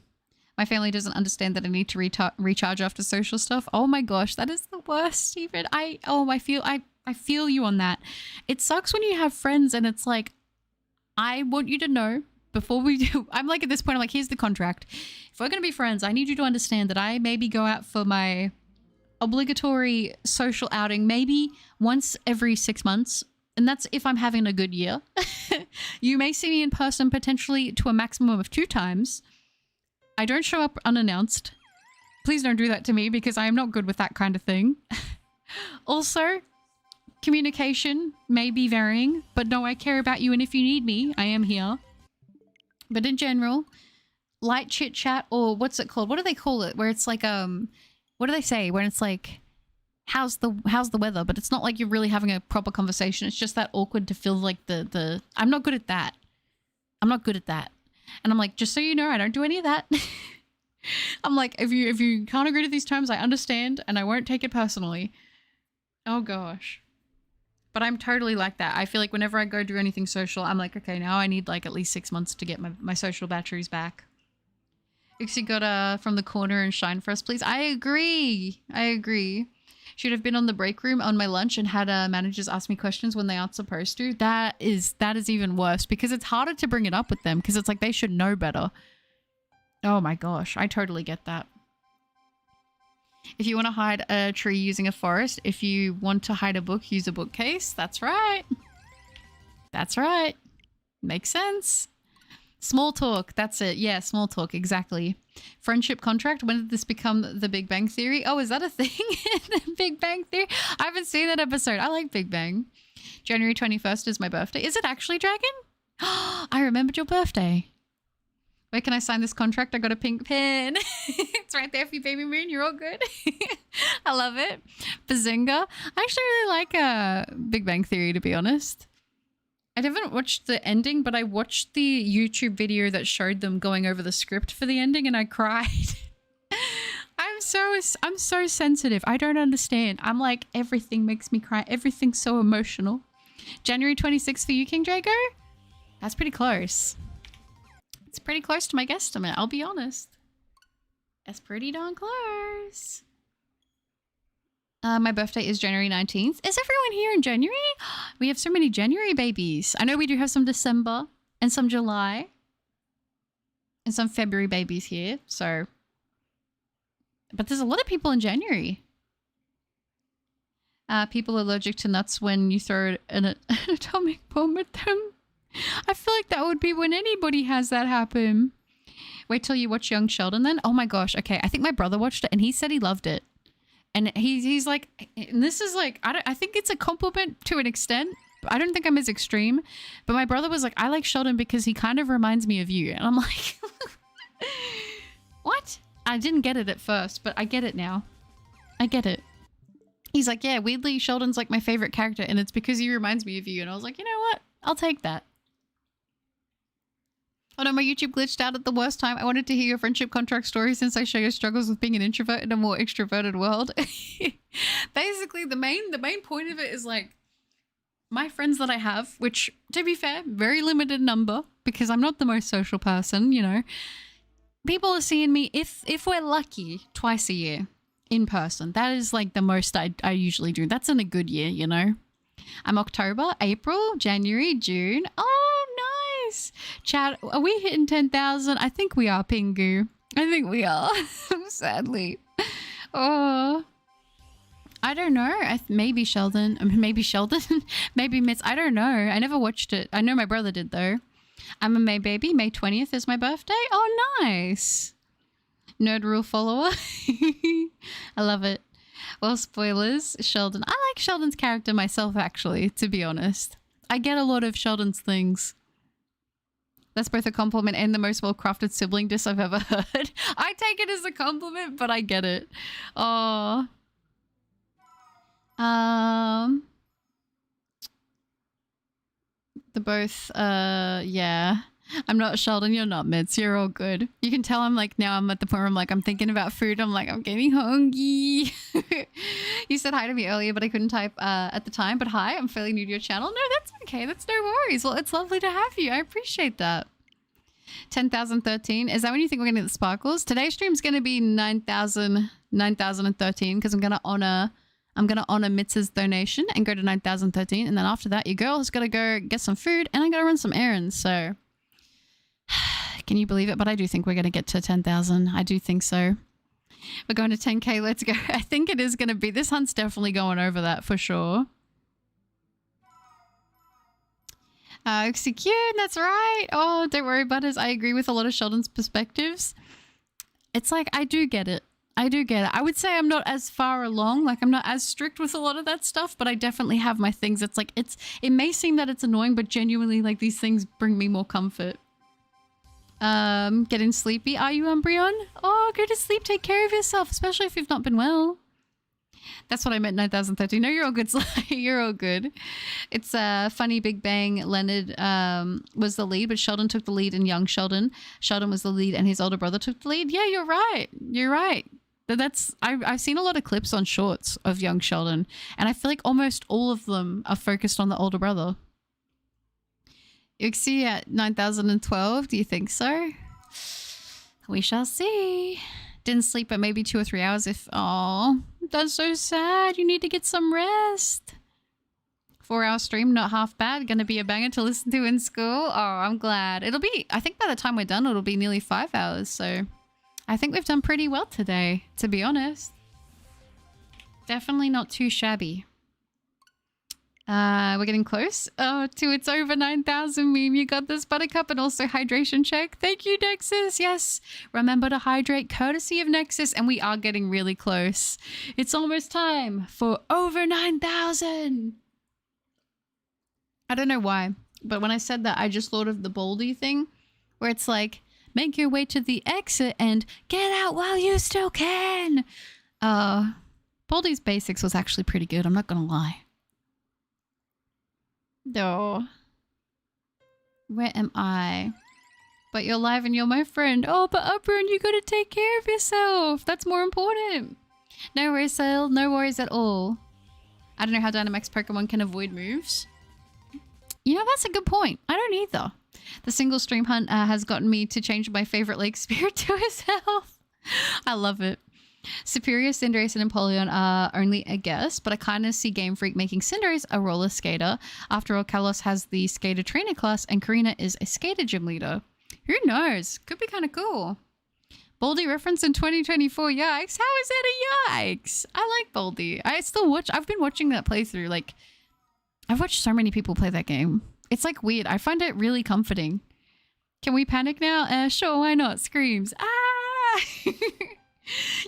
My family doesn't understand that I need to recharge after social stuff. Oh my gosh, that is the worst, Stephen. I feel you on that. It sucks when you have friends and it's like, I want you to know before we do, I'm like at this point, I'm like, here's the contract. If we're going to be friends, I need you to understand that I maybe go out for my obligatory social outing maybe once every 6 months. And that's if I'm having a good year. You may see me in person potentially to a maximum of 2 times. I don't show up unannounced. Please don't do that to me because I am not good with that kind of thing. Also, communication may be varying, but no, I care about you. And if you need me, I am here. But in general, light chit chat, or what's it called? What do they call it? Where it's like, what do they say? When it's like, how's the weather? But it's not like you're really having a proper conversation. It's just that awkward to feel like I'm not good at that. I'm not good at that. And I'm like, just so you know, I don't do any of that. I'm like, if you can't agree to these terms, I understand and I won't take it personally. Oh gosh. But I'm totally like that. I feel like whenever I go do anything social, I'm like, okay, now I need like at least 6 months to get my social batteries back. Uxie got from the corner and shine for us, please. I agree. Should have been on the break room on my lunch and had managers ask me questions when they aren't supposed to. That is even worse because it's harder to bring it up with them because it's like they should know better. Oh my gosh, I totally get that. If you want to hide a tree using a forest, if you want to hide a book, use a bookcase. That's right. That's right. Makes sense. Small talk. That's it. Yeah, small talk. Exactly. Friendship contract. When did this become the Big Bang Theory? Oh, is that a thing? The Big Bang Theory? I haven't seen that episode. I like Big Bang. January 21st is my birthday. Is it actually, Dragon? I remembered your birthday. Where can I sign this contract? I got a pink pen. It's right there for you, baby moon. You're all good. I love it. Bazinga. I actually really like Big Bang Theory, to be honest. I haven't watched the ending, but I watched the YouTube video that showed them going over the script for the ending and I cried. I'm so sensitive. I don't understand. I'm like, everything makes me cry. Everything's so emotional. January 26th for you, King Drago? That's pretty close. It's pretty close to my guesstimate, I'll be honest. That's pretty darn close. My birthday is January 19th. Is everyone here in January? We have so many January babies. I know we do have some December and some July. and some February babies here. So, but there's a lot of people in January. People allergic to nuts when you throw an atomic bomb at them. I feel like that would be when anybody has that happen. Wait till you watch Young Sheldon then. Oh my gosh. Okay. I think my brother watched it and he said he loved it. And he's like, and this is like, I think it's a compliment to an extent. I don't think I'm as extreme. But my brother was like, I like Sheldon because he kind of reminds me of you. And I'm like, what? I didn't get it at first, but I get it now. I get it. He's like, yeah, weirdly, Sheldon's like my favorite character, and it's because he reminds me of you. And I was like, you know what? I'll take that. Oh no, my YouTube glitched out at the worst time. I wanted to hear your friendship contract story since I show your struggles with being an introvert in a more extroverted world. Basically, the main point of it is like, my friends that I have, which, to be fair, very limited number, because I'm not the most social person, you know. People are seeing me, if we're lucky, twice a year. In person. That is like the most I usually do. That's in a good year, you know. I'm October, April, January, June. Oh, nice. Chat, are we hitting 10,000? I think we are, Pingu. I think we are. Sadly. Oh. I don't know. Maybe Sheldon. Maybe Sheldon. Maybe Mitz. I don't know. I never watched it. I know my brother did though. I'm a May baby. May 20th is my birthday. Oh, nice. Nerd rule follower. I love it. Well, spoilers. Sheldon. I like Sheldon's character myself, actually, to be honest. I get a lot of Sheldon's things. That's both a compliment and the most well-crafted sibling diss I've ever heard. I take it as a compliment, but I get it. Oh. The both, yeah. I'm not Sheldon, you're not Mitz, you're all good. You can tell I'm like, now I'm at the point where I'm like, I'm thinking about food. I'm like, I'm getting hungry. You said hi to me earlier, but I couldn't type at the time. But hi, I'm fairly new to your channel. No, that's okay. That's no worries. Well, it's lovely to have you. I appreciate that. 10,013. Is that when you think we're going to get the sparkles? Today's stream's going to be 9,013 because I'm going to honor Mitz's donation and go to 9,013. And then after that, your girl has got to go get some food and I got to run some errands. So can you believe it? But I do think we're going to get to 10,000. I do think so. We're going to 10K. Let's go. I think it is going to be. This hunt's definitely going over that for sure. Uxie cute. That's right. Oh, don't worry, butters. I agree with a lot of Sheldon's perspectives. It's like, I do get it. I do get it. I would say I'm not as far along. Like, I'm not as strict with a lot of that stuff, but I definitely have my things. It's like, it may seem that it's annoying, but genuinely, like, these things bring me more comfort. Getting sleepy. Are you, Umbreon? Oh, go to sleep. Take care of yourself, especially if you've not been well. That's what I meant, 9,030. No, you're all good, Sly. You're all good. It's funny, Big Bang. Leonard was the lead, but Sheldon took the lead in Young Sheldon. Sheldon was the lead and his older brother took the lead. Yeah, you're right. You're right. I've seen a lot of clips on shorts of Young Sheldon, and I feel like almost all of them are focused on the older brother. Uxie at 9,012. Do you think so? We shall see. Didn't sleep but maybe 2 or 3 hours if... Oh, that's so sad. You need to get some rest. 4-hour stream, not half bad. Gonna be a banger to listen to in school. Oh, I'm glad. It'll be... I think by the time we're done, it'll be nearly 5 hours. So I think we've done pretty well today, to be honest. Definitely not too shabby. We're getting close to it's over 9,000 meme. You got this, Buttercup, and also hydration check. Thank you, Nexus. Yes, remember to hydrate, courtesy of Nexus, and we are getting really close. It's almost time for over 9,000. I don't know why, but when I said that, I just thought of the Baldy thing, where it's like, make your way to the exit and get out while you still can. Baldy's Basics was actually pretty good, I'm not gonna lie. No. Where am I? But you're live and you're my friend. Oh, but Upburn, you gotta take care of yourself. That's more important. No worries, Sale. No worries at all. I don't know how Dynamax Pokemon can avoid moves. You know, that's a good point. I don't either. The single stream hunt has gotten me to change my favorite Lake Spirit to herself. I love it. Superior, Cinderace, and Empoleon are only a guess, but I kind of see Game Freak making Cinderace a roller skater. After all, Kalos has the skater trainer class, and Karina is a skater gym leader. Who knows? Could be kind of cool. Baldy reference in 2024. Yikes. How is that a yikes? I like Baldy. I've been watching that playthrough. Like, I've watched so many people play that game. It's like weird. I find it really comforting. Can we panic now? Sure, why not? Screams. Ah!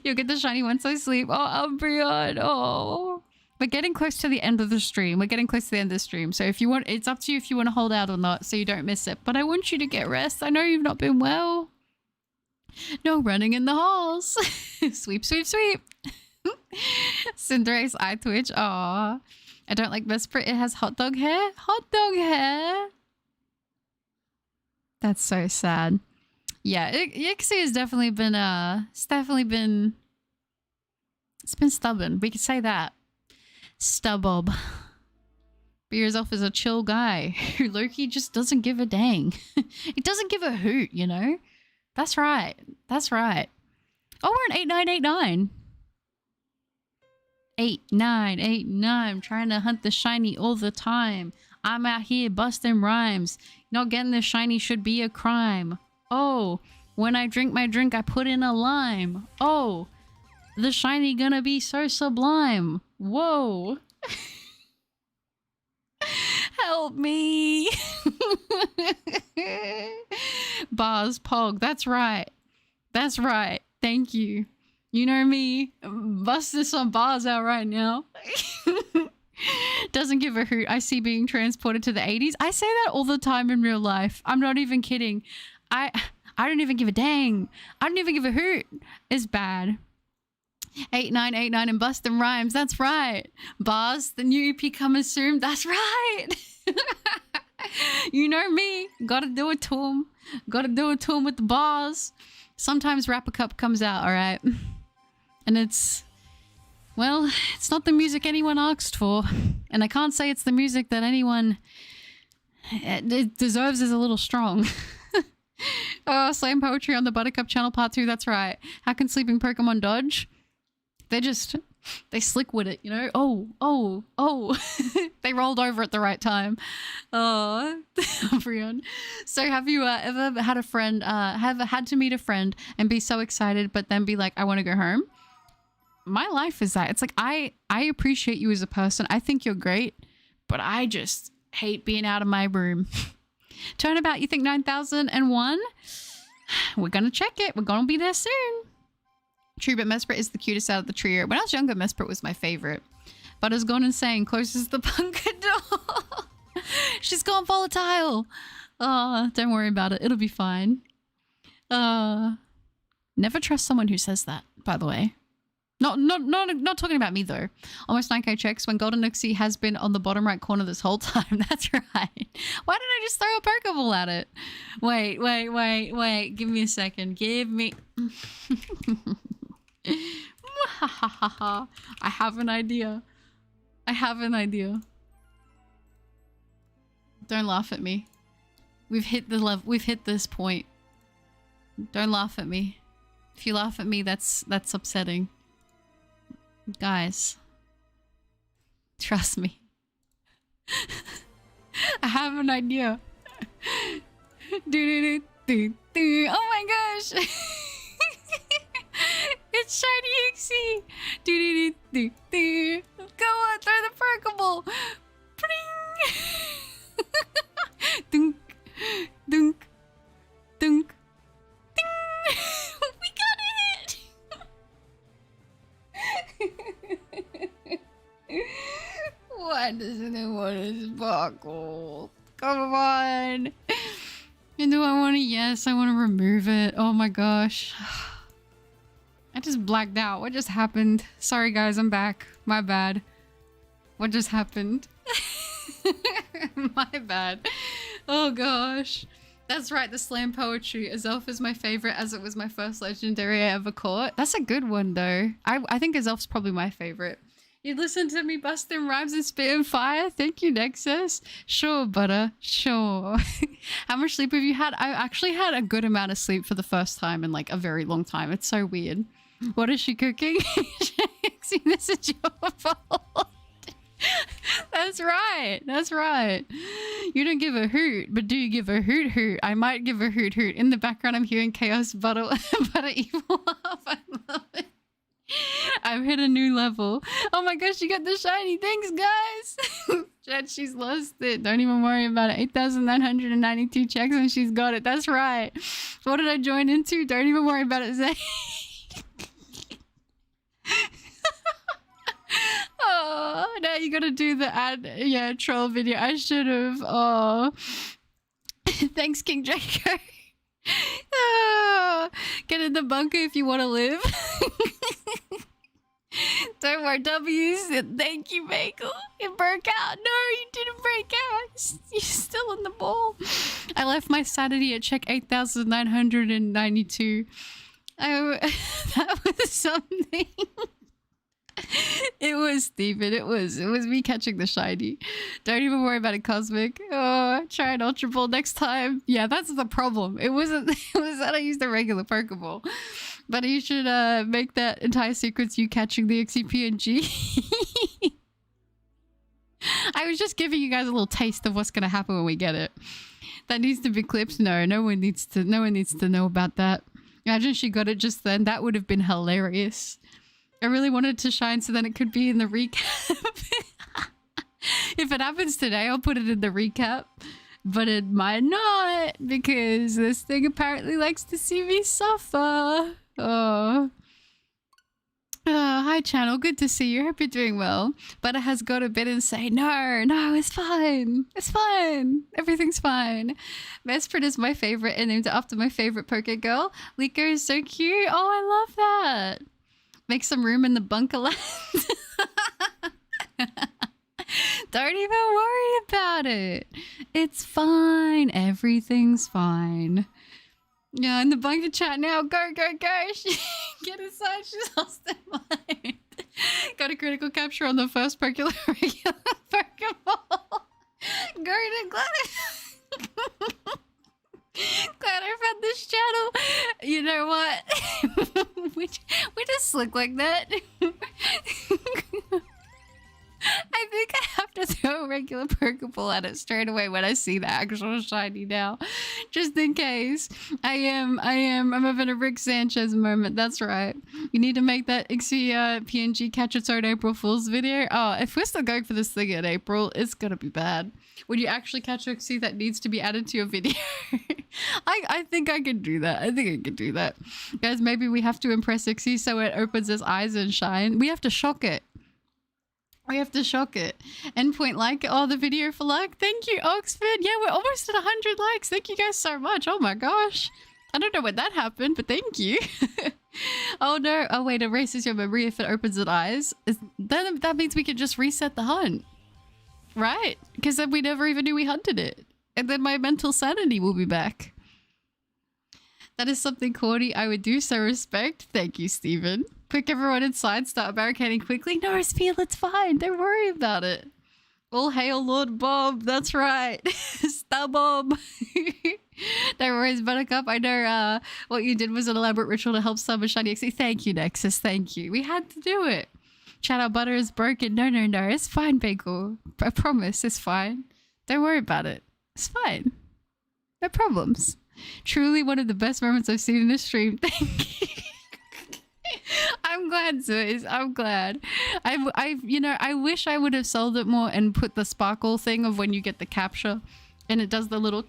You'll get the shiny once I sleep. Oh, Umbreon. Oh. We're getting close to the end of the stream. So if you want, it's up to you if you want to hold out or not so you don't miss it. But I want you to get rest. I know you've not been well. No running in the halls. Sweep, sweep, sweep. Cinderace eye twitch. Aw. I don't like Vesper. It has hot dog hair. Hot dog hair. That's so sad. Yeah, Uxie has definitely been, it's been stubborn. We could say that. Stubbob. But yourself is a chill guy who Loki just doesn't give a dang. He doesn't give a hoot, you know? That's right. That's right. Oh, we're in 8989. 8989. I'm trying to hunt the shiny all the time. I'm out here busting rhymes. Not getting the shiny should be a crime. Oh, when I drink my drink, I put in a lime. Oh, the shiny gonna be so sublime. Whoa. Help me. Bars, Pog. That's right. That's right. Thank you. You know me. Busting some bars out right now. Doesn't give a hoot. I see being transported to the 80s. I say that all the time in real life. I'm not even kidding. I don't even give a dang. I don't even give a hoot. It's bad. 8989 and busting rhymes. That's right. Bars, the new EP coming soon. That's right. You know me. Gotta do it to him. Gotta do it to him with the bars. Sometimes Rapper Cup comes out, alright? And it's... well, it's not the music anyone asked for. And I can't say it's the music that anyone... it deserves is a little strong. Oh, slam poetry on the Buttercup channel part 2. That's right. How can sleeping Pokemon dodge? They slick with it, you know? Oh. They rolled over at the right time. Oh, Brian. So have you ever had a friend, have had to meet a friend and be so excited, but then be like, I want to go home? My life is that. It's like, I appreciate you as a person. I think you're great, but I just hate being out of my room. Turnabout, you think 9001? We're going to check it. We're going to be there soon. True, but Mesprit is the cutest out of the trio. When I was younger, Mesprit was my favorite. But has gone insane. Closes the bunker door. She's gone volatile. Oh, don't worry about it. It'll be fine. Never trust someone who says that, by the way. Not talking about me, though. Almost 9k checks when Golden Uxie has been on the bottom right corner this whole time. That's right. Why didn't I just throw a Pokeball at it? Wait. Give me a second. Give me... I have an idea. Don't laugh at me. We've hit the level. We've hit this point. Don't laugh at me. If you laugh at me, that's upsetting. Guys, trust me. I have an idea. Oh my gosh. It's shiny Uxie. Go on, throw the Pokeball. Dunk, dunk, dunk, ding. We got it. Why doesn't it want to sparkle? Come on. And do I want to? Yes, I want to remove it. Oh my gosh. I just blacked out. What just happened? Sorry guys, I'm back. My bad. What just happened? My bad. Oh gosh. That's right, the slam poetry. Azelf is my favorite as it was my first legendary I ever caught. That's a good one though. I think Azelf's probably my favorite. You listen to me busting rhymes and spitting fire? Thank you, Nexus. Sure, butter. Sure. How much sleep have you had? I actually had a good amount of sleep for the first time in like a very long time. It's so weird. What is she cooking? See, this is your fault. That's right. That's right. You don't give a hoot, but do you give a hoot hoot? I might give a hoot hoot. In the background, I'm hearing Chaos Butter Evil Laugh. I love it. I've hit a new level. Oh my gosh, you got the shiny. Thanks, guys. Jet, she's lost it. Don't even worry about it. 8,992 checks and she's got it. That's right. What did I join into? Don't even worry about it, Zay. Oh, now you gotta do the ad, troll video. I should have. Oh, thanks, King Draco. Oh, get in the bunker if you want to live. Don't worry, W's. Thank you, Michael. It broke out. No, you didn't break out. You're still in the ball. I left my sanity at check 8,992. That was something. It was Steven. It was me catching the shiny. Don't even worry about it, Cosmic. Oh, try an Ultra Ball next time. Yeah, that's the problem. It was that I used a regular Pokeball. But you should make that entire sequence you catching the Uxie PNG. I was just giving you guys a little taste of what's gonna happen when we get it. That needs to be clipped. No one needs to know about that. Imagine she got it just then. That would have been hilarious. I really wanted to shine so then it could be in the recap. If it happens today, I'll put it in the recap. But it might not, because this thing apparently likes to see me suffer. Oh. Hi, channel. Good to see you. Hope you're doing well. Butter has got a bit and say, no, it's fine. It's fine. Everything's fine. Mesprit is my favorite and named after my favorite Poke girl. Liko is so cute. Oh, I love that. Make some room in the bunker land. Don't even worry about it. It's fine. Everything's fine. Yeah, in the bunker chat now. Go. Get inside. She's lost her mind. Got a critical capture on the first regular Pokemon. Go to Glad. Glad I found this channel. You know what? we just look like that. I think I have to throw a regular Pokeball at it straight away when I see the actual shiny now. Just in case. I'm having a Rick Sanchez moment. That's right. You need to make that Uxie PNG catch its own April Fool's video. Oh, if we're still going for this thing in April, it's gonna be bad. Would you actually catch Uxie that needs to be added to your video? I think I can do that. I think I can do that. Guys, maybe we have to impress Uxie so it opens its eyes and shine. We have to shock it. We have to shock it. Endpoint like, oh, the video for like. Thank you, Oxford. Yeah, we're almost at 100 likes. Thank you guys so much. Oh my gosh. I don't know when that happened, but thank you. Oh no. Oh wait, erases your memory if it opens its eyes. Then that means we can just reset the hunt. Right? Because then we never even knew we hunted it. And then my mental sanity will be back. That is something corny I would do, so respect. Thank you, Steven. Quick, everyone inside, start barricading quickly. No, Spiel, it's fine. Don't worry about it. All hail Lord Bob. That's right. Star Bob. No worries, Buttercup. I know what you did was an elaborate ritual to help summon Shiny Uxie. Thank you, Nexus. Thank you. We had to do it. Shadow Butter is broken. No. It's fine, Bagel. I promise. It's fine. Don't worry about it. It's fine. No problems. Truly one of the best moments I've seen in this stream. Thank you. I'm glad, Zoe. I'm glad. I wish I would have sold it more and put the sparkle thing of when you get the capture and it does the little,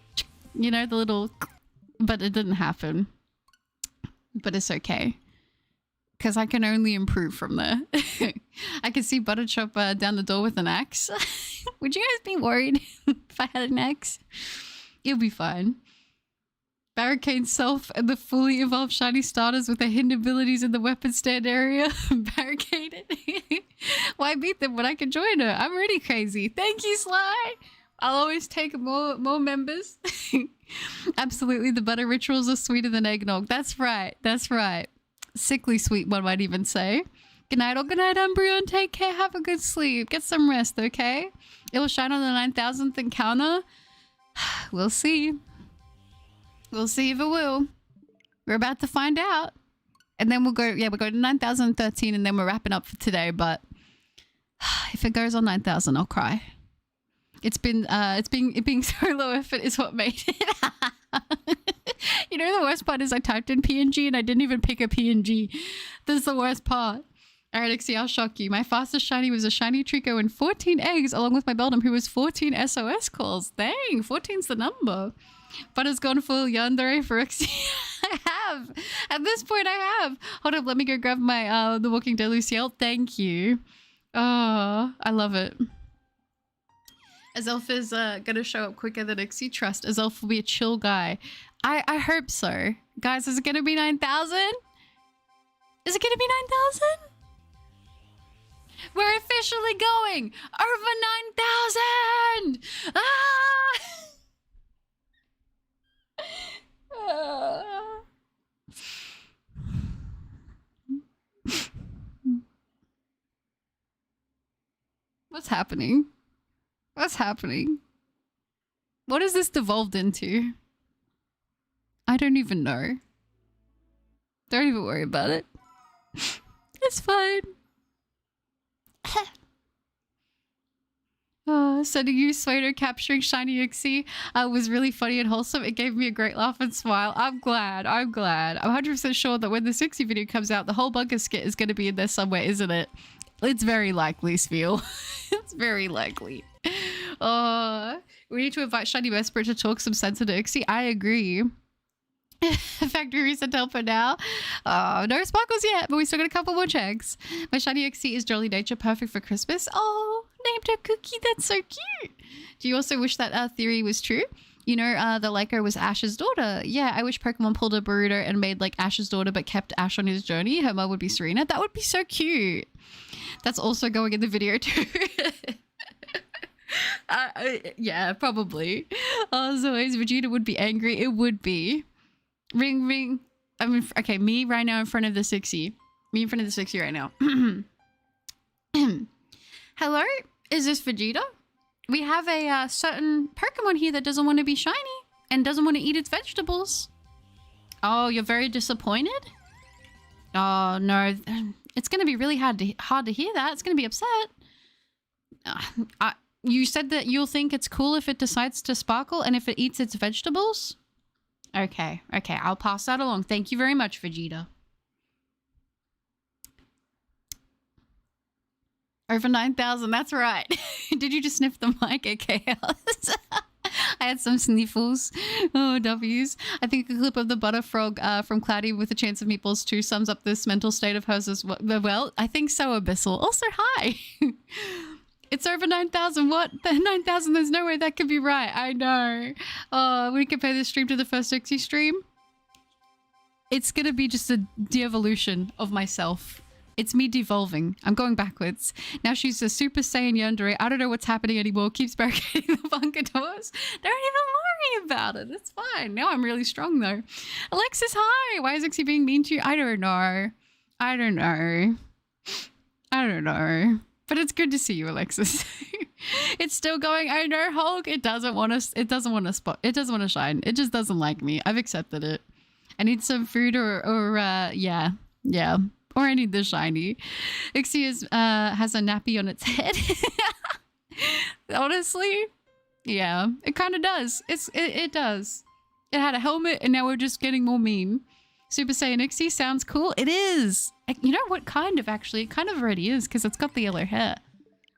but it didn't happen. But it's okay. Because I can only improve from there. I can see Butterchop down the door with an axe. Would you guys be worried if I had an axe? You'll be fine. Barricade self and the fully evolved shiny starters with their hidden abilities in the weapon stand area. Barricade it. Why beat them when I can join her? I'm really crazy. Thank you, Sly. I'll always take more members. Absolutely, the butter rituals are sweeter than eggnog. That's right. That's right. Sickly sweet, one might even say. Good night, Umbreon. Take care. Have a good sleep. Get some rest, okay? It will shine on the 9,000th encounter. We'll see. We'll see if it will. We're about to find out. And then we'll go to 9,013 and then we're wrapping up for today. But if it goes on 9,000, I'll cry. It being so low effort is what made it. You know, the worst part is I typed in PNG and I didn't even pick a PNG. This is the worst part. All right, Uxie, I'll shock you. My fastest shiny was a shiny Trico and 14 eggs, along with my Beldum, who was 14 SOS calls. Dang, 14's the number. But it's gone full yandere for Uxie. I have. At this point, I have. Hold up, let me go grab my The Walking Dead Luciel. Thank you. Oh, I love it. Azelf is gonna show up quicker than Uxie. Trust. Azelf will be a chill guy. I hope so. Guys, is it gonna be 9,000? Is it gonna be 9,000? We're officially going over 9,000! Ah! What's happening? What's happening? What has this devolved into? I don't even know. Don't even worry about it. It's fine. Sending you Swader capturing shiny Uxie was really funny and wholesome. It gave me a great laugh and smile. I'm glad. I'm 100% sure that when the Uxie video comes out, the whole bunker skit is going to be in there somewhere, isn't it? It's very likely, Spiel. It's very likely. We need to invite Shiny Vesper to talk some sense into Uxie. I agree. Factory reset for now. No sparkles yet, but we still got a couple more checks. My shiny Uxie is jolly nature, perfect for Christmas. Oh, named a cookie. That's so cute. Do you also wish that theory was true? You know, the Lyco was Ash's daughter. Yeah, I wish Pokemon pulled a Boruto and made like Ash's daughter, but kept Ash on his journey. Her mom would be Serena. That would be so cute. That's also going in the video too. Yeah, probably. As always, Vegeta would be angry. It would be. Ring, ring. I mean, okay, me right now in front of the 60. Me in front of the 60 right now. Hello? Is this Vegeta? We have a certain Pokemon here that doesn't want to be shiny and doesn't want to eat its vegetables. Oh, you're very disappointed? Oh, no. It's going to be really hard to hear that. It's going to be upset. You said that you'll think it's cool if it decides to sparkle and if it eats its vegetables? Okay, I'll pass that along. Thank you very much, Vegeta. Over 9,000, that's right. Did you just sniff the mic? Okay. I had some sniffles. Oh, W's. I think a clip of the Butterfrog from Cloudy with a Chance of Meatballs 2 sums up this mental state of hers as well. Well, I think so, Abyssal. Also, hi. It's over 9,000. What? 9,000? There's no way that could be right. I know. We compare this stream to the first Uxie stream. It's gonna be just a de-evolution of myself. It's me devolving. I'm going backwards. Now she's a Super Saiyan Yandere. I don't know what's happening anymore. Keeps barricading the bunker doors. Don't even worry about it. It's fine. Now I'm really strong though. Alexis, hi. Why is Uxie being mean to you? I don't know. But it's good to see you, Alexis. It's still going. I know, Hulk. It doesn't want to spot. It doesn't want to shine. It just doesn't like me. I've accepted it. I need some food or yeah. Or I need the shiny. Uxie has a nappy on its head. Honestly, yeah, it kind of does. It does. It had a helmet, and now we're just getting more mean. Super Saiyan Uxie sounds cool. It is. You know what? Kind of, actually. It kind of already is, because it's got the yellow hair.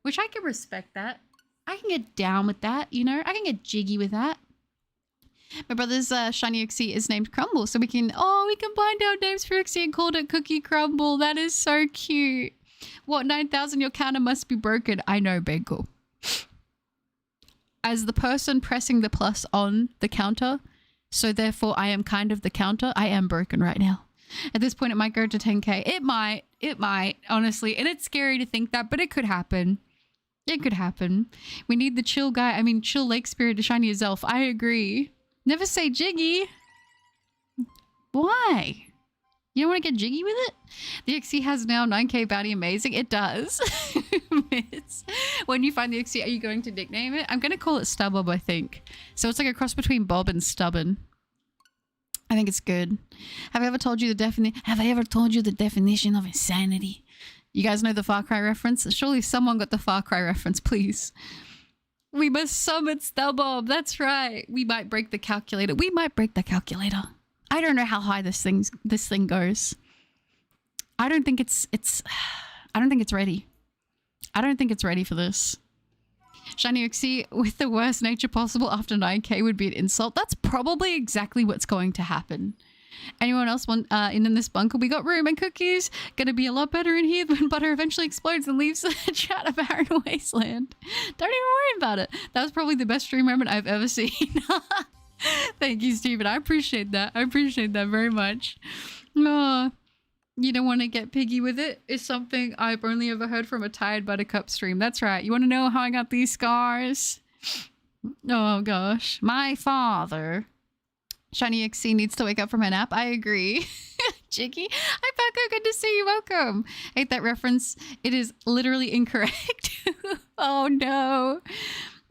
Which I can respect that. I can get down with that, you know? I can get jiggy with that. My brother's shiny Uxie is named Crumble, so we can bind our names for Uxie and called it Cookie Crumble. That is so cute. What, 9,000? Your counter must be broken. I know, Benko. As the person pressing the plus on the counter, so therefore I am kind of the counter, I am broken right now. At this point, it might go to 10k. It might, honestly. And it's scary to think that, but it could happen. It could happen. We need the chill guy. I mean, chill lake spirit to shiny as elf. I agree. Never say jiggy. Why? You don't want to get jiggy with it? The Uxie has now 9k bounty. Amazing. It does. When you find the Uxie, are you going to nickname it? I'm going to call it Stubbob, I think. So it's like a cross between Bob and Stubborn. I think it's good. Have I ever told you the definition of insanity? You guys know the Far Cry reference? Surely someone got the Far Cry reference, please. We must summon Stubbob. That's right. We might break the calculator. We might break the calculator. I don't know how high this thing goes. I don't think it's I don't think it's ready. I don't think it's ready for this. Shiny Uxie with the worst nature possible after 9k would be an insult. That's probably exactly what's going to happen. Anyone else want in this bunker? We got room and cookies. Gonna be a lot better in here when butter eventually explodes and leaves the chat a barren wasteland. Don't even worry about it. That was probably the best stream moment I've ever seen. Thank you, Steven. I appreciate that. I appreciate that very much. Oh, you don't want to get piggy with it is something I've only ever heard from a Tired Buttercup stream. That's right. You want to know how I got these scars? Oh gosh. My father. Shiny Uxie needs to wake up from her nap. I agree. Jiggy. Hi, Paco. Good to see you. Welcome. Hate that reference. It is literally incorrect. Oh, no.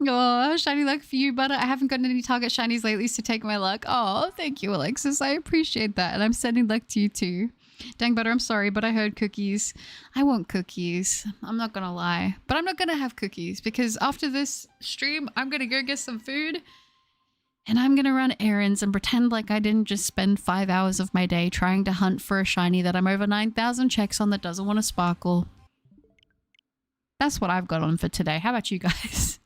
Oh, shiny luck for you, Butter. I haven't gotten any target shinies lately, so take my luck. Oh, thank you, Alexis. I appreciate that. And I'm sending luck to you, too. Dang, Butter, I'm sorry, but I heard cookies. I want cookies. I'm not going to lie. But I'm not going to have cookies because after this stream, I'm going to go get some food. And I'm going to run errands and pretend like I didn't just spend 5 hours of my day trying to hunt for a shiny that I'm over 9,000 checks on that doesn't want to sparkle. That's what I've got on for today. How about you guys?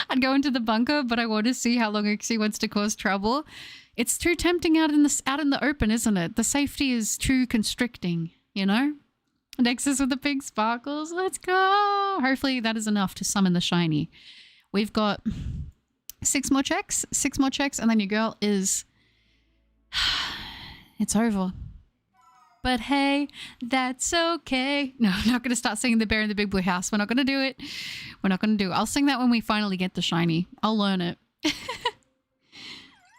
I'd go into the bunker, but I want to see how long Uxie wants to cause trouble. It's too tempting out in the open, isn't it? The safety is too constricting, you know? Nexus with the pink sparkles. Let's go. Hopefully that is enough to summon the shiny. We've got 6 more checks, and then your girl is... It's over. But hey, that's okay. No, I'm not going to start singing The Bear in the Big Blue House. We're not going to do it. We're not going to do it. I'll sing that when we finally get the shiny. I'll learn it.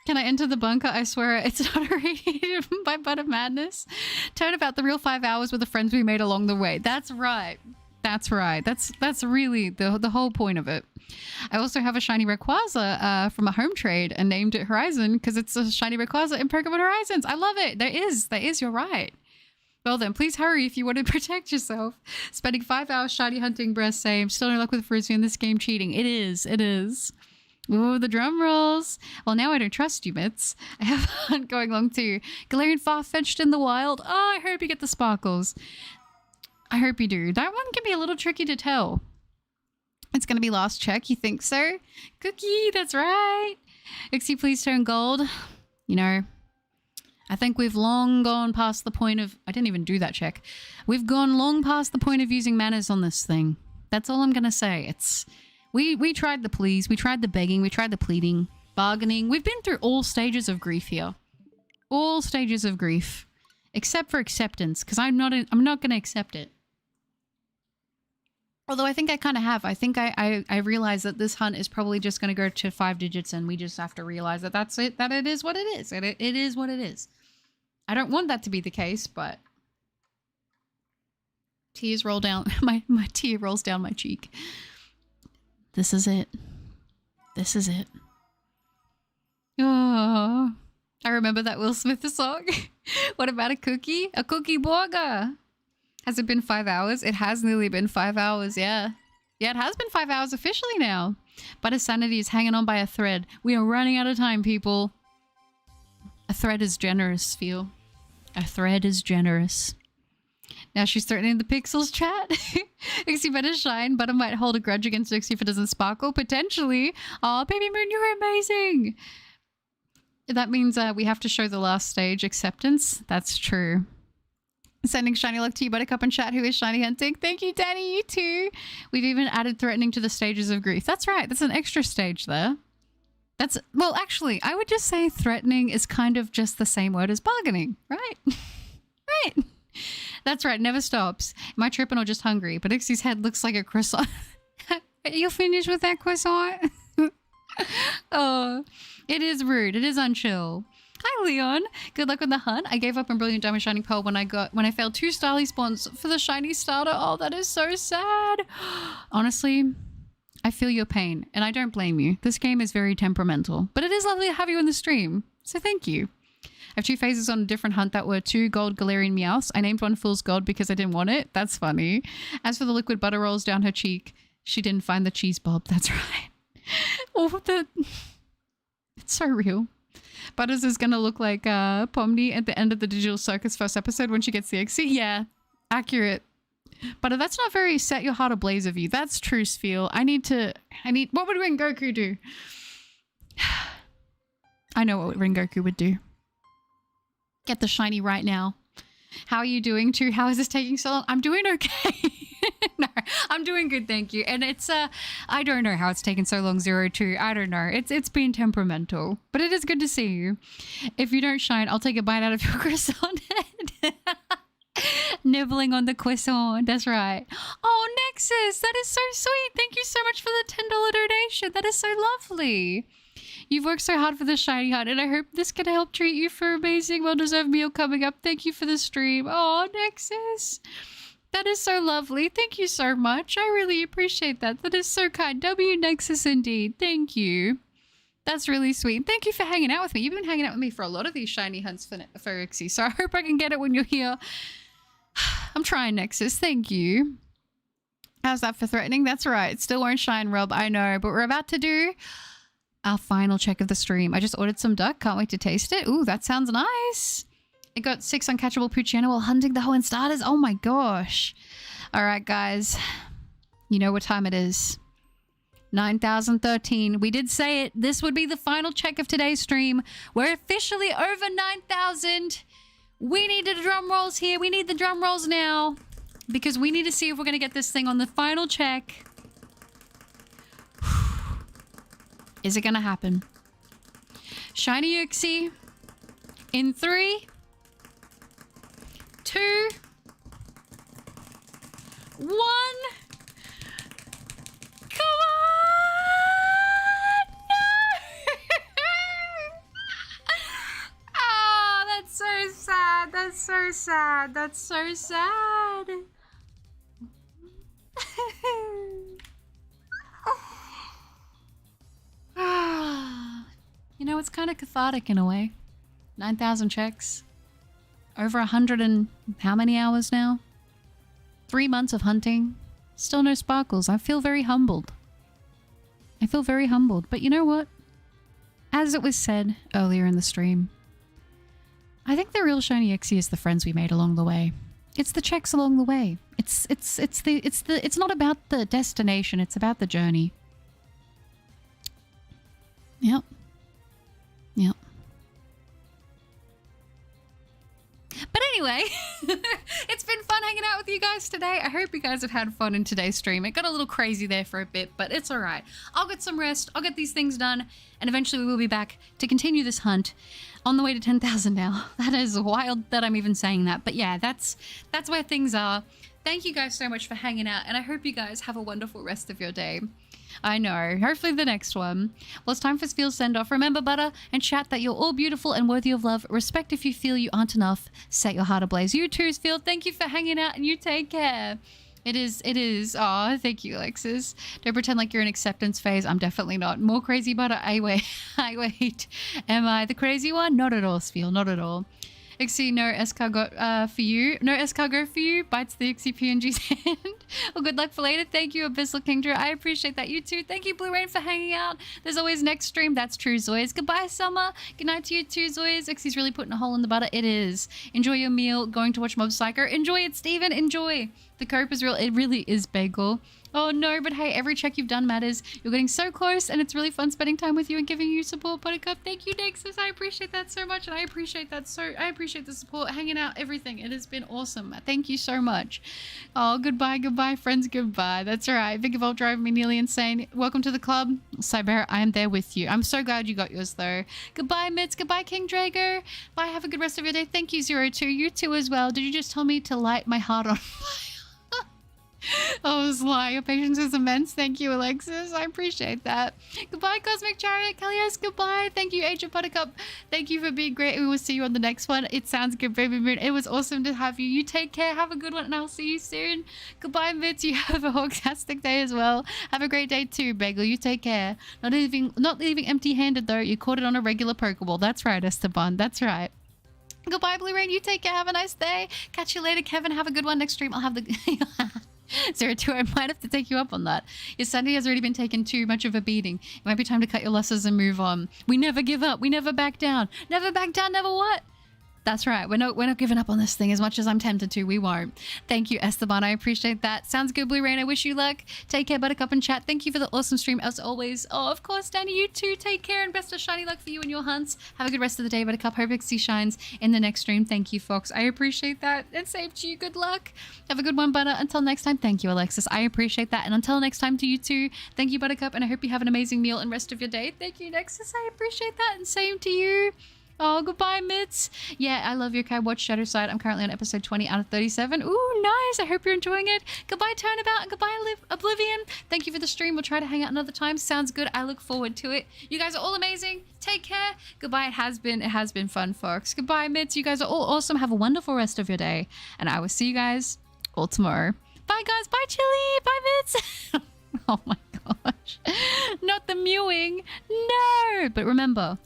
Can I enter the bunker? I swear it's not irradiated by Butter Madness. Turn about the real 5 hours with the friends we made along the way. That's right. That's right. That's really the whole point of it. I also have a shiny Rayquaza from a home trade and named it Horizon because it's a shiny Rayquaza in Pokemon Horizons. I love it. There is. You're right. Well then, please hurry if you want to protect yourself. Spending 5 hours shiny hunting, breast same. Still no luck with Frisbee in this game cheating. It is. Ooh, the drum rolls. Well, now I don't trust you, Mitts. I have a hunt going along too. Galarian Farfetch'd in the wild. Oh, I hope you get the sparkles. I hope you do. That one can be a little tricky to tell. It's going to be last check. You think so? Cookie, that's right. Uxie, please turn gold. You know, I think we've long gone past the point of... I didn't even do that check. We've gone long past the point of using manners on this thing. That's all I'm going to say. It's... We tried the pleas. We tried the begging. We tried the pleading. Bargaining. We've been through all stages of grief here. All stages of grief. Except for acceptance. Because I'm not going to accept it. Although I think I kind of have. I think I realize that this hunt is probably just going to go to 5 digits and we just have to realize that that's it. That it is what it is. It is what it is. I don't want that to be the case, but... Tears roll down... My tear rolls down my cheek. This is it. This is it. Oh, I remember that Will Smith song. What about a cookie? A cookie burger. Has it been 5 hours? It has nearly been 5 hours, yeah. Yeah, it has been 5 hours officially now. But his sanity is hanging on by a thread. We are running out of time, people. A thread is generous, feel. A thread is generous. Now she's threatening the pixels chat. Uxie better shine. Butter might hold a grudge against Uxie if it doesn't sparkle. Potentially. Aw, Baby Moon, you're amazing. That means we have to show the last stage, acceptance. That's true. Sending shiny luck to you, Buttercup and chat, who is shiny hunting. Thank you, Danny. You too. We've even added threatening to the stages of grief. That's right. That's an extra stage there. That's... Well, actually, I would just say threatening is kind of just the same word as bargaining, right? Right. That's right. Never stops. Am I tripping or just hungry? But Uxie's head looks like a croissant. Are you finished with that croissant? Oh, it is rude. It is unchill. Hi, Leon. Good luck on the hunt. I gave up on Brilliant Diamond Shining Pearl when I failed 2 Starly spawns for the shiny starter. Oh, that is so sad. Honestly, I feel your pain and I don't blame you. This game is very temperamental, but it is lovely to have you in the stream. So thank you. I have 2 phases on a different hunt that were 2 gold Galarian Meowths. I named one Fool's Gold because I didn't want it. That's funny. As for the liquid butter rolls down her cheek, she didn't find the cheese bulb. That's right. Oh, it's so real. Butters is gonna look like Pomni at the end of the Digital Circus first episode when she gets the Uxie. Yeah, accurate. But that's not very set your heart ablaze of you. That's true, Sphere. What would Rengoku do? I know what Rengoku would do. Get the shiny right now. How are you doing too? How is this taking so long? I'm doing okay. No, I'm doing good, thank you. And it's I don't know how it's taken so long, 02. I don't know. It's been temperamental. But it is good to see you. If you don't shine, I'll take a bite out of your croissant head. Nibbling on the croissant. That's right. Oh, Nexus, that is so sweet. Thank you so much for the $10 donation. That is so lovely. You've worked so hard for the shiny hunt, and I hope this can help treat you for amazing, well-deserved meal coming up. Thank you for the stream. Oh, Nexus. That is so lovely. Thank you so much. I really appreciate that. That is so kind. W Nexus indeed. Thank you. That's really sweet. Thank you for hanging out with me. You've been hanging out with me for a lot of these shiny hunts for Uxie, so I hope I can get it when you're here. I'm trying, Nexus. Thank you. How's that for threatening? That's right. Still won't shine, Rob. I know, but we're about to do our final check of the stream. I just ordered some duck. Can't wait to taste it. Ooh, that sounds nice. It got 6 uncatchable Poochyena while hunting the Hoenn starters. Oh my gosh. All right, guys. You know what time it is. 9,013. We did say it. This would be the final check of today's stream. We're officially over 9,000. We need the drum rolls here. We need the drum rolls now. Because we need to see if we're going to get this thing on the final check. Is it going to happen? Shiny Uxie. In 3, 2, 1. Come on! No! Oh, that's so sad. That's so sad. That's so sad. You know, it's kind of cathartic in a way. 9,000 checks. Over 100 and how many hours now? 3 months of hunting. Still no sparkles. I feel very humbled. I feel very humbled. But you know what? As it was said earlier in the stream, I think the real shiny Uxie is the friends we made along the way. It's the checks along the way. It's not about the destination, it's about the journey. Yep. Yep. But anyway, it's been fun hanging out with you guys today. I hope you guys have had fun in today's stream. It got a little crazy there for a bit, but it's all right. I'll get some rest. I'll get these things done, and eventually we will be back to continue this hunt on the way to 10,000 now. That is wild that I'm even saying that, but yeah, that's where things are. Thank you guys so much for hanging out, and I hope you guys have a wonderful rest of your day. I know. Hopefully the next one. Well, it's time for Spheel's send-off. Remember, Butter and chat, that you're all beautiful and worthy of love. Respect if you feel you aren't enough. Set your heart ablaze. You too, Spheal. Thank you for hanging out, and you take care. It is. Aw, thank you, Alexis. Don't pretend like you're in acceptance phase. I'm definitely not. More crazy, Butter. I wait. Am I the crazy one? Not at all, Spheal. Not at all. Uxie, no escargot for you. No escargot for you. Bites the Uxie PNG's hand. Well, good luck for later. Thank you, Abyssal Kingdra. I appreciate that. You too. Thank you, Blue Rain, for hanging out. There's always next stream. That's true, Zoyas. Goodbye, Summer. Good night to you too, Zoyas. Uxie's really putting a hole in the butter. It is. Enjoy your meal. Going to watch Mob Psycho. Enjoy it, Steven. Enjoy. The cope is real. It really is bagel. Oh no, but hey, every check you've done matters. You're getting so close, and it's really fun spending time with you and giving you support, Buttercup. Thank you, Nexus. I appreciate that so much, and I appreciate the support, hanging out, everything. It has been awesome. Thank you so much. Oh, goodbye, friends, goodbye. That's right. Big Evolve driving me nearly insane. Welcome to the club. Cyber, I am there with you. I'm so glad you got yours, though. Goodbye, Mitz. Goodbye, King Drago. Bye, have a good rest of your day. Thank you, 02. You too as well. Did you just tell me to light my heart on fire? Oh, Sly, your patience is immense. Thank you, Alexis. I appreciate that. Goodbye, Cosmic Chariot. Kellyos, goodbye. Thank you, Age of Buttercup. Thank you for being great. We will see you on the next one. It sounds good, Baby Moon. It was awesome to have you. You take care. Have a good one, and I'll see you soon. Goodbye, Mitz. You have a fantastic day as well. Have a great day too, Bagel. You take care. Not leaving empty-handed, though. You caught it on a regular Pokeball. That's right, Esteban. That's right. Goodbye, Blue Rain. You take care. Have a nice day. Catch you later, Kevin. Have a good one. Next stream, I'll have the... 02, I might have to take you up on that. Your Sunday has already been taken too much of a beating. It might be time to cut your losses and move on. We never give up. We never back down. Never back down, never what? That's right. We're not giving up on this thing as much as I'm tempted to. We won't. Thank you, Esteban. I appreciate that. Sounds good, Blue Rain. I wish you luck. Take care, Buttercup and chat. Thank you for the awesome stream as always. Oh, of course, Danny, you too. Take care and best of shiny luck for you and your hunts. Have a good rest of the day, Buttercup. Hope Pixie shines in the next stream. Thank you, Fox. I appreciate that. And same to you. Good luck. Have a good one, Butter. Until next time, thank you, Alexis. I appreciate that. And until next time to you too, thank you, Buttercup. And I hope you have an amazing meal and rest of your day. Thank you, Nexus. I appreciate that. And same to you. Oh, goodbye, Mitz. Yeah, I love your Kai Watch Shadow Side. I'm currently on episode 20 out of 37. Ooh, nice. I hope you're enjoying it. Goodbye, Turnabout, and goodbye, Oblivion. Thank you for the stream. We'll try to hang out another time. Sounds good. I look forward to it. You guys are all amazing. Take care. Goodbye. It has been fun, folks. Goodbye, Mitz. You guys are all awesome. Have a wonderful rest of your day. And I will see you guys all tomorrow. Bye, guys. Bye, Chili. Bye, Mitz. Oh, my gosh. Not the mewing. No. But remember...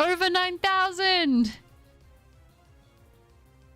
over 9,000!